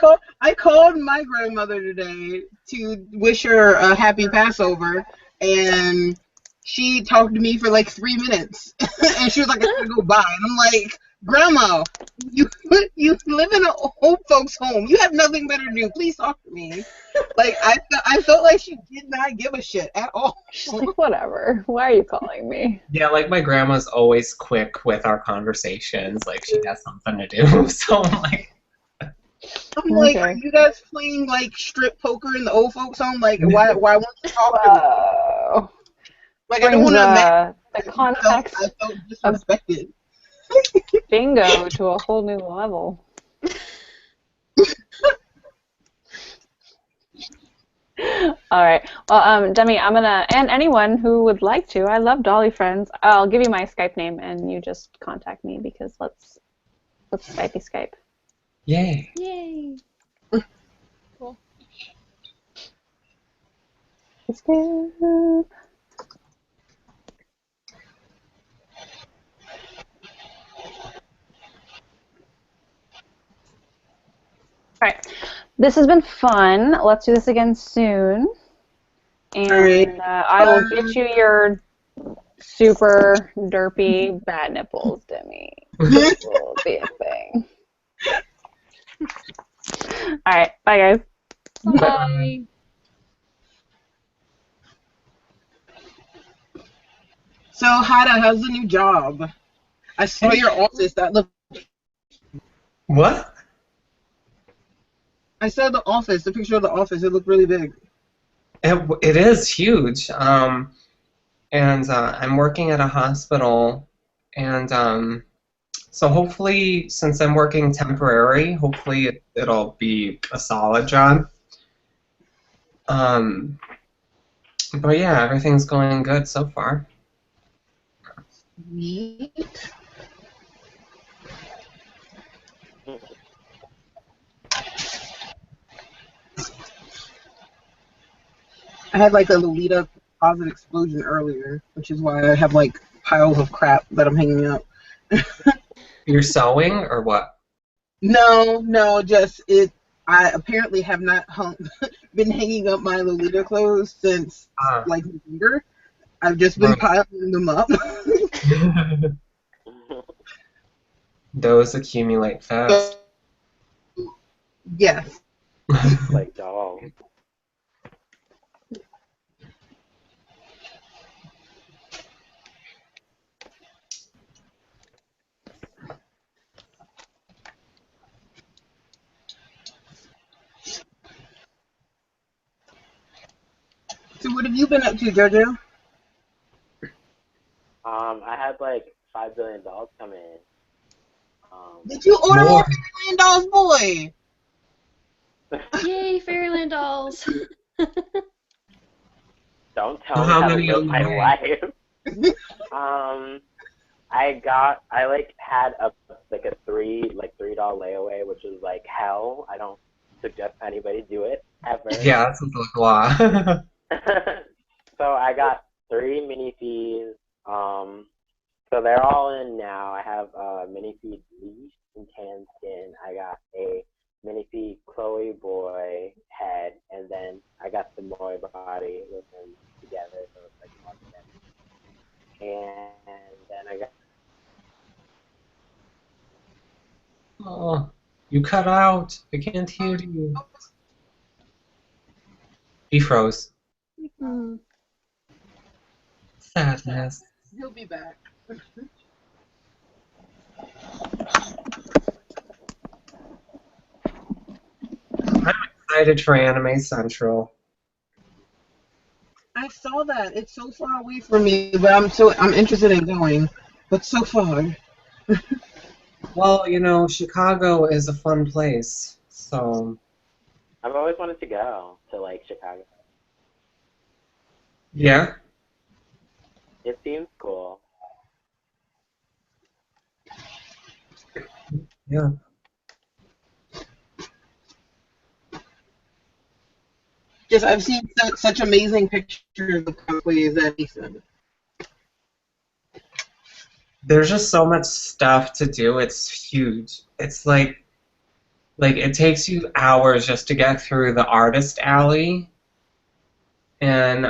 A: called my grandmother today to wish her a happy Passover, and she talked to me for like 3 minutes, and she was like, "I gotta go by," and I'm like, "Grandma, you live in an old folks' home. You have nothing better to do. Please talk to me." Like I felt like she did not give a shit at all.
L: She's like, whatever. Why are you calling me?
N: Yeah, like my grandma's always quick with our conversations. Like she has something to do. So I'm like,
A: are you guys playing like strip poker in the old folks' home? Like, why won't you talk to me? Like, I don't want to
L: the context
A: I felt disrespected.
L: bingo to a whole new level. All right. Well, Demi, I'm gonna, and anyone who would like to, I love Dolly Friends. I'll give you my Skype name, and you just contact me because let's Skype.
N: yay.
B: Yay. Cool.
L: Let's go. All right. This has been fun. Let's do this again soon. And I will get you your super derpy bat nipples, Demi. This will be a thing. All right. Bye, guys.
F: Bye.
A: So, how's the new job? I saw your office. That looked.
N: What?
A: I saw the office. The picture of the office. It looked really big.
N: It is huge. And I'm working at a hospital, and so hopefully, since I'm working temporary, hopefully it'll be a solid job. But yeah, everything's going good so far.
A: Neat. I had like a Lolita closet explosion earlier, which is why I have like piles of crap that I'm hanging up.
N: You're sewing or what?
A: No, just it. I apparently have not been hanging up my Lolita clothes since like November. I've just been piling them up.
N: Those accumulate fast.
A: Yes.
M: Like dog.
A: So what have you been up to, JoJo?
M: I had like $5 billion come in.
A: Did you order
N: More.
A: more $1 million dolls, boy?
C: Yay, Fairyland dolls.
M: Don't tell me
N: How
M: how to
N: many
M: live
N: on the
M: my
N: way?
M: life. I like had a $3 layaway, which is like hell. I don't suggest anybody do it ever.
N: Yeah, that sounds like a lot.
M: So I got 3 mini fees. So they're all in now. I have a mini feed Leash and Tan Skin. I got a mini feed Chloe Boy head, and then I got the Moy body with them together, so it's like one set. And then I got
N: Oh, you cut out. I can't hear you. He froze.
C: Hmm.
N: Sadness.
A: He'll be back.
N: I'm excited for Anime Central.
A: I saw that. It's so far away from me, but I'm interested in going. But so far.
N: Well, you know, Chicago is a fun place, so
M: I've always wanted to go to like Chicago.
N: yeah.
M: It seems cool.
N: Yeah.
A: Just I've seen such amazing pictures of cosplays that he said.
N: There's just so much stuff to do. It's huge. It's like it takes you hours just to get through the artist alley. And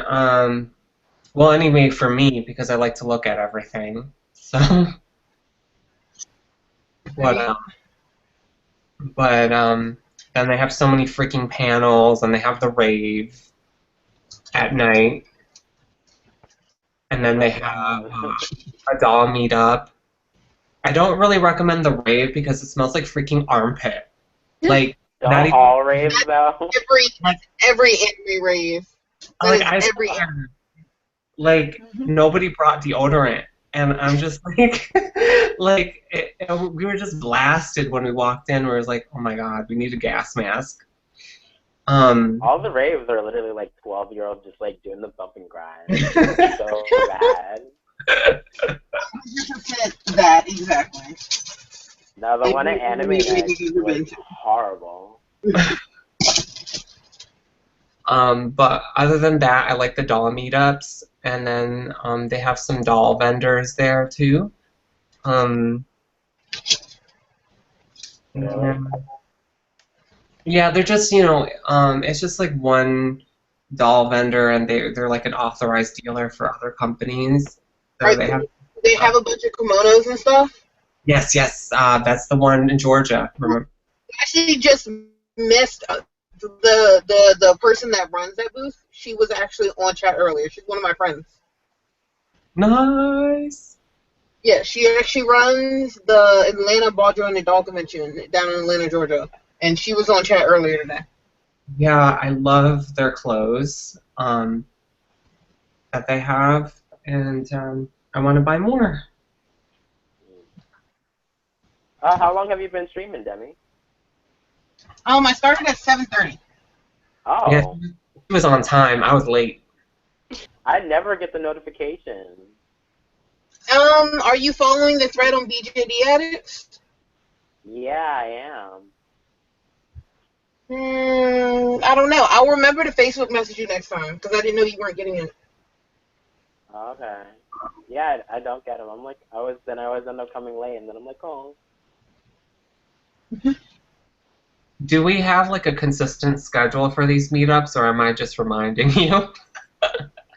N: well, anyway, for me, because I like to look at everything. So but then they have so many freaking panels, and they have the rave at night. And then they have a doll meetup. I don't really recommend the rave because it smells like freaking armpit. Like
M: Don't
N: not even,
M: all raves though.
A: Every anime rave.
N: like I nobody brought deodorant, and I'm just like we were just blasted when we walked in. We was like, oh my god, we need a gas mask.
M: All the raves are literally like 12-year-olds just like doing the bump and grind. It's so bad.
A: That exactly.
M: No, the one at Anime Next was horrible.
N: But other than that, I like the doll meetups, and then they have some doll vendors there too. Yeah, they're just it's just like one doll vendor, and they're like an authorized dealer for other companies. So they have
A: a bunch of kimonos and stuff.
N: Yes, that's the one in Georgia. Remember?
A: Actually, just missed the person that runs that booth. She was actually on chat earlier. She's one of my friends.
N: Nice.
A: Yeah, she actually runs the Atlanta Ball Joint Doll Convention down in Atlanta, Georgia, and she was on chat earlier today.
N: Yeah, I love their clothes that they have, and I want to buy more.
M: How long have you been streaming, Demi?
A: I started at 7:30.
M: Oh.
N: Yeah, she was on time. I was late.
M: I never get the notification.
A: Are you following the thread on BJD Addicts?
M: Yeah, I am.
A: I don't know. I'll remember to Facebook message you next time because I didn't know you weren't getting it.
M: Okay. Yeah, I don't get them. I'm like, I always end up coming late, and then I'm like, oh.
N: Do we have like a consistent schedule for these meetups, or am I just reminding you?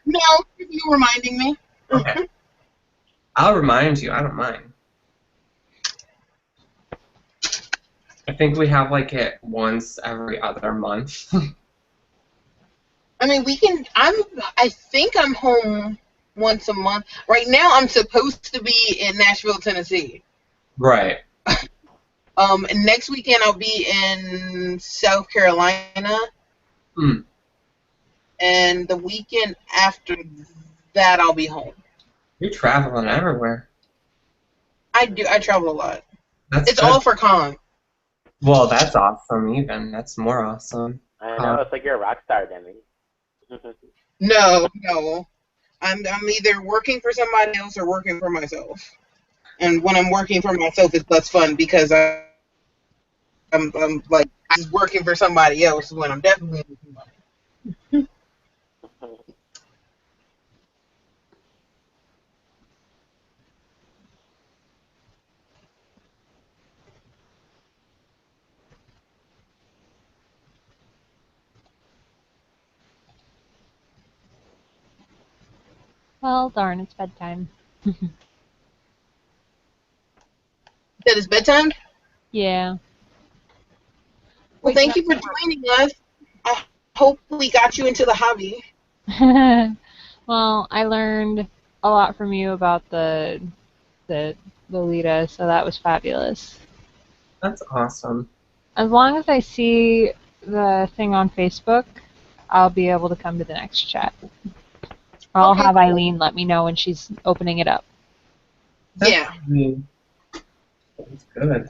A: No, you're reminding me.
N: Okay. I'll remind you. I don't mind. I think we have like it once every other month.
A: I mean, we can. I think I'm home once a month. Right now, I'm supposed to be in Nashville, Tennessee.
N: Right.
A: And next weekend I'll be in South Carolina.
N: Hmm.
A: and the weekend after that I'll be home.
N: You're traveling everywhere.
A: I do. I travel a lot.
N: That's
A: It's
N: good.
A: all for con.
N: Well, that's awesome. Even that's more awesome.
M: I know, it's like you're a rock star, Demi.
A: No. I'm either working for somebody else or working for myself. And when I'm working for myself, it's less fun because I'm like I'm just working for somebody else when I'm definitely working for somebody.
F: Well, darn, it's bedtime.
A: That is bedtime?
F: Yeah.
A: Well, thank you for joining us. I hope we got you into the hobby.
F: Well, I learned a lot from you about the Lolita, so that was fabulous.
N: That's awesome.
F: As long as I see the thing on Facebook, I'll be able to come to the next chat. I'll
A: Okay,
F: have
A: cool.
F: Eileen let me know when she's opening it up.
A: Yeah.
N: That's good.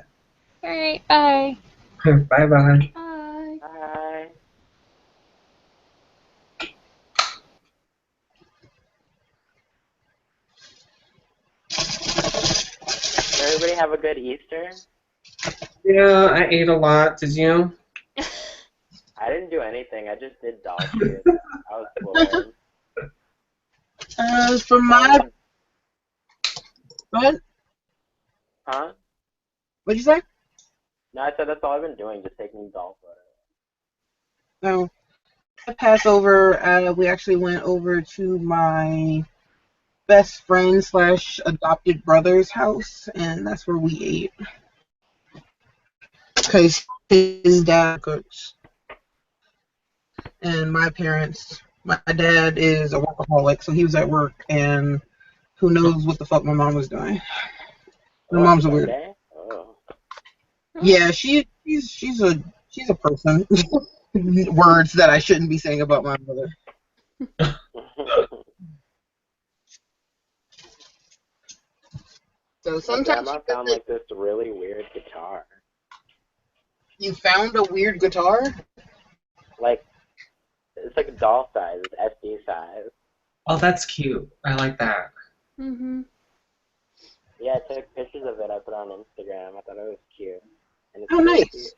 F: Alright, bye.
N: Bye-bye.
C: Bye.
M: Bye. Did everybody have a good Easter?
N: Yeah, I ate a lot. Did you?
M: I didn't do anything. I just did doll shit. I was bored.
A: For my... What?
M: Huh?
A: What'd you say?
M: No, I said that's all I've been doing, just taking doll photos.
A: No. At Passover, we actually went over to my best friend / adopted brother's house, and that's where we ate. Because his dad cooks. And my dad is a workaholic, so he was at work, and who knows what the fuck my mom was doing. My mom's a weird.
M: Oh.
A: Yeah, she's a person. Words that I shouldn't be saying about my mother. So sometimes
M: My grandma found like this really weird guitar.
A: You found a weird guitar?
M: Like, it's like a doll size. It's SD size.
N: Oh, that's cute. I like that.
C: Mhm.
M: Yeah, I took pictures of it. I put it on Instagram. I thought it was cute. And it's
A: Oh,
M: really
A: nice.
M: cute.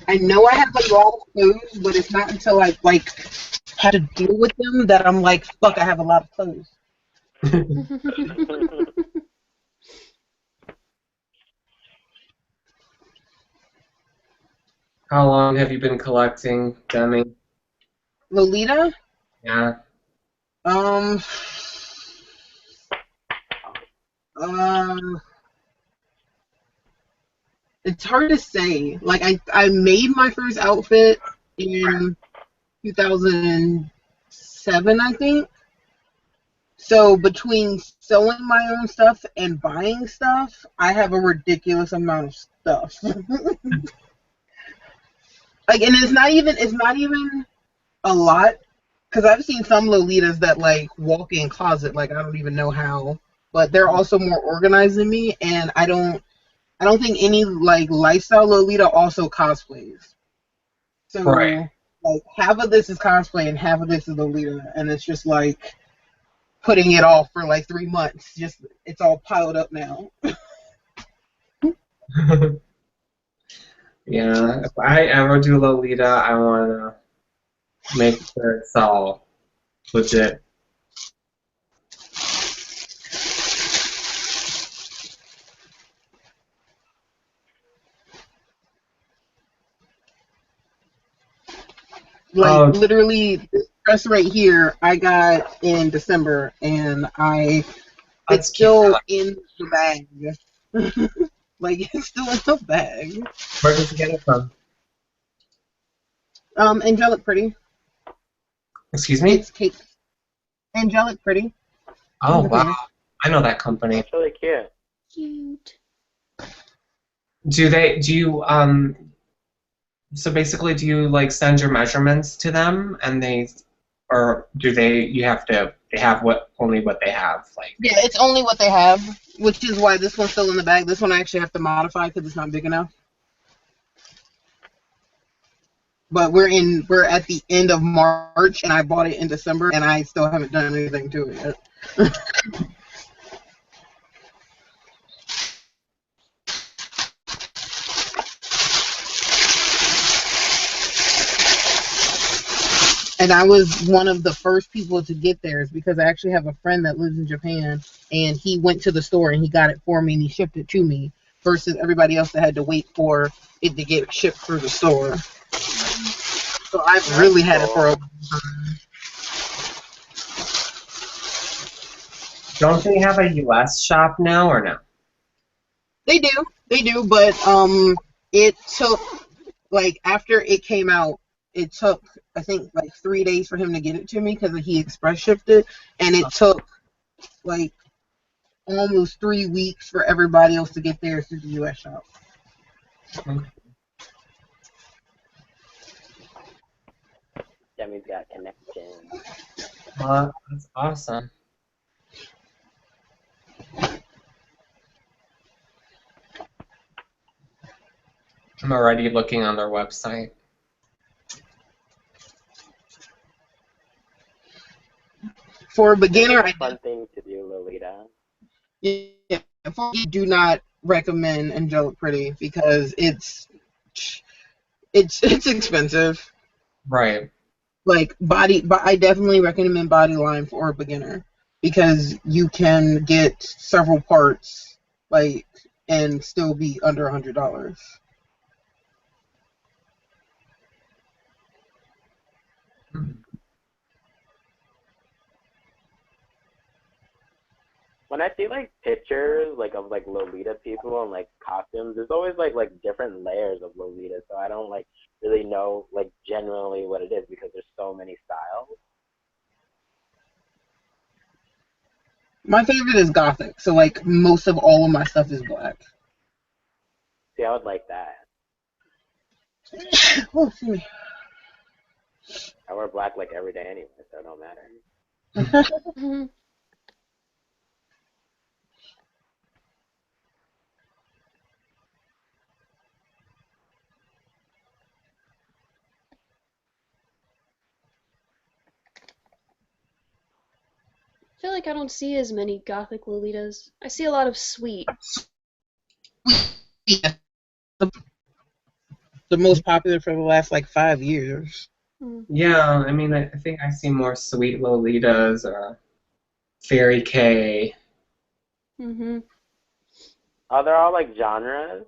A: I know I have a lot of clothes, but it's not until I had to deal with them that I'm like, fuck, I have a lot of clothes.
N: How long have you been collecting, Demi?
A: Lolita?
N: Yeah.
A: It's hard to say. Like I made my first outfit in 2007, I think. So between sewing my own stuff and buying stuff, I have a ridiculous amount of stuff. Like, and it's not even a lot, because I've seen some Lolitas that like walk in closet, like I don't even know how, but they're also more organized than me, and I don't think any like lifestyle Lolita also cosplays. So
N: Right.
A: like half of this is cosplay and half of this is Lolita, and it's just like putting it off for like 3 months. Just it's all piled up now.
N: Yeah. If I ever do Lolita, I want to make sure it's all legit.
A: Like literally, this dress right here I got in December, and it's still in the bag. Like it's still in the bag.
N: Where did you get it from?
A: Angelic Pretty.
N: Excuse me?
A: It's Kate. Angelic Pretty.
N: Oh wow, I know that company.
M: That's really cute.
C: Cute.
N: Do you so basically do you like send your measurements to them and or do they have only what they have like?
A: Yeah, it's only what they have, which is why this one's still in the bag. This one I actually have to modify because it's not big enough. But we're at the end of March, and I bought it in December, and I still haven't done anything to it yet. And I was one of the first people to get theirs because I actually have a friend that lives in Japan, and he went to the store and he got it for me and he shipped it to me versus everybody else that had to wait for it to get shipped through the store. So I've really had it for a long time.
N: Don't they have a US shop now or no?
A: They do, but it took like after it came out, it took I think like 3 days for him to get it to me because he express shipped it, and it took like almost 3 weeks for everybody else to get theirs through the US shop.
M: Demi's got connection.
N: That's awesome. I'm already looking on their website.
A: For a beginner,
M: It's a fun thing to do, Lolita.
A: Yeah, I do not recommend Angelic Pretty because it's expensive.
N: Right.
A: Like I definitely recommend Bodyline for a beginner because you can get several parts like and still be under $100.
M: When I see like pictures like of like Lolita people and like costumes, there's always like different layers of Lolita, so I don't like really know like generally what it is because there's so many styles.
A: My favorite is Gothic, so like most of all of my stuff is black.
M: See, I would like that.
A: Oh, excuse me.
M: I wear black like every day anyway, so it don't matter.
C: I feel like I don't see as many gothic Lolitas. I see a lot of sweet.
A: Yeah. The most popular for the last like 5 years.
N: Yeah, I mean, I think I see more Sweet Lolitas or Fairy K.
C: Mhm.
M: Oh, they're all like genres.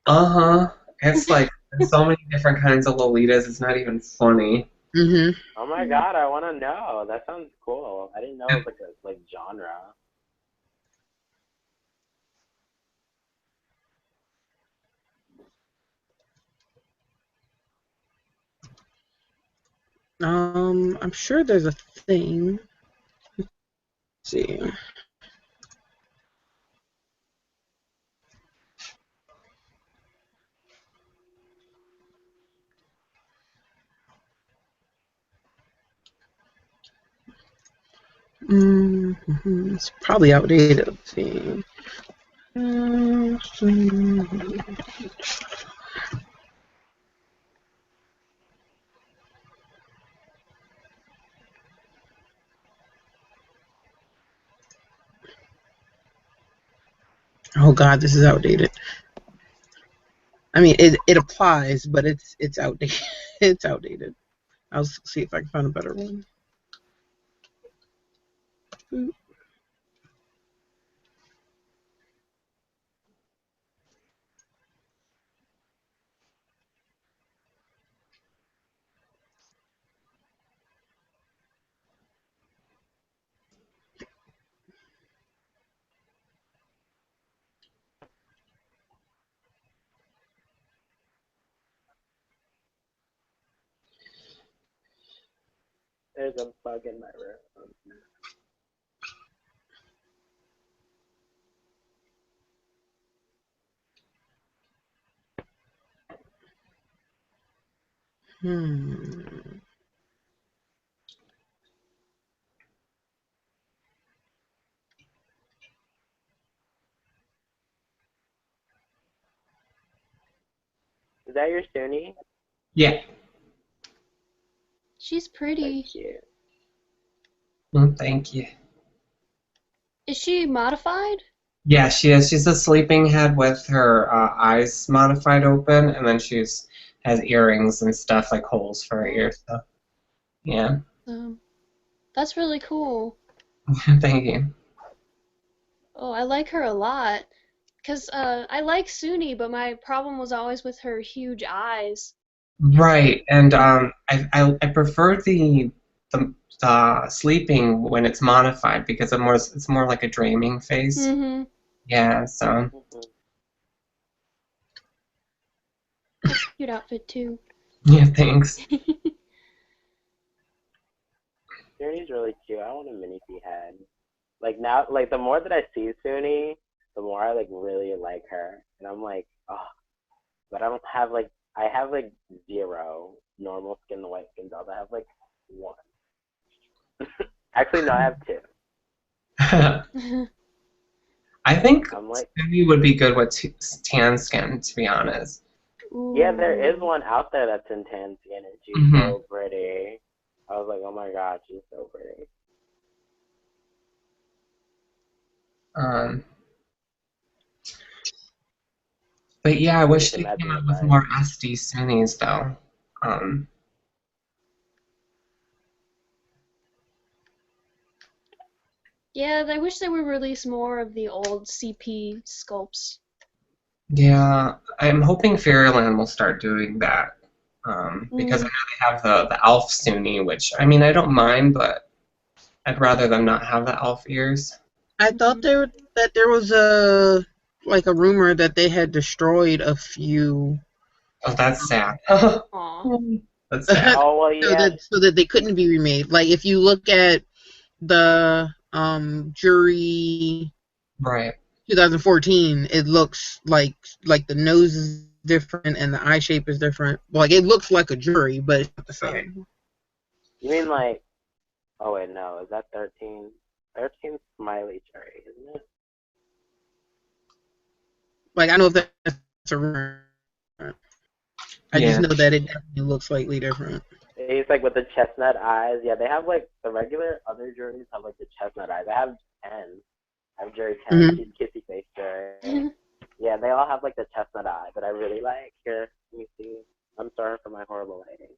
N: Uh-huh. It's like there's so many different kinds of Lolitas. It's not even funny.
A: Mhm.
M: Oh my god, I want to know. That sounds cool. I didn't know it was like a like genre.
A: I'm sure there's a thing. Let's see. It's probably outdated. Let's see. Oh God, this is outdated. I mean, it applies, but it's outdated. It's outdated. I'll see if I can find a better one.
M: There's a bug in my room. Is that your Suni?
N: Yeah.
C: She's pretty.
M: Cute.
N: Thank you.
C: Is she modified?
N: Yeah, she is. She's a sleeping head with her eyes modified open, and then has earrings and stuff like holes for her ears. So, yeah.
C: That's really cool.
N: Thank you.
C: Oh, I like her a lot. Because I like Suni, but my problem was always with her huge eyes.
N: Right, and I prefer the sleeping when it's modified because it's more like a dreaming face.
C: Mm-hmm.
N: Yeah, so.
C: That's a cute outfit, too.
N: Yeah, thanks.
M: Suni's really cute. I want a mini head. Like now, like the more that I see Suni, the more I like really like her, and I'm like, oh, but I don't have like I have like 0 normal skin, the white skin dolls. I have like 1. Actually, no, I have 2.
N: I think
M: I'm like,
N: Suni would be good with tan skin, to be honest.
M: yeah, there is one out there that's in tan skin, and she's so pretty. I was like, oh my god, she's so pretty.
N: But yeah, I wish they came out with more SD Sunis though.
C: Yeah, I wish they would release more of the old CP sculpts.
N: Yeah, I'm hoping Fairyland will start doing that. Because I know they have the elf Suni, which, I mean, I don't mind, but I'd rather them not have the elf ears.
A: I thought that there was a rumor that they had destroyed a few.
N: Oh, that's sad.
C: Aww.
N: That's sad.
M: Oh well, yeah.
A: So that they couldn't be remade. Like if you look at the jury,
N: right,
A: 2014, it looks like the nose is different and the eye shape is different. Like it looks like a jury, but it's not the same.
M: You mean like? Oh wait, no. Is that 13? 13 Smiley Cherry, isn't it?
A: Like I know if that's a rumor. I just know that it definitely looks slightly different.
M: He's like with the chestnut eyes. Yeah, they have like the regular other juries have like the chestnut eyes. I have 10. I have jury 10. She's kissy face jury. Yeah, they all have like the chestnut eye, but I really like. Here, let me see. I'm sorry for my horrible lighting.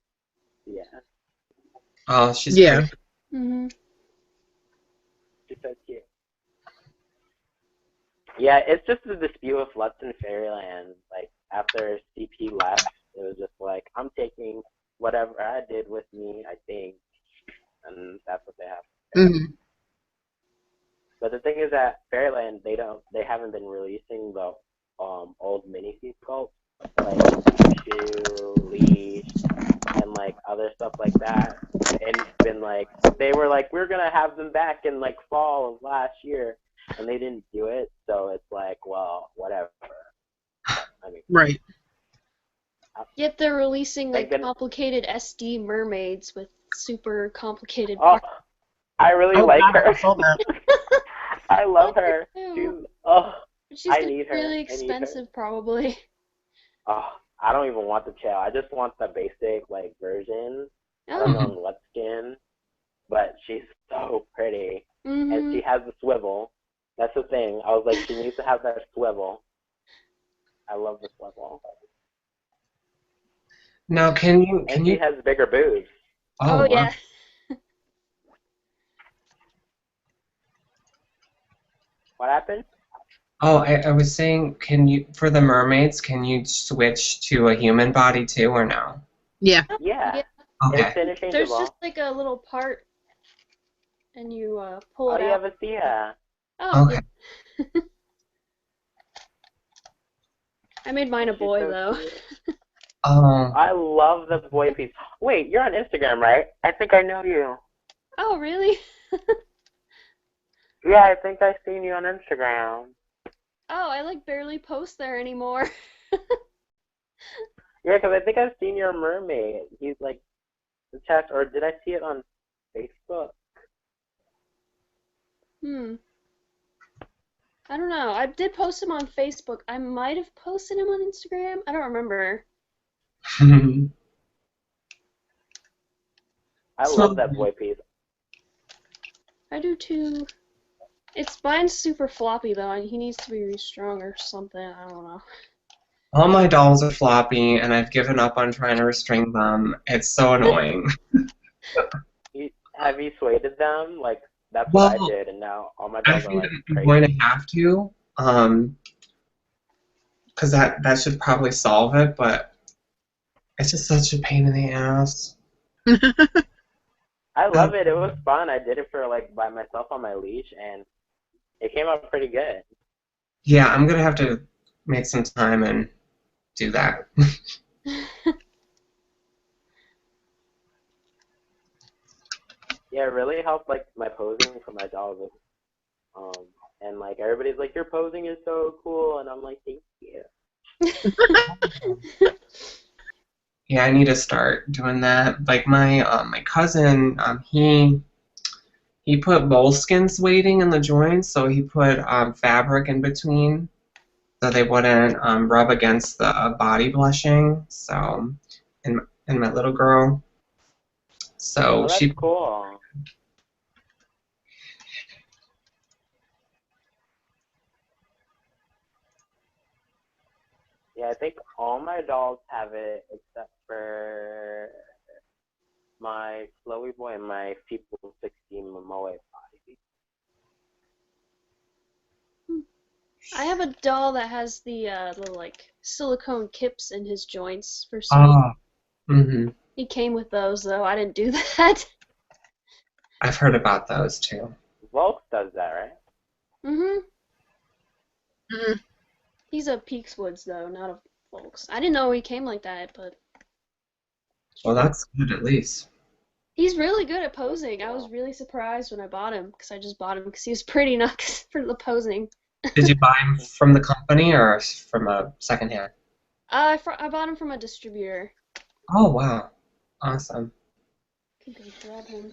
M: Yeah.
N: Oh, she's
A: pretty.
C: Mm-hmm.
M: She's so cute. Yeah, it's just the dispute with Lutz and Fairyland. Like after CP left, it was just like I'm taking whatever I did with me, I think, and that's what they have. But the thing is that Fairyland, they haven't been releasing the old mini sculpts like Shoe, Leash, and like other stuff like that. And it's been like they were like we're gonna have them back in like fall of last year, and they didn't do it. So it's like, well, whatever. I mean,
A: right.
C: Yet they're releasing like complicated SD mermaids with super complicated
M: parts.
C: parts.
M: I really like her.
A: I saw that.
M: I love her.
C: She's
M: I need her.
C: really expensive, probably.
M: Oh, I don't even want the tail. I just want the basic like version. I don't know what skin, but she's so pretty, and she has the swivel. That's the thing. I was like, she needs to have that swivel. I love the swivel.
N: Now, can you?
M: She has bigger boobs.
C: Oh
N: wow.
C: Yeah.
M: What happened?
N: Oh, I was saying, can you, for the mermaids, can you switch to a human body too, or no?
A: Yeah.
M: Yeah.
N: Okay.
M: It's interchangeable.
C: There's just like a little part, and you pull it out.
M: Oh, you have a Thea.
C: Oh.
N: Okay.
C: I made mine a boy though.
N: Oh.
M: I love the boy piece. Wait, you're on Instagram, right? I think I know you.
C: Oh, really?
M: Yeah, I think I've seen you on Instagram.
C: Oh, I like barely post there anymore.
M: Yeah, 'cause I think I've seen your mermaid. He's like the chat, or did I see it on Facebook?
C: Hmm. I don't know. I did post him on Facebook. I might have posted him on Instagram. I don't remember.
M: I love that boy piece.
C: I do too. Mine's super floppy though, and he needs to be restrung or something. I don't know.
N: All my dolls are floppy, and I've given up on trying to restring them. It's so annoying.
M: Have you swayed them? Like, that's what I
N: Well,
M: did, and now all my
N: I
M: dolls are
N: think
M: like
N: I'm
M: crazy.
N: going to have to, because that should probably solve it, but it's just such a pain in the ass.
M: I love it. It was fun. I did it for like by myself on my leash, and it came out pretty good.
N: Yeah, I'm going to have to make some time and do that.
M: Yeah, it really helped like my posing for my dolls. And like everybody's like, your posing is so cool, and I'm like, thank you.
N: Yeah, I need to start doing that. Like my cousin, he put moleskin sueding in the joints, so he put fabric in between, so they wouldn't rub against the body blushing. So, and my little girl, so
M: Oh, that's
N: she.
M: cool. Yeah, I think all my dolls have it except for my Flowy Boy and my People 16 Momoe body.
C: I have a doll that has the like silicone kips in his joints for sweet.
N: Oh,
C: He came with those though. I didn't do that.
N: I've heard about those too.
M: Volk does that, right?
C: Mhm. He's a Peakswoods though, not a Volks. I didn't know he came like that, but
N: Well, that's good at least.
C: he's really good at posing. I was really surprised when I bought him because I just bought him because he was pretty nuts for the posing.
N: Did you buy them from the company or from a secondhand?
C: I bought him from a distributor.
N: Oh wow, awesome.
C: Can go grab him.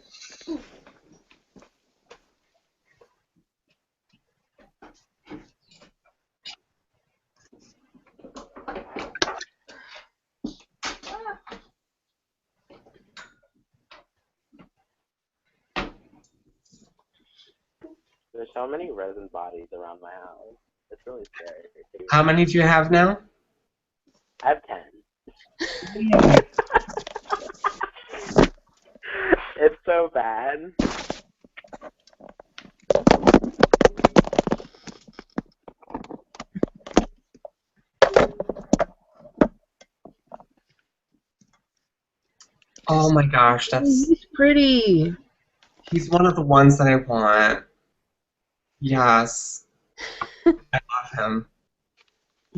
M: There's so many resin bodies around my house. It's really scary.
N: How many do you have now?
M: I have 10. It's so bad.
N: Oh my gosh,
A: He's pretty.
N: He's one of the ones that I want. Yes. I love him.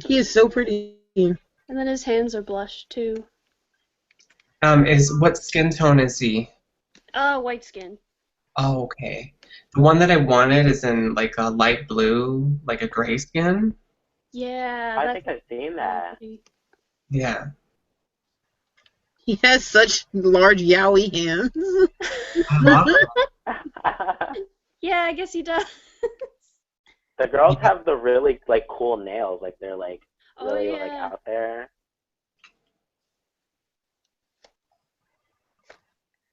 A: He is so pretty.
C: And then his hands are blushed too.
N: What skin tone is he?
C: White skin.
N: Oh, okay. The one that I wanted is in like a light blue, like a gray skin.
C: Yeah.
M: I think I've seen that.
N: Yeah.
A: He has such large yaoi hands.
N: I love him.
C: Yeah, I guess he does.
M: The girls have the really like cool nails, like they're like really like
C: yeah.
M: out there.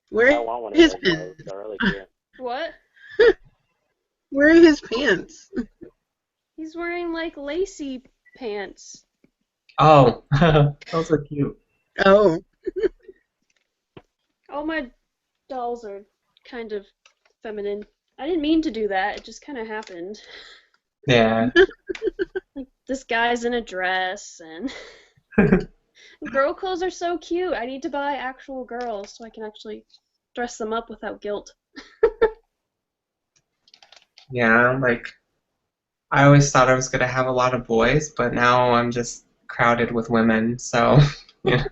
A: Where
M: I want one of
A: his
M: those nails.
A: pants?
M: They're really cute.
C: What?
A: Where are his pants?
C: He's wearing like lacy pants.
N: Oh, those are cute.
A: Oh.
C: All my dolls are kind of feminine. I didn't mean to do that. It just kind of happened.
N: Yeah.
C: Like this guy's in a dress and girl clothes are so cute. I need to buy actual girls so I can actually dress them up without guilt.
N: Yeah, like I always thought I was gonna have a lot of boys, but now I'm just crowded with women, so yeah.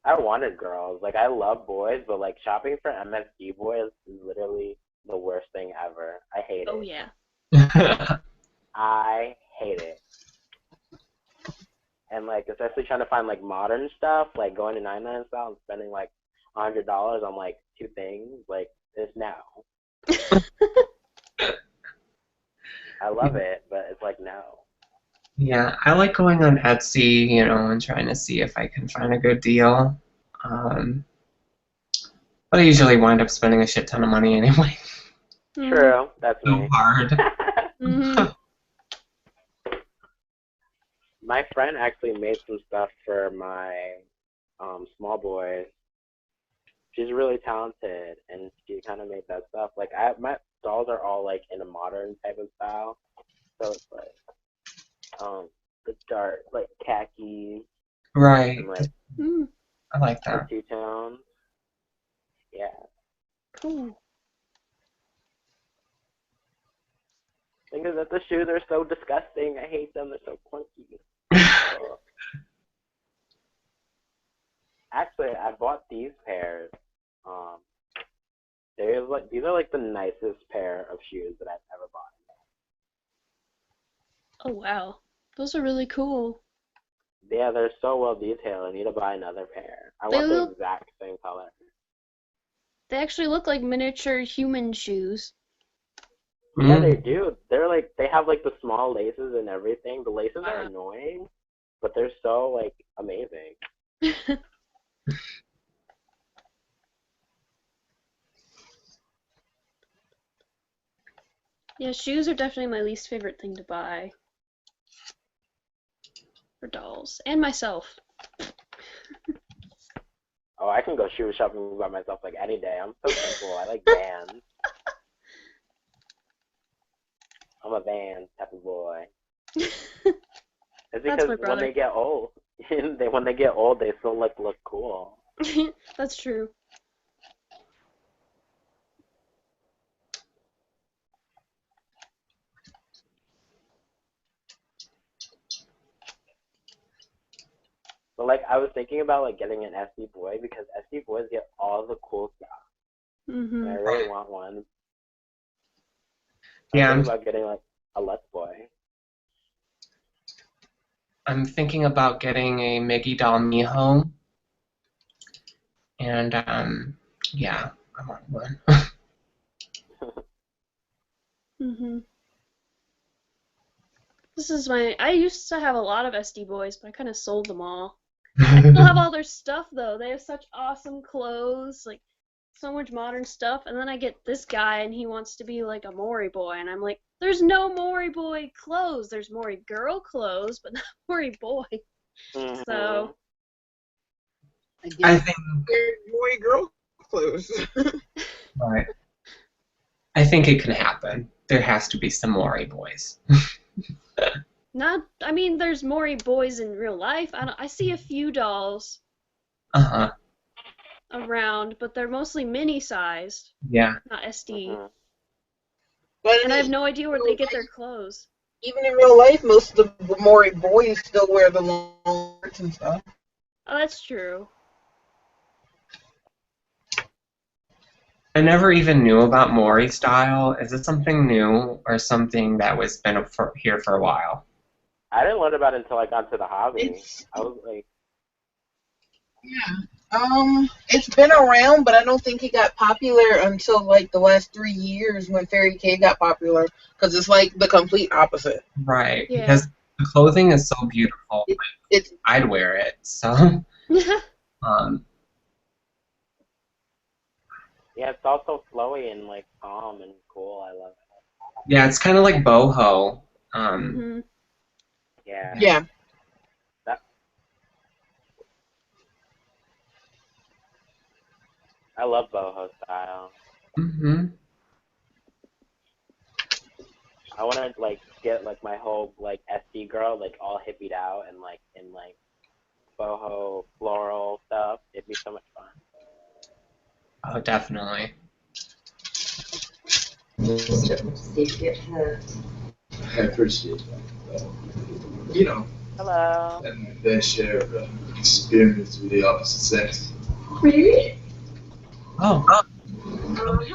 M: I wanted girls. Like, I love boys, but, like, shopping for MSG boys is literally the worst thing ever. I hate it.
C: Oh, yeah.
M: I hate it. And, like, especially trying to find, like, modern stuff, like going to 99 style and spending, like, $100 on, like, 2 things, like, it's now. I love it, but it's like, no.
N: Yeah, I like going on Etsy, you know, and trying to see if I can find a good deal. But I usually wind up spending a shit ton of money anyway.
M: True, that's
N: So
M: me.
N: hard.
C: Mm-hmm.
M: My friend actually made some stuff for my small boys. She's really talented, and she kind of made that stuff. Like, my dolls are all, like, in a modern type of style. So it's, like, the dark, like, khaki.
N: Right.
M: And, like,
N: I like
M: the
N: that.
M: two-tone. Yeah.
C: Cool.
M: Thing is that the shoes are so disgusting. I hate them. They're so clunky. Actually, I bought these pairs. These are like the nicest pair of shoes that I've ever bought.
C: Oh, wow. Those are really cool.
M: Yeah, they're so well detailed. I need to buy another pair. I
C: They
M: want the
C: look-
M: exact same color.
C: They actually look like miniature human shoes.
M: Yeah, they do. They're like, they have like the small laces and everything. The laces are annoying, but they're so like amazing.
C: Yeah, shoes are definitely my least favorite thing to buy. For dolls. And myself.
M: Oh, I can go shoe shopping by myself like any day. I'm so simple. I like Vans. I'm a Vans type of boy. It's
C: That's
M: because
C: my
M: when
C: brother.
M: they get old, when they get old, they still like look cool.
C: That's true.
M: But like, I was thinking about like getting an SD boy because SD boys get all the cool stuff.
C: Mm-hmm.
M: And I really want one.
N: Yeah,
M: I'm thinking about getting like a Let's Boy.
N: I'm thinking about getting a Mickey doll Miho. And, yeah, I want one.
C: Mm-hmm. I used to have a lot of SD boys, but I kind of sold them all. I still have all their stuff though. They have such awesome clothes, like so much modern stuff. And then I get this guy and he wants to be like a Mori boy, and I'm like, there's no Mori boy clothes. There's Mori girl clothes, but not Mori boy.
M: Mm-hmm.
C: So
N: I think,
A: boy girl clothes.
N: right. I think it can happen. There has to be some Mori boys.
C: I mean, there's Mori boys in real life. I see a few dolls
N: Uh-huh.
C: around, but they're mostly mini-sized,
N: Yeah.
C: not SD.
M: Mm-hmm.
A: But
C: And I have no idea where they get their clothes.
A: even in real life, most of the Maury boys still wear the long shirts and stuff.
C: Oh, that's true.
N: I never even knew about Mori style. Is it something new or something that was been here for a while?
M: I didn't learn about it until I got to the hobby. I was like,
A: It's been around, but I don't think it got popular until like the last 3 years when Fairy K got popular, because it's like the complete opposite.
N: Right,
C: Yeah.
N: because the clothing is so beautiful.
A: It's
N: I'd wear it. So,
M: yeah, it's also flowy and like calm and cool. I love it.
N: yeah, it's kind of like boho.
C: Mm-hmm.
M: Yeah.
A: yeah.
M: I love boho style.
N: Mm-hmm.
M: I want to like get like my whole like SD girl like all hippied out and like in like boho floral stuff. It'd be so much fun.
N: Oh, definitely.
O: I appreciate that. You know,
M: Hello.
O: and that share experience with the opposite sex.
I: Really?
N: Oh.
I: How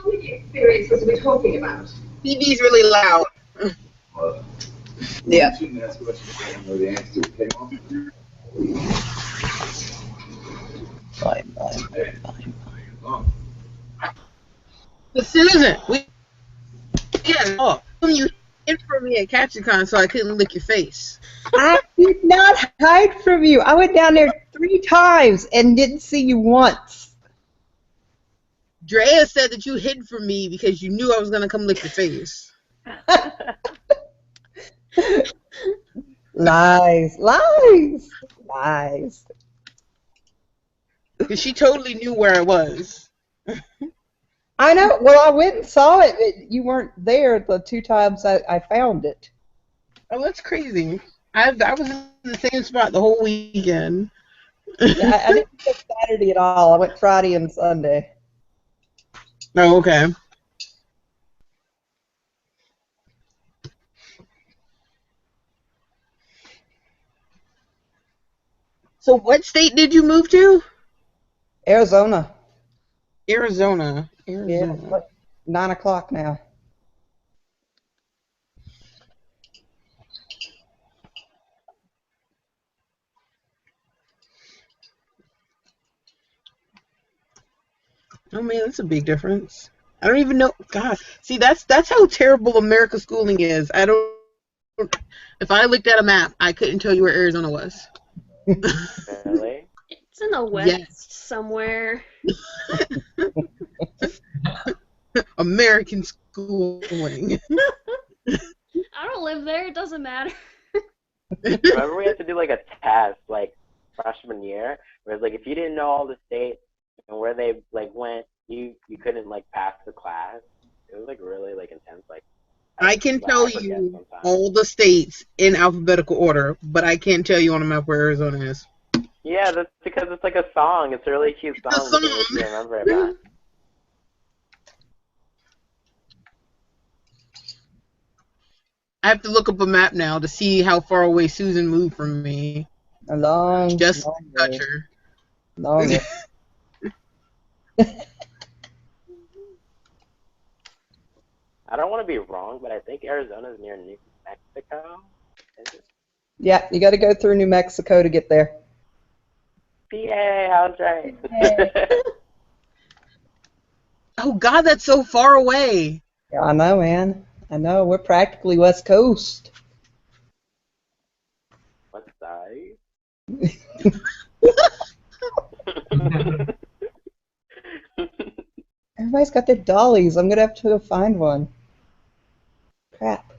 I: many experiences are we talking about?
A: TV's really loud.
O: Well,
A: Yeah.
O: you shouldn't ask questions I don't know the answer to. Okay, Mom?
A: Fine.
O: Oh.
A: But Susan, we can't talk. You hid from me at CaptureCon, so I couldn't lick your face.
P: I did not hide from you. I went down there 3 times and didn't see you once.
A: Drea said that you hid from me because you knew I was gonna come lick your face.
P: Lies.
A: Because she totally knew where I was.
P: I know. Well, I went and saw it, but you weren't there the 2 times I found it.
A: Oh, that's crazy. I was in the same spot the whole weekend.
P: Yeah, I didn't go Saturday at all. I went Friday and Sunday.
A: Oh, okay. So what state did you move to?
P: Arizona.
A: Arizona.
P: Yeah, it's like 9 o'clock now.
A: Oh man, that's a big difference. I don't even know. God, see, that's how terrible America schooling is. I don't. If I looked at a map, I couldn't tell you where Arizona was.
M: Really?
C: It's in the west somewhere.
A: American schooling.
C: I don't live there. It doesn't matter.
M: Remember we had to do like a test like freshman year, where it's like if you didn't know all the states and where they like went, you couldn't like pass the class. It was like really like intense. Like
A: I can tell you all the states in alphabetical order, but I can't tell you on a map where Arizona is.
M: Yeah, that's because it's like a song. It's a really cute song. But if you remember it, Matt.
A: I have to look up a map now to see how far away Susan moved from me.
P: A long,
A: just
P: long
A: to touch
P: way.
A: her.
P: Long way.
M: I don't want to be wrong, but I think Arizona's near New Mexico. Is it?
P: Yeah, you got to go through New Mexico to get there.
M: PA, I was right.
A: Oh God, that's so far away.
P: Yeah, I know, man. I know. We're practically West Coast.
M: What side?
P: Everybody's got their dollies. I'm gonna have to go find one. Crap.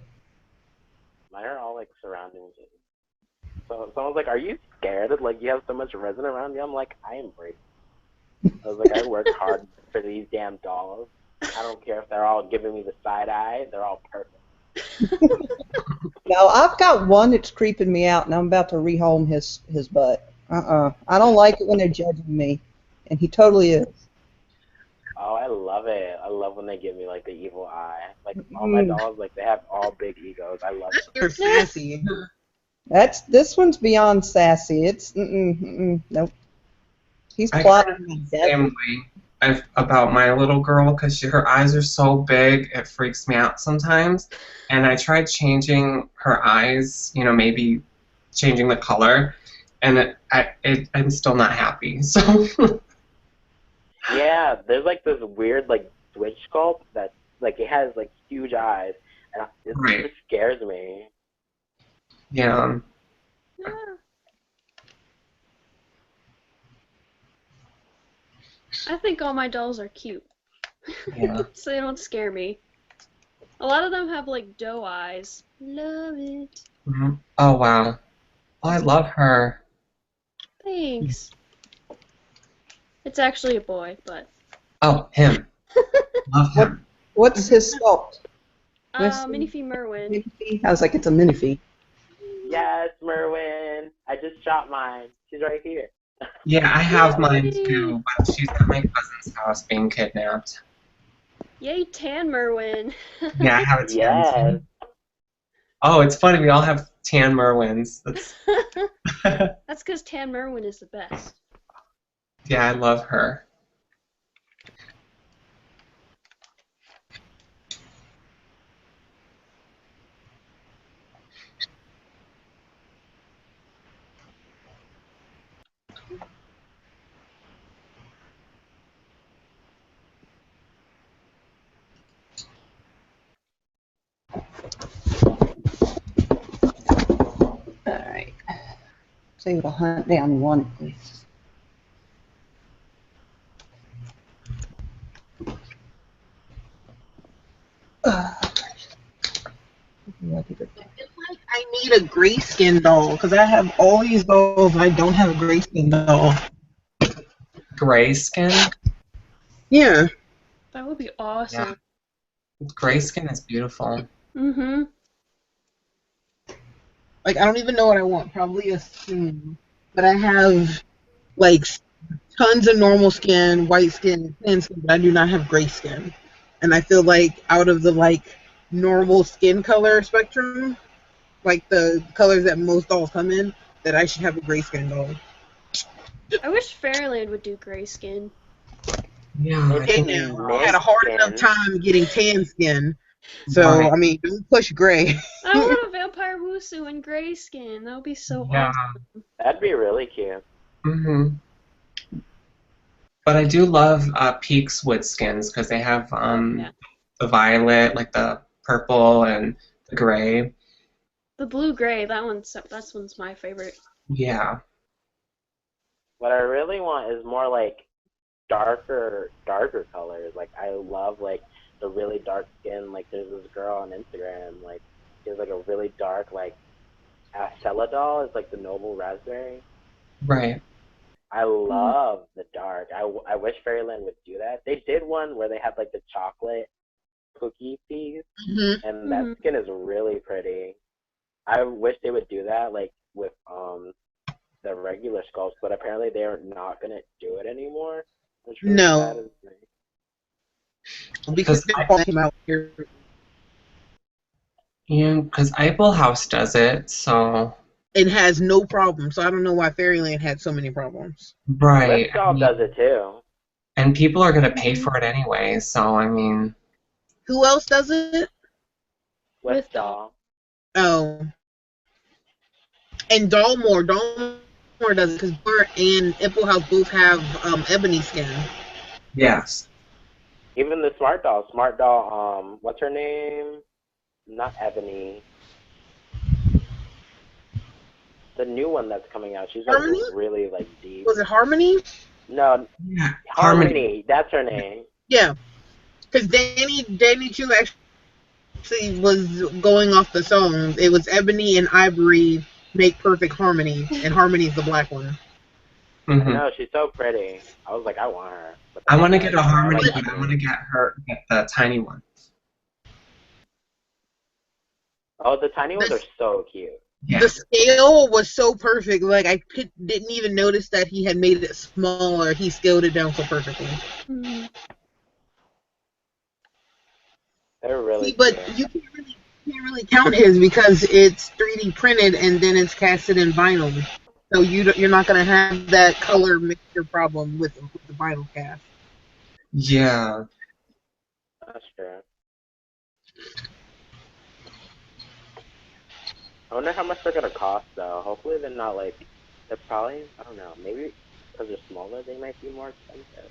M: Mine are all like surrounding me. So someone's like, "Are you scared? Like you have so much resin around you?" I'm like, "I embrace it." I was like, "I worked hard for these damn dolls. I don't care if they're all giving me the side eye. They're all perfect."
P: No, I've got one that's creeping me out, and I'm about to rehome his butt. I don't like it when they're judging me, and he totally is.
M: Oh, I love it. I love when they give me like the evil eye. Like all my dolls, like they have all big egos. I love it.
A: You're sassy.
P: This one's beyond sassy. It's nope. He's
N: I
P: plotting
N: feel
P: my
N: the
P: death.
N: same way about my little girl because her eyes are so big, it freaks me out sometimes. And I tried changing her eyes, maybe changing the color, and I'm still not happy. So.
M: Yeah, there's like this weird like switch sculpt that like it has like huge eyes, and it just scares me.
N: Yeah.
C: I think all my dolls are cute.
N: Yeah.
C: So they don't scare me. A lot of them have like doe eyes. Love it.
N: Mm-hmm. Oh wow. Oh, I love her.
C: Thanks. It's actually a boy, but.
N: Oh, him. Love him.
P: What's his sculpt?
C: Minifee Merwin.
P: I was like, it's a minifee.
M: Yes, Merwin. I just shot mine. She's right here.
N: Yeah, I have mine too, but she's at my cousin's house being kidnapped.
C: Yay, Tan Merwin.
N: Yeah, I have a tan
M: Yes.
N: too. Oh, it's funny. We all have tan Merwins.
C: That's because Tan Merwin is the best.
N: Yeah, I love her.
P: Alright. So able to hunt down one at least.
A: I need a grayskin doll because I have all these dolls and I don't have a grayskin doll.
N: Grayskin?
A: Yeah.
C: That would be awesome.
N: Yeah. Grayskin is beautiful.
C: Mm-hmm.
A: Like, I don't even know what I want. Probably a skin. But I have, like, tons of normal skin, white skin, tan skin, but I do not have gray skin. And I feel like out of the, like, normal skin color spectrum, like the colors that most dolls come in, that I should have a gray skin doll.
C: I wish Fairyland would do grayskin.
N: Yeah, I think
A: I had a hard enough time getting tan skin. So,
N: Right.
A: I mean, don't push gray.
C: I want a Vampire Wusu in grayskin. That would be so
N: Yeah.
C: awesome.
M: That'd be really cute.
N: Mm-hmm. But I do love Peak's wood skins because they have the violet, like the purple and the gray.
C: The blue-gray, that's one's my favorite.
N: Yeah.
M: What I really want is more like darker colors. Like I love like the really dark skin. Like there's this girl on Instagram. Like she has like a really dark like Astella doll. It's like the Noble Raspberry.
N: Right.
M: I love the dark. I wish Fairyland would do that. They did one where they had like the chocolate cookie piece, and that skin is really pretty. I wish they would do that like with the regular sculpts, but apparently they are not gonna do it anymore. Which really
A: No.
M: saddens me.
A: Because they came out here.
N: Yeah, because Eiffel House does it, so.
A: It has no problem, so I don't know why Fairyland had so many problems.
N: Right.
M: Lipscomb does it too.
N: And people are going to pay for it anyway, so I mean.
A: Who else does it?
M: Lipscomb.
A: Oh. And Dalmore does it because Dalmore and Ipple House both have ebony skin.
N: Yes.
M: Even the Smart Doll, what's her name? Not Ebony. The new one that's coming out, she's like really like deep.
A: Was it Harmony?
M: No,
N: yeah,
M: Harmony. That's her name.
A: Yeah, because Danny Chu actually was going off the song. It was Ebony and Ivory make perfect harmony, and Harmony's the black one.
M: I know, she's so pretty. I was like, I want her. But
N: I want to get a Harmony,
M: like
N: but I want to get the tiny one.
M: Oh, the tiny ones are so cute.
N: Yeah.
A: The scale was so perfect. Like I didn't even notice that he had made it smaller. He scaled it down so perfectly.
M: They're really.
A: See, but you can't really count his because it's 3D printed and then it's casted in vinyl. So you're not gonna have that color mixture problem with the vinyl cast.
N: Yeah.
M: That's true. I wonder how much they're gonna cost though. Hopefully they're not like. They're probably, I don't know. Maybe because they're smaller, they might be more expensive.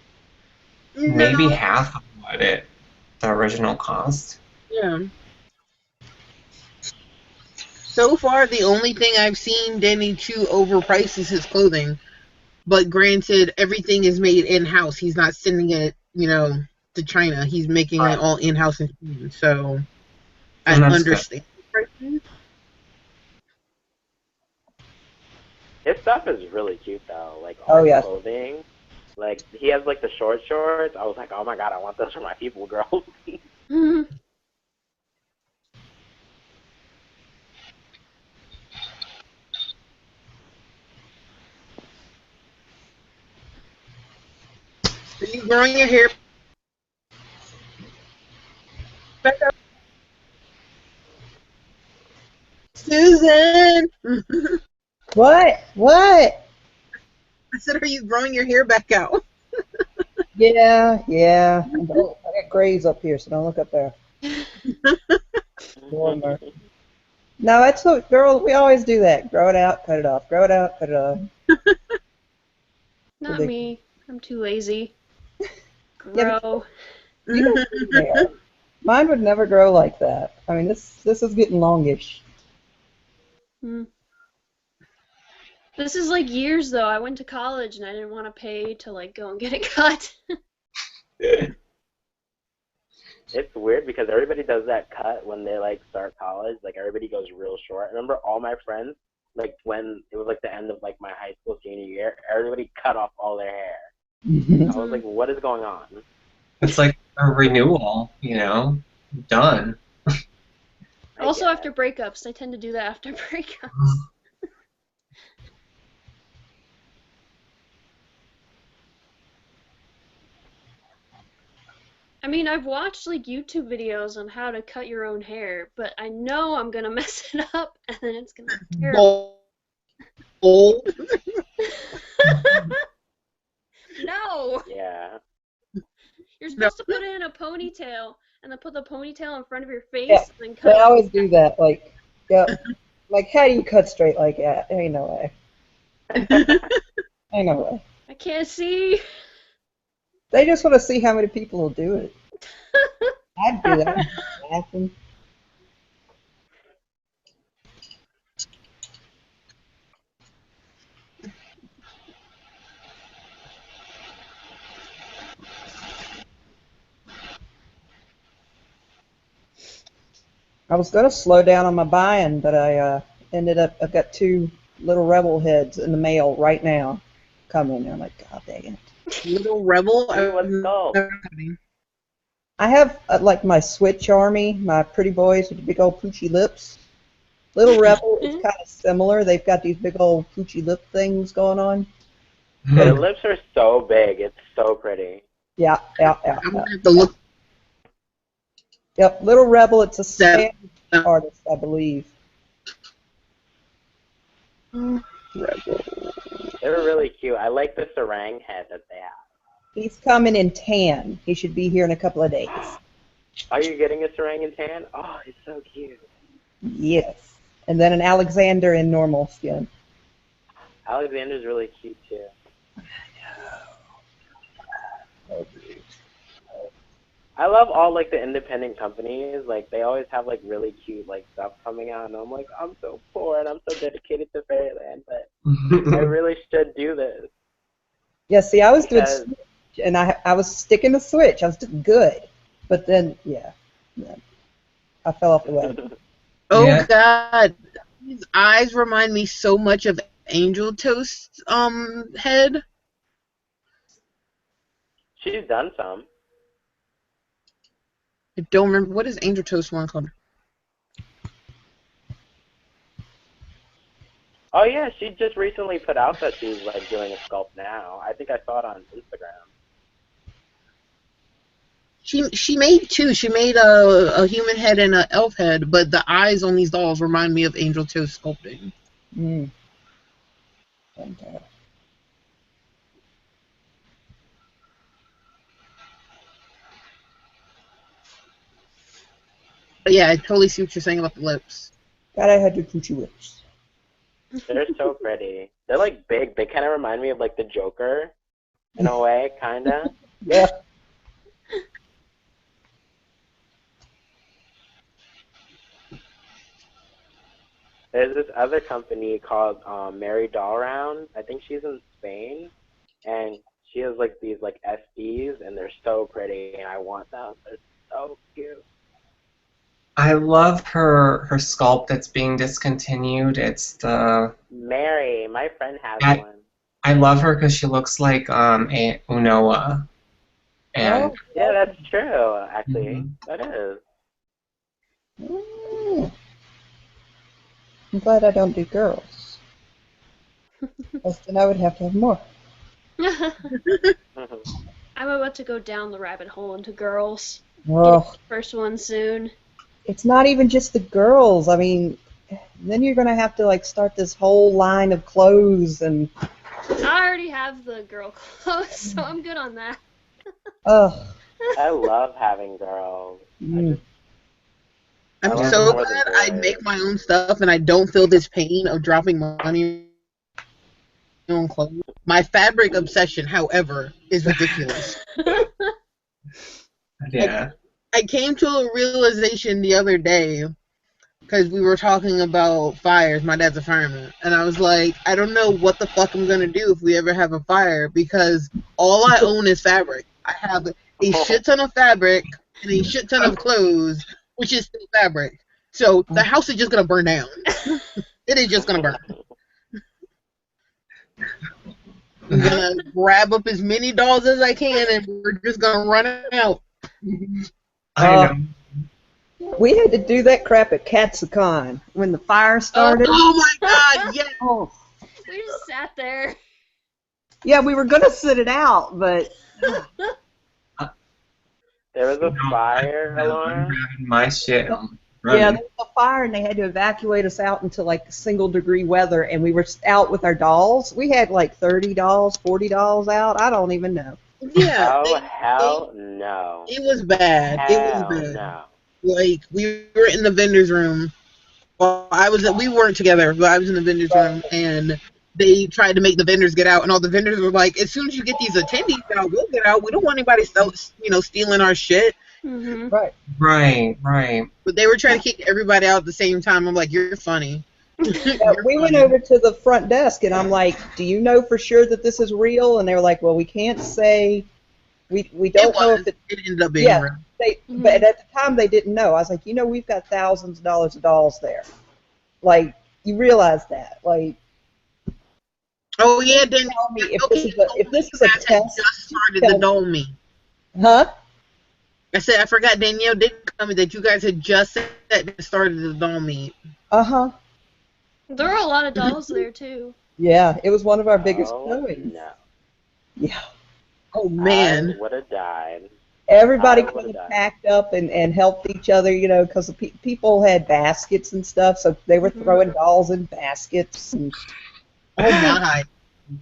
N: Maybe half of what the original cost.
A: Yeah. So far, the only thing I've seen Danny Chu overprice is his clothing. But granted, everything is made in-house. He's not sending it, to China. He's making it all in-house in China. So I understand.
M: His stuff is really cute though. Like all his clothing. Like he has like the short shorts. I was like, oh my god, I want those for my people, girls.
A: Are you growing your hair back up? Susan!
P: What? What?
A: I said, are you growing your hair back out?
P: Yeah, yeah. I got grays up here, so don't look up there. Lord mercy. No, that's what girls. We always do that. Grow it out, cut it off. Grow it out, cut it off.
C: Not me. I'm too lazy.
P: Yeah,
C: Grow.
P: you got good hair. Mine would never grow like that. I mean, this is getting longish.
C: Hmm. This is like years though. I went to college and I didn't want to pay to like go and get it cut.
M: It's weird because everybody does that cut when they like start college. Like everybody goes real short. I remember all my friends, like when it was like the end of like my high school senior year, everybody cut off all their hair. I was like, what is going on?
N: It's like a renewal, you know? Done.
C: Also after breakups. I tend to do that after breakups. I mean, I've watched like YouTube videos on how to cut your own hair, but I know I'm gonna mess it up and then it's gonna be terrible. No!
M: Yeah.
C: You're supposed to put it in a ponytail and then put the ponytail in front of your face
P: Yeah,
C: and then cut
P: they
C: it.
P: always do that. Like, yeah, like how do you cut straight like that? Ain't no way. Ain't no way.
C: I can't see.
P: They just want to see how many people will do it. I'd do that. Laughing. I was going to slow down on my buying, but I I've got 2 little rebel heads in the mail right now coming. And I'm like, God dang it.
A: Little rebel?
P: I have like my Switch Army, my pretty boys with the big old poochy lips. Little Rebel is kind of similar. They've got these big old poochy lip things going on.
M: Their lips are so big. It's so pretty.
P: Yeah.
A: I'm gonna have to look.
P: Yep, Little Rebel. It's a Spanish artist, I believe.
A: Rebel.
M: They're really cute. I like the sarang head that they have.
P: He's coming in tan. He should be here in a couple of days.
M: Are you getting a sarang in tan? Oh, it's so cute.
P: Yes. And then an Alexander in normal skin.
M: Alexander's really cute too. I love all like the independent companies. Like they always have like really cute like stuff coming out, and I'm like, I'm so poor and I'm so dedicated to Fairyland, but I really should do this.
P: Yeah. See, I was doing Switch, and I was sticking to Switch. I was doing good, but then I fell off the wagon.
A: Oh yeah. God, his eyes remind me so much of Angel Toast's head.
M: She's done some.
A: I don't remember, what is Angel Toast one called?
M: Oh yeah, she just recently put out that she's like doing a sculpt now. I think I saw it on Instagram.
A: She made 2. She made a human head and an elf head, but the eyes on these dolls remind me of Angel Toast sculpting.
P: Okay.
A: But yeah, I totally see what you're saying about the lips.
P: God, I had your coochie lips.
M: They're so pretty. They're like big. They kind of remind me of like the Joker, in a way, kinda.
P: Yeah.
M: There's this other company called Mary Dollround. I think she's in Spain, and she has like these like SDs, and they're so pretty, and I want them. They're so cute.
N: I love her sculpt that's being discontinued. It's the
M: Mary. My friend has one.
N: I love her because she looks like Aunt Unoa. And
M: yeah, that's true. Actually, that is.
P: I'm glad I don't do girls. Because then I would have to have more.
C: I'm about to go down the rabbit hole into girls.
P: Oh.
C: First one soon.
P: It's not even just the girls. I mean, And then you're gonna have to like start this whole line of clothes and.
C: I already have the girl clothes, so I'm good on that.
P: Ugh.
M: I love having girls.
P: Mm.
A: I'm
M: love
A: so
M: them more than
A: glad I
M: boys.
A: make my own stuff and I don't feel this pain of dropping money on clothes. My fabric obsession, however, is ridiculous.
N: Yeah.
A: I came to a realization the other day because we were talking about fires. My dad's a fireman. And I was like, I don't know what the fuck I'm going to do if we ever have a fire because all I own is fabric. I have a shit ton of fabric and a shit ton of clothes, which is still fabric. So the house is just going to burn down. It is just going to burn. I'm going to grab up as many dolls as I can and we're just going to run out.
N: I know.
P: We had to do that crap at Katsukon when the fire started.
A: Oh my god, yes!
P: Oh.
C: We just sat there.
P: Yeah, we were gonna sit it out, but
M: There was a fire alarm.
N: Grabbing my shit. I'm
P: yeah,
N: running.
P: there was a fire and they had to evacuate us out into like single-degree weather, and we were out with our dolls. We had like 30 dolls, 40 dolls out. I don't even know.
A: Yeah.
M: Oh, hell no.
A: It was bad.
M: Hell
A: It was bad.
M: no.
A: Like, we were in the vendor's room. Well, we weren't together, but I was in the vendor's room, and they tried to make the vendors get out, and all the vendors were like, as soon as you get these attendees out, we'll get out. We don't want anybody stealing our shit.
C: Mm-hmm.
P: Right.
N: Right.
A: But they were trying to kick everybody out at the same time. I'm like, you're funny.
P: Yeah, we went over to the front desk, and I'm like, do you know for sure that this is real? And they were like, well, we can't say. We don't know if
A: it ended up being
P: yeah,
A: real.
P: But at the time they didn't know. I was like, we've got thousands of dollars of dolls there. Like, you realize that. Like,
A: oh yeah, then
P: tell me if this is a test.
A: Just started the doll me.
P: Huh?
A: I said I forgot Danielle did tell me that you guys had just started the doll meet.
P: Uh-huh.
C: There were a lot of dolls there too.
P: Yeah, it was one of our biggest showings.
M: No.
P: Yeah.
A: Oh man.
M: I would have died.
P: Everybody kind of packed up and helped each other, because the people had baskets and stuff, so they were throwing dolls in baskets. And,
A: oh my!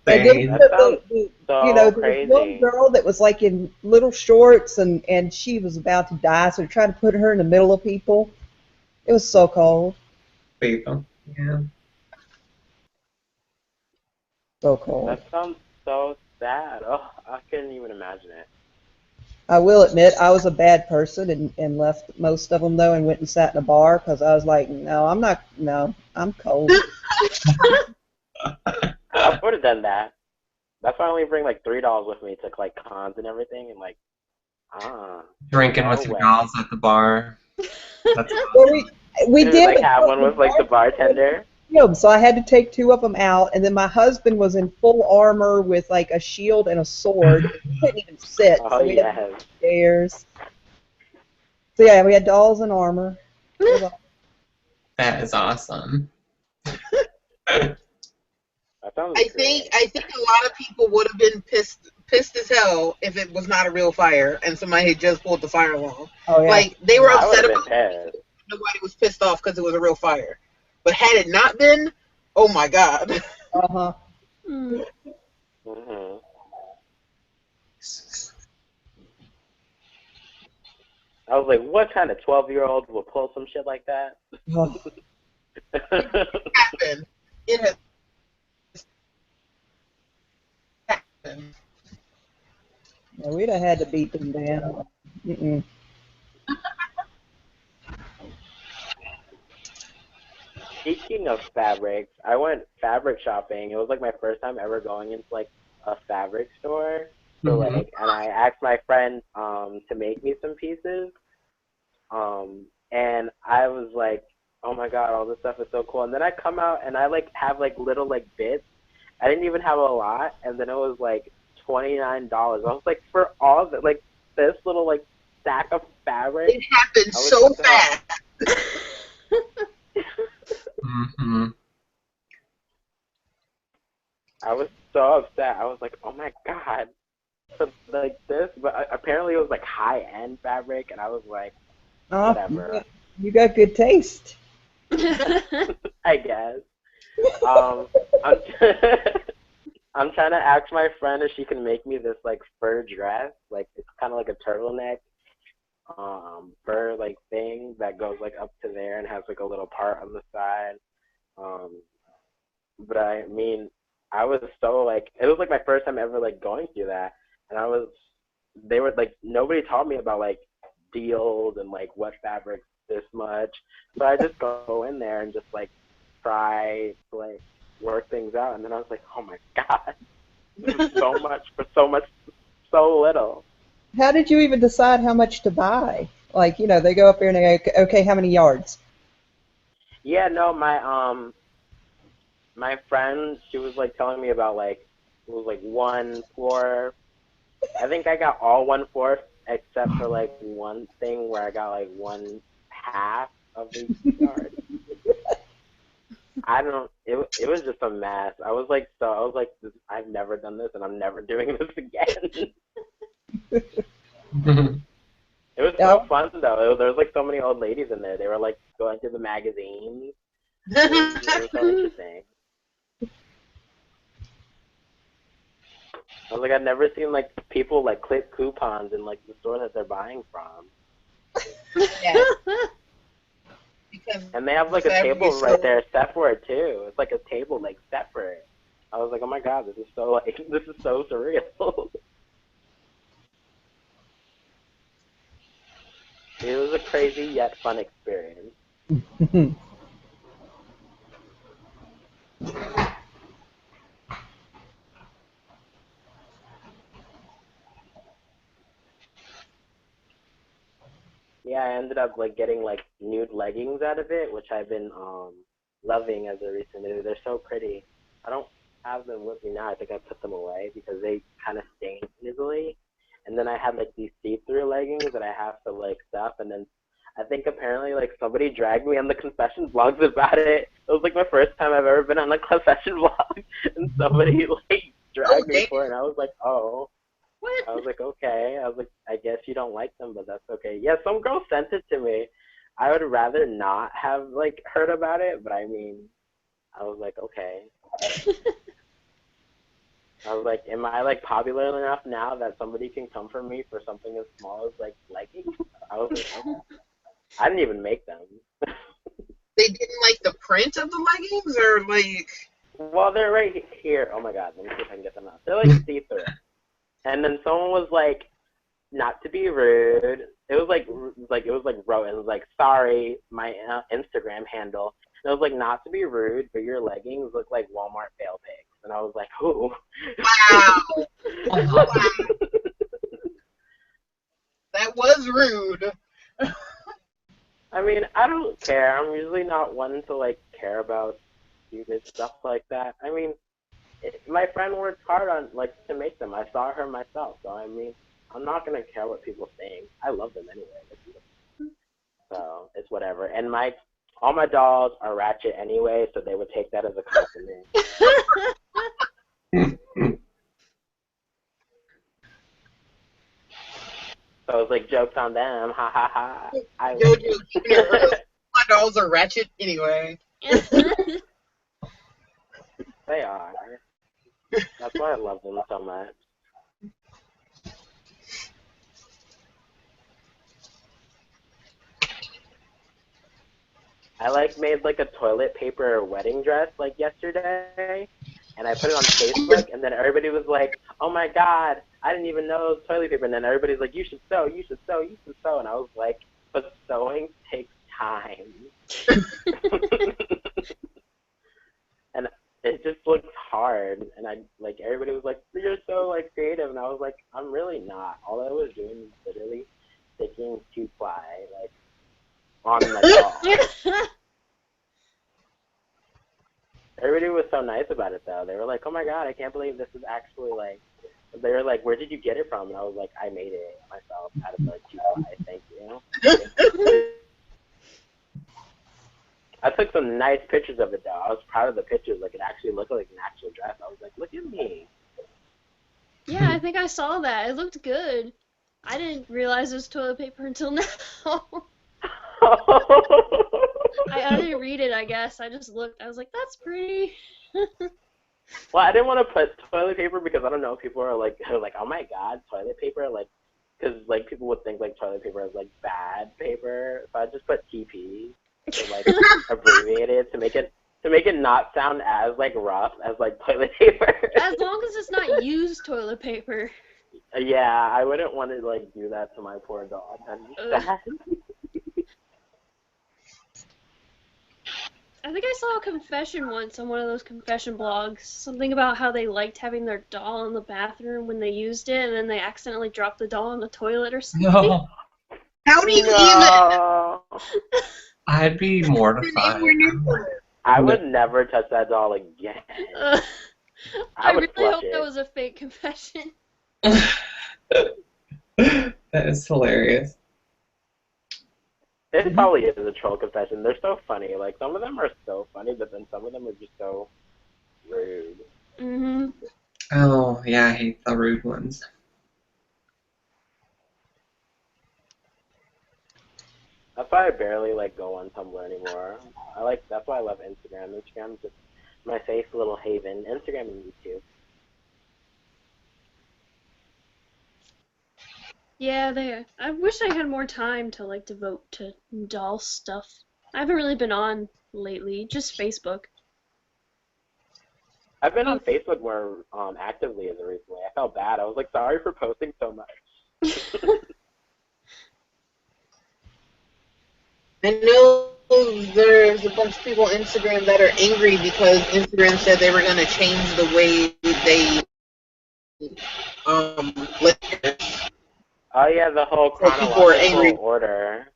P: And then there was one girl that was like in little shorts, and she was about to die, so they tried to put her in the middle of people. It was so cold.
N: People. Yeah.
P: So cold.
M: That sounds so sad. Oh, I couldn't even imagine it.
P: I will admit I was a bad person and left most of them though and went and sat in a bar because I was like, no, I'm cold.
M: I would have done that. That's why I only bring like $3 with me to like cons and everything and like,
N: Drinking with your dolls at the bar. That's
P: well, we did
M: like have one with like the bartender.
P: So I had to take 2 of them out, and then my husband was in full armor with like a shield and a sword. He couldn't even sit.
M: Oh,
P: so we had to go upstairs. So yeah, we had dolls and armor.
N: That is awesome.
A: I think a lot of people would have been pissed as hell if it was not a real fire and somebody had just pulled the fire alarm.
P: Oh yeah.
A: Like they were upset about it. Nobody was pissed off because it was a real fire. But had it not been, oh my god.
P: Uh-huh.
M: Mm-hmm. I was like, what kind of 12-year-old will pull some shit like that?
P: Oh.
A: It happened. It has happened.
P: Yeah, we'd have had to beat them down. Mm-mm.
M: Speaking of fabrics, I went fabric shopping. It was like my first time ever going into like a fabric store. So like, and I asked my friend to make me some pieces. And I was like, oh my god, all this stuff is so cool. And then I come out and I like have like little like bits. I didn't even have a lot, and then it was like $29. I was like, for all of it, like this little like stack of fabric.
A: It happened so fast.
N: Mm-hmm.
M: I was so upset. I was like, oh my god. So, like this, but apparently it was like high-end fabric, and I was like, whatever.
P: You got good taste.
M: I guess. Um, I'm, I'm trying to ask my friend if she can make me this like fur dress. Like it's kind of like a turtleneck, fur like thing that goes like up to there and has like a little part on the side. Um, but I mean, I was so like, it was like my first time ever like going through that, and they were like, nobody taught me about like deals and like what fabrics this much, so I just go in there and just like try to like work things out, and then I was like, oh my god, this is so much for so little.
P: How did you even decide how much to buy? Like, they go up there and they go, okay, how many yards?
M: Yeah, no, my friend, she was like telling me about like it was like 1/4. I think I got all 1/4 except for like one thing where I got like 1/2 of the yard. I don't. It was just a mess. I was like I've never done this and I'm never doing this again. It was so fun though. There was like so many old ladies in there. They were like going through the magazines. It was so interesting. I was like, I've never seen like people like clip coupons in like the store that they're buying from.
A: Yeah.
M: And they have like a table right there set for it too. It's like a table like set for it. I was like, oh my god, this is so surreal. It was a crazy yet fun experience. Yeah, I ended up like getting like nude leggings out of it, which I've been loving as a recent move. They're so pretty. I don't have them with me now. I think I put them away because they kind of stain easily. And then I had like these see-through leggings that I have to like stuff. And then I think apparently like somebody dragged me on the confession vlogs about it. It was like my first time I've ever been on a confession vlog, and somebody like dragged me for it. And I was like, oh.
C: What?
M: I was like, okay. I was like, I guess you don't like them, but that's okay. Yeah, some girl sent it to me. I would rather not have like heard about it, but I mean, I was like, okay. I was like, am I like popular enough now that somebody can come for me for something as small as like leggings? I was like, okay. I didn't even make them.
A: They didn't like the print of the leggings, or like?
M: Well, they're right here. Oh my god, let me see if I can get them out. They're like see-through. And then someone was like, not to be rude. It was like wrote. It was like, sorry, my Instagram handle. And it was like, not to be rude, but your leggings look like Walmart fail pigs. And I was like, who?
A: Wow. Wow. That was rude.
M: I mean, I don't care. I'm usually not one to like care about stupid stuff like that. I mean, my friend worked hard on like to make them. I saw her myself, so I mean, I'm not gonna care what people think. I love them anyway. They're beautiful. So it's whatever. And all my dolls are ratchet anyway, so they would take that as a compliment. So it's like jokes on them, ha ha ha.
A: My dolls are ratchet anyway.
M: They are. That's why I love them so much. I like made like a toilet paper wedding dress like yesterday, and I put it on Facebook, and then everybody was like, "Oh my god, I didn't even know it was toilet paper." And then everybody's like, "You should sew, you should sew, you should sew," and I was like, "But sewing takes time." And it just looks hard, and everybody was like, "You're so like creative," and I was like, "I'm really not. All I was doing was literally sticking 2-ply like on my doll." Everybody was so nice about it though. They were like, "Oh my god, I can't believe this is actually like." They were like, "Where did you get it from?" And I was like, "I made it myself out of like 2-ply. Thank you." I took some nice pictures of it though. I was proud of the pictures. Like it actually looked like an actual dress. I was like, look at me.
C: Yeah, I think I saw that. It looked good. I didn't realize it was toilet paper until now. I didn't read it, I guess. I just looked. I was like, that's pretty.
M: Well, I didn't want to put toilet paper because I don't know. People are like, oh my god, toilet paper, like, because like people would think like toilet paper is like bad paper. So I just put TP, to, like abbreviate it to make it not sound as like rough as like toilet paper.
C: As long as it's not used toilet paper.
M: Yeah, I wouldn't want to like do that to my poor dog. That'd be sad.
C: I think I saw a confession once on one of those confession blogs. Something about how they liked having their doll in the bathroom when they used it, and then they accidentally dropped the doll in the toilet or something.
N: No.
A: How do you
M: No.
N: I'd be mortified.
M: I would never touch that doll again.
C: I
M: would
C: really
M: flush
C: hope
M: it.
C: that was a fake confession.
N: That is hilarious.
M: It probably is a troll confession. They're so funny. Like, some of them are so funny, but then some of them are just so rude.
C: Mhm.
N: Oh, yeah, I hate the rude ones.
M: That's why I barely like go on Tumblr anymore. That's why I love Instagram. Instagram is just my safe little haven. Instagram and YouTube.
C: Yeah, I wish I had more time to like devote to doll stuff. I haven't really been on lately, just Facebook.
M: I've been on Facebook more actively as of recently. I felt bad. I was like, sorry for posting so much.
A: I know there's a bunch of people on Instagram that are angry because Instagram said they were going to change the way they list.
M: Oh yeah, the whole
A: So people are angry.
M: chronological order.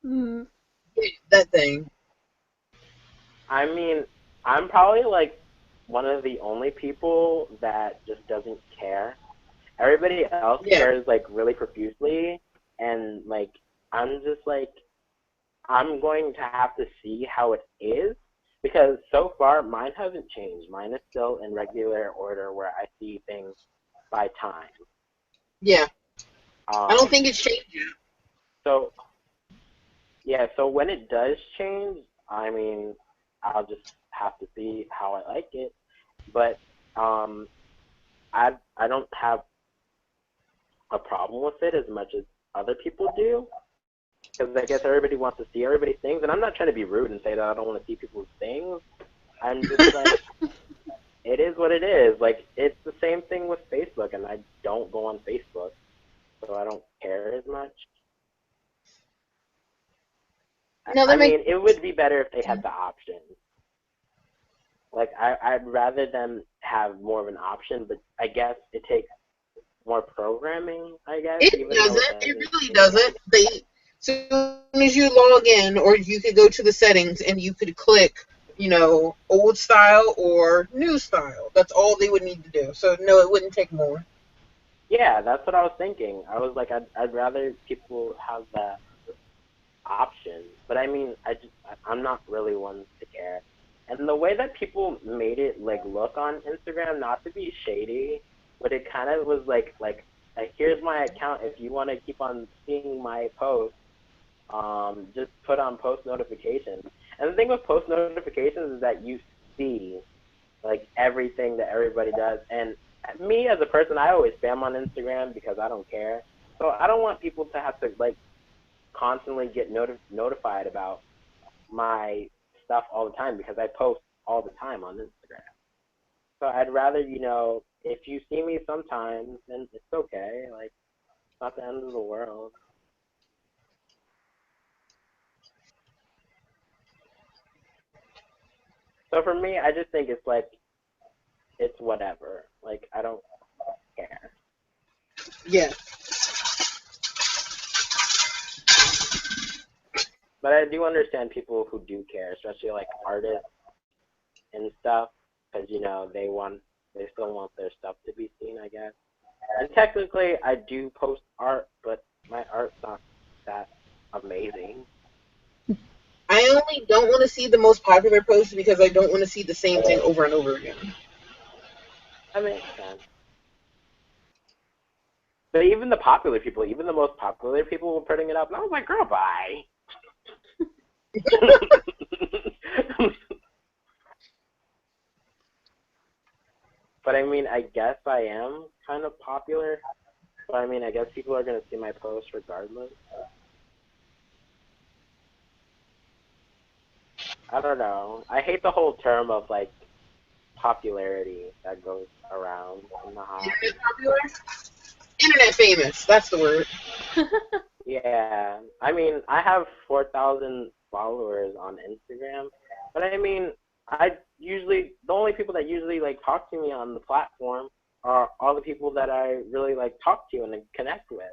C: Mm.
A: That thing.
M: I mean, I'm probably like one of the only people that just doesn't care. Everybody else cares like really profusely, and like I'm just like I'm going to have to see how it is because so far mine hasn't changed. Mine is still in regular order where I see things by time.
A: Yeah. I don't think it's changed yet.
M: So yeah, so when it does change, I mean, I'll just have to see how I like it. But I don't have a problem with it as much as other people do. Because I guess everybody wants to see everybody's things, and I'm not trying to be rude and say that I don't want to see people's things. I'm just like, it is what it is. Like, it's the same thing with Facebook, and I don't go on Facebook, so I don't care as much.
A: No,
M: I mean, it would be better if they had the option. Like, I'd rather them have more of an option, but I guess it takes more programming, I guess.
A: It doesn't. It really doesn't. As soon as you log in, or you could go to the settings and you could click, old style or new style. That's all they would need to do. So no, it wouldn't take more.
M: Yeah, that's what I was thinking. I was like, I'd rather people have that option. But I mean, I'm not really one to care. And the way that people made it like look on Instagram, not to be shady, but it kind of was like here's my account. If you want to keep on seeing my posts, just put on post notifications. And the thing with post notifications is that you see like everything that everybody does. And me as a person, I always spam on Instagram because I don't care. So I don't want people to have to like constantly get notified about my stuff all the time because I post all the time on Instagram. So I'd rather, if you see me sometimes, then it's okay. Like, it's not the end of the world. So for me, I just think it's like, it's whatever. Like, I don't care.
A: Yeah.
M: But I do understand people who do care, especially like artists and stuff, because they still want their stuff to be seen, I guess. And technically, I do post art, but my art's not that amazing.
A: I only don't want to see the most popular posts because I don't want to see the same thing over and over again.
M: That makes sense. But even the most popular people were putting it up, and I was like, girl, bye. But I mean, I guess I am kind of popular. But I mean, I guess people are gonna see my post regardless. I don't know. I hate the whole term of like popularity that goes around in the hobby.
A: Internet popular? Internet famous. That's the word.
M: Yeah, I mean, I have 4,000 followers on Instagram, but I mean, the only people that usually like talk to me on the platform are all the people that I really like talk to and connect with.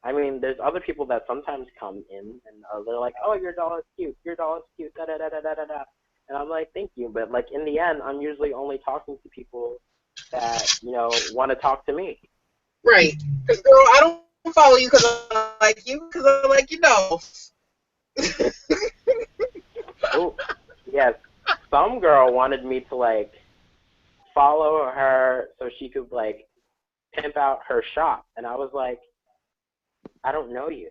M: I mean, there's other people that sometimes come in and they're like, "Oh, your doll is cute. Your doll is cute." Da da da da da da da. And I'm like, "Thank you," but like in the end, I'm usually only talking to people that want to talk to me.
A: Right. Because, girl, I don't follow you because I like you, because I like your dolls.
M: Oh, yes. Some girl wanted me to like follow her so she could like pimp out her shop, and I was like, I don't know you.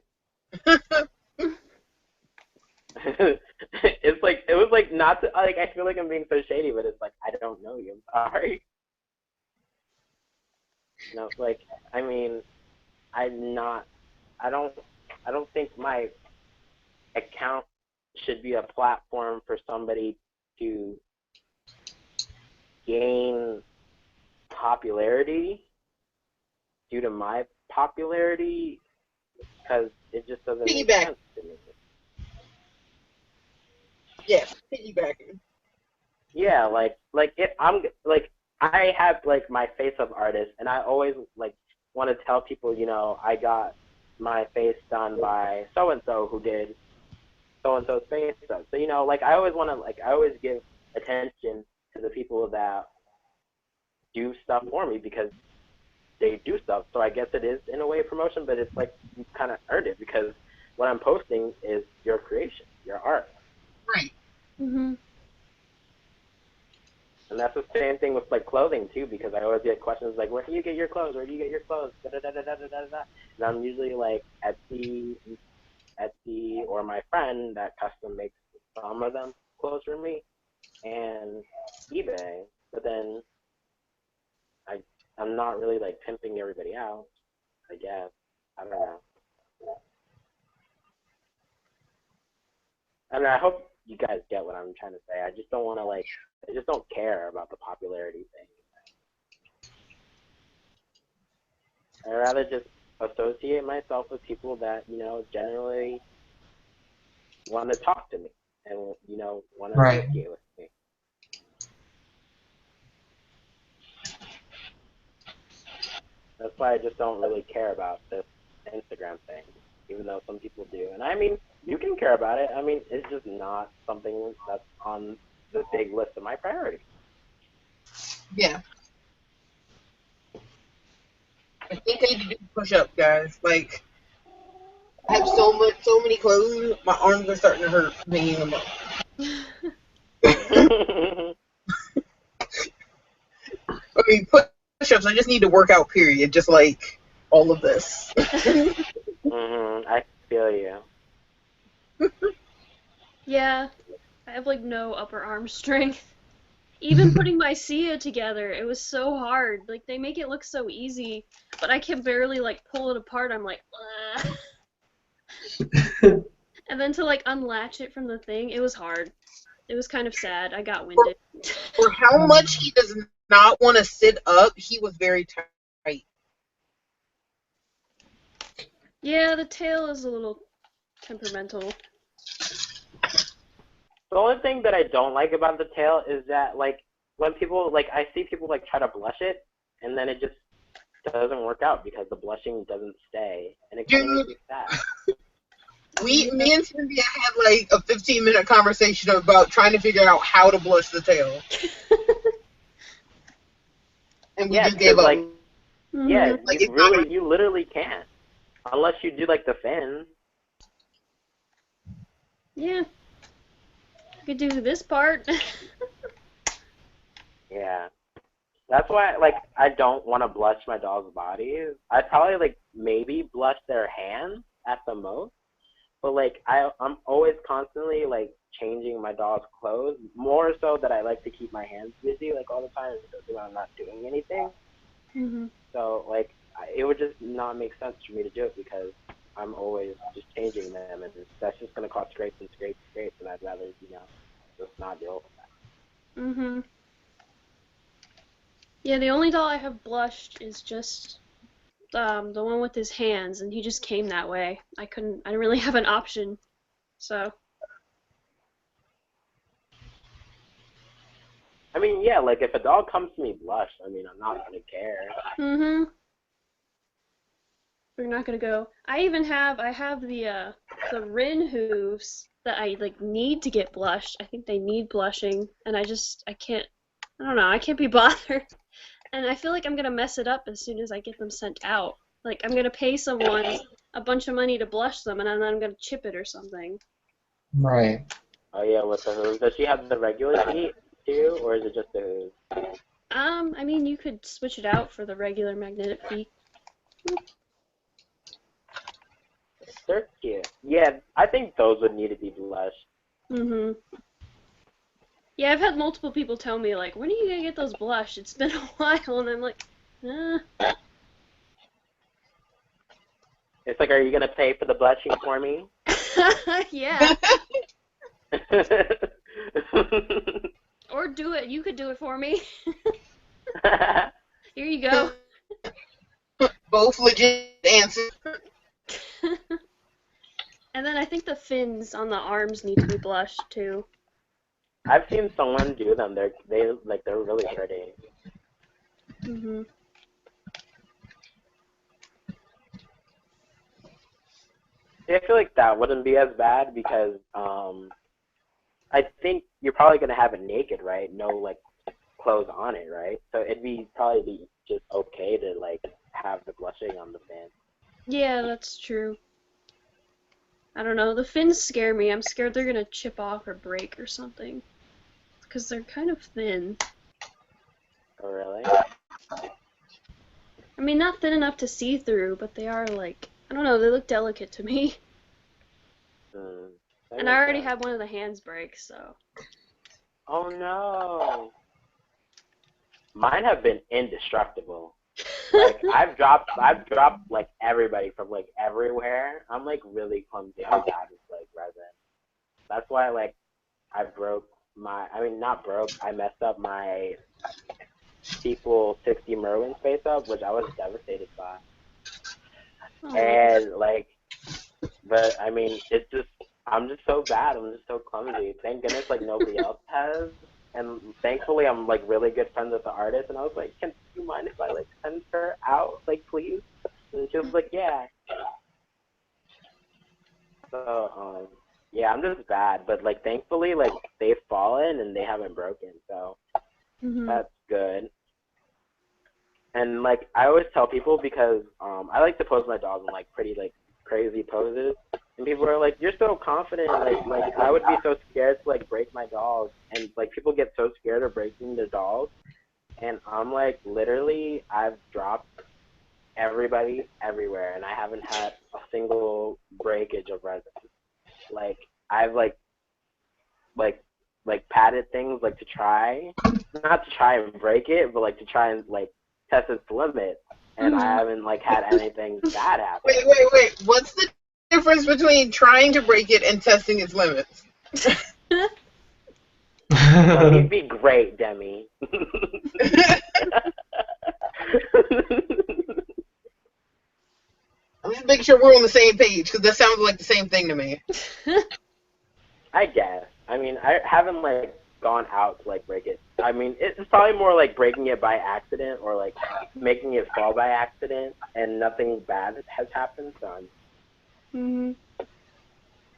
M: It's like it was like not to, like I feel like I'm being so shady, but it's like I don't know you. I'm sorry. Like I mean, I'm not. I don't. I don't think my account should be a platform for somebody to gain popularity due to my popularity, because it just doesn't make sense to me.
A: Yes, piggybacking.
M: Yeah, like if I'm like I have like my face of artist, and I always like want to tell people, I got my face done by so and so who did so and so's face stuff. So like I always want to I always give attention to the people that do stuff for me because they do stuff. So I guess it is in a way promotion, but it's like you kind of earned it because what I'm posting is your creation, your art.
A: Right.
C: Mhm.
M: And that's the same thing with like clothing too, because I always get questions like, "Where do you get your clothes? Where do you get your clothes?" Da, da, da, da, da, da, da, da. And I'm usually like Etsy, or my friend that custom makes some of them clothes for me, and eBay. But then I'm not really like pimping everybody out. I guess I don't know. I mean, I hope you guys get what I'm trying to say. I just don't want to like. I just don't care about the popularity thing. I'd rather just associate myself with people that, generally want to talk to me and, want to
N: Right.
M: associate with me. That's why I just don't really care about this Instagram thing, even though some people do. And I mean, you can care about it. I mean, it's just not something that's on the big list of my priorities.
A: Yeah. I think I need to do push-ups, guys. Like, I have so many clothes, my arms are starting to hurt from hanging them up. I mean, push-ups, I just need to work out, period. Just like all of this.
M: I feel you.
C: Yeah, I have like no upper arm strength. Even putting my Sia together, it was so hard. Like they make it look so easy, but I can barely like pull it apart. I'm like, and then to like unlatch it from the thing, it was hard. It was kind of sad. I got winded.
A: For how much he does not want to sit up, he was very tight.
C: Yeah, the tail is a little temperamental.
M: The only thing that I don't like about the tail is that, like, when people, like, I see people, like, try to blush it, and then it just doesn't work out because the blushing doesn't stay, and it kind of makes me sad.
A: Me and Cynthia had, like, a 15-minute conversation about trying to figure out how to blush the tail. And we just gave up.
M: Like, yeah,
A: like,
M: you literally can't. Unless you do, like, the fin.
C: Yeah. I could do this part.
M: Yeah. That's why, like, I don't want to blush my dog's bodies. I'd probably, like, maybe blush their hands at the most. but like I'm always constantly like changing my doll's clothes. More so that I like to keep my hands busy like all the time, especially when I'm not doing anything.
C: Mhm.
M: So like it would just not make sense for me to do it because I'm always just changing them, and that's just gonna cause scrapes and scrapes and scrapes, and I'd rather just not deal with that.
C: Mhm. Yeah, the only doll I have blushed is just the one with his hands, and he just came that way. I didn't really have an option, so.
M: I mean, yeah, like if a dog comes to me blushed, I mean, I'm not gonna care.
C: Mhm. We're not gonna go. I have the Rin hooves that I like need to get blushed. I think they need blushing, and I can't. I don't know. I can't be bothered, and I feel like I'm gonna mess it up as soon as I get them sent out. Like I'm gonna pay someone a bunch of money to blush them, and then I'm gonna chip it or something.
N: Right.
M: Oh yeah, with the hooves. Does she have the regular feet too, or is it just the hooves?
C: I mean, you could switch it out for the regular magnetic feet.
M: They're cute. Yeah, I think those would need to be blushed.
C: Mhm. Yeah, I've had multiple people tell me like, when are you gonna get those blushed? It's been a while, and I'm like,
M: It's like, are you gonna pay for the blushing for me?
C: yeah. Or do it. You could do it for me. Here you go.
A: Both legit answers.
C: And then I think the fins on the arms need to be blushed too.
M: I've seen someone do them. They're really pretty.
C: Mhm.
M: I feel like that wouldn't be as bad because I think you're probably gonna have it naked, right? No like clothes on it, right? So probably be just okay to like have the blushing on the fin.
C: Yeah, that's true. I don't know. The fins scare me. I'm scared they're gonna chip off or break or something. Because they're kind of thin.
M: Oh really?
C: I mean, not thin enough to see through, but they are like, I don't know, they look delicate to me. And I already had one of the hands break, so.
M: Oh no. Mine have been indestructible. Like I've dropped like everybody from like everywhere. I'm like really clumsy. I'm bad with like resin. That's why like I messed up my sequel 60 Merwin face up, which I was devastated by. And like, but I mean, I'm just so bad. I'm just so clumsy. Thank goodness like nobody else has. And thankfully, I'm like really good friends with the artist, and I was like, "Can you mind if I like send her out, like please?" And she was like, "Yeah." So yeah, I'm just bad, but like thankfully, like they've fallen and they haven't broken, so that's good. And like I always tell people because I like to pose my dolls in like pretty like crazy poses, and people are like, "You're so confident." Like I would be so scared to like break my dolls, and like people get so scared of breaking their dolls, and I'm like, literally, I've dropped everybody everywhere, and I haven't had a single breakage of resin. Like I've like patted things like to try, not to try and break it, but like to try and like test its limit, and I haven't like had anything bad happen.
A: Wait. What's the difference between trying to break it and testing its limits?
M: So he'd be great, Demi.
A: I'm just making sure we're on the same page because that sounds like the same thing to me.
M: I guess. I mean, I haven't like gone out to like break it. I mean, it's probably more like breaking it by accident or like making it fall by accident, and nothing bad has happened. So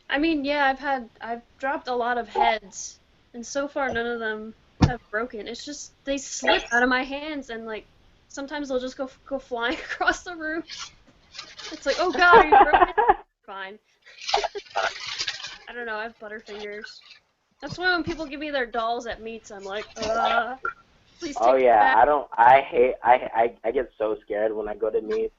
C: I mean, yeah, I've dropped a lot of heads, and so far none of them have broken. It's just they slip out of my hands, and like sometimes they'll just go flying across the room. It's like, oh god, are you broken? Fine. I don't know. I have butterfingers. That's why when people give me their dolls at meets, I'm like, please take it back.
M: I get so scared when I go to meet,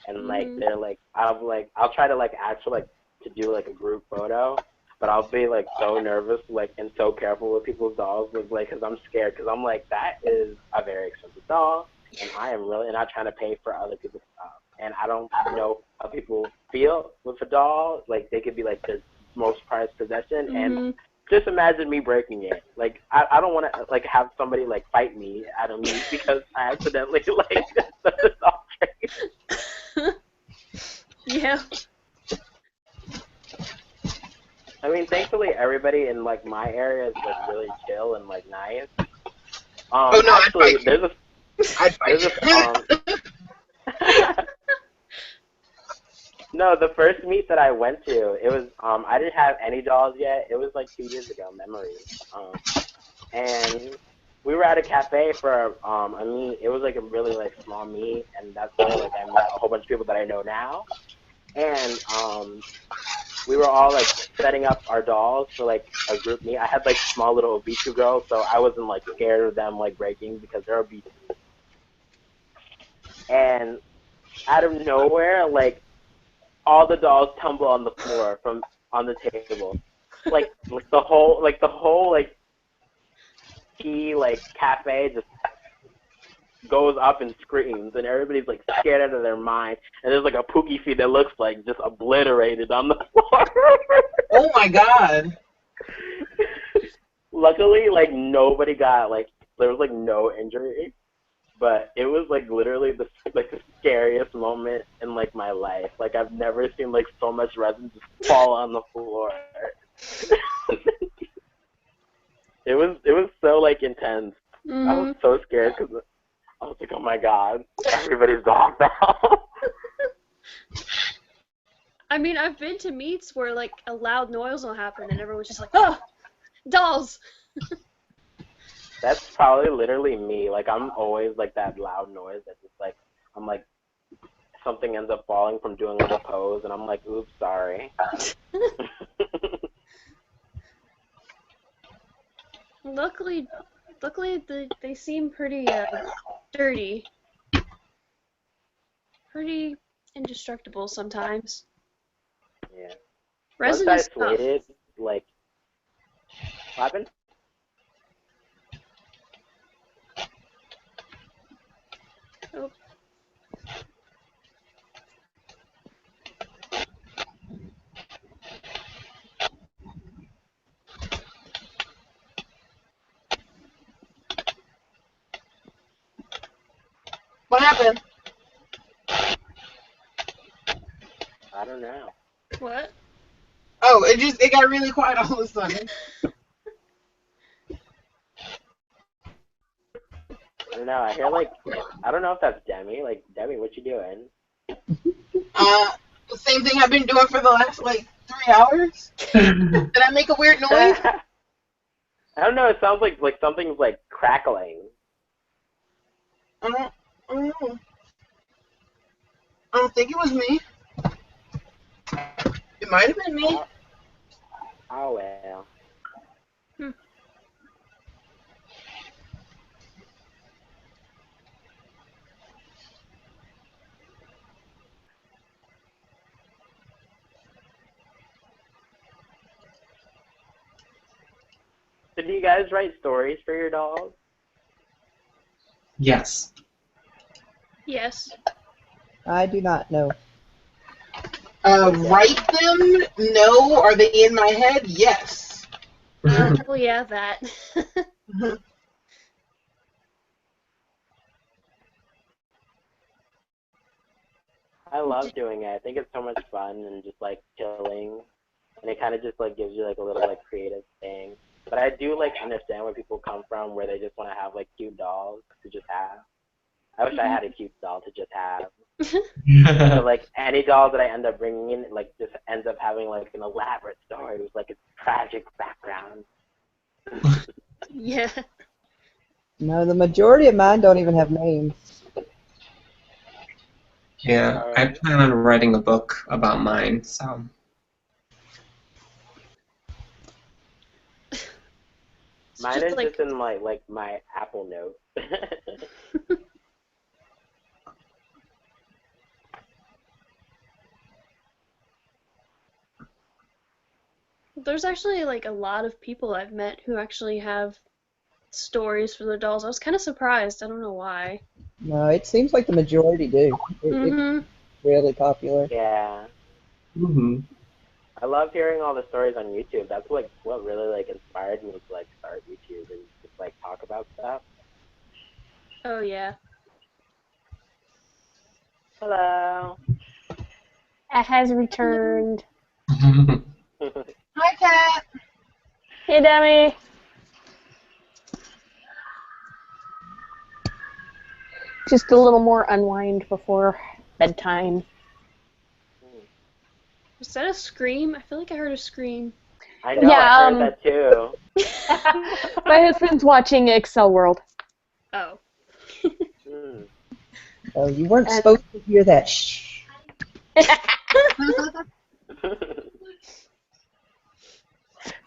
M: and like they're like, I'll try to like actually like to do like a group photo, but I'll be like so nervous, like, and so careful with people's dolls, with like, because I'm scared, because I'm like, that is a very expensive doll, and I am really not trying to pay for other people's stuff, and I don't know how people feel with a doll. Like, they could be like the most prized possession, and just imagine me breaking it. Like, I don't want to like have somebody like fight me out of me because I accidentally like put the doll tray.
C: Yeah.
M: I mean, thankfully everybody in like my area is like really chill and like nice.
A: Oh no,
M: Actually,
A: I'd fight
M: there's a no, the first meet that I went to, it was I didn't have any dolls yet. It was like 2 years ago, memories. And we were at a cafe for a meet. It was like a really like small meet, and that's where like I met a whole bunch of people that I know now. And we were all like setting up our dolls for like a group meet. I had like small little Obitu girls, so I wasn't like scared of them like breaking because they're Obitu. And out of nowhere, like all the dolls tumble on the floor from on the table, like the whole tea like cafe just goes up and screams, and everybody's like scared out of their mind. And there's like a Pookie feed that looks like just obliterated on the floor.
A: Oh my god!
M: Luckily, like nobody got like there was like no injury, but it was like literally the scariest moment in like my life. Like I've never seen like so much resin just fall on the floor. It was so like intense. I was so scared because I was like, oh my god, everybody's gone now.
C: I mean, I've been to meets where like a loud noise will happen and everyone's just like, oh, dolls.
M: That's probably literally me. Like I'm always like that loud noise that just like I'm like something ends up falling from doing like a pose, and I'm like, oops, sorry.
C: Luckily, they seem pretty dirty, pretty indestructible sometimes.
M: Yeah.
C: Resin
M: Once
C: is
M: I
C: tough.
M: slated, like, what happened?
C: Oh.
A: What happened?
M: I don't know.
C: What?
A: Oh, it got really quiet all of a sudden.
M: I don't know. I hear like I don't know if that's Demi. Like Demi, what you doing?
A: The same thing I've been doing for the last like 3 hours. Did I make a weird noise?
M: I don't know. It sounds like something's like crackling.
A: I don't know. I don't think it was me. It might have been me.
M: Oh well. Did you guys write stories for your dolls?
N: Yes.
C: Yes.
P: I do not know.
A: Write them? No. Are they in my head? Yes.
C: Oh yeah, that.
M: I love doing it. I think it's so much fun and just like chilling, and it kind of just like gives you like a little like creative thing. But I do like understand where people come from, where they just want to have like cute dolls to just have. I wish I had a cute doll to just have. So like any doll that I end up bringing in, like just ends up having like an elaborate story with like a tragic background.
C: Yeah.
P: No, the majority of mine don't even have names.
N: Yeah, I plan on writing a book about mine, so.
M: Mine is just in my my Apple Note.
C: There's actually like a lot of people I've met who actually have stories for their dolls. I was kind of surprised. I don't know why.
P: No, it seems like the majority do. It's really popular.
M: Yeah.
N: Mm-hmm.
M: I love hearing all the stories on YouTube. That's like what really like inspired me to like start YouTube and just like talk about stuff.
C: Oh yeah.
M: Hello.
K: It has returned.
L: Hi, Cat.
K: Hey, Demi. Just a little more unwind before bedtime.
C: Was that a scream? I feel like I heard a scream.
M: I know, I heard that too.
K: My husband's watching Excel World.
C: Oh.
P: Oh, you weren't supposed to hear that. Shh.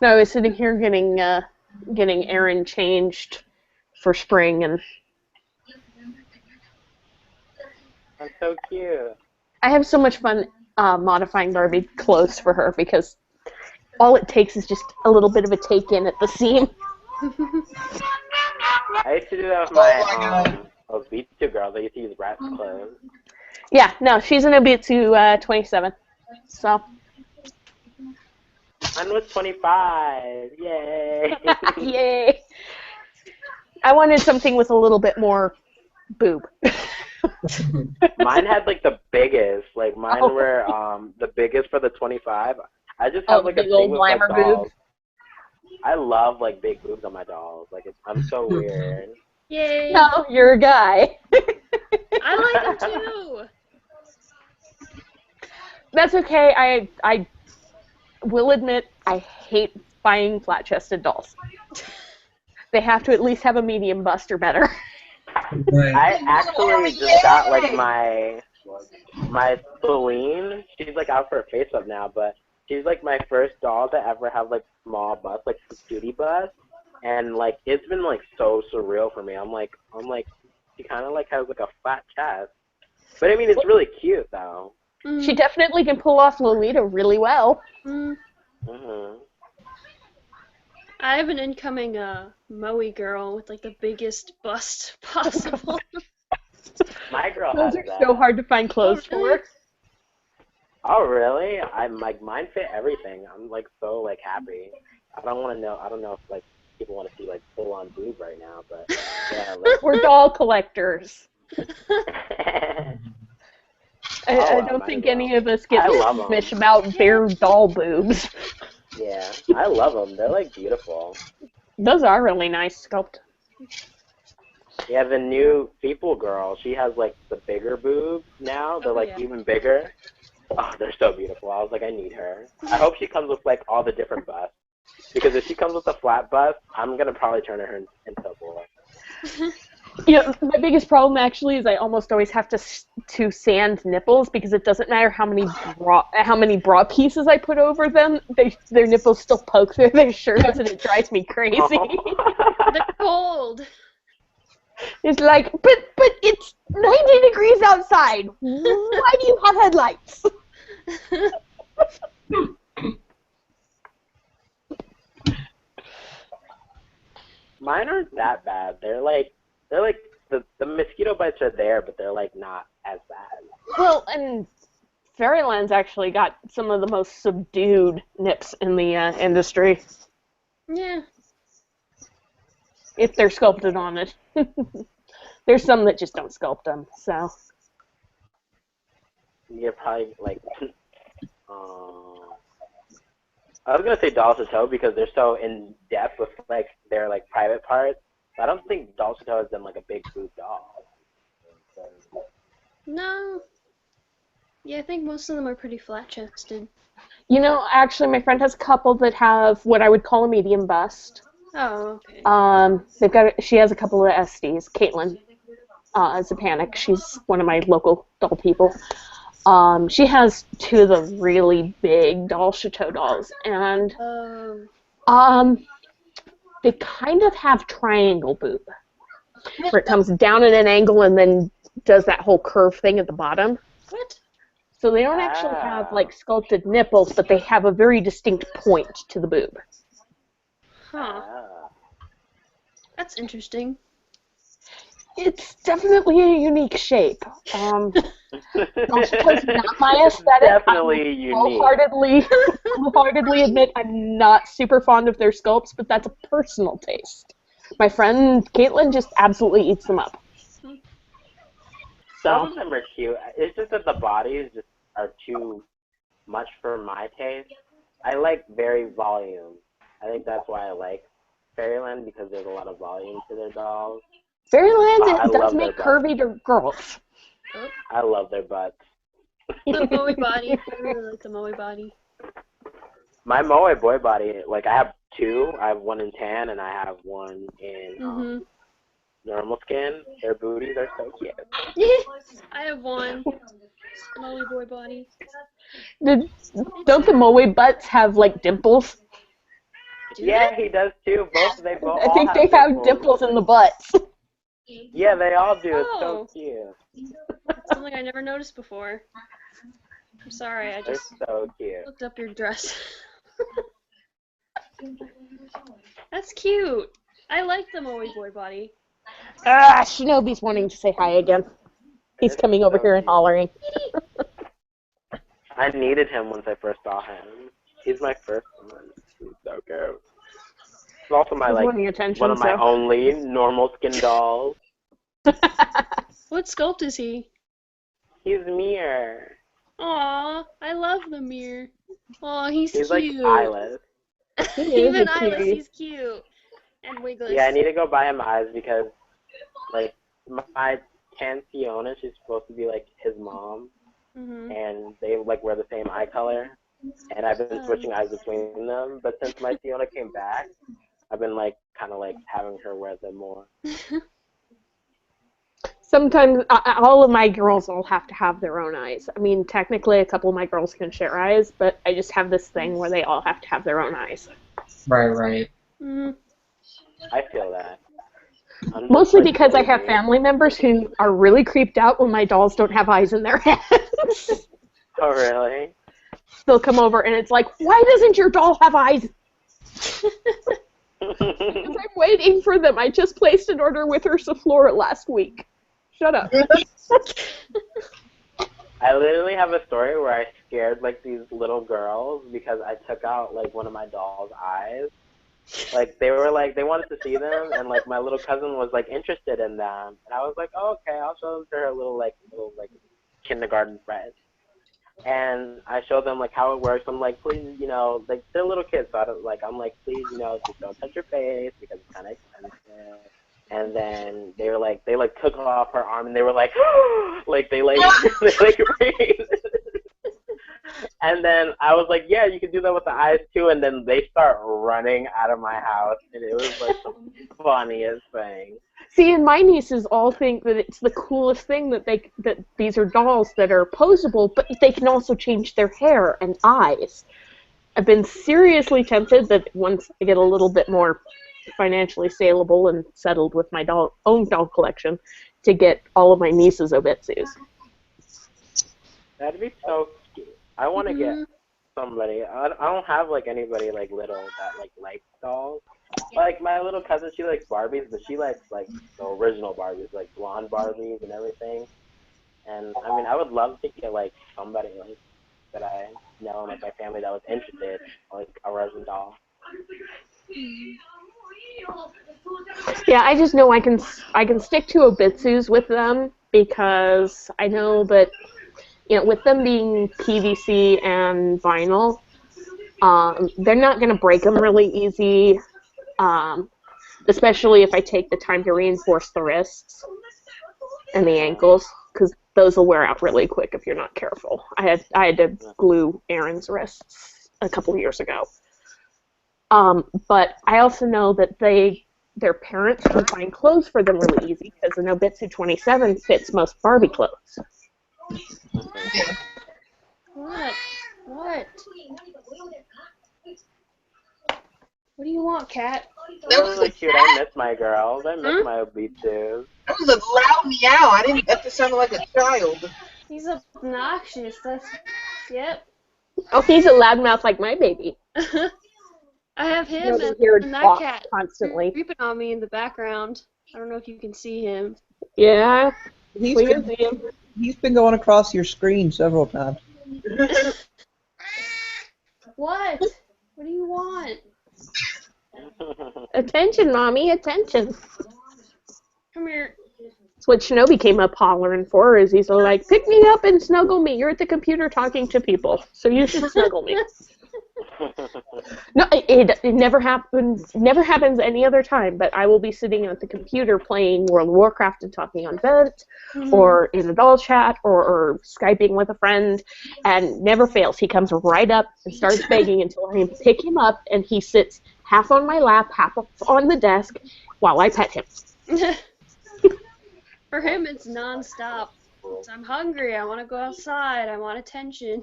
K: No, I was sitting here getting Aaron changed for spring, and
M: That's so cute.
K: I have so much fun modifying Barbie clothes for her because all it takes is just a little bit of a take in at the seam.
M: I used to do that with my Obitsu girls. I used to use Rat's clothes.
K: Yeah, no, she's an Obitsu 27, so.
M: Mine was 25. Yay!
K: Yay! I wanted something with a little bit more boob.
M: Mine had like the biggest. Like mine were the biggest for the 25. I just have like a
K: big
M: thing
K: old
M: with like
K: glamour
M: dolls.
K: boobs.
M: I love like big boobs on my dolls. Like I'm so weird.
C: Yay!
K: No, you're a guy.
C: I like them too.
K: That's okay. I will admit I hate buying flat-chested dolls. They have to at least have a medium bust or better.
M: I actually just got like my Celine. She's like out for a face-up now, but she's like my first doll to ever have like small bust, like cutie bust, and like it's been like so surreal for me. I'm like she kind of like has like a flat chest, but I mean it's really cute though.
K: She definitely can pull off Lolita really well.
C: I have an incoming Moe girl with like the biggest bust possible.
M: My girl
K: Those
M: has
K: are
M: that.
K: so hard to find clothes for.
M: Oh really? I'm like mine fit everything. I'm like so like happy. I don't know if like people want to see like full on boob right now, but yeah. Like,
K: We're doll collectors. I don't think any of us get
M: I love 'em.
K: squeamish about bare doll boobs.
M: Yeah, I love them. They're like beautiful.
K: Those are really nice sculpt.
M: Yeah, the new People girl, she has like the bigger boobs now. They're like even bigger. Oh, they're so beautiful. I was like, I need her. I hope she comes with like all the different busts. Because if she comes with a flat bust, I'm gonna probably turn her into a boy.
K: Yeah, my biggest problem actually is I almost always have to sand nipples because it doesn't matter how many bra pieces I put over them, their nipples still poke through their shirts and it drives me crazy.
C: They're cold.
K: It's like, but it's 90 degrees outside. Why do you have headlights?
M: Mine aren't that bad. They're like the mosquito bites are there, but they're like not as bad.
K: Well, and Fairyland's actually got some of the most subdued nips in the industry.
C: Yeah.
K: If they're sculpted on it. There's some that just don't sculpt them, so.
M: You're probably like, I was gonna say Dolls to Toe because they're so in depth with like their like private parts. I don't think Dolls to Toe has been like a big boob doll.
C: No. Yeah, I think most of them are pretty flat-chested.
K: You know, actually, my friend has a couple that have what I would call a medium bust.
C: Oh, okay.
K: She has a couple of SDs. Caitlin Zapanic. She's one of my local doll people. She has two of the really big doll chateau dolls, and they kind of have triangle boob, where it comes down at an angle and then does that whole curve thing at the bottom.
C: What?
K: So they don't actually have like sculpted nipples, but they have a very distinct point to the boob.
C: Huh. That's interesting.
K: It's definitely a unique shape. Also, it's not my aesthetic.
M: Definitely unique.
K: Wholeheartedly admit I'm not super fond of their sculpts, but that's a personal taste. My friend Caitlin just absolutely eats them up.
M: Some of them are cute. It's just that the bodies just are too much for my taste. I like very volume. I think that's why I like Fairyland, because there's a lot of volume to their dolls.
K: Fairyland
M: I
K: does
M: love
K: make
M: their
K: curvy girls.
M: I love their butts.
C: The Moe body. I really like the Moe body.
M: My Moe boy body, like I have two. I have one in tan and I have one in normal skin. Their booties are so cute.
C: I have one. Moe boy body.
K: Don't the Moe butts have like dimples?
M: Yeah, he does too. They both.
K: I think they have dimples in the butts.
M: Yeah, they all do. It's so cute.
C: That's something I never noticed before. I'm sorry, I just
M: so cute.
C: looked up your dress. That's cute. I like the Moe boy body.
K: Shinobi's wanting to say hi again. He's coming over here and hollering.
M: I needed him once I first saw him. He's my first one. He's so cute. He's also my one of my only normal skin dolls.
C: What sculpt is he?
M: He's Mir.
C: Aw, I love the Mir. Aw, he's cute.
M: He's like eyeless.
C: Even eyeless, he's cute. And wigless.
M: Yeah, I need to go buy him eyes because, like, my Tanciona, she's supposed to be like his mom, and they like wear the same eye color. And I've been switching eyes between them, but since my Fiona came back, I've been like kind of like having her wear them more.
K: Sometimes all of my girls all have to have their own eyes. I mean, technically a couple of my girls can share eyes, but I just have this thing where they all have to have their own eyes.
N: Right.
M: I feel that.
K: Mostly because I have family members who are really creeped out when my dolls don't have eyes in their heads.
M: Oh, really?
K: They'll come over and it's like, why doesn't your doll have eyes? Because I'm waiting for them. I just placed an order with Ursiflora last week. Shut up.
M: I literally have a story where I scared like these little girls because I took out like one of my doll's eyes. Like they wanted to see them, and like my little cousin was like interested in them, and I was like, oh, okay, I'll show them to her little kindergarten friend. And I showed them like how it works. I'm like, please, like they're little kids, so I'm like, please, just don't touch your face because it's kind of expensive. And then they took off her arm, and they were like, they breathed. And then I was like, yeah, you can do that with the eyes too. And then they start running out of my house, and it was like the funniest thing.
K: See, and my nieces all think that it's the coolest thing that these are dolls that are posable, but they can also change their hair and eyes. I've been seriously tempted that once I get a little bit more financially saleable and settled with my own doll collection, to get all of my nieces' obitsus.
M: That'd be so cute. I want to get somebody. I don't have like anybody like little that like likes dolls. Like my little cousin, she likes Barbies, but she likes like the original Barbies, like blonde Barbies and everything. And I mean, I would love to get like somebody like that I know, like my family that was interested, like a resin doll.
K: Yeah, I just know I can stick to obitsus with them because I know that with them being PVC and vinyl, they're not going to break them really easy, especially if I take the time to reinforce the wrists and the ankles, because those will wear out really quick if you're not careful. I had to glue Aaron's wrists a couple years ago. But I also know that their parents can find clothes for them really easy because an Obitsu 27 fits most Barbie clothes.
C: What? What do you want, Kat?
M: That was really cute. I miss my girls. I miss my Obitsus.
A: That was a loud meow. I didn't. That sounded like a child.
C: He's obnoxious. Yep.
K: Oh, he's a loudmouth like my baby.
C: I have him
K: Over here
C: and that
K: talks
C: cat
K: constantly.
C: creeping on me in the background. I don't know if you can see him.
K: Yeah,
P: He's
K: we
P: been,
K: can see him.
P: he's been going across your screen several times.
C: What? What do you want?
K: Attention, mommy, attention.
C: Come here.
K: That's what Shinobi came up hollering for, is he's like, pick me up and snuggle me. You're at the computer talking to people, so you should snuggle me. No, it never happens. Never happens any other time. But I will be sitting at the computer playing World of Warcraft and talking on Vent, or in a doll chat, or Skyping with a friend, and never fails. He comes right up and starts begging until I pick him up, and he sits half on my lap, half on the desk, while I pet him.
C: For him, it's nonstop. I'm hungry. I want to go outside. I want attention.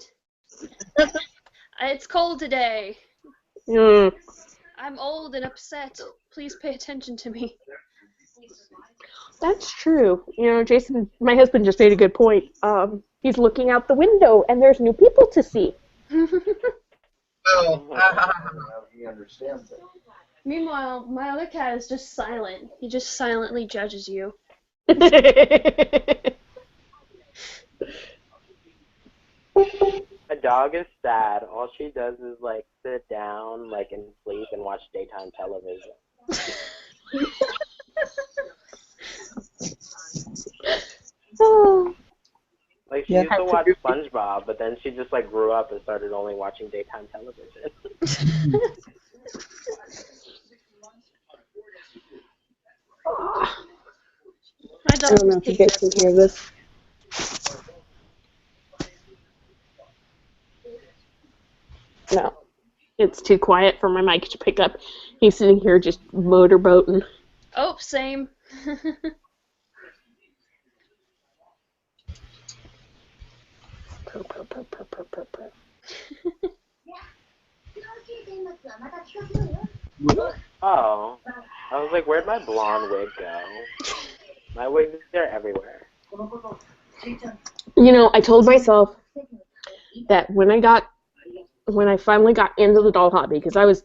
C: It's cold today. I'm old and upset. Please pay attention to me.
K: That's true. You know, Jason, my husband just made a good point. He's looking out the window, and there's new people to see.
O: He understands it.
C: Meanwhile, my other cat is just silent. He just silently judges you.
M: A dog is sad. All she does is like sit down, like and sleep and watch daytime television. Like she used to watch SpongeBob, but then she just like grew up and started only watching daytime television.
K: I don't know if you guys can hear this. No, it's too quiet for my mic to pick up. He's sitting here just motorboating.
C: Oh, same.
M: Oh, I was like, where'd my blonde wig go? My wigs are everywhere.
K: You know, I told myself that when I finally got into the doll hobby, because I was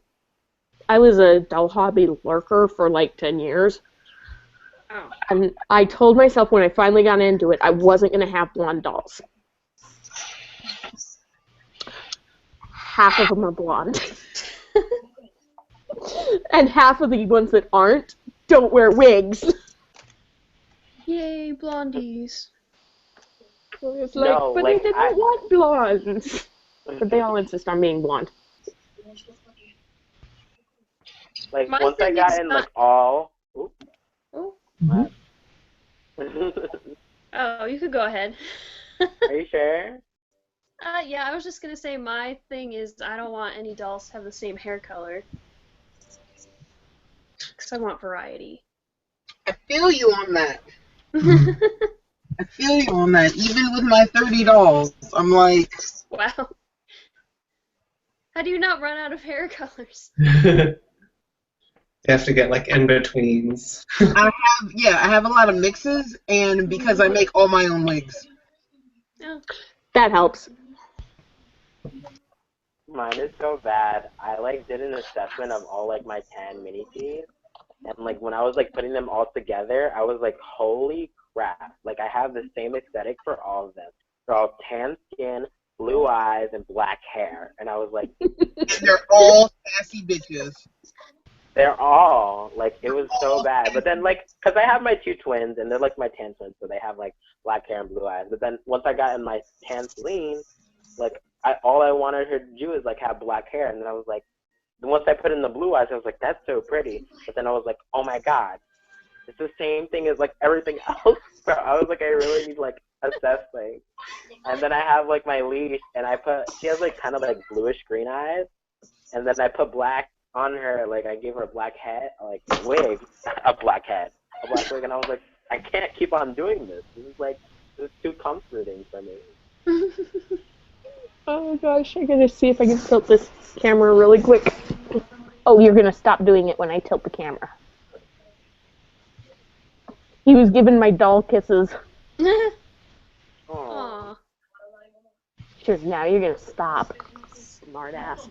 K: a doll hobby lurker for like 10 years.
C: Oh.
K: And I told myself when I finally got into it, I wasn't going to have blonde dolls. Half of them are blonde. And half of the ones that aren't don't wear wigs.
C: Yay, blondies.
K: It's like,
M: No,
K: but
M: like,
K: they didn't want blondes. But they all insist on being blonde.
M: Like
C: My
M: once I
C: thing
M: got
C: is
M: in
C: not-
M: like all. Ooh.
C: Oh.
M: What?
C: Oh, you could go ahead.
M: Are you sure?
C: Yeah, I was just gonna say my thing is I don't want any dolls to have the same hair color. Because I want variety.
A: I feel you on that. I feel you on that. Even with my 30 dolls, I'm like...
C: Wow. How do you not run out of hair colors?
N: You have to get like in-betweens.
A: I have a lot of mixes, and because I make all my own wigs.
C: Oh.
K: That helps.
M: Mine is so bad. I like did an assessment of all like my tan mini tees, and like when I was like putting them all together, I was like, holy crap! Like I have the same aesthetic for all of them. They're all tan skin, blue eyes, and black hair, and I was like,
A: They're all sassy bitches.
M: they're all like, it was so bad. But then like, cause I have my two twins, and they're like my tan twins, so they have like black hair and blue eyes. But then once I got in my tan Celine, like all I wanted her to do is like have black hair, and then I was like, once I put in the blue eyes, I was like, that's so pretty. But then I was like, oh my god, it's the same thing as like everything else. So I was like, I really need like assess things. And then I have like my leash, and she has like kind of like bluish green eyes, and then I put black on her, like I gave her a black head, like wig, a black wig, and I was like, I can't keep on doing this. This is too comforting for me.
K: Oh gosh, I'm gonna see if I can tilt this camera really quick. Oh, you're gonna stop doing it when I tilt the camera. He was giving my doll kisses.
C: Aww.
K: She goes, now you're going to stop. Smart ass.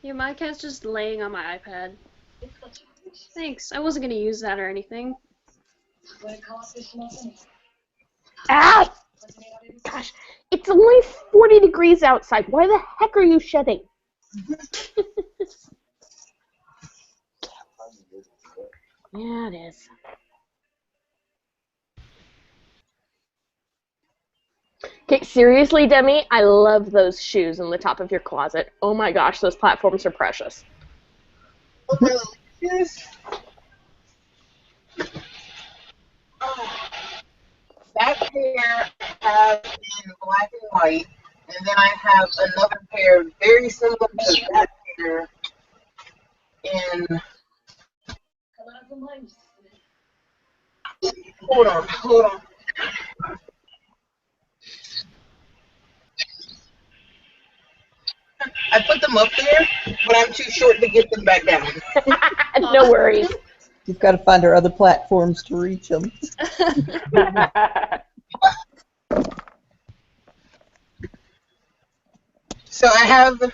C: Yeah, my cat's just laying on my iPad. Thanks. I wasn't gonna use that or anything.
K: Ah! Gosh, it's only 40 degrees outside. Why the heck are you shedding? Yeah, it is. Okay, seriously, Demi, I love those shoes in the top of your closet. Oh my gosh, those platforms are precious.
A: Oh, my little shoes. That pair I have in black and white, and then I have another pair very similar to that pair in. Hold on. I put them up there, but I'm too short to get them back down.
K: No worries.
P: You've got to find her other platforms to reach them.
A: So I have the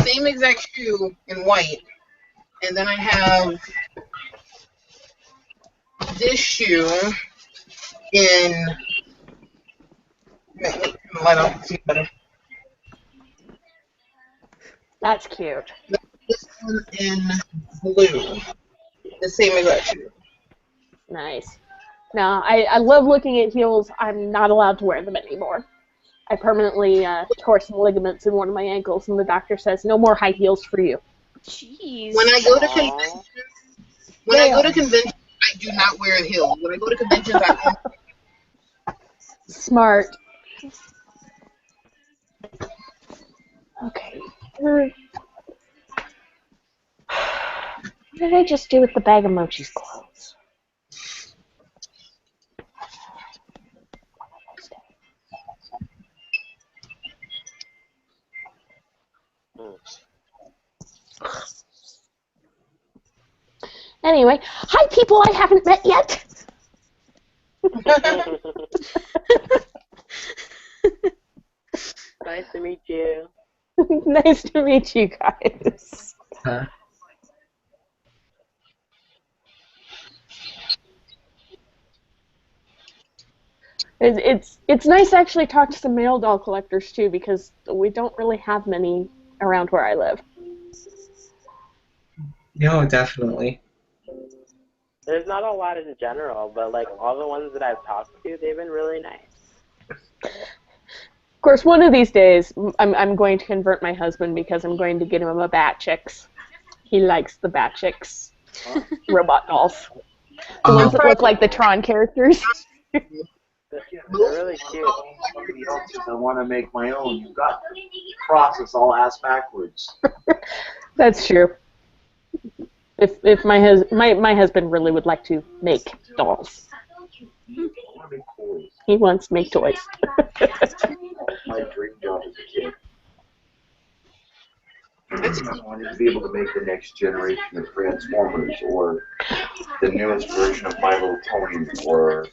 A: same exact shoe in white, and then I have this shoe in. Light on, see better.
K: That's cute.
A: This one in blue, the same exact shoe.
K: Nice. No, I love looking at heels. I'm not allowed to wear them anymore. I permanently tore some ligaments in one of my ankles, and the doctor says no more high heels for you.
C: Jeez.
A: When I go to conventions, I do not wear heels. When I go to conventions, I
K: Smart. Okay. What did I just do with the bag of Mochi's clothes? Anyway, hi people I haven't met yet.
M: Nice to meet you.
K: Nice to meet you guys. It's nice to actually talk to some male doll collectors too, because we don't really have many around where I live.
N: No, definitely.
M: There's not a lot in general, but like all the ones that I've talked to, they've been really nice.
K: Of course, one of these days, I'm going to convert my husband because I'm going to get him a Bat Chicks. He likes the Bat Chicks robot dolls. The ones that look like the Tron characters.
M: They're really cute.
O: I want to make my own. You've got to process all ass backwards.
K: That's true. If my husband really would like to make dolls. He wants to make toys.
O: My dream job as a kid. I wanted to be able to make the next generation of Transformers, or the newest version of My Little Pony, or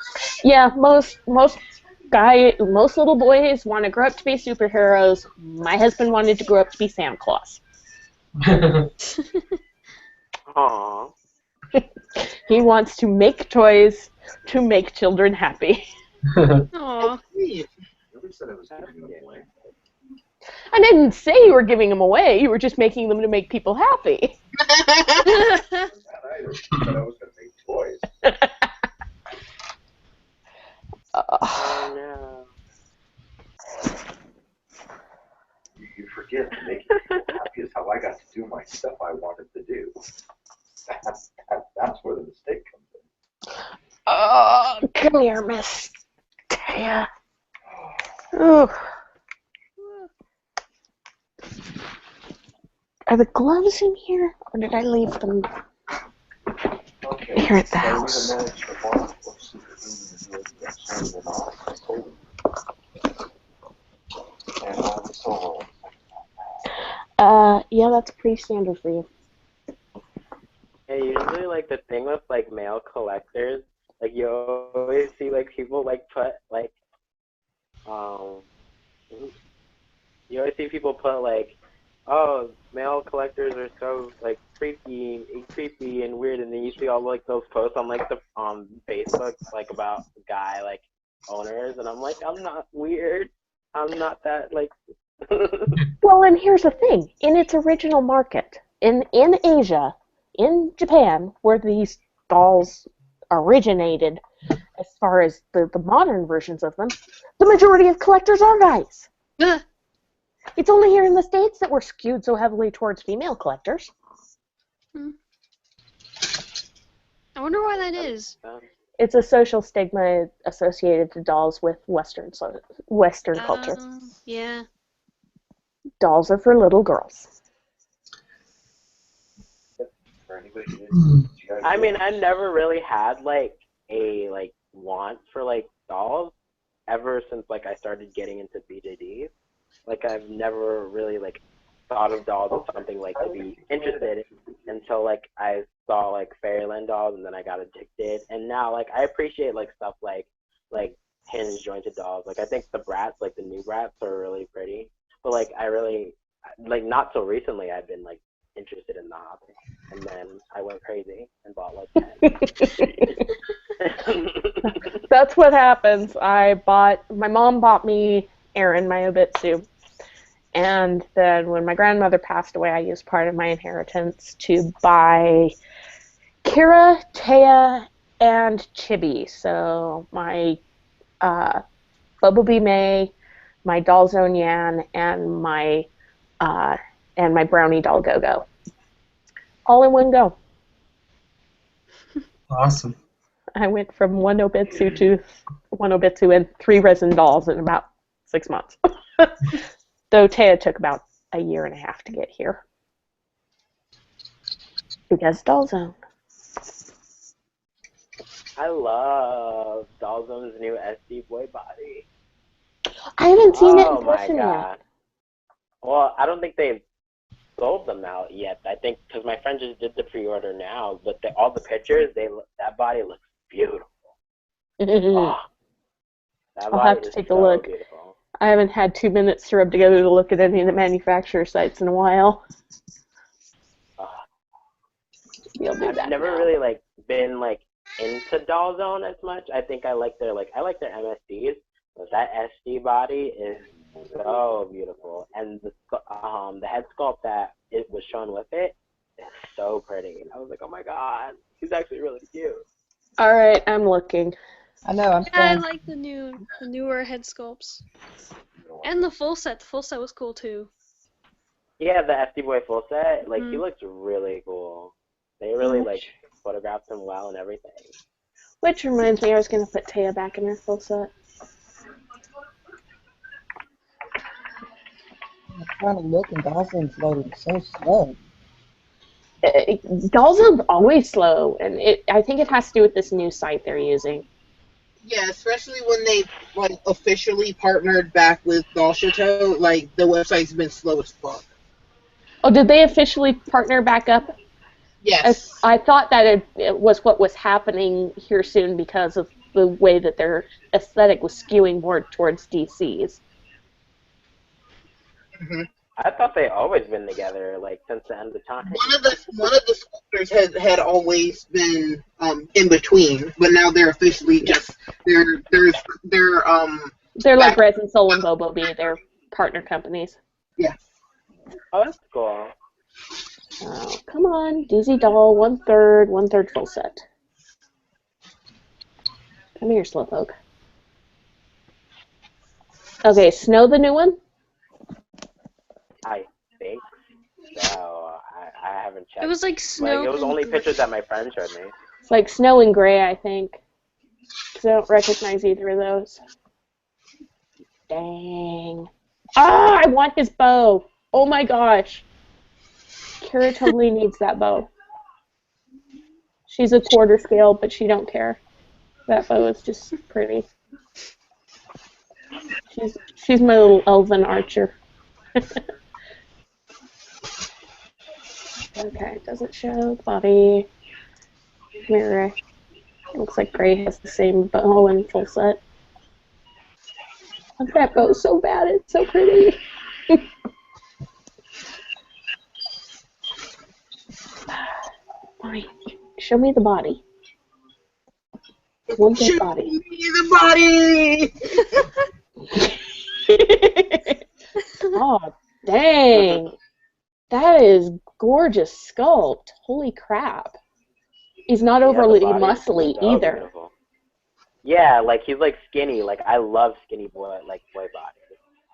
K: Yeah, most little boys want to grow up to be superheroes. My husband wanted to grow up to be Santa Claus.
M: Aww.
K: He wants to make toys to make children happy.
C: Aww.
O: Never said I was giving them away.
K: I didn't say you were giving them away. You were just making them to make people happy.
O: I said I was going to make toys.
M: Oh no.
O: You forget that making people happy is how I got to do my stuff I wanted to do. That's where the mistake comes in.
K: Oh, come here, Miss Taya. Oh. Are the gloves in here, or did I leave them here at the house? Yeah, that's pretty standard for you.
M: Yeah, usually like the thing with like male collectors, like you always see like people like put like um, you always see people put like, oh, male collectors are so like creepy and weird, and then you see all like those posts on like the Facebook like about guy like owners, and I'm like, I'm not weird. I'm not that like.
K: Well, and here's the thing. In its original market, in Asia, in Japan, where these dolls originated, as far as the modern versions of them, the majority of collectors are guys. It's only here in the States that we're skewed so heavily towards female collectors.
C: I wonder why that is.
K: It's a social stigma associated to dolls with Western culture.
C: Yeah.
K: Dolls are for little girls.
M: I mean, I never really had like a like want for like dolls ever since like I started getting into BJD. Like I've never really like thought of dolls as something like to be interested in until like I saw like Fairyland dolls, and then I got addicted, and now like I appreciate like stuff like hinge jointed dolls. Like I think the Bratz, like the new Bratz, are really pretty, but like I really like not so recently I've been like interested in the hobby, and then I went crazy and bought like 10.
K: That's what happens. My mom bought me Erin, my Obitsu, and then when my grandmother passed away, I used part of my inheritance to buy Kira, Taya, and Chibi. So my Bumblebee May, my Doll Zone Yan, and my Brownie Doll Go-Go. All in one go.
N: Awesome.
K: I went from one Obitsu and 3 resin dolls in about 6 months. Though Taya took about a year and a half to get here. Because Doll Zone.
M: I love Doll Zone's new SD Boy body.
K: I haven't seen it in
M: Oh my
K: person
M: god.
K: yet.
M: Well, I don't think they've sold them out yet. I think because my friend just did the pre-order now, but all the pictures, that body looks beautiful. Oh, that
K: I'll
M: body
K: have to
M: is
K: take a
M: so
K: look.
M: beautiful.
K: I haven't had 2 minutes to rub together to look at any of the manufacturer sites in a while.
M: I've never really like been like into Doll Zone as much. I think I like their MSDs, but that SD body is so beautiful, and the head sculpt that it was shown with it is so pretty. And I was like, oh my god, he's actually really cute.
K: All right, I'm looking.
P: I know. I'm
C: Yeah, I
P: trying.
C: like the newer head sculpts. And the full set. The full set was cool too.
M: Yeah, the SD Boy full set, like he looks really cool. They really like photographed him well and everything.
K: Which reminds me, I was going to put Taya back in her full set.
P: I'm trying to look, and Dawson's loading so slow.
K: Doll Zone's always slow, and I think it has to do with this new site they're using.
A: Yeah, especially when they like officially partnered back with Doll Chateau, like the website's been slow as fuck.
K: Oh, did they officially partner back up?
A: Yes.
K: I thought that it was what was happening here soon because of the way that their aesthetic was skewing more towards DC's.
A: Mm-hmm.
M: I thought they always been together, like since the end of time.
A: One of the sculptors had always been in between, but now they're officially just they're
K: like Resin Soul and Bobo Bee. They're partner companies.
A: Yeah.
M: Oh, that's cool.
K: Oh, come on, DZ Doll, 1/3 full set. Come here, Slowpoke. Okay, Snow, the new one?
M: I think so. I haven't checked.
C: It was like snow.
M: Like, it was only pictures that my friend showed me.
K: It's like Snow and Gray, I think. Because I don't recognize either of those. Dang. Ah, I want his bow. Oh my gosh. Kira totally needs that bow. She's a quarter scale, but she don't care. That bow is just pretty. She's my little elven archer. Okay, doesn't show body. Mirror. Looks like Gray has the same bow and full set. want that bow so bad. It's so pretty. Fine. Show me the body. One good body.
A: The body.
K: Oh, dang. That is gorgeous sculpt. Holy crap. He's not overly muscly either.
M: Beautiful. Yeah, like he's like skinny. Like I love skinny boy bodies.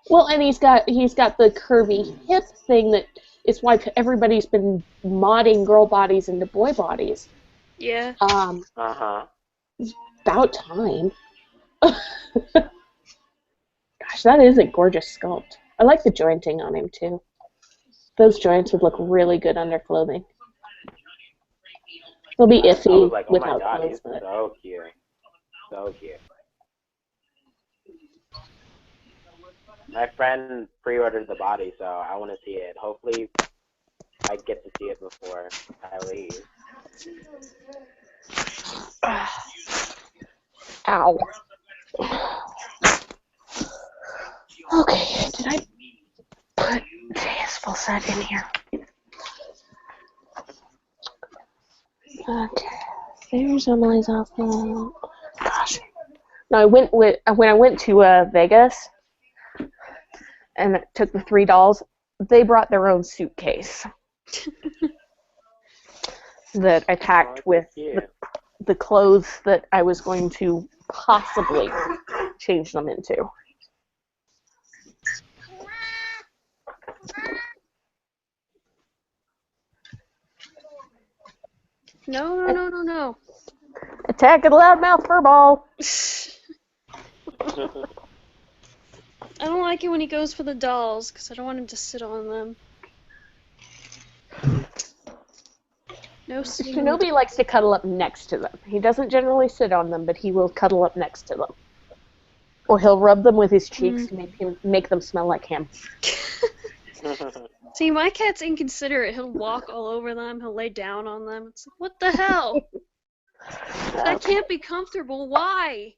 K: Well, and he's got the curvy hip thing that is why everybody's been modding girl bodies into boy bodies.
C: Yeah.
K: It's about time. Gosh, that is a gorgeous sculpt. I like the jointing on him too. Those joints would look really good under clothing. They'll be iffy
M: I was like, oh
K: without
M: my god,
K: clothes,
M: he's
K: but
M: so cute. So cute. My friend pre-ordered the body, so I want to see it. Hopefully, I get to see it before I leave.
K: Ow. Okay, did I put Jay's full set in here? Okay, there's Emily's outfit. Gosh. No, when I went to Vegas and took the 3 dolls, they brought their own suitcase that I packed with the clothes that I was going to possibly change them into.
C: No.
K: Attack a loudmouth furball.
C: I don't like it when he goes for the dolls, because I don't want him to sit on them. No sitting.
K: Shinobi likes to cuddle up next to them. He doesn't generally sit on them, but he will cuddle up next to them. Or he'll rub them with his cheeks to make them smell like him.
C: See, my cat's inconsiderate. He'll walk all over them. He'll lay down on them. It's like, what the hell? That can't be comfortable. Why?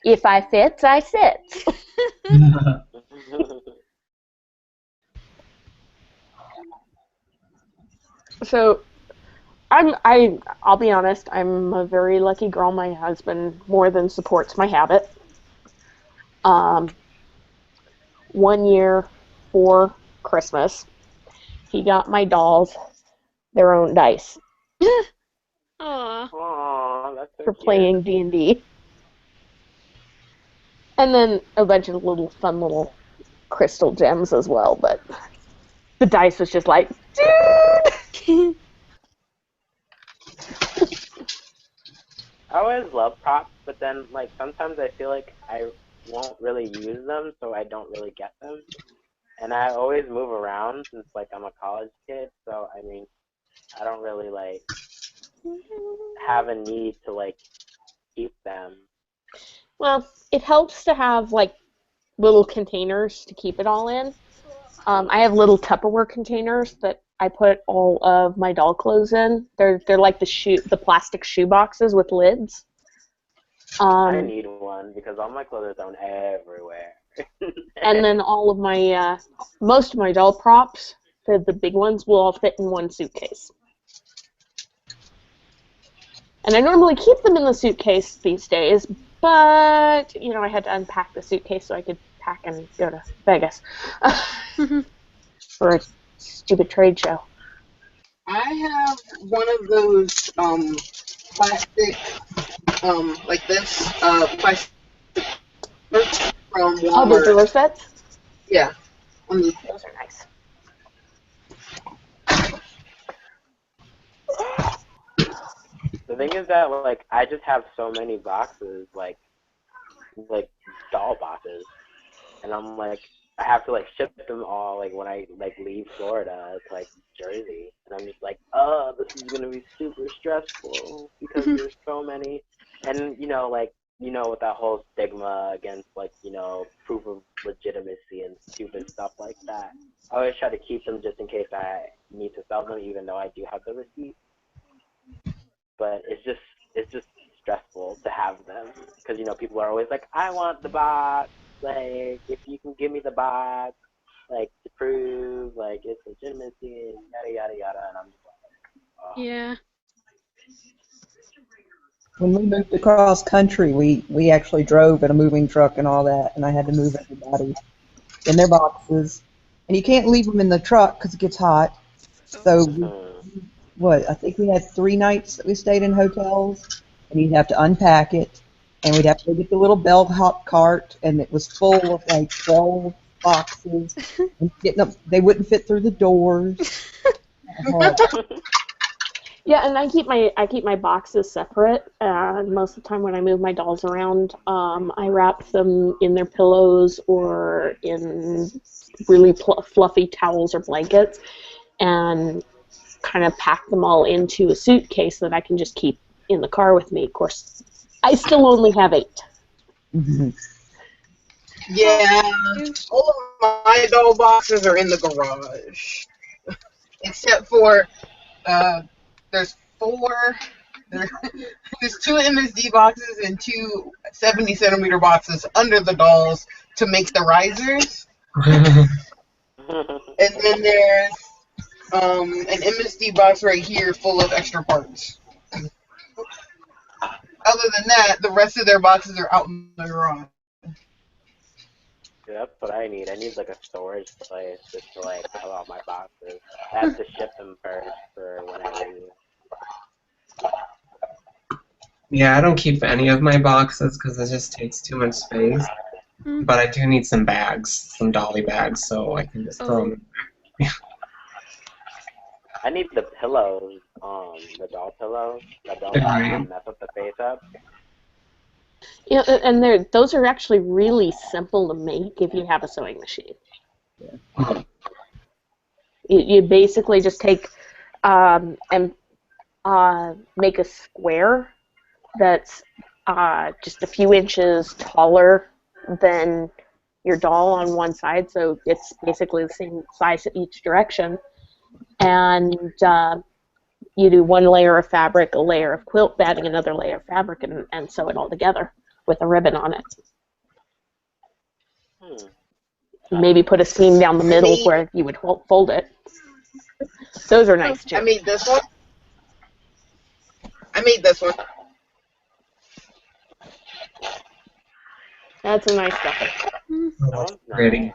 K: If I fits, I sits. So, I'll be honest, I'm a very lucky girl. My husband more than supports my habit. 1 year for Christmas, he got my dolls their own dice.
C: Aww.
M: That's so
K: for
M: cute.
K: playing D&D. And then a bunch of fun little crystal gems as well, but the dice was just like, dude!
M: I always love props, but then like sometimes I feel like I won't really use them, so I don't really get them. And I always move around since like I'm a college kid, so I mean, I don't really like have a need to like keep them.
K: Well, it helps to have like little containers to keep it all in. I have little Tupperware containers that I put all of my doll clothes in. They're like the plastic shoe boxes with lids.
M: I need one because all my clothes are thrown everywhere.
K: And then all of my most of my doll props, the big ones, will all fit in one suitcase. And I normally keep them in the suitcase these days, but you know I had to unpack the suitcase so I could pack and go to Vegas for a stupid trade show.
A: I have one of those plastic, like this, plastic from Walmart.
K: Oh, the door sets?
A: Yeah.
K: Those are nice.
M: The thing is that like I just have so many boxes, like doll boxes, and I'm like I have to like ship them all like when I like leave Florida to like Jersey, and I'm just like, oh, this is gonna be super stressful because there's so many, and with that whole stigma against like proof of legitimacy and stupid stuff like that. I always try to keep them just in case I need to sell them, even though I do have the receipt. But it's just stressful able to have them. Because, you know, people are always like, I want the box. Like, if you can give me the box, like, to prove, like, it's legitimacy, and yada, yada, yada. And I'm just like, oh.
C: Yeah.
P: When we moved across country, we actually drove in a moving truck and all that, and I had to move everybody in their boxes. And you can't leave them in the truck because it gets hot. So, I think we had 3 nights that we stayed in hotels, and you'd have to unpack it, and we'd have to go get the little bellhop cart, and it was full of like 12 boxes. And getting up, they wouldn't fit through the doors.
K: Yeah, and I keep my boxes separate. Most of the time when I move my dolls around, I wrap them in their pillows or in really fluffy towels or blankets, and kind of pack them all into a suitcase that I can just keep in the car with me. Of course, I still only have 8.
P: Mm-hmm.
A: Yeah, all of my doll boxes are in the garage, except for there's 4. There's 2 MSD boxes and 2 70-centimeter boxes under the dolls to make the risers. And then there's an MSD box right here full of extra parts. Other than that, the rest of their boxes are out in the garage.
M: Yeah, that's what I need. I need like a storage place just to like have all my boxes. I have to ship them first for when I leave.
N: Yeah, I don't keep any of my boxes because it just takes too much space. But I do need some bags, some dolly bags, so I can just throw them in there.
M: I need the pillows, the doll pillows that don't mess up the face up.
K: Yeah, and those are actually really simple to make if you have a sewing machine.
N: Yeah.
K: You basically just take and make a square that's just a few inches taller than your doll on one side, so it's basically the same size in each direction. And you do 1 layer of fabric, a layer of quilt batting, another layer of fabric, and sew it all together with a ribbon on it. Maybe put a seam down the middle where you would fold it. Those are nice too.
A: I made this one.
K: That's a nice stuffing.
N: Oh, pretty.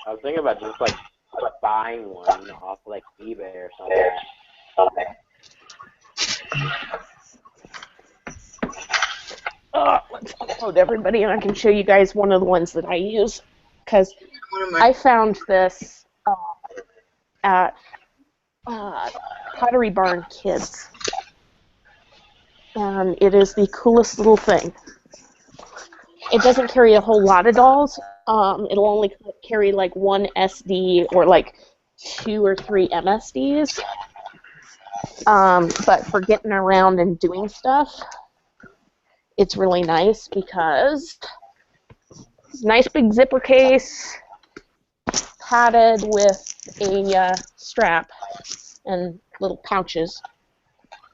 M: I was thinking about just like buying one off like eBay or something.
K: Let's upload everybody, and I can show you guys one of the ones that I use, because I found this at Pottery Barn Kids, and it is the coolest little thing. It doesn't carry a whole lot of dolls. It'll only carry like 1 SD or like 2 or 3 MSDs. But for getting around and doing stuff, it's really nice because it's a nice big zipper case, padded with a strap and little pouches.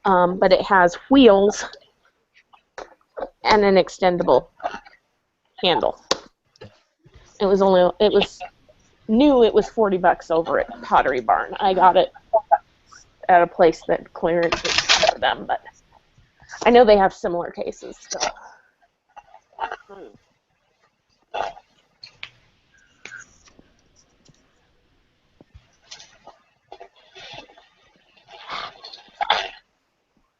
K: But it has wheels and an extendable handle. It was new. It was $40 over at Pottery Barn. I got it at a place that clearance for them, but I know they have similar cases. So.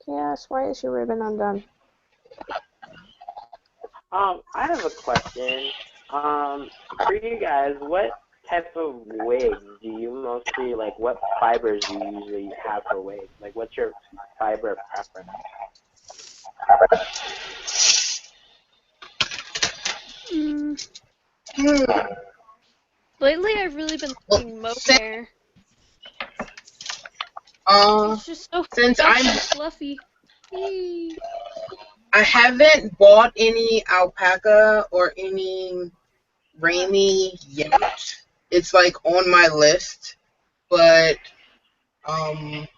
K: Yes, why is your ribbon undone?
M: I have a question. For you guys, what type of wigs do you mostly, like, what fibers do you usually have for wigs? Like, what's your fiber preference?
C: Lately, I've really been liking mohair. It's just so fluffy.
A: I haven't bought any alpaca or any Raimi yet. It's like on my list, but I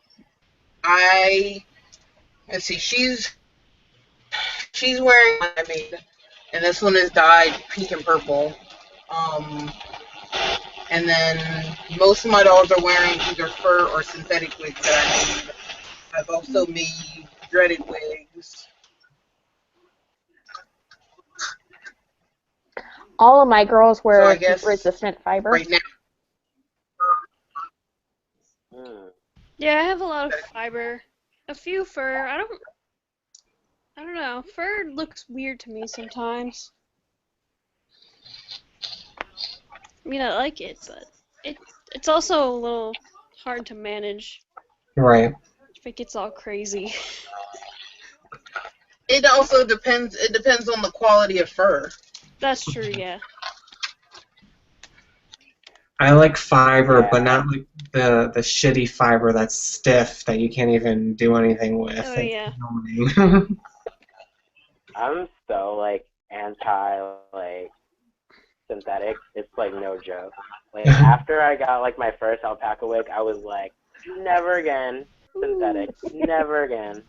A: let's see, she's wearing one I made, and this one is dyed pink and purple. And then most of my dolls are wearing either fur or synthetic wigs that I made. I've also made dreaded wigs.
K: All of my girls
A: So
K: wear
A: I guess
K: resistant fiber.
A: right now,
C: Yeah, I have a lot of fiber. A few fur. I don't know. Fur looks weird to me sometimes. I mean, I like it, but it's also a little hard to manage
N: Right.
C: if it gets all crazy.
A: it also depends. It depends on the quality of fur.
C: That's true, yeah.
N: I like fiber, but not like the shitty fiber that's stiff that you can't even do anything with.
C: Oh,
N: It's
C: yeah.
N: annoying.
M: I'm so like anti like synthetic. It's like no joke. Like after I got like my first alpaca wig, I was like, never again synthetic, never again.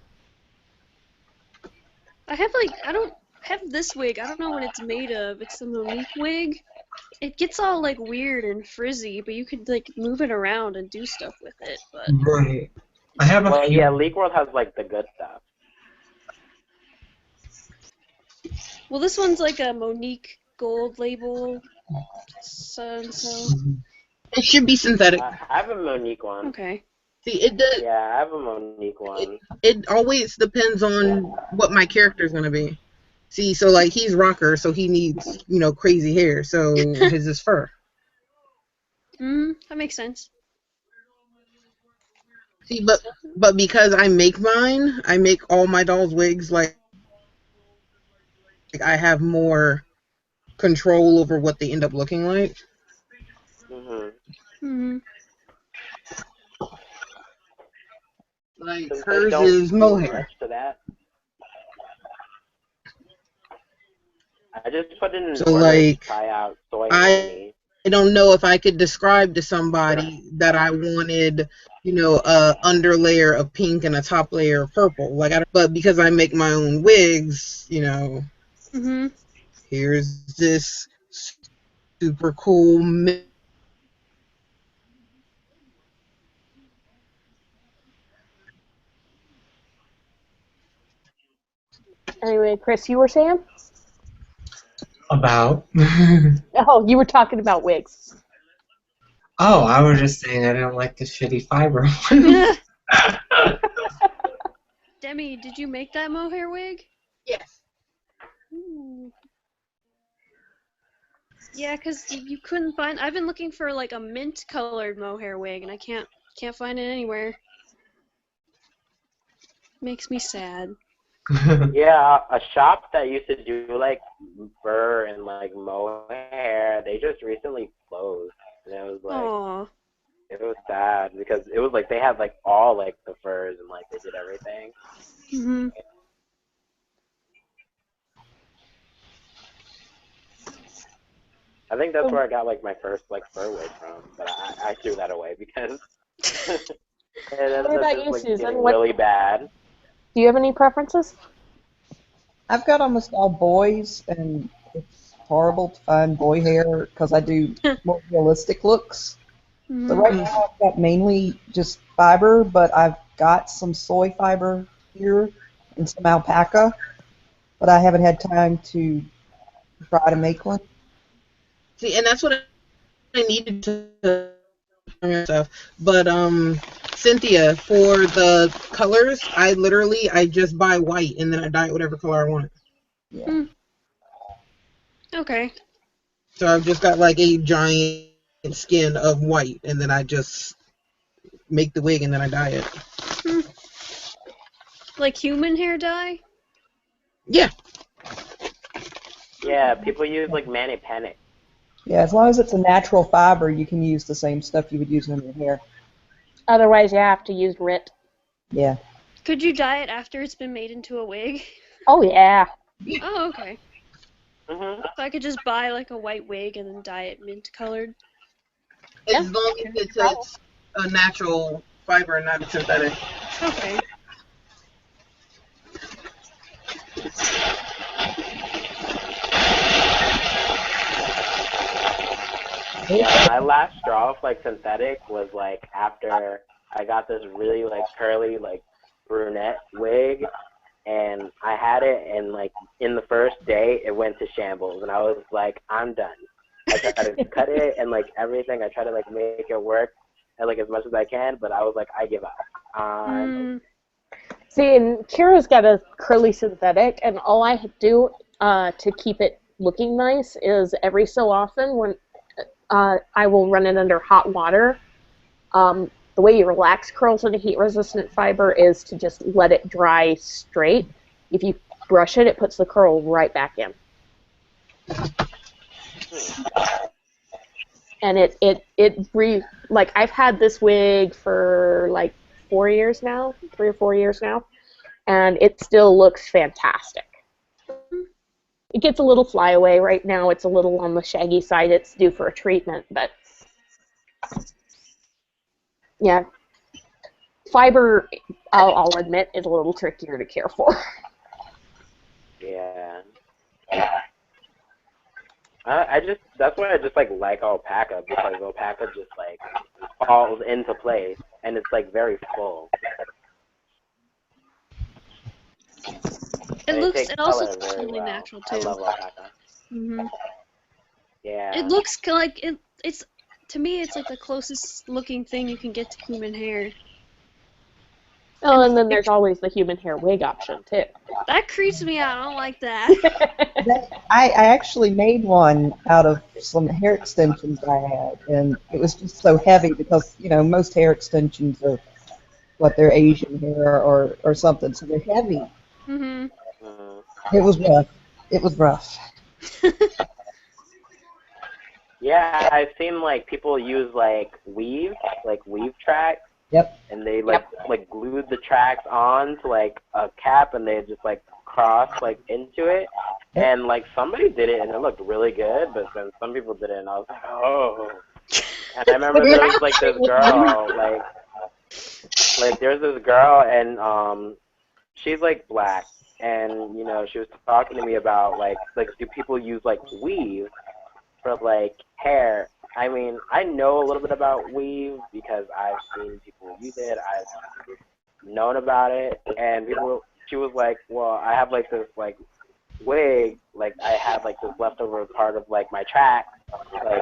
C: I don't have this wig. I don't know what it's made of. It's the Monique wig. It gets all like weird and frizzy, but you could like move it around and do stuff with it. But
N: Right. I have a
M: Well,
N: few.
M: yeah, League World has like the good stuff.
C: well, this one's like a Monique gold label, so.
A: It should be synthetic.
M: I have a Monique one.
C: Okay.
A: See, it does.
M: Yeah, I have a Monique one.
A: It always depends on what my character's gonna be. See, so like he's rocker, so he needs crazy hair. So his is fur.
C: That makes sense.
A: See, but because I make mine, I make all my dolls' wigs like I have more control over what they end up looking like. Like
M: Since
A: hers
M: don't
A: is
M: do
A: mohair.
M: much to that, I just put it in
A: So
M: order
A: like
M: to try out soy
A: I don't know if I could describe to somebody that I wanted, a underlayer of pink and a top layer of purple. Like but because I make my own wigs, here's this super cool
K: Anyway, Chris, you were saying?
N: About?
K: Oh, you were talking about wigs.
N: Oh, I was just saying I didn't like the shitty fiber.
C: Demi, did you make that mohair wig?
A: Yes.
C: Ooh. Yeah, because you couldn't find. I've been looking for like a mint colored mohair wig, and I can't find it anywhere. Makes me sad.
M: Yeah, a shop that used to do like fur and like mohair, they just recently closed, and it was like,
C: Aww.
M: it was sad because it was like they had like all like the furs and like they did everything. I think that's where I got like my first like fur wig from, but I threw that away because it ended
K: What about
M: up
K: you,
M: like
K: Susan?
M: getting really bad.
K: Do you have any preferences?
P: I've got almost all boys, and it's horrible to find boy hair because I do more realistic looks. So right now I've got mainly just fiber, but I've got some soy fiber here and some alpaca, but I haven't had time to try to make one.
A: See, and that's what I needed to stuff. But Cynthia, for the colors, I just buy white and then I dye it whatever color I want.
P: Yeah.
C: Okay.
A: So I've just got like a giant skin of white, and then I just make the wig and then I dye it.
C: Like human hair dye?
A: Yeah.
M: Yeah, people use like Mani Panic.
P: Yeah, as long as it's a natural fiber, you can use the same stuff you would use in your hair.
K: Otherwise, you have to use RIT.
P: Yeah.
C: Could you dye it after it's been made into a wig?
K: Oh, yeah.
C: Oh, okay. So I could just buy like a white wig and then dye it mint colored?
A: As long as it's a natural fiber and not synthetic.
C: Okay.
M: Yeah, my last straw for like synthetic was like after I got this really like curly like brunette wig, and I had it, and like in the first day it went to shambles, and I was like, I'm done. I tried to cut it and like everything. I tried to like make it work and like as much as I can, but I was like, I give up.
K: See, and Kira's got a curly synthetic, and all I do to keep it looking nice is every so often when I will run it under hot water. The way you relax curls in a heat-resistant fiber is to just let it dry straight. If you brush it, it puts the curl right back in. And like I've had this wig for like 4 years now, 3 or 4 years now, and it still looks fantastic. It gets a little flyaway right now. It's a little on the shaggy side. It's due for a treatment, but yeah, fiber, I'll admit, is a little trickier to care for.
M: Yeah. That's why I just like alpaca, because alpaca just like falls into place and it's like very full.
C: It also
M: color
C: looks
M: very
C: really
M: well.
C: natural too.
M: I love alpaca.
C: Mhm.
M: Yeah.
C: It looks like it's to me it's like the closest looking thing you can get to human hair.
K: Oh, and then there's always the human hair wig option too.
C: That creeps me out. I don't like that.
P: I actually made one out of some hair extensions I had, and it was just so heavy because, you know, most hair extensions are, they're Asian hair or something, so they're heavy.
C: Mhm.
P: It was rough. It was rough.
M: Yeah, I've seen like people use like weave tracks.
P: Yep.
M: And they like glued the tracks on to like a cap, and they just like cross like into it. And like somebody did it, and it looked really good. But then some people did it, and I was like, oh. And I remember there was like this girl, like there's this girl, and she's like black, and you know she was talking to me about like do people use like weave for like hair? I mean, I know a little bit about weave because I've seen people use it. I've known about it, and she was like, well, I have like this like wig, like I had like this leftover part of like my track, like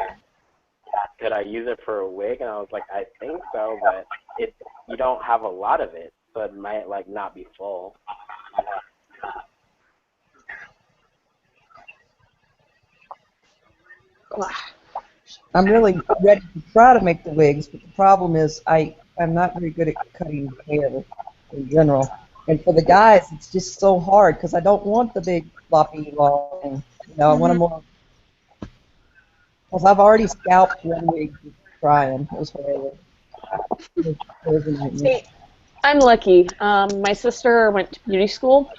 M: could I use it for a wig? And I was like, I think so, but you don't have a lot of it, so it might like not be full.
P: I'm really ready to try to make the wigs, but the problem is I'm not very good at cutting hair in general. And for the guys, it's just so hard because I don't want the big floppy long. You know, I want them more. Because I've already scalped one wig just trying. It was horrible. It was a nightmare.
K: See, I'm lucky. My sister went to beauty school,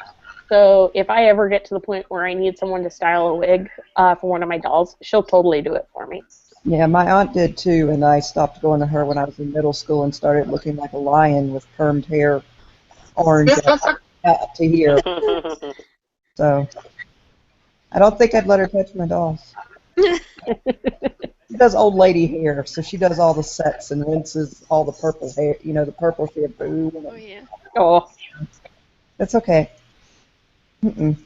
K: so if I ever get to the point where I need someone to style a wig for one of my dolls, she'll totally do it for me.
P: Yeah, my aunt did too, and I stopped going to her when I was in middle school and started looking like a lion with permed hair, orange up to here. So I don't think I'd let her touch my dolls. She does old lady hair, so she does all the sets and rinses all the purple hair, you know, the purple shampoo.
C: Oh yeah.
K: Oh.
P: That's okay. Mm-mm.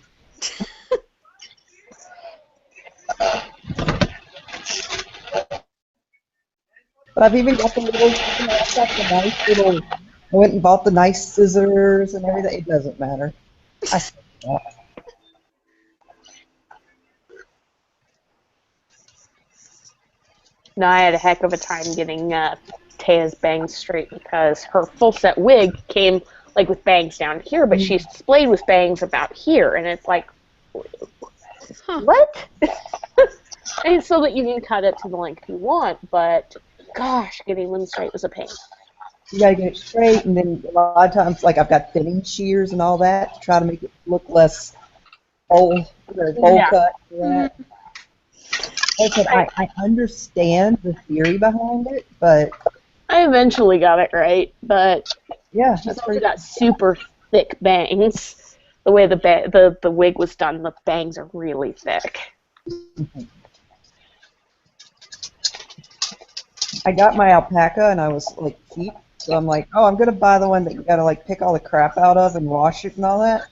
P: But I've even got the little, you know, I've got the nice little, I went and bought the nice scissors and everything. It doesn't matter.
K: No, I had a heck of a time getting Taya's bangs straight because her full set wig came like with bangs down here, but she's displayed with bangs about here, and it's like, what? And so that you can cut it to the length you want, but gosh, getting them straight was a pain.
P: You gotta get it straight, and then a lot of times, like I've got thinning shears and all that to try to make it look less bowl cut. Yeah. I understand the theory behind it, but
K: I eventually got it right, but
P: Yeah,
K: She's
P: that's
K: also
P: pretty.
K: got super thick bangs. The way the wig was done, the bangs are really thick.
P: I got my alpaca and I was like cheap, so I'm like, oh, I'm gonna buy the one that you gotta like pick all the crap out of and wash it and all that.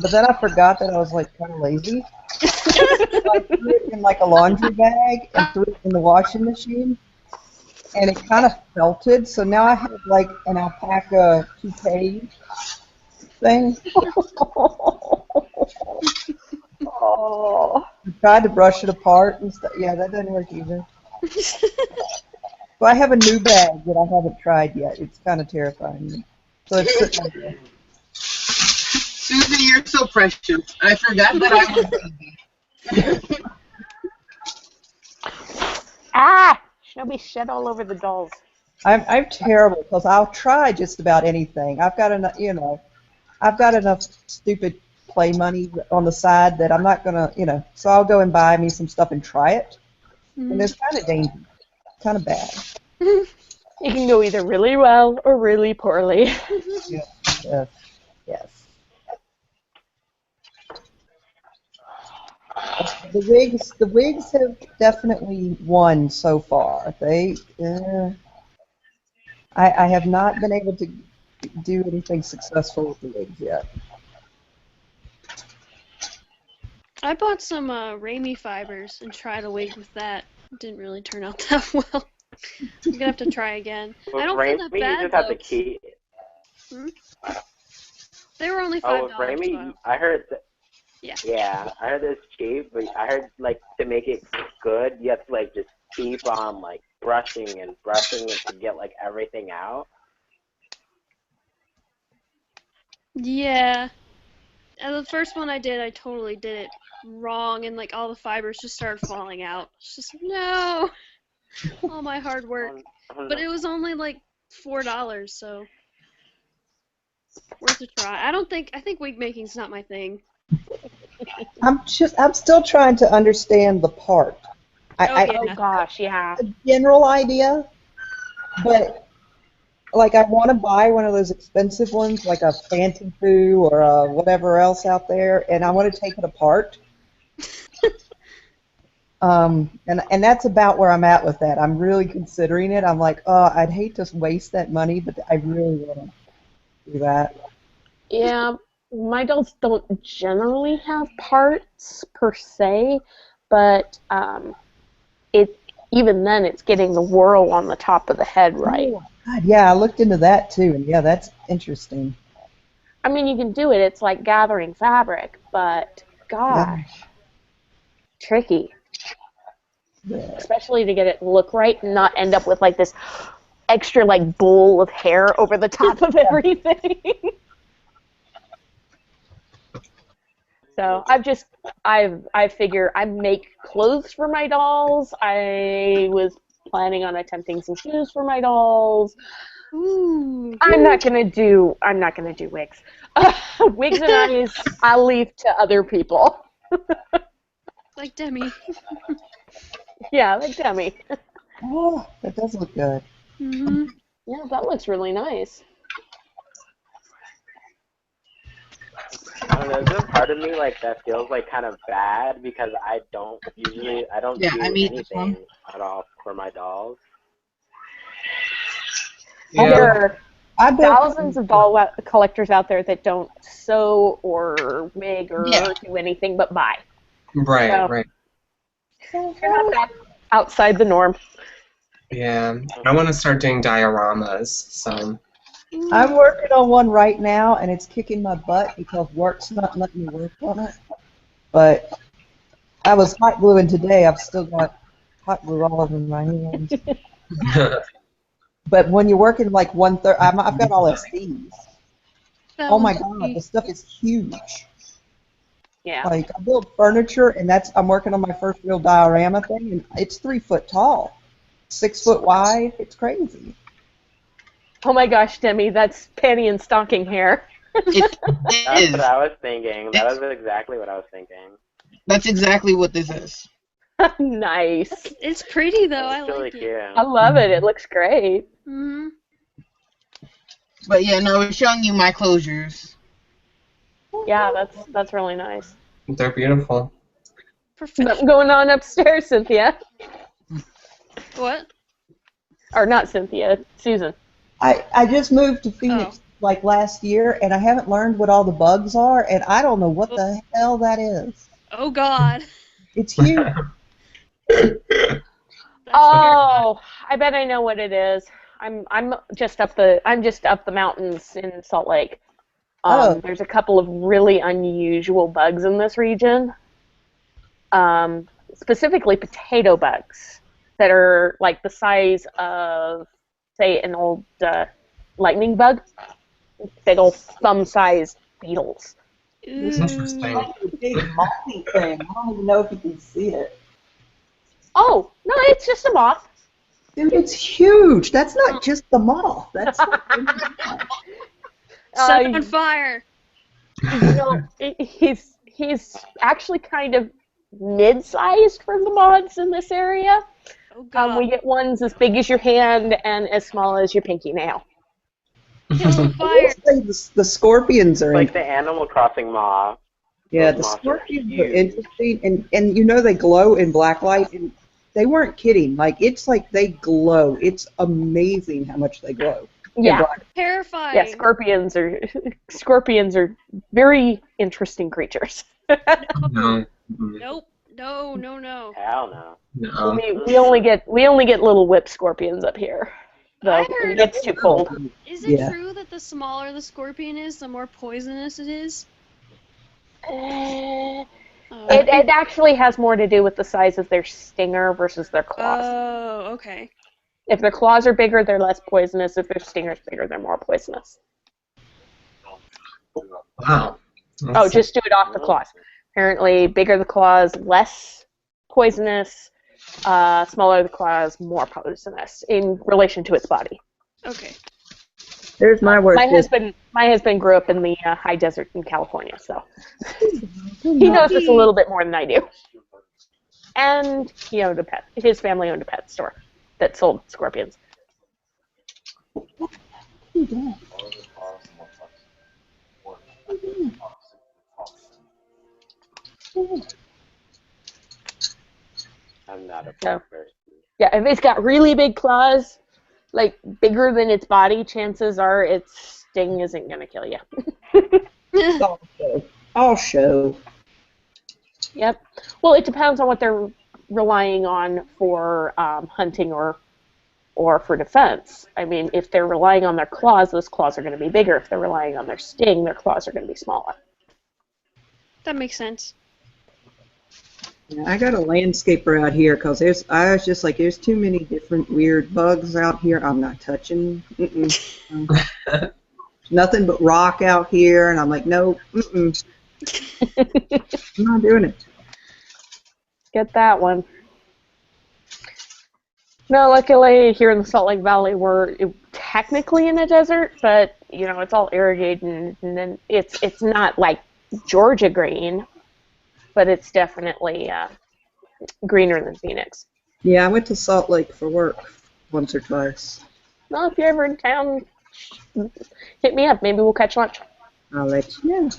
P: But then I forgot that I was like kind of lazy. So I threw it in like a laundry bag and threw it in the washing machine, and it kind of felted. So now I have like an alpaca toupee thing.
K: Oh.
P: I tried to brush it apart and stuff. Yeah, that doesn't work either. So I have a new bag that I haven't tried yet. It's kind of terrifying. So it's sitting there.
A: Susan, you're so precious. I forgot that I was baby.
K: Ah! Shelby shed all over the dolls.
P: I'm terrible because I'll try just about anything. I've got enough, I've got enough stupid play money on the side that I'm not gonna, so I'll go and buy me some stuff and try it. And it's kind of dangerous, kind of bad.
K: It can go either really well or really poorly.
P: Yes. Yes. The wigs have definitely won so far. I have not been able to do anything successful with the wigs yet.
C: I bought some Ramie fibers and tried a wig with that. It didn't really turn out that well. I'm gonna have to try again. I don't feel that
M: You
C: bad
M: just have
C: though.
M: to keep.
C: They were only
M: Oh,
C: $5.
M: Remy,
C: So
M: I heard.
C: yeah.
M: Yeah, I heard it's cheap, but I heard like to make it good, you have to like just keep on like brushing it to get like everything out.
C: Yeah. And the first one I did, I totally did it wrong, and like all the fibers just started falling out. It's just no, all my hard work. But it was only like $4, so worth a try. I think wig making's not my thing.
P: I'm still trying to understand the part.
K: Oh gosh, yeah.
P: A general idea, but like I want to buy one of those expensive ones, like a Fancy Foo or whatever else out there, and I want to take it apart. And that's about where I'm at with that. I'm really considering it. I'm like, oh, I'd hate to waste that money, but I really want to do that.
K: Yeah, my dolls don't generally have parts per se, but even then it's getting the whirl on the top of the head right.
P: Oh, God, yeah, I looked into that too, and yeah, that's interesting.
K: I mean, you can do it. It's like gathering fabric, but gosh, tricky.
P: Yeah.
K: Especially to get it look right and not end up with like this extra like bowl of hair over the top of everything. So I figure I make clothes for my dolls. I was planning on attempting some shoes for my dolls.
C: Ooh.
K: I'm not gonna do wigs. Wigs and eyes, I'll leave to other people.
C: Like Demi.
K: Yeah, like Demi.
P: Oh, that does look good.
C: Mm-hmm.
K: Yeah, that looks really nice.
M: I don't know, there's a part of me like that feels like kind of bad because I don't do anything at all for my dolls.
K: Yeah. There are thousands of doll collectors out there that don't sew or wig or do anything but buy.
N: Right,
K: so,
N: right.
K: You're not outside the norm.
N: Yeah, I want to start doing dioramas, so.
P: I'm working on one right now, and it's kicking my butt because work's not letting me work on it. But I was hot gluing today. I've still got hot glue all over my hands. But when you're working like 1/3, I've got all SDs. Oh my God, this stuff is huge.
K: Yeah.
P: Like I build furniture, and I'm working on my first real diorama thing, and it's 3 foot tall, 6 foot wide. It's crazy.
K: Oh my gosh, Demi, that's panty and stocking hair.
M: That's what I was thinking. That was exactly what I was thinking.
A: That's exactly what this is.
K: Nice.
C: It's pretty though. I
M: It's really
C: like
M: cute.
C: it.
K: I love it. It looks great.
C: Mm-hmm.
A: But yeah, no, it's showing you my closures.
K: Yeah, that's really nice.
N: They're beautiful.
K: Something going on upstairs, Cynthia.
C: What?
K: Or not Cynthia, Susan.
P: I just moved to Phoenix like last year, and I haven't learned what all the bugs are, and I don't know what the hell that is.
C: Oh God.
P: It's huge.
K: Oh, I bet I know what it is. I'm just up the mountains in Salt Lake. There's a couple of really unusual bugs in this region. Specifically potato bugs that are like the size of, say, an old lightning bug. Big old thumb-sized beetles.
N: Interesting.
P: Big mossy thing. I don't even know if you can see it.
K: Oh, no, it's just a moth.
P: Dude, it's huge. That's not just the moth. That's
C: Set on fire.
K: You know, he's actually kind of mid-sized for the moths in this area.
C: Oh God.
K: We get ones as big as your hand and as small as your pinky nail.
C: Fire.
P: The scorpions are
M: Like the Animal Crossing moth.
P: Yeah,
M: Those
P: the
M: moths are
P: scorpions are interesting, and you know they glow in black light, and they weren't kidding. Like it's like they glow. It's amazing how much they glow.
K: Yeah,
C: Terrifying.
K: yeah. Scorpions are very interesting creatures.
N: No.
C: Nope. No.
M: Hell no.
N: No.
K: We only get little whip scorpions up here. Though
C: I heard
K: it gets too cold.
C: Is it true that the smaller the scorpion is, the more poisonous it is?
K: It actually has more to do with the size of their stinger versus their claws.
C: Oh, okay.
K: If their claws are bigger, they're less poisonous. If their stinger's bigger, they're more poisonous.
N: Wow.
K: Oh, just do it off the claws. Apparently, bigger the claws, less poisonous. Smaller the claws, more poisonous in relation to its body.
C: Okay.
P: There's my word.
K: My husband grew up in the high desert in California, so he knows this a little bit more than I do. And he owned a pet. His family owned a pet store that sold scorpions.
M: I'm not a
K: So,
M: person.
K: yeah, if it's got really big claws, like bigger than its body, chances are its sting isn't going to kill you.
P: All show.
K: Yep. Well, it depends on what they're relying on for hunting or for defense. I mean, if they're relying on their claws, those claws are going to be bigger. If they're relying on their sting, their claws are going to be smaller.
C: That makes sense.
P: Yeah, I got a landscaper out here because I was just like, there's too many different weird bugs out here. I'm not touching. Nothing but rock out here, and I'm like, no, I'm not doing it.
K: Get that one. No, luckily here in the Salt Lake Valley, we're technically in a desert, but you know it's all irrigated, and then it's not like Georgia green, but it's definitely greener than Phoenix.
P: Yeah, I went to Salt Lake for work once or twice.
K: Well, if you're ever in town, hit me up. Maybe we'll catch lunch.
P: I'll let you know.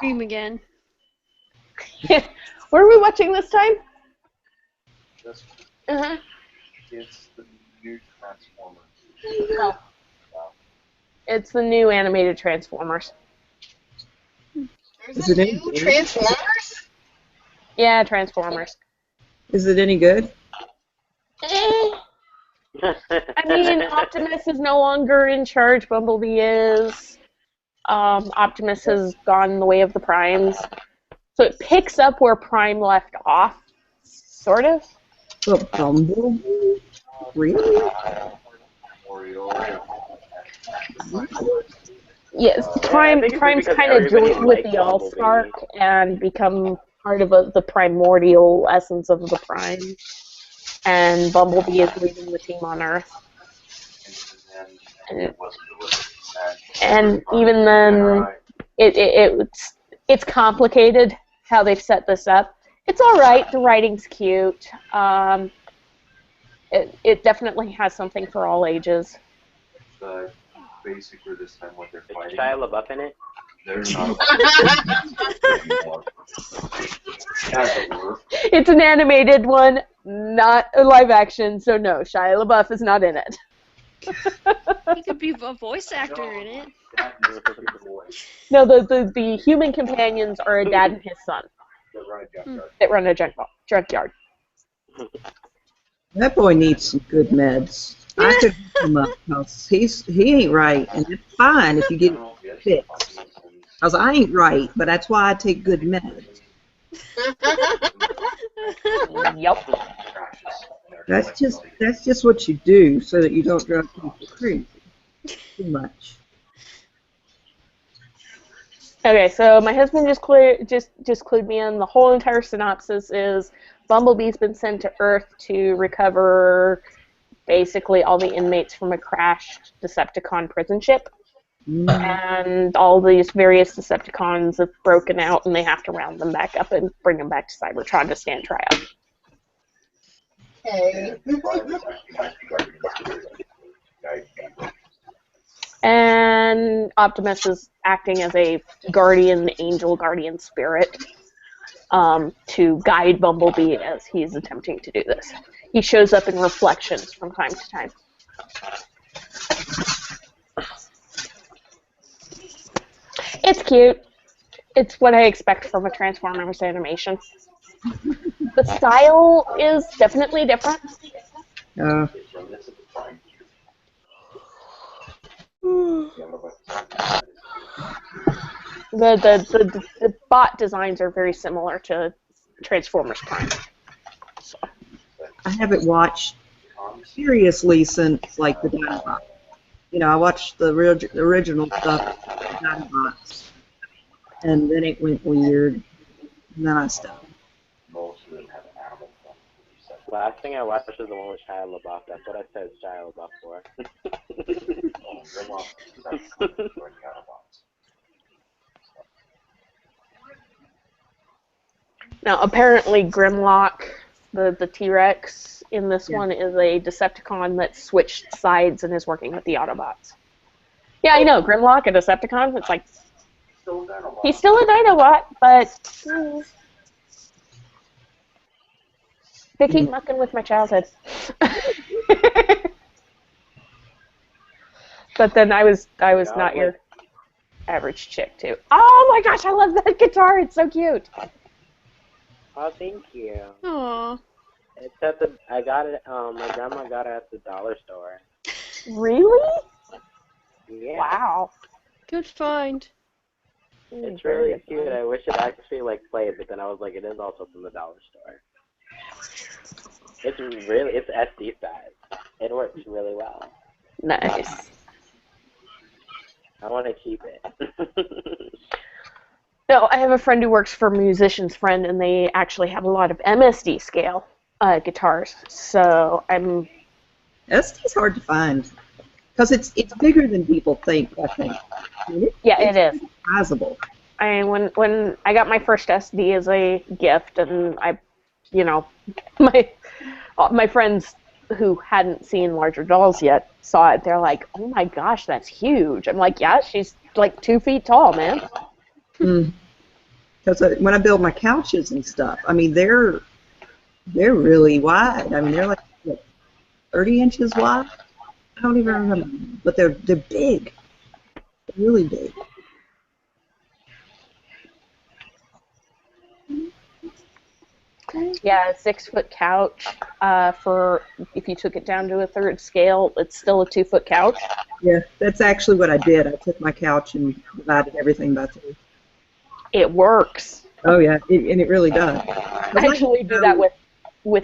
C: Dream again.
K: What are we watching this time? Uh-huh.
O: It's the new Transformers.
K: Oh. It's the new animated Transformers.
P: Is it any good?
A: Transformers?
K: Yeah, Transformers.
P: Is it any good?
K: I mean, Optimus is no longer in charge. Bumblebee is. Optimus has gone the way of the Primes. So it picks up where Prime left off, sort of.
P: But Bumblebee? Really?
K: Yes, Prime's kind of joined with the All-Spark and become part of the primordial essence of the Prime. And Bumblebee is leading the team on Earth. And even then, it's complicated how they've set this up. It's all right. The writing's cute. It definitely has something for all ages.
O: Basically this time what they're
M: Is
O: fighting.
M: Shia LaBeouf in it?
O: There's not.
K: It's an animated one, not a live action, so no, Shia LaBeouf is not in it.
C: He could be a voice actor in it.
K: No, the human companions are a dad and his son that run a junkyard.
P: That boy needs some good meds. I could hook him up because he ain't right, and it's fine if you get it fixed. Because I ain't right, but that's why I take good meds.
K: Yep.
P: That's just what you do so that you don't drive people crazy too much.
K: Okay, so my husband just clued me in. The whole entire synopsis is Bumblebee's been sent to Earth to recover basically all the inmates from a crashed Decepticon prison ship. And all these various Decepticons have broken out, and they have to round them back up and bring them back to Cybertron to stand trial.
I: Hey.
K: And Optimus is acting as a angel guardian spirit to guide Bumblebee as he's attempting to do this. He shows up in reflections from time to time. It's cute. It's what I expect from a Transformers animation. The style is definitely different. The bot designs are very similar to Transformers Prime. So.
P: I haven't watched seriously since like the Dinobots. You know, I watched the original stuff, Dinobots, and then it went weird, and then I stopped.
M: Last thing I watched was the one with Shia LaBeouf. That's what I said Shia LaBeouf for.
K: Now, apparently Grimlock, the T-Rex in this one, is a Decepticon that switched sides and is working with the Autobots. Yeah, I know, Grimlock, a Decepticon, it's like, he's still a Dinobot, but they keep mucking with my childhood. But then I was not your average chick, too. Oh my gosh, I love that guitar, it's so cute.
M: Oh, thank you.
C: Aww.
M: It's at the. I got it. My grandma got it at the dollar store.
K: Really?
M: Yeah.
K: Wow.
C: Good find.
M: It's really cute. I wish it actually like played, but then I was like, it is also from the dollar store. It's SD size. It works really well.
K: Nice.
M: I want to keep it.
K: No, I have a friend who works for Musician's Friend, and they actually have a lot of MSD scale guitars. So I'm.
P: SD's hard to find because it's bigger than people think. I think. I mean,
K: it is
P: sizable.
K: I mean, when I got my first SD as a gift, and my friends who hadn't seen Larger Dolls yet saw it. They're like, "Oh my gosh, that's huge!" I'm like, "Yeah, she's like 2 feet tall, man."
P: Because when I build my couches and stuff, I mean they're really wide. I mean they're like 30 inches wide. I don't even remember, but they're big, they're really big.
K: Yeah, a 6-foot couch. For if you took it down to a third scale, it's still a 2-foot couch.
P: Yeah, that's actually what I did. I took my couch and divided everything by 3.
K: It works.
P: Oh yeah, and it really does.
K: I actually do that with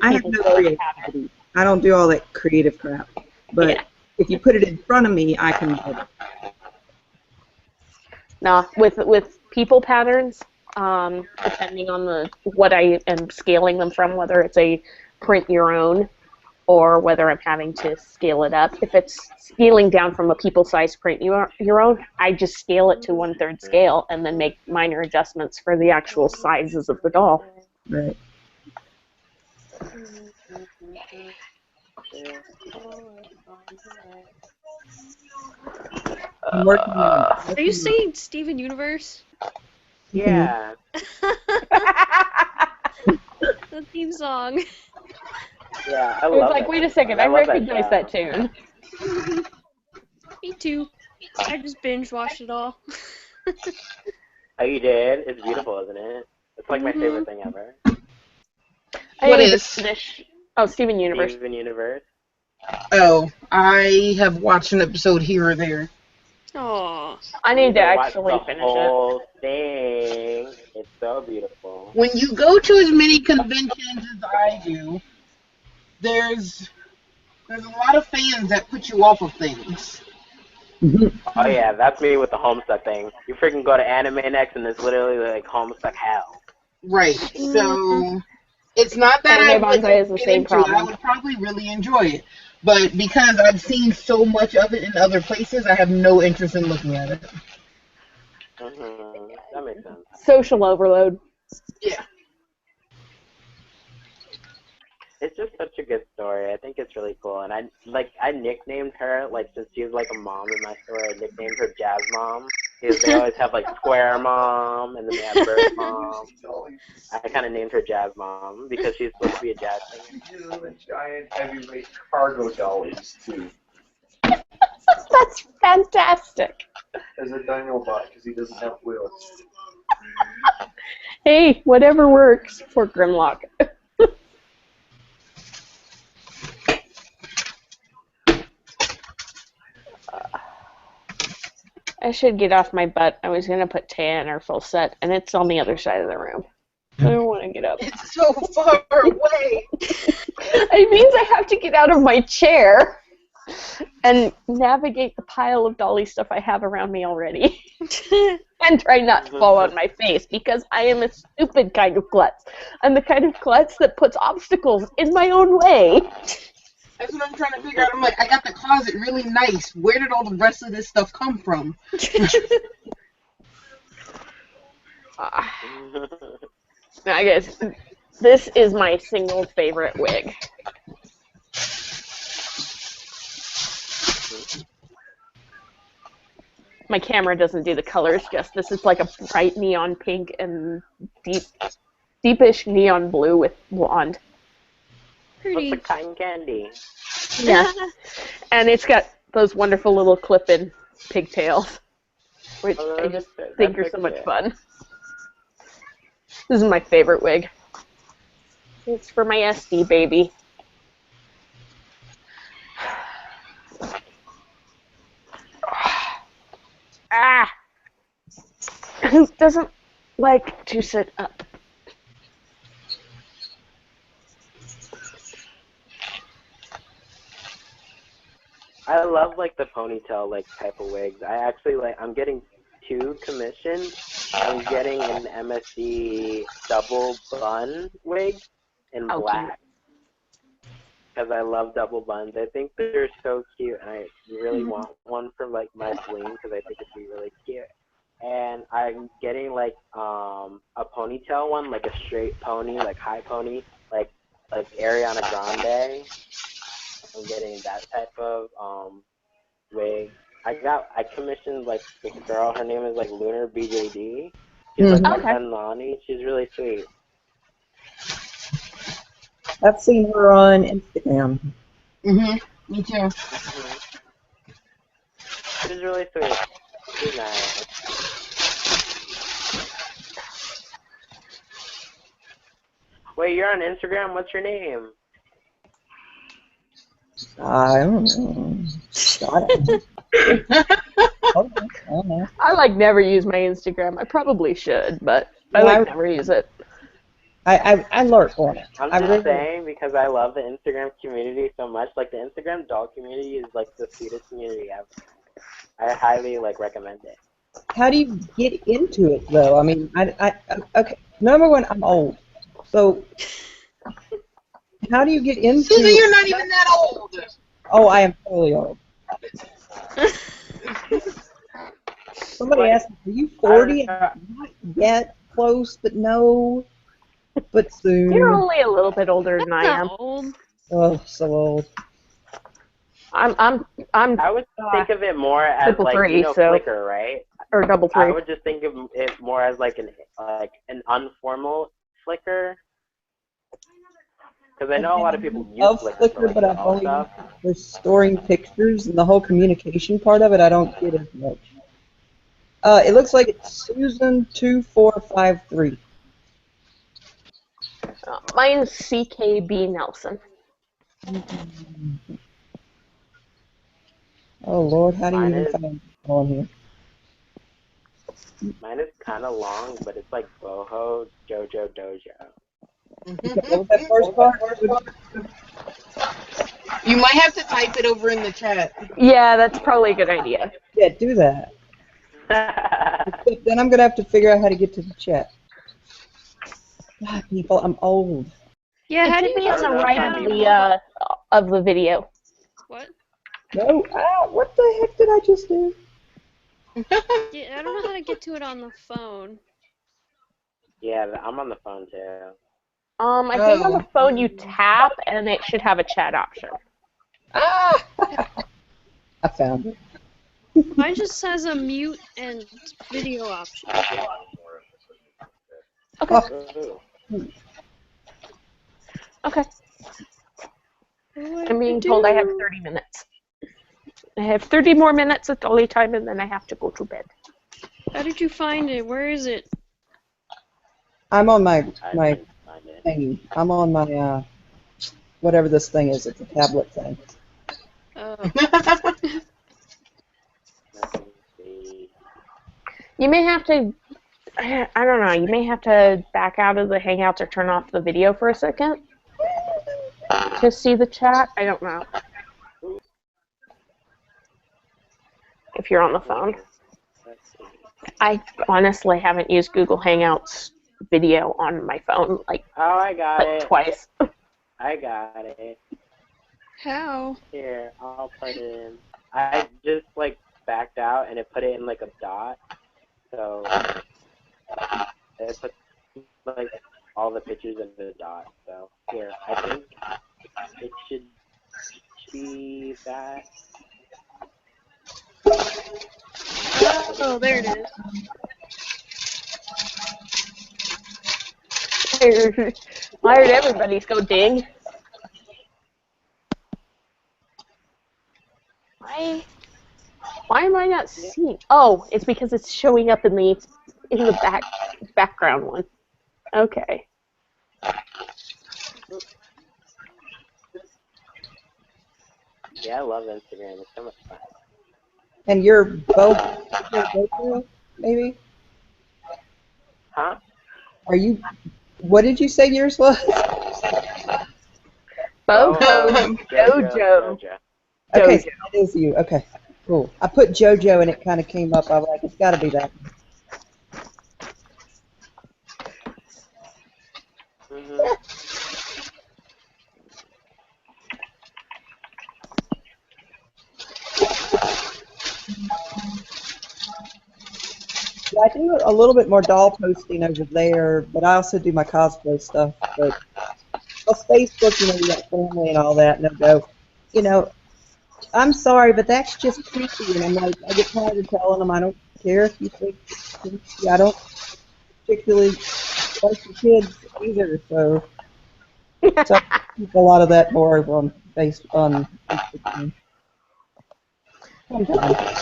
P: I have
K: people's
P: no creativity. I don't do all that creative crap. But if you put it in front of me, I can build it.
K: Now, with people patterns, depending on what I am scaling them from, whether it's a print your own or whether I'm having to scale it up. If it's scaling down from a people-sized print your own, I just scale it to 1/3 scale and then make minor adjustments for the actual sizes of the doll.
P: Right. I'm working on
C: Are you saying Steven Universe?
M: Yeah.
C: The theme song.
M: Yeah, I
K: It was
M: love
K: like,
M: it.
K: wait a second, I
M: love
K: recognize that
M: show.
K: tune.
C: Me too. I just binge watched it all.
M: Oh, you did? It's beautiful, isn't it? It's like my favorite thing ever.
A: What is?
K: Steven Universe.
M: Steven Universe.
A: Oh, I have watched an episode here or there.
C: Oh,
K: I need to actually
M: watch the
K: finish
M: whole thing. It's so beautiful.
A: When you go to as many conventions as I do, there's a lot of fans that put you off of things.
M: Oh yeah, that's me with the Homestuck thing. You freaking go to Anime Next and it's literally like Homestuck hell.
A: Right. So it's not that
K: Anime
A: I wouldn't
K: Banzai is the
A: get
K: same
A: into it. I
K: problem.
A: would probably really enjoy it. But because I've seen so much of it in other places, I have no interest in looking at it.
M: That makes sense.
K: Social overload.
A: Yeah.
M: It's just such a good story. I think it's really cool, and I nicknamed her since she's like a mom in my story. I nicknamed her Jazz Mom because they always have Square Mom and then they have Bird Mom. So I kind of named her Jazz Mom because she's supposed to be a jazz singer.
O: The giant heavyweight cargo dollies too.
K: That's fantastic.
O: As a Dinobot because he doesn't have wheels.
K: Hey, whatever works for Grimlock. I should get off my butt. I was going to put Taya in her full set, and it's on the other side of the room. I don't want to get up.
A: It's so far away.
K: It means I have to get out of my chair and navigate the pile of dolly stuff I have around me already. And try not to fall on my face, because I am a stupid kind of klutz. I'm the kind of klutz that puts obstacles in my own way.
A: That's what I'm trying to figure out. I'm like, I got the closet really nice. Where did all the rest of this stuff come from?
K: I guess this is my single favorite wig. My camera doesn't do the colors justice. It's like a bright neon pink and deepish neon blue with blonde.
M: What's the cotton candy?
K: Yeah. And it's got those wonderful little clip-in pigtails, which I just think are so much fun. This is my favorite wig. It's for my SD baby. Who doesn't like to sit up?
M: I love the ponytail type of wigs. I actually I'm getting 2 commissioned. I'm getting an MSD double bun wig in black. Because I love double buns. I think they're so cute, and I really want one for my bling because I think it'd be really cute. And I'm getting a ponytail one, a straight pony, high pony, like Ariana Grande. I'm getting that type of wig. I commissioned this girl. Her name is Lunar BJD. She's my friend Lonnie. She's really sweet.
P: I've seen her on Instagram.
A: Me too.
M: She's really sweet. She's nice. Wait, you're on Instagram? What's your name?
P: I don't know.
K: I never use my Instagram. I probably should, but I never use it.
P: I lurk on it.
M: I'm just saying because I love the Instagram community so much. The Instagram doll community is the sweetest community ever. I highly recommend it.
P: How do you get into it though? I mean, okay. Number one, I'm old, so How do you get into?
A: Susan, you're not even that old.
P: Oh, I am totally old. Somebody asked me, "Are you 40?" Not yet. Close, but no. But soon.
K: You're only a little bit older than I am.
C: Old.
P: Oh, so old.
K: I'm.
M: I would think of it more as
K: triple
M: like
K: three,
M: you know
K: so-
M: Flickr, right?
K: Or double
M: I
K: three.
M: would just think of it more as like an informal Flickr. Because I know a lot of people use
P: Love
M: Flickr for
P: Flickr,
M: like
P: but I've
M: all
P: only
M: stuff.
P: for storing pictures and the whole communication part of it. I don't get as much. It looks like it's Susan2453.
K: Mine's CKB Nelson.
P: Oh Lord, how do you
M: Mine
P: even
M: is-
P: find it on here?
M: Mine is kind of long, but it's like Boho Jojo Dojo.
P: What was that first part?
A: You might have to type it over in the chat.
K: Yeah, that's probably a good idea.
P: Yeah, do that. Then I'm gonna have to figure out how to get to the chat. God, people, I'm old.
C: Yeah, how
K: It
C: do
K: should
C: you
K: be on
C: get
K: the
C: to
K: right of the video.
C: What?
P: No, what the heck did I just do?
C: Yeah, I don't know how to get to it on the phone.
M: Yeah, I'm on the phone too.
K: I think on the phone you tap and it should have a chat option.
P: I found it.
C: Mine just has a mute and video option.
K: Okay. Okay. I'm being told I have 30 minutes. I have 30 more minutes at the only time and then I have to go to bed.
C: How did you find it? Where is it?
P: I'm on my thingy. I'm on my whatever this thing is. It's a tablet thing.
K: You may have to, I don't know, you may have to back out of the Hangouts or turn off the video for a second to see the chat. I don't know. If you're on the phone. I honestly haven't used Google Hangouts video on my phone like
M: I got it.
K: twice.
M: I got it.
C: How?
M: Here, I'll put it in. I just like backed out and it put it in like a dot. So it puts like all the pictures in the dot. So here, I think it should be that.
C: Oh, there it is.
K: Why did everybody go ding? Why am I not seeing? Oh, it's because it's showing up in the background one. Okay.
M: Yeah, I love Instagram. It's so much fun.
P: And you're both maybe?
M: Huh?
P: Are you? What did you say yours was?
K: Boho Jojo.
P: Okay, so that is you. Okay, cool. I put JoJo and it kind of came up. I was like, it's got to be that. Yeah, I do a little bit more doll posting over there, but I also do my cosplay stuff. But plus Facebook, you know, you got family and all that, and they'll go, you know, I'm sorry, but that's just creepy. And I'm like, I get tired of telling them I don't care if you think it's creepy. I don't particularly like the kids either, so I keep a lot of that more on Facebook. Sometimes.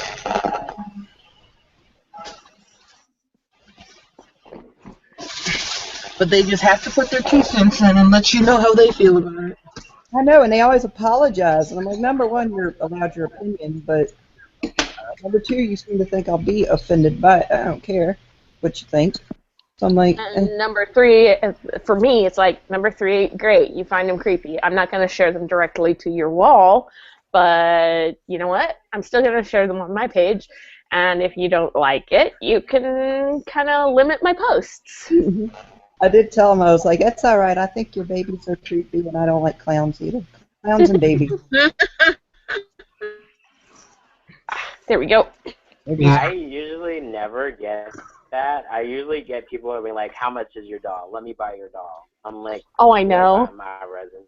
A: But they just have to put their 2 cents in and let you know how they feel about it.
P: I know, and they always apologize. And I'm like, number one, you're allowed your opinion, but number two, you seem to think I'll be offended by it. I don't care what you think. So I'm like,
K: And number three, for me, it's like, number three, great, you find them creepy. I'm not going to share them directly to your wall, but you know what? I'm still going to share them on my page. And if you don't like it, you can kind of limit my posts.
P: I did tell him, I was like, that's all right. I think your babies are creepy, and I don't like clowns either. Clowns and babies.
K: There we go.
M: I usually never get that. I usually get people who are like, "How much is your doll? Let me buy your doll." I'm like,
K: Oh, I know.
M: "Buy my resin."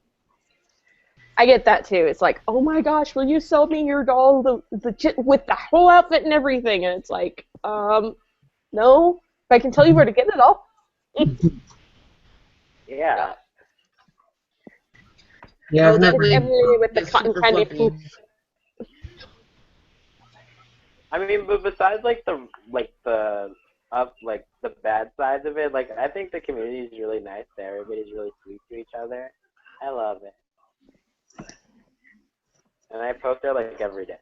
K: I get that too. It's like, oh my gosh, will you sell me your doll with the whole outfit and everything? And it's like, no. But I can tell you where to get it all.
M: Yeah.
A: Yeah,
K: Oh,
A: I've
K: that's
A: never.
K: Emily with the
A: It's
K: cotton
A: super
K: candy
A: fluffy.
K: poop.
M: I mean, but besides like the bad sides of it, like I think the community is really nice there. Everybody's really sweet to each other. I love it. And I post there like every day.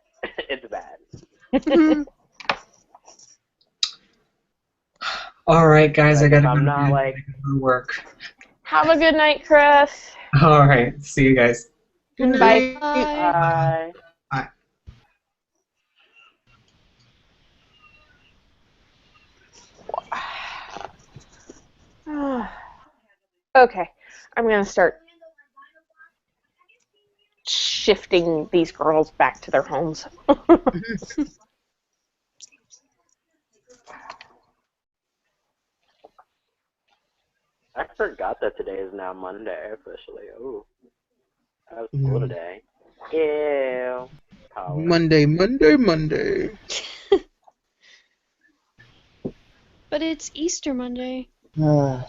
M: It's bad.
N: All right, guys,
M: Like,
N: I
M: if
N: gotta go
M: I'm
N: to
M: not
N: bed.
M: like,
N: I gotta go to work.
K: Have a good night, Chris.
N: All right, see you guys.
A: Good
K: Bye.
A: night.
M: Bye.
N: Bye.
K: Okay, I'm gonna start shifting these girls back to their homes.
M: I forgot that today is now Monday officially. Ooh, I was cool today. Ew.
A: Monday.
C: But it's Easter Monday.
P: Yeah.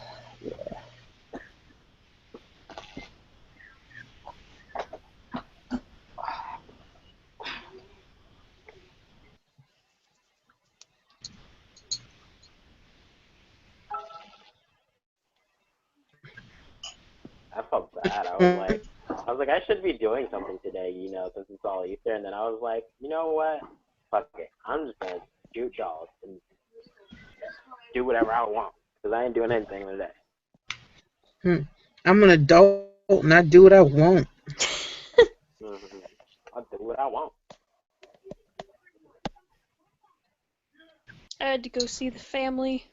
M: I felt bad. I was like, I should be doing something today, since it's all Easter. And then I was like, you know what? Fuck it. I'm just gonna shoot dolls and do whatever I want because I ain't doing anything today.
A: I'm an adult and I do what I want.
M: I'll do what I want.
C: I had to go see the family.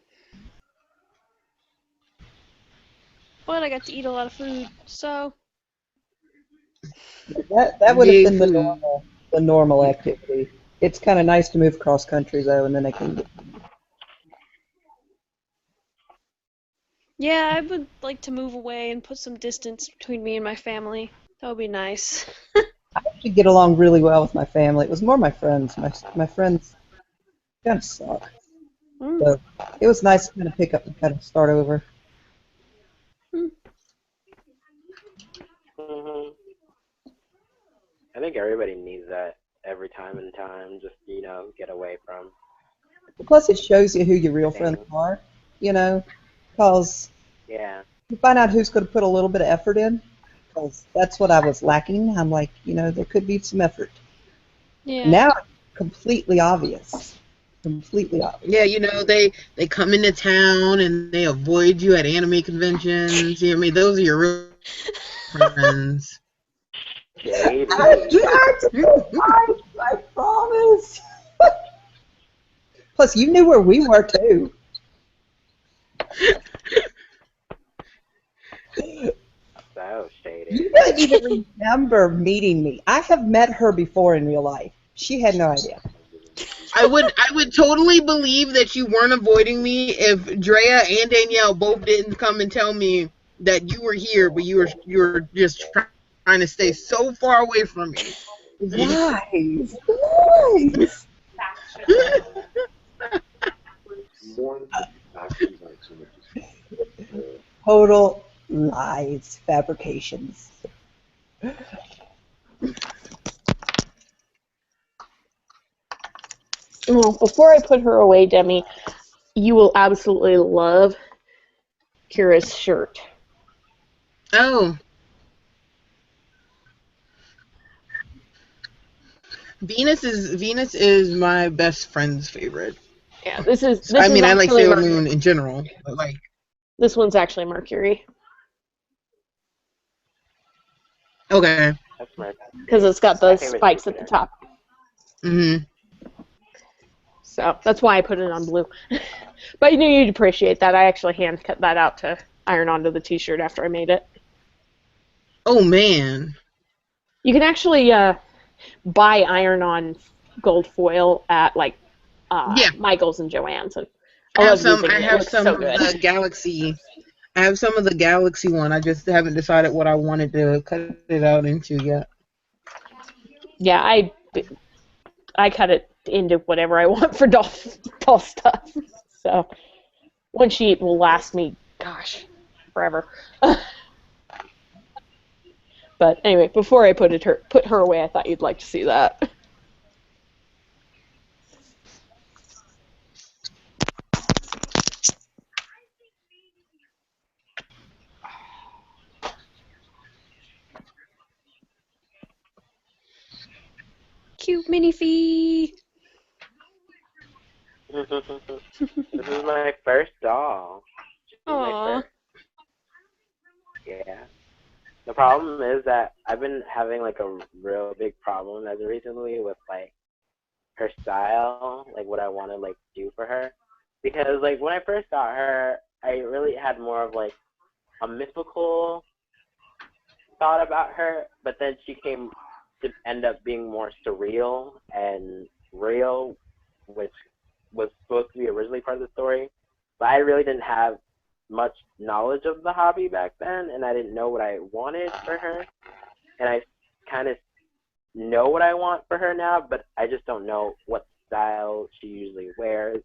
C: But I got to eat a lot of food, so
P: That would have
A: Yay,
P: been
A: food.
P: the normal activity. It's kind of nice to move cross country though, and then I can.
C: yeah, I would like to move away and put some distance between me and my family. That would be nice.
P: I actually get along really well with my family. It was more my friends. My friends kind of suck. So it was nice to kind of pick up and kind of start over.
M: I think everybody needs that every time in time, just, get away from.
P: Plus, it shows you who your real friends are, because
M: Yeah.
P: you find out who's going to put a little bit of effort in, because that's what I was lacking. I'm like, there could be some effort.
C: Yeah.
P: Now it's completely obvious. Completely obvious.
A: Yeah, they come into town and they avoid you at anime conventions. You know what I mean? Those are your real friends.
P: I promise. Plus, you knew where we were too.
M: So shady.
P: You didn't even remember meeting me. I have met her before in real life. She had no idea.
A: I would totally believe that you weren't avoiding me if Drea and Danielle both didn't come and tell me that you were here, but you were just trying to stay so far away from me.
P: Lies. Total lies, fabrications.
K: Well, before I put her away, Demi, you will absolutely love Kira's shirt.
A: Oh. Venus is my best friend's favorite.
K: Yeah, this is
A: I mean, I like
K: actually
A: Sailor
K: Mercury.
A: Moon in general, but like
K: This one's actually Mercury.
A: okay.
K: Because it's got the spikes at the top.
A: Mhm.
K: So that's why I put it on blue. But I knew you'd appreciate that. I actually hand cut that out to iron onto the t-shirt after I made it.
A: Oh man.
K: You can actually buy iron-on gold foil at like
A: Yeah.
K: Michael's and Joann's, and
A: I have some.
K: using
A: I
K: it. It
A: have
K: looks
A: some
K: so
A: of
K: good.
A: the Galaxy. I have some of the Galaxy one. I just haven't decided what I wanted to cut it out into yet.
K: Yeah, I cut it into whatever I want for doll stuff. So one sheet will last me, gosh, forever. But anyway, before I put her away, I thought you'd like to see that.
C: Cute minifee.
M: This is my first doll. She's my
C: Aww.
M: first. Yeah. The problem is that I've been having like a real big problem as of recently with like her style, like what I want to like do for her. Because like when I first got her, I really had more of like a mythical thought about her, but then she came to end up being more surreal and real, which was supposed to be originally part of the story. But I really didn't have much knowledge of the hobby back then, and I didn't know what I wanted for her. And I kind of know what I want for her now, but I just don't know what style she usually wears.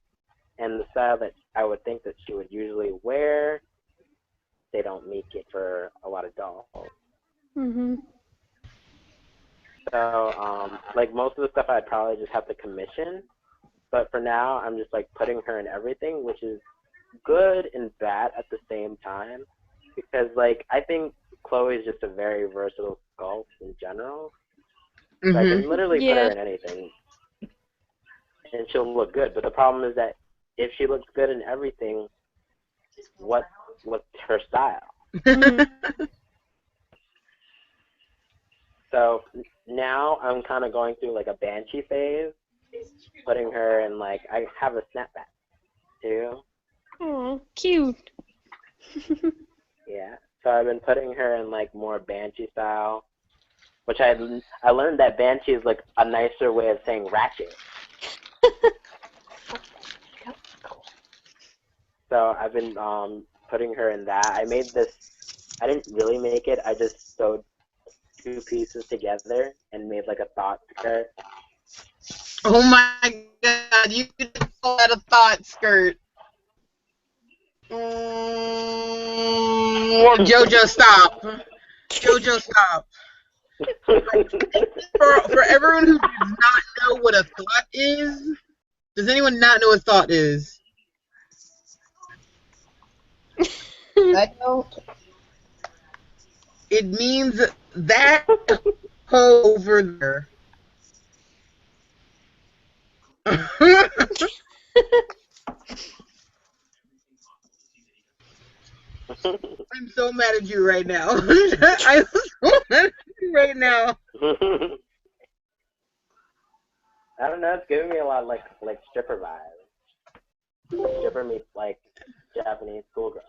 M: And the style that I would think that she would usually wear, they don't make it for a lot of dolls.
C: Mhm.
M: So, like most of the stuff I'd probably just have to commission. But for now, I'm just like putting her in everything, which is good and bad at the same time. Because like I think Chloe is just a very versatile sculpt in general. So I can literally put her in anything, and she'll look good. But the problem is that if she looks good in everything, what's her style? So now I'm kind of going through like a banshee phase, putting her in like I have a snapback too.
C: Oh, cute.
M: Yeah. So I've been putting her in like more banshee style, which I learned that banshee is like a nicer way of saying ratchet. So I've been putting her in that. I made this. I didn't really make it. I just sewed two pieces together and made like a thought skirt.
A: Oh my god, you could call that a thought skirt. Jojo, stop. Jojo, stop. For everyone who does not know what a thought is, does anyone not know what a thought is?
P: I don't.
A: It means that over there. I'm so mad at you right now. I'm so mad at you right now.
M: I don't know. It's giving me a lot of like stripper vibes. Stripper meets like Japanese schoolgirl.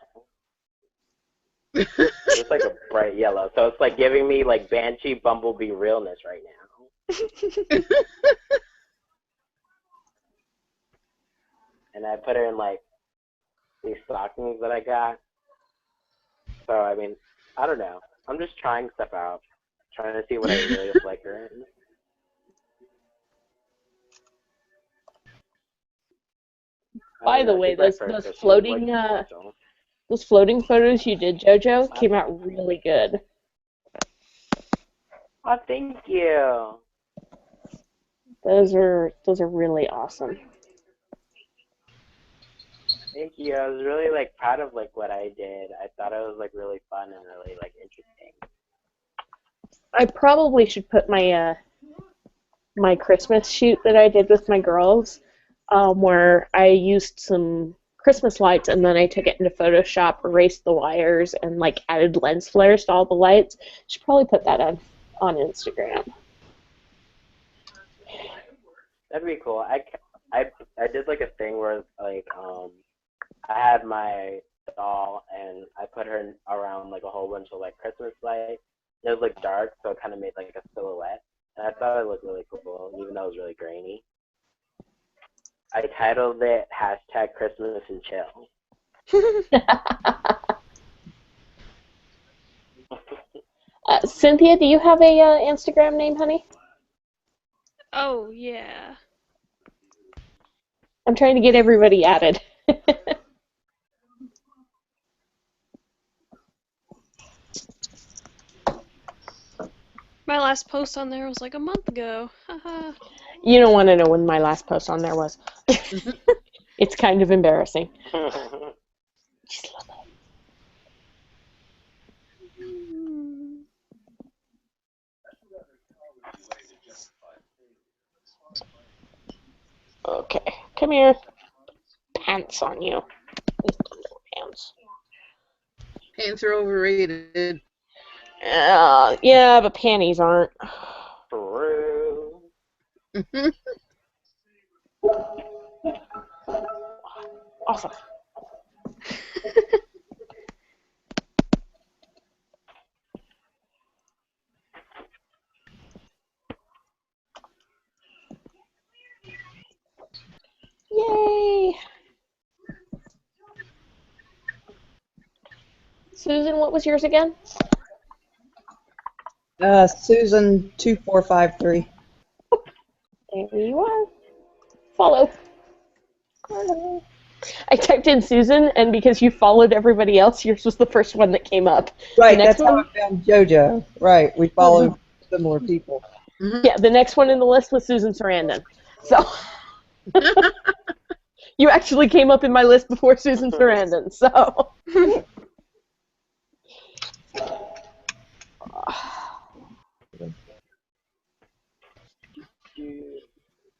M: It's like a bright yellow, so it's like giving me like Banshee Bumblebee realness right now. And I put her in like these stockings that I got. So I mean, I don't know. I'm just trying stuff out, trying to see what I really like her in.
K: By the way, those floating photos you did, JoJo, came out really good.
M: Oh, thank you.
K: Those are really awesome.
M: Thank you. I was really like proud of like what I did. I thought it was like really fun and really like interesting.
K: I probably should put my my Christmas shoot that I did with my girls, where I used some Christmas lights and then I took it into Photoshop, erased the wires, and like added lens flares to all the lights. Should probably put that on Instagram.
M: That'd be cool. I did like a thing where like I had my doll, and I put her around like a whole bunch of like Christmas lights. It was like dark, so it kind of made like a silhouette, and I thought it looked really cool, even though it was really grainy. I titled it #Christmas and Chill.
K: Cynthia, do you have a Instagram name, honey?
C: Oh, yeah.
K: I'm trying to get everybody added.
C: My last post on there was like a month ago. Haha.
K: You don't want to know when my last post on there was. It's kind of embarrassing. Just love it. Okay, come here. Pants on you. Pants.
A: Pants are overrated.
K: Yeah, but panties aren't.
M: True.
K: Awesome. Yay! Susan, what was yours again?
P: Susan 2453.
K: There you are. Follow. I typed in Susan, and because you followed everybody else, yours was the first one that came up.
P: Right, that's how I found JoJo. Right, we followed similar people.
K: Yeah, the next one in the list was Susan Sarandon. So you actually came up in my list before Susan Sarandon. So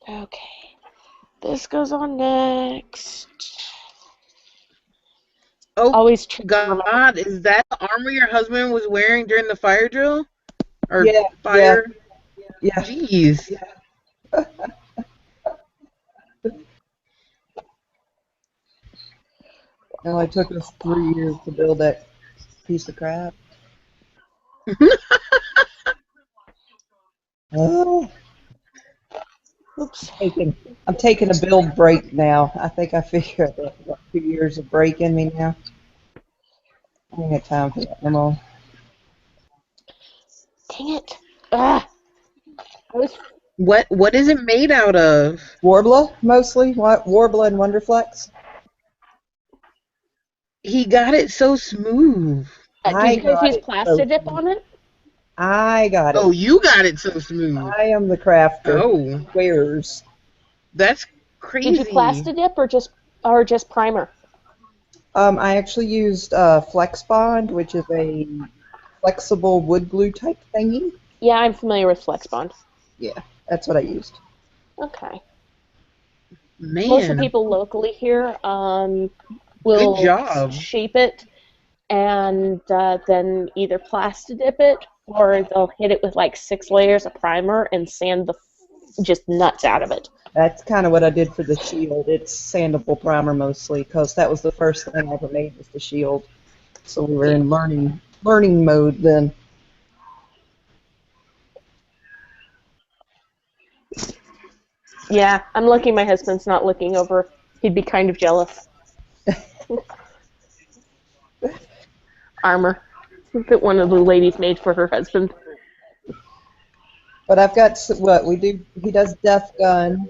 K: okay, this goes on next.
A: Oh,
K: always
A: God, is that the armor your husband was wearing during the fire drill? Or
P: Yeah,
A: fire?
P: Yeah.
A: Jeez.
P: Well, it took us 3 years to build that piece of crap. Oh.
K: Oops.
P: I'm taking a build break now. I think I figured that I've got 2 years of break in me now. I ain't got time for that no more.
K: Dang it. Ah.
A: What is it made out of?
P: Warbler, mostly. Warbler and Wonderflex.
A: He got it so smooth.
K: Did you guys use Plastidip on it?
P: I got it.
A: Oh, you got it so smooth.
P: I am the crafter.
A: Oh.
P: Squares.
A: That's crazy.
K: Did you Plastidip or just primer?
P: I actually used Flex Bond, which is a flexible wood glue type thingy.
K: Yeah, I'm familiar with Flex Bond.
P: Yeah, that's what I used.
K: Okay.
A: Man.
K: Most of the people locally here will
A: Good job.
K: shape it and then either Plastidip it or they'll hit it with like 6 layers of primer and sand the just nuts out of it.
P: That's kind of what I did for the shield. It's sandable primer mostly, because that was the first thing I ever made was the shield. So we were in learning mode then.
K: Yeah, I'm lucky my husband's not looking over. He'd be kind of jealous. Armor that one of the ladies made for her husband.
P: But I've got what we do. He does Death Gun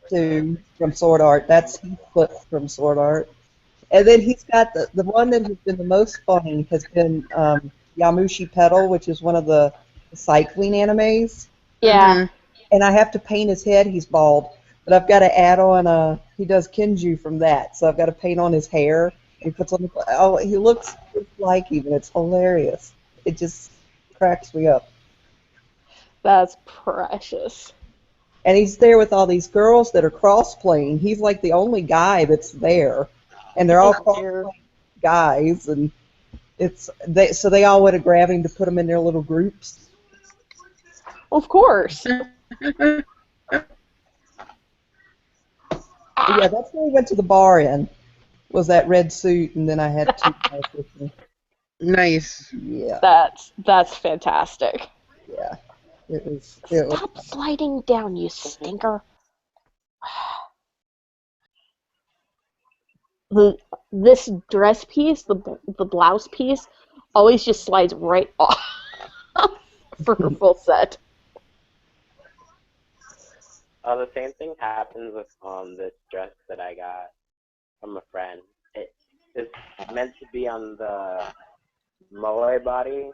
P: too from Sword Art. That's Heathcliff from Sword Art. And then he's got the one that has been the most funny has been Yamushi Pedal, which is one of the cycling animes.
K: Yeah.
P: And I have to paint his head. He's bald. But I've got to add on he does Kinju from that. So I've got to paint on his hair. He puts on he looks like him, and it's hilarious. It just cracks me up.
K: That's precious.
P: And he's there with all these girls that are cross-playing. He's like the only guy that's there. And they're all cross-playing guys. And so they all want to grab him to put him in their little groups.
K: Of course.
P: Yeah, that's where we went to the bar in. was that red suit, and then I had 2 guys with me.
A: Nice.
P: Yeah.
K: That's fantastic.
P: Yeah. It was. It was.
K: Stop sliding down, you stinker. This dress piece, the blouse piece, always just slides right off for her full set.
M: The same thing happens with this dress that I got from a friend. It's meant to be on the moe body,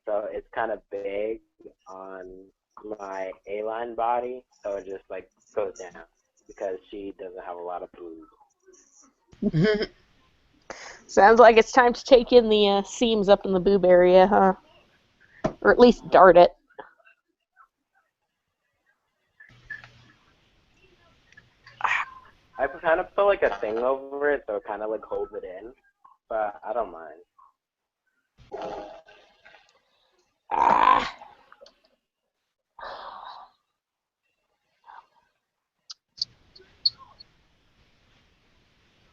M: so it's kind of big on my A-line body, so it just like goes down because she doesn't have a lot of boobs.
K: Sounds like it's time to take in the seams up in the boob area, huh? Or at least dart it.
M: I kind of put like a thing over it, so it kind of like holds it in, but I don't mind.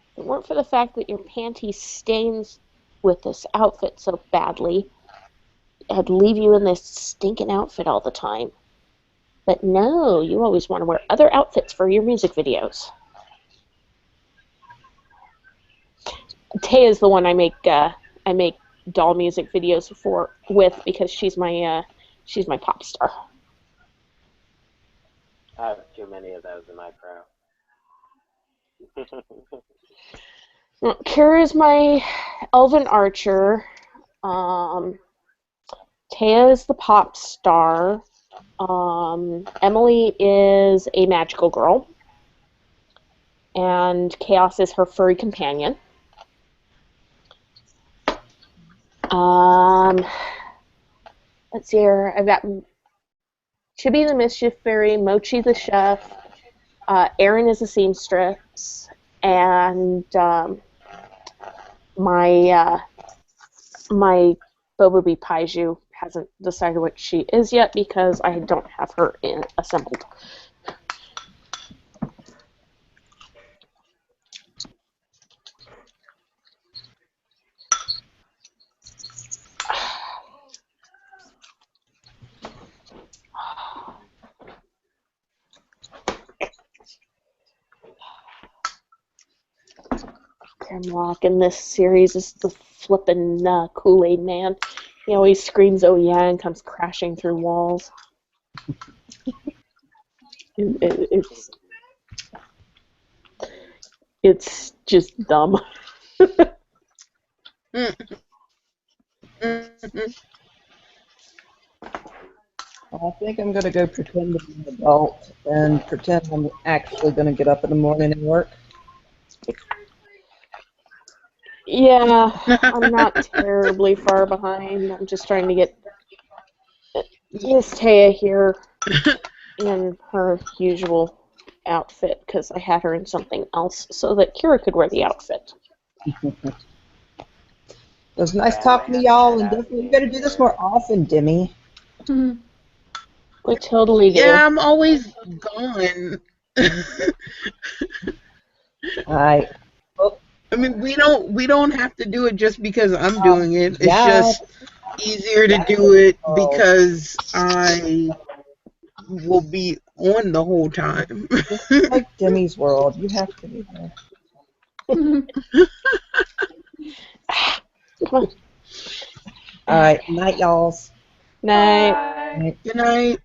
K: If it weren't for the fact that your panties stains with this outfit so badly, I'd leave you in this stinking outfit all the time. But no, you always want to wear other outfits for your music videos. Taya's the one I make doll music videos with because she's my pop star.
M: I have too many of those in my pro.
K: Kira's my elven archer. Taya's the pop star. Emily is a magical girl. And Chaos is her furry companion. Let's see here. I've got Chibi the Mischief Fairy, Mochi the Chef, Erin is a seamstress, and my Boba Bee Paiju hasn't decided what she is yet because I don't have her assembled. Grimlock in this series is the flippin' Kool-Aid man. He always screams, "Oh yeah," and comes crashing through walls. It's just dumb.
P: I think I'm going to go pretend to be an adult and pretend I'm actually going to get up in the morning and work.
K: Yeah, I'm not terribly far behind. I'm just trying to get Miss Taya here in her usual outfit because I had her in something else so that Kira could wear the outfit.
P: It was nice talking to y'all, and definitely you got to do this more often, Demi.
K: We totally do.
A: Yeah, I'm always gone.
P: Alright.
A: I mean, we don't have to do it just because I'm doing it. It's just easier to do it because I will be on the whole time.
P: Like Demi's World, you have to be there.
K: Come on.
P: Alright, night, y'alls.
K: Night.
A: Good night.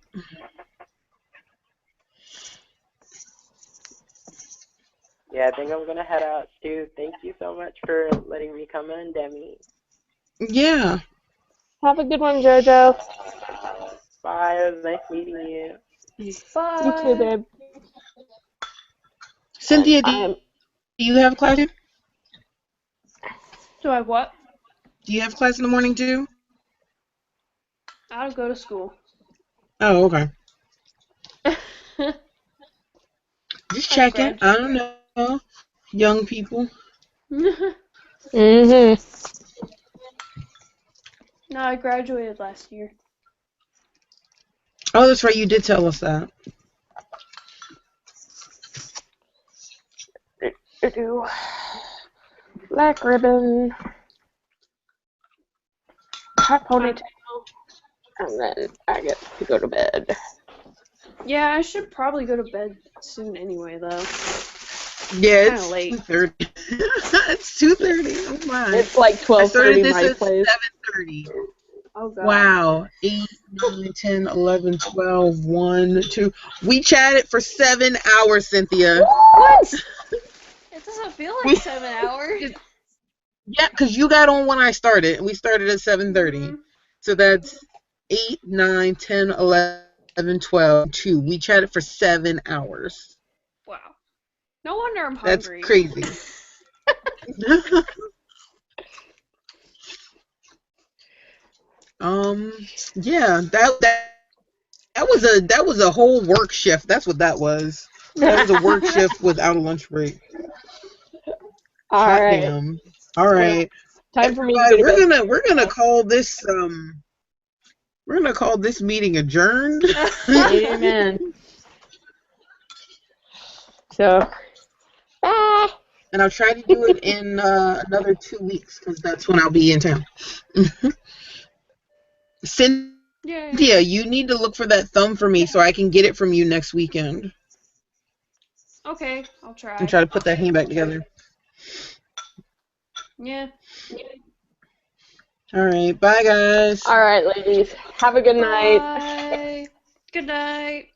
M: Yeah, I think I'm gonna head out too. Thank you so much for letting me come in, Demi.
A: Yeah.
K: Have a good one, JoJo.
M: Bye. It was nice meeting you.
C: Bye.
K: You too, babe.
A: Cynthia, do you have class?
C: Do I what?
A: Do you have class in the morning too?
C: I don't go to school.
A: Oh, okay. Just checking. I don't know. Young people.
K: Mm-hmm.
C: No, I graduated last year.
A: Oh, that's right. You did tell us that.
K: Black ribbon. Hot ponytail. And then I get to go to bed.
C: Yeah, I should probably go to bed soon anyway, though.
A: Yeah,
C: Kinda
A: it's
C: late.
A: 2:30. It's 2:30. Oh my.
K: It's like
A: I started
K: 12:30
A: this
K: my
A: at
K: place.
A: 7:30.
C: Oh god.
A: Wow. 8, 9, 10, 11, 12, 1, 2. We chatted for 7 hours, Cynthia.
C: What? It doesn't feel like 7 hours.
A: Yeah, because you got on when I started, and we started at 7:30. So that's 8, 9, 10, 11, 12, 2. We chatted for 7 hours.
C: Wow. No wonder I'm
A: That's
C: hungry.
A: crazy. Yeah, that was a whole work shift. That's what that was. That was a work shift without a lunch break.
K: All
A: Hot
K: right.
A: damn. All right.
K: Time for me to
A: Everybody,
K: go to bed.
A: we're gonna call this meeting adjourned.
K: Amen. So, bye.
A: And I'll try to do it in another 2 weeks because that's when I'll be in town. Cynthia, you need to look for that thumb for me so I can get it from you next weekend
C: Okay, I'll try.
A: and try to put that hand back together.
C: Yeah.
A: All right, bye guys.
K: All right, ladies. Have a good night.
C: Bye. Good night.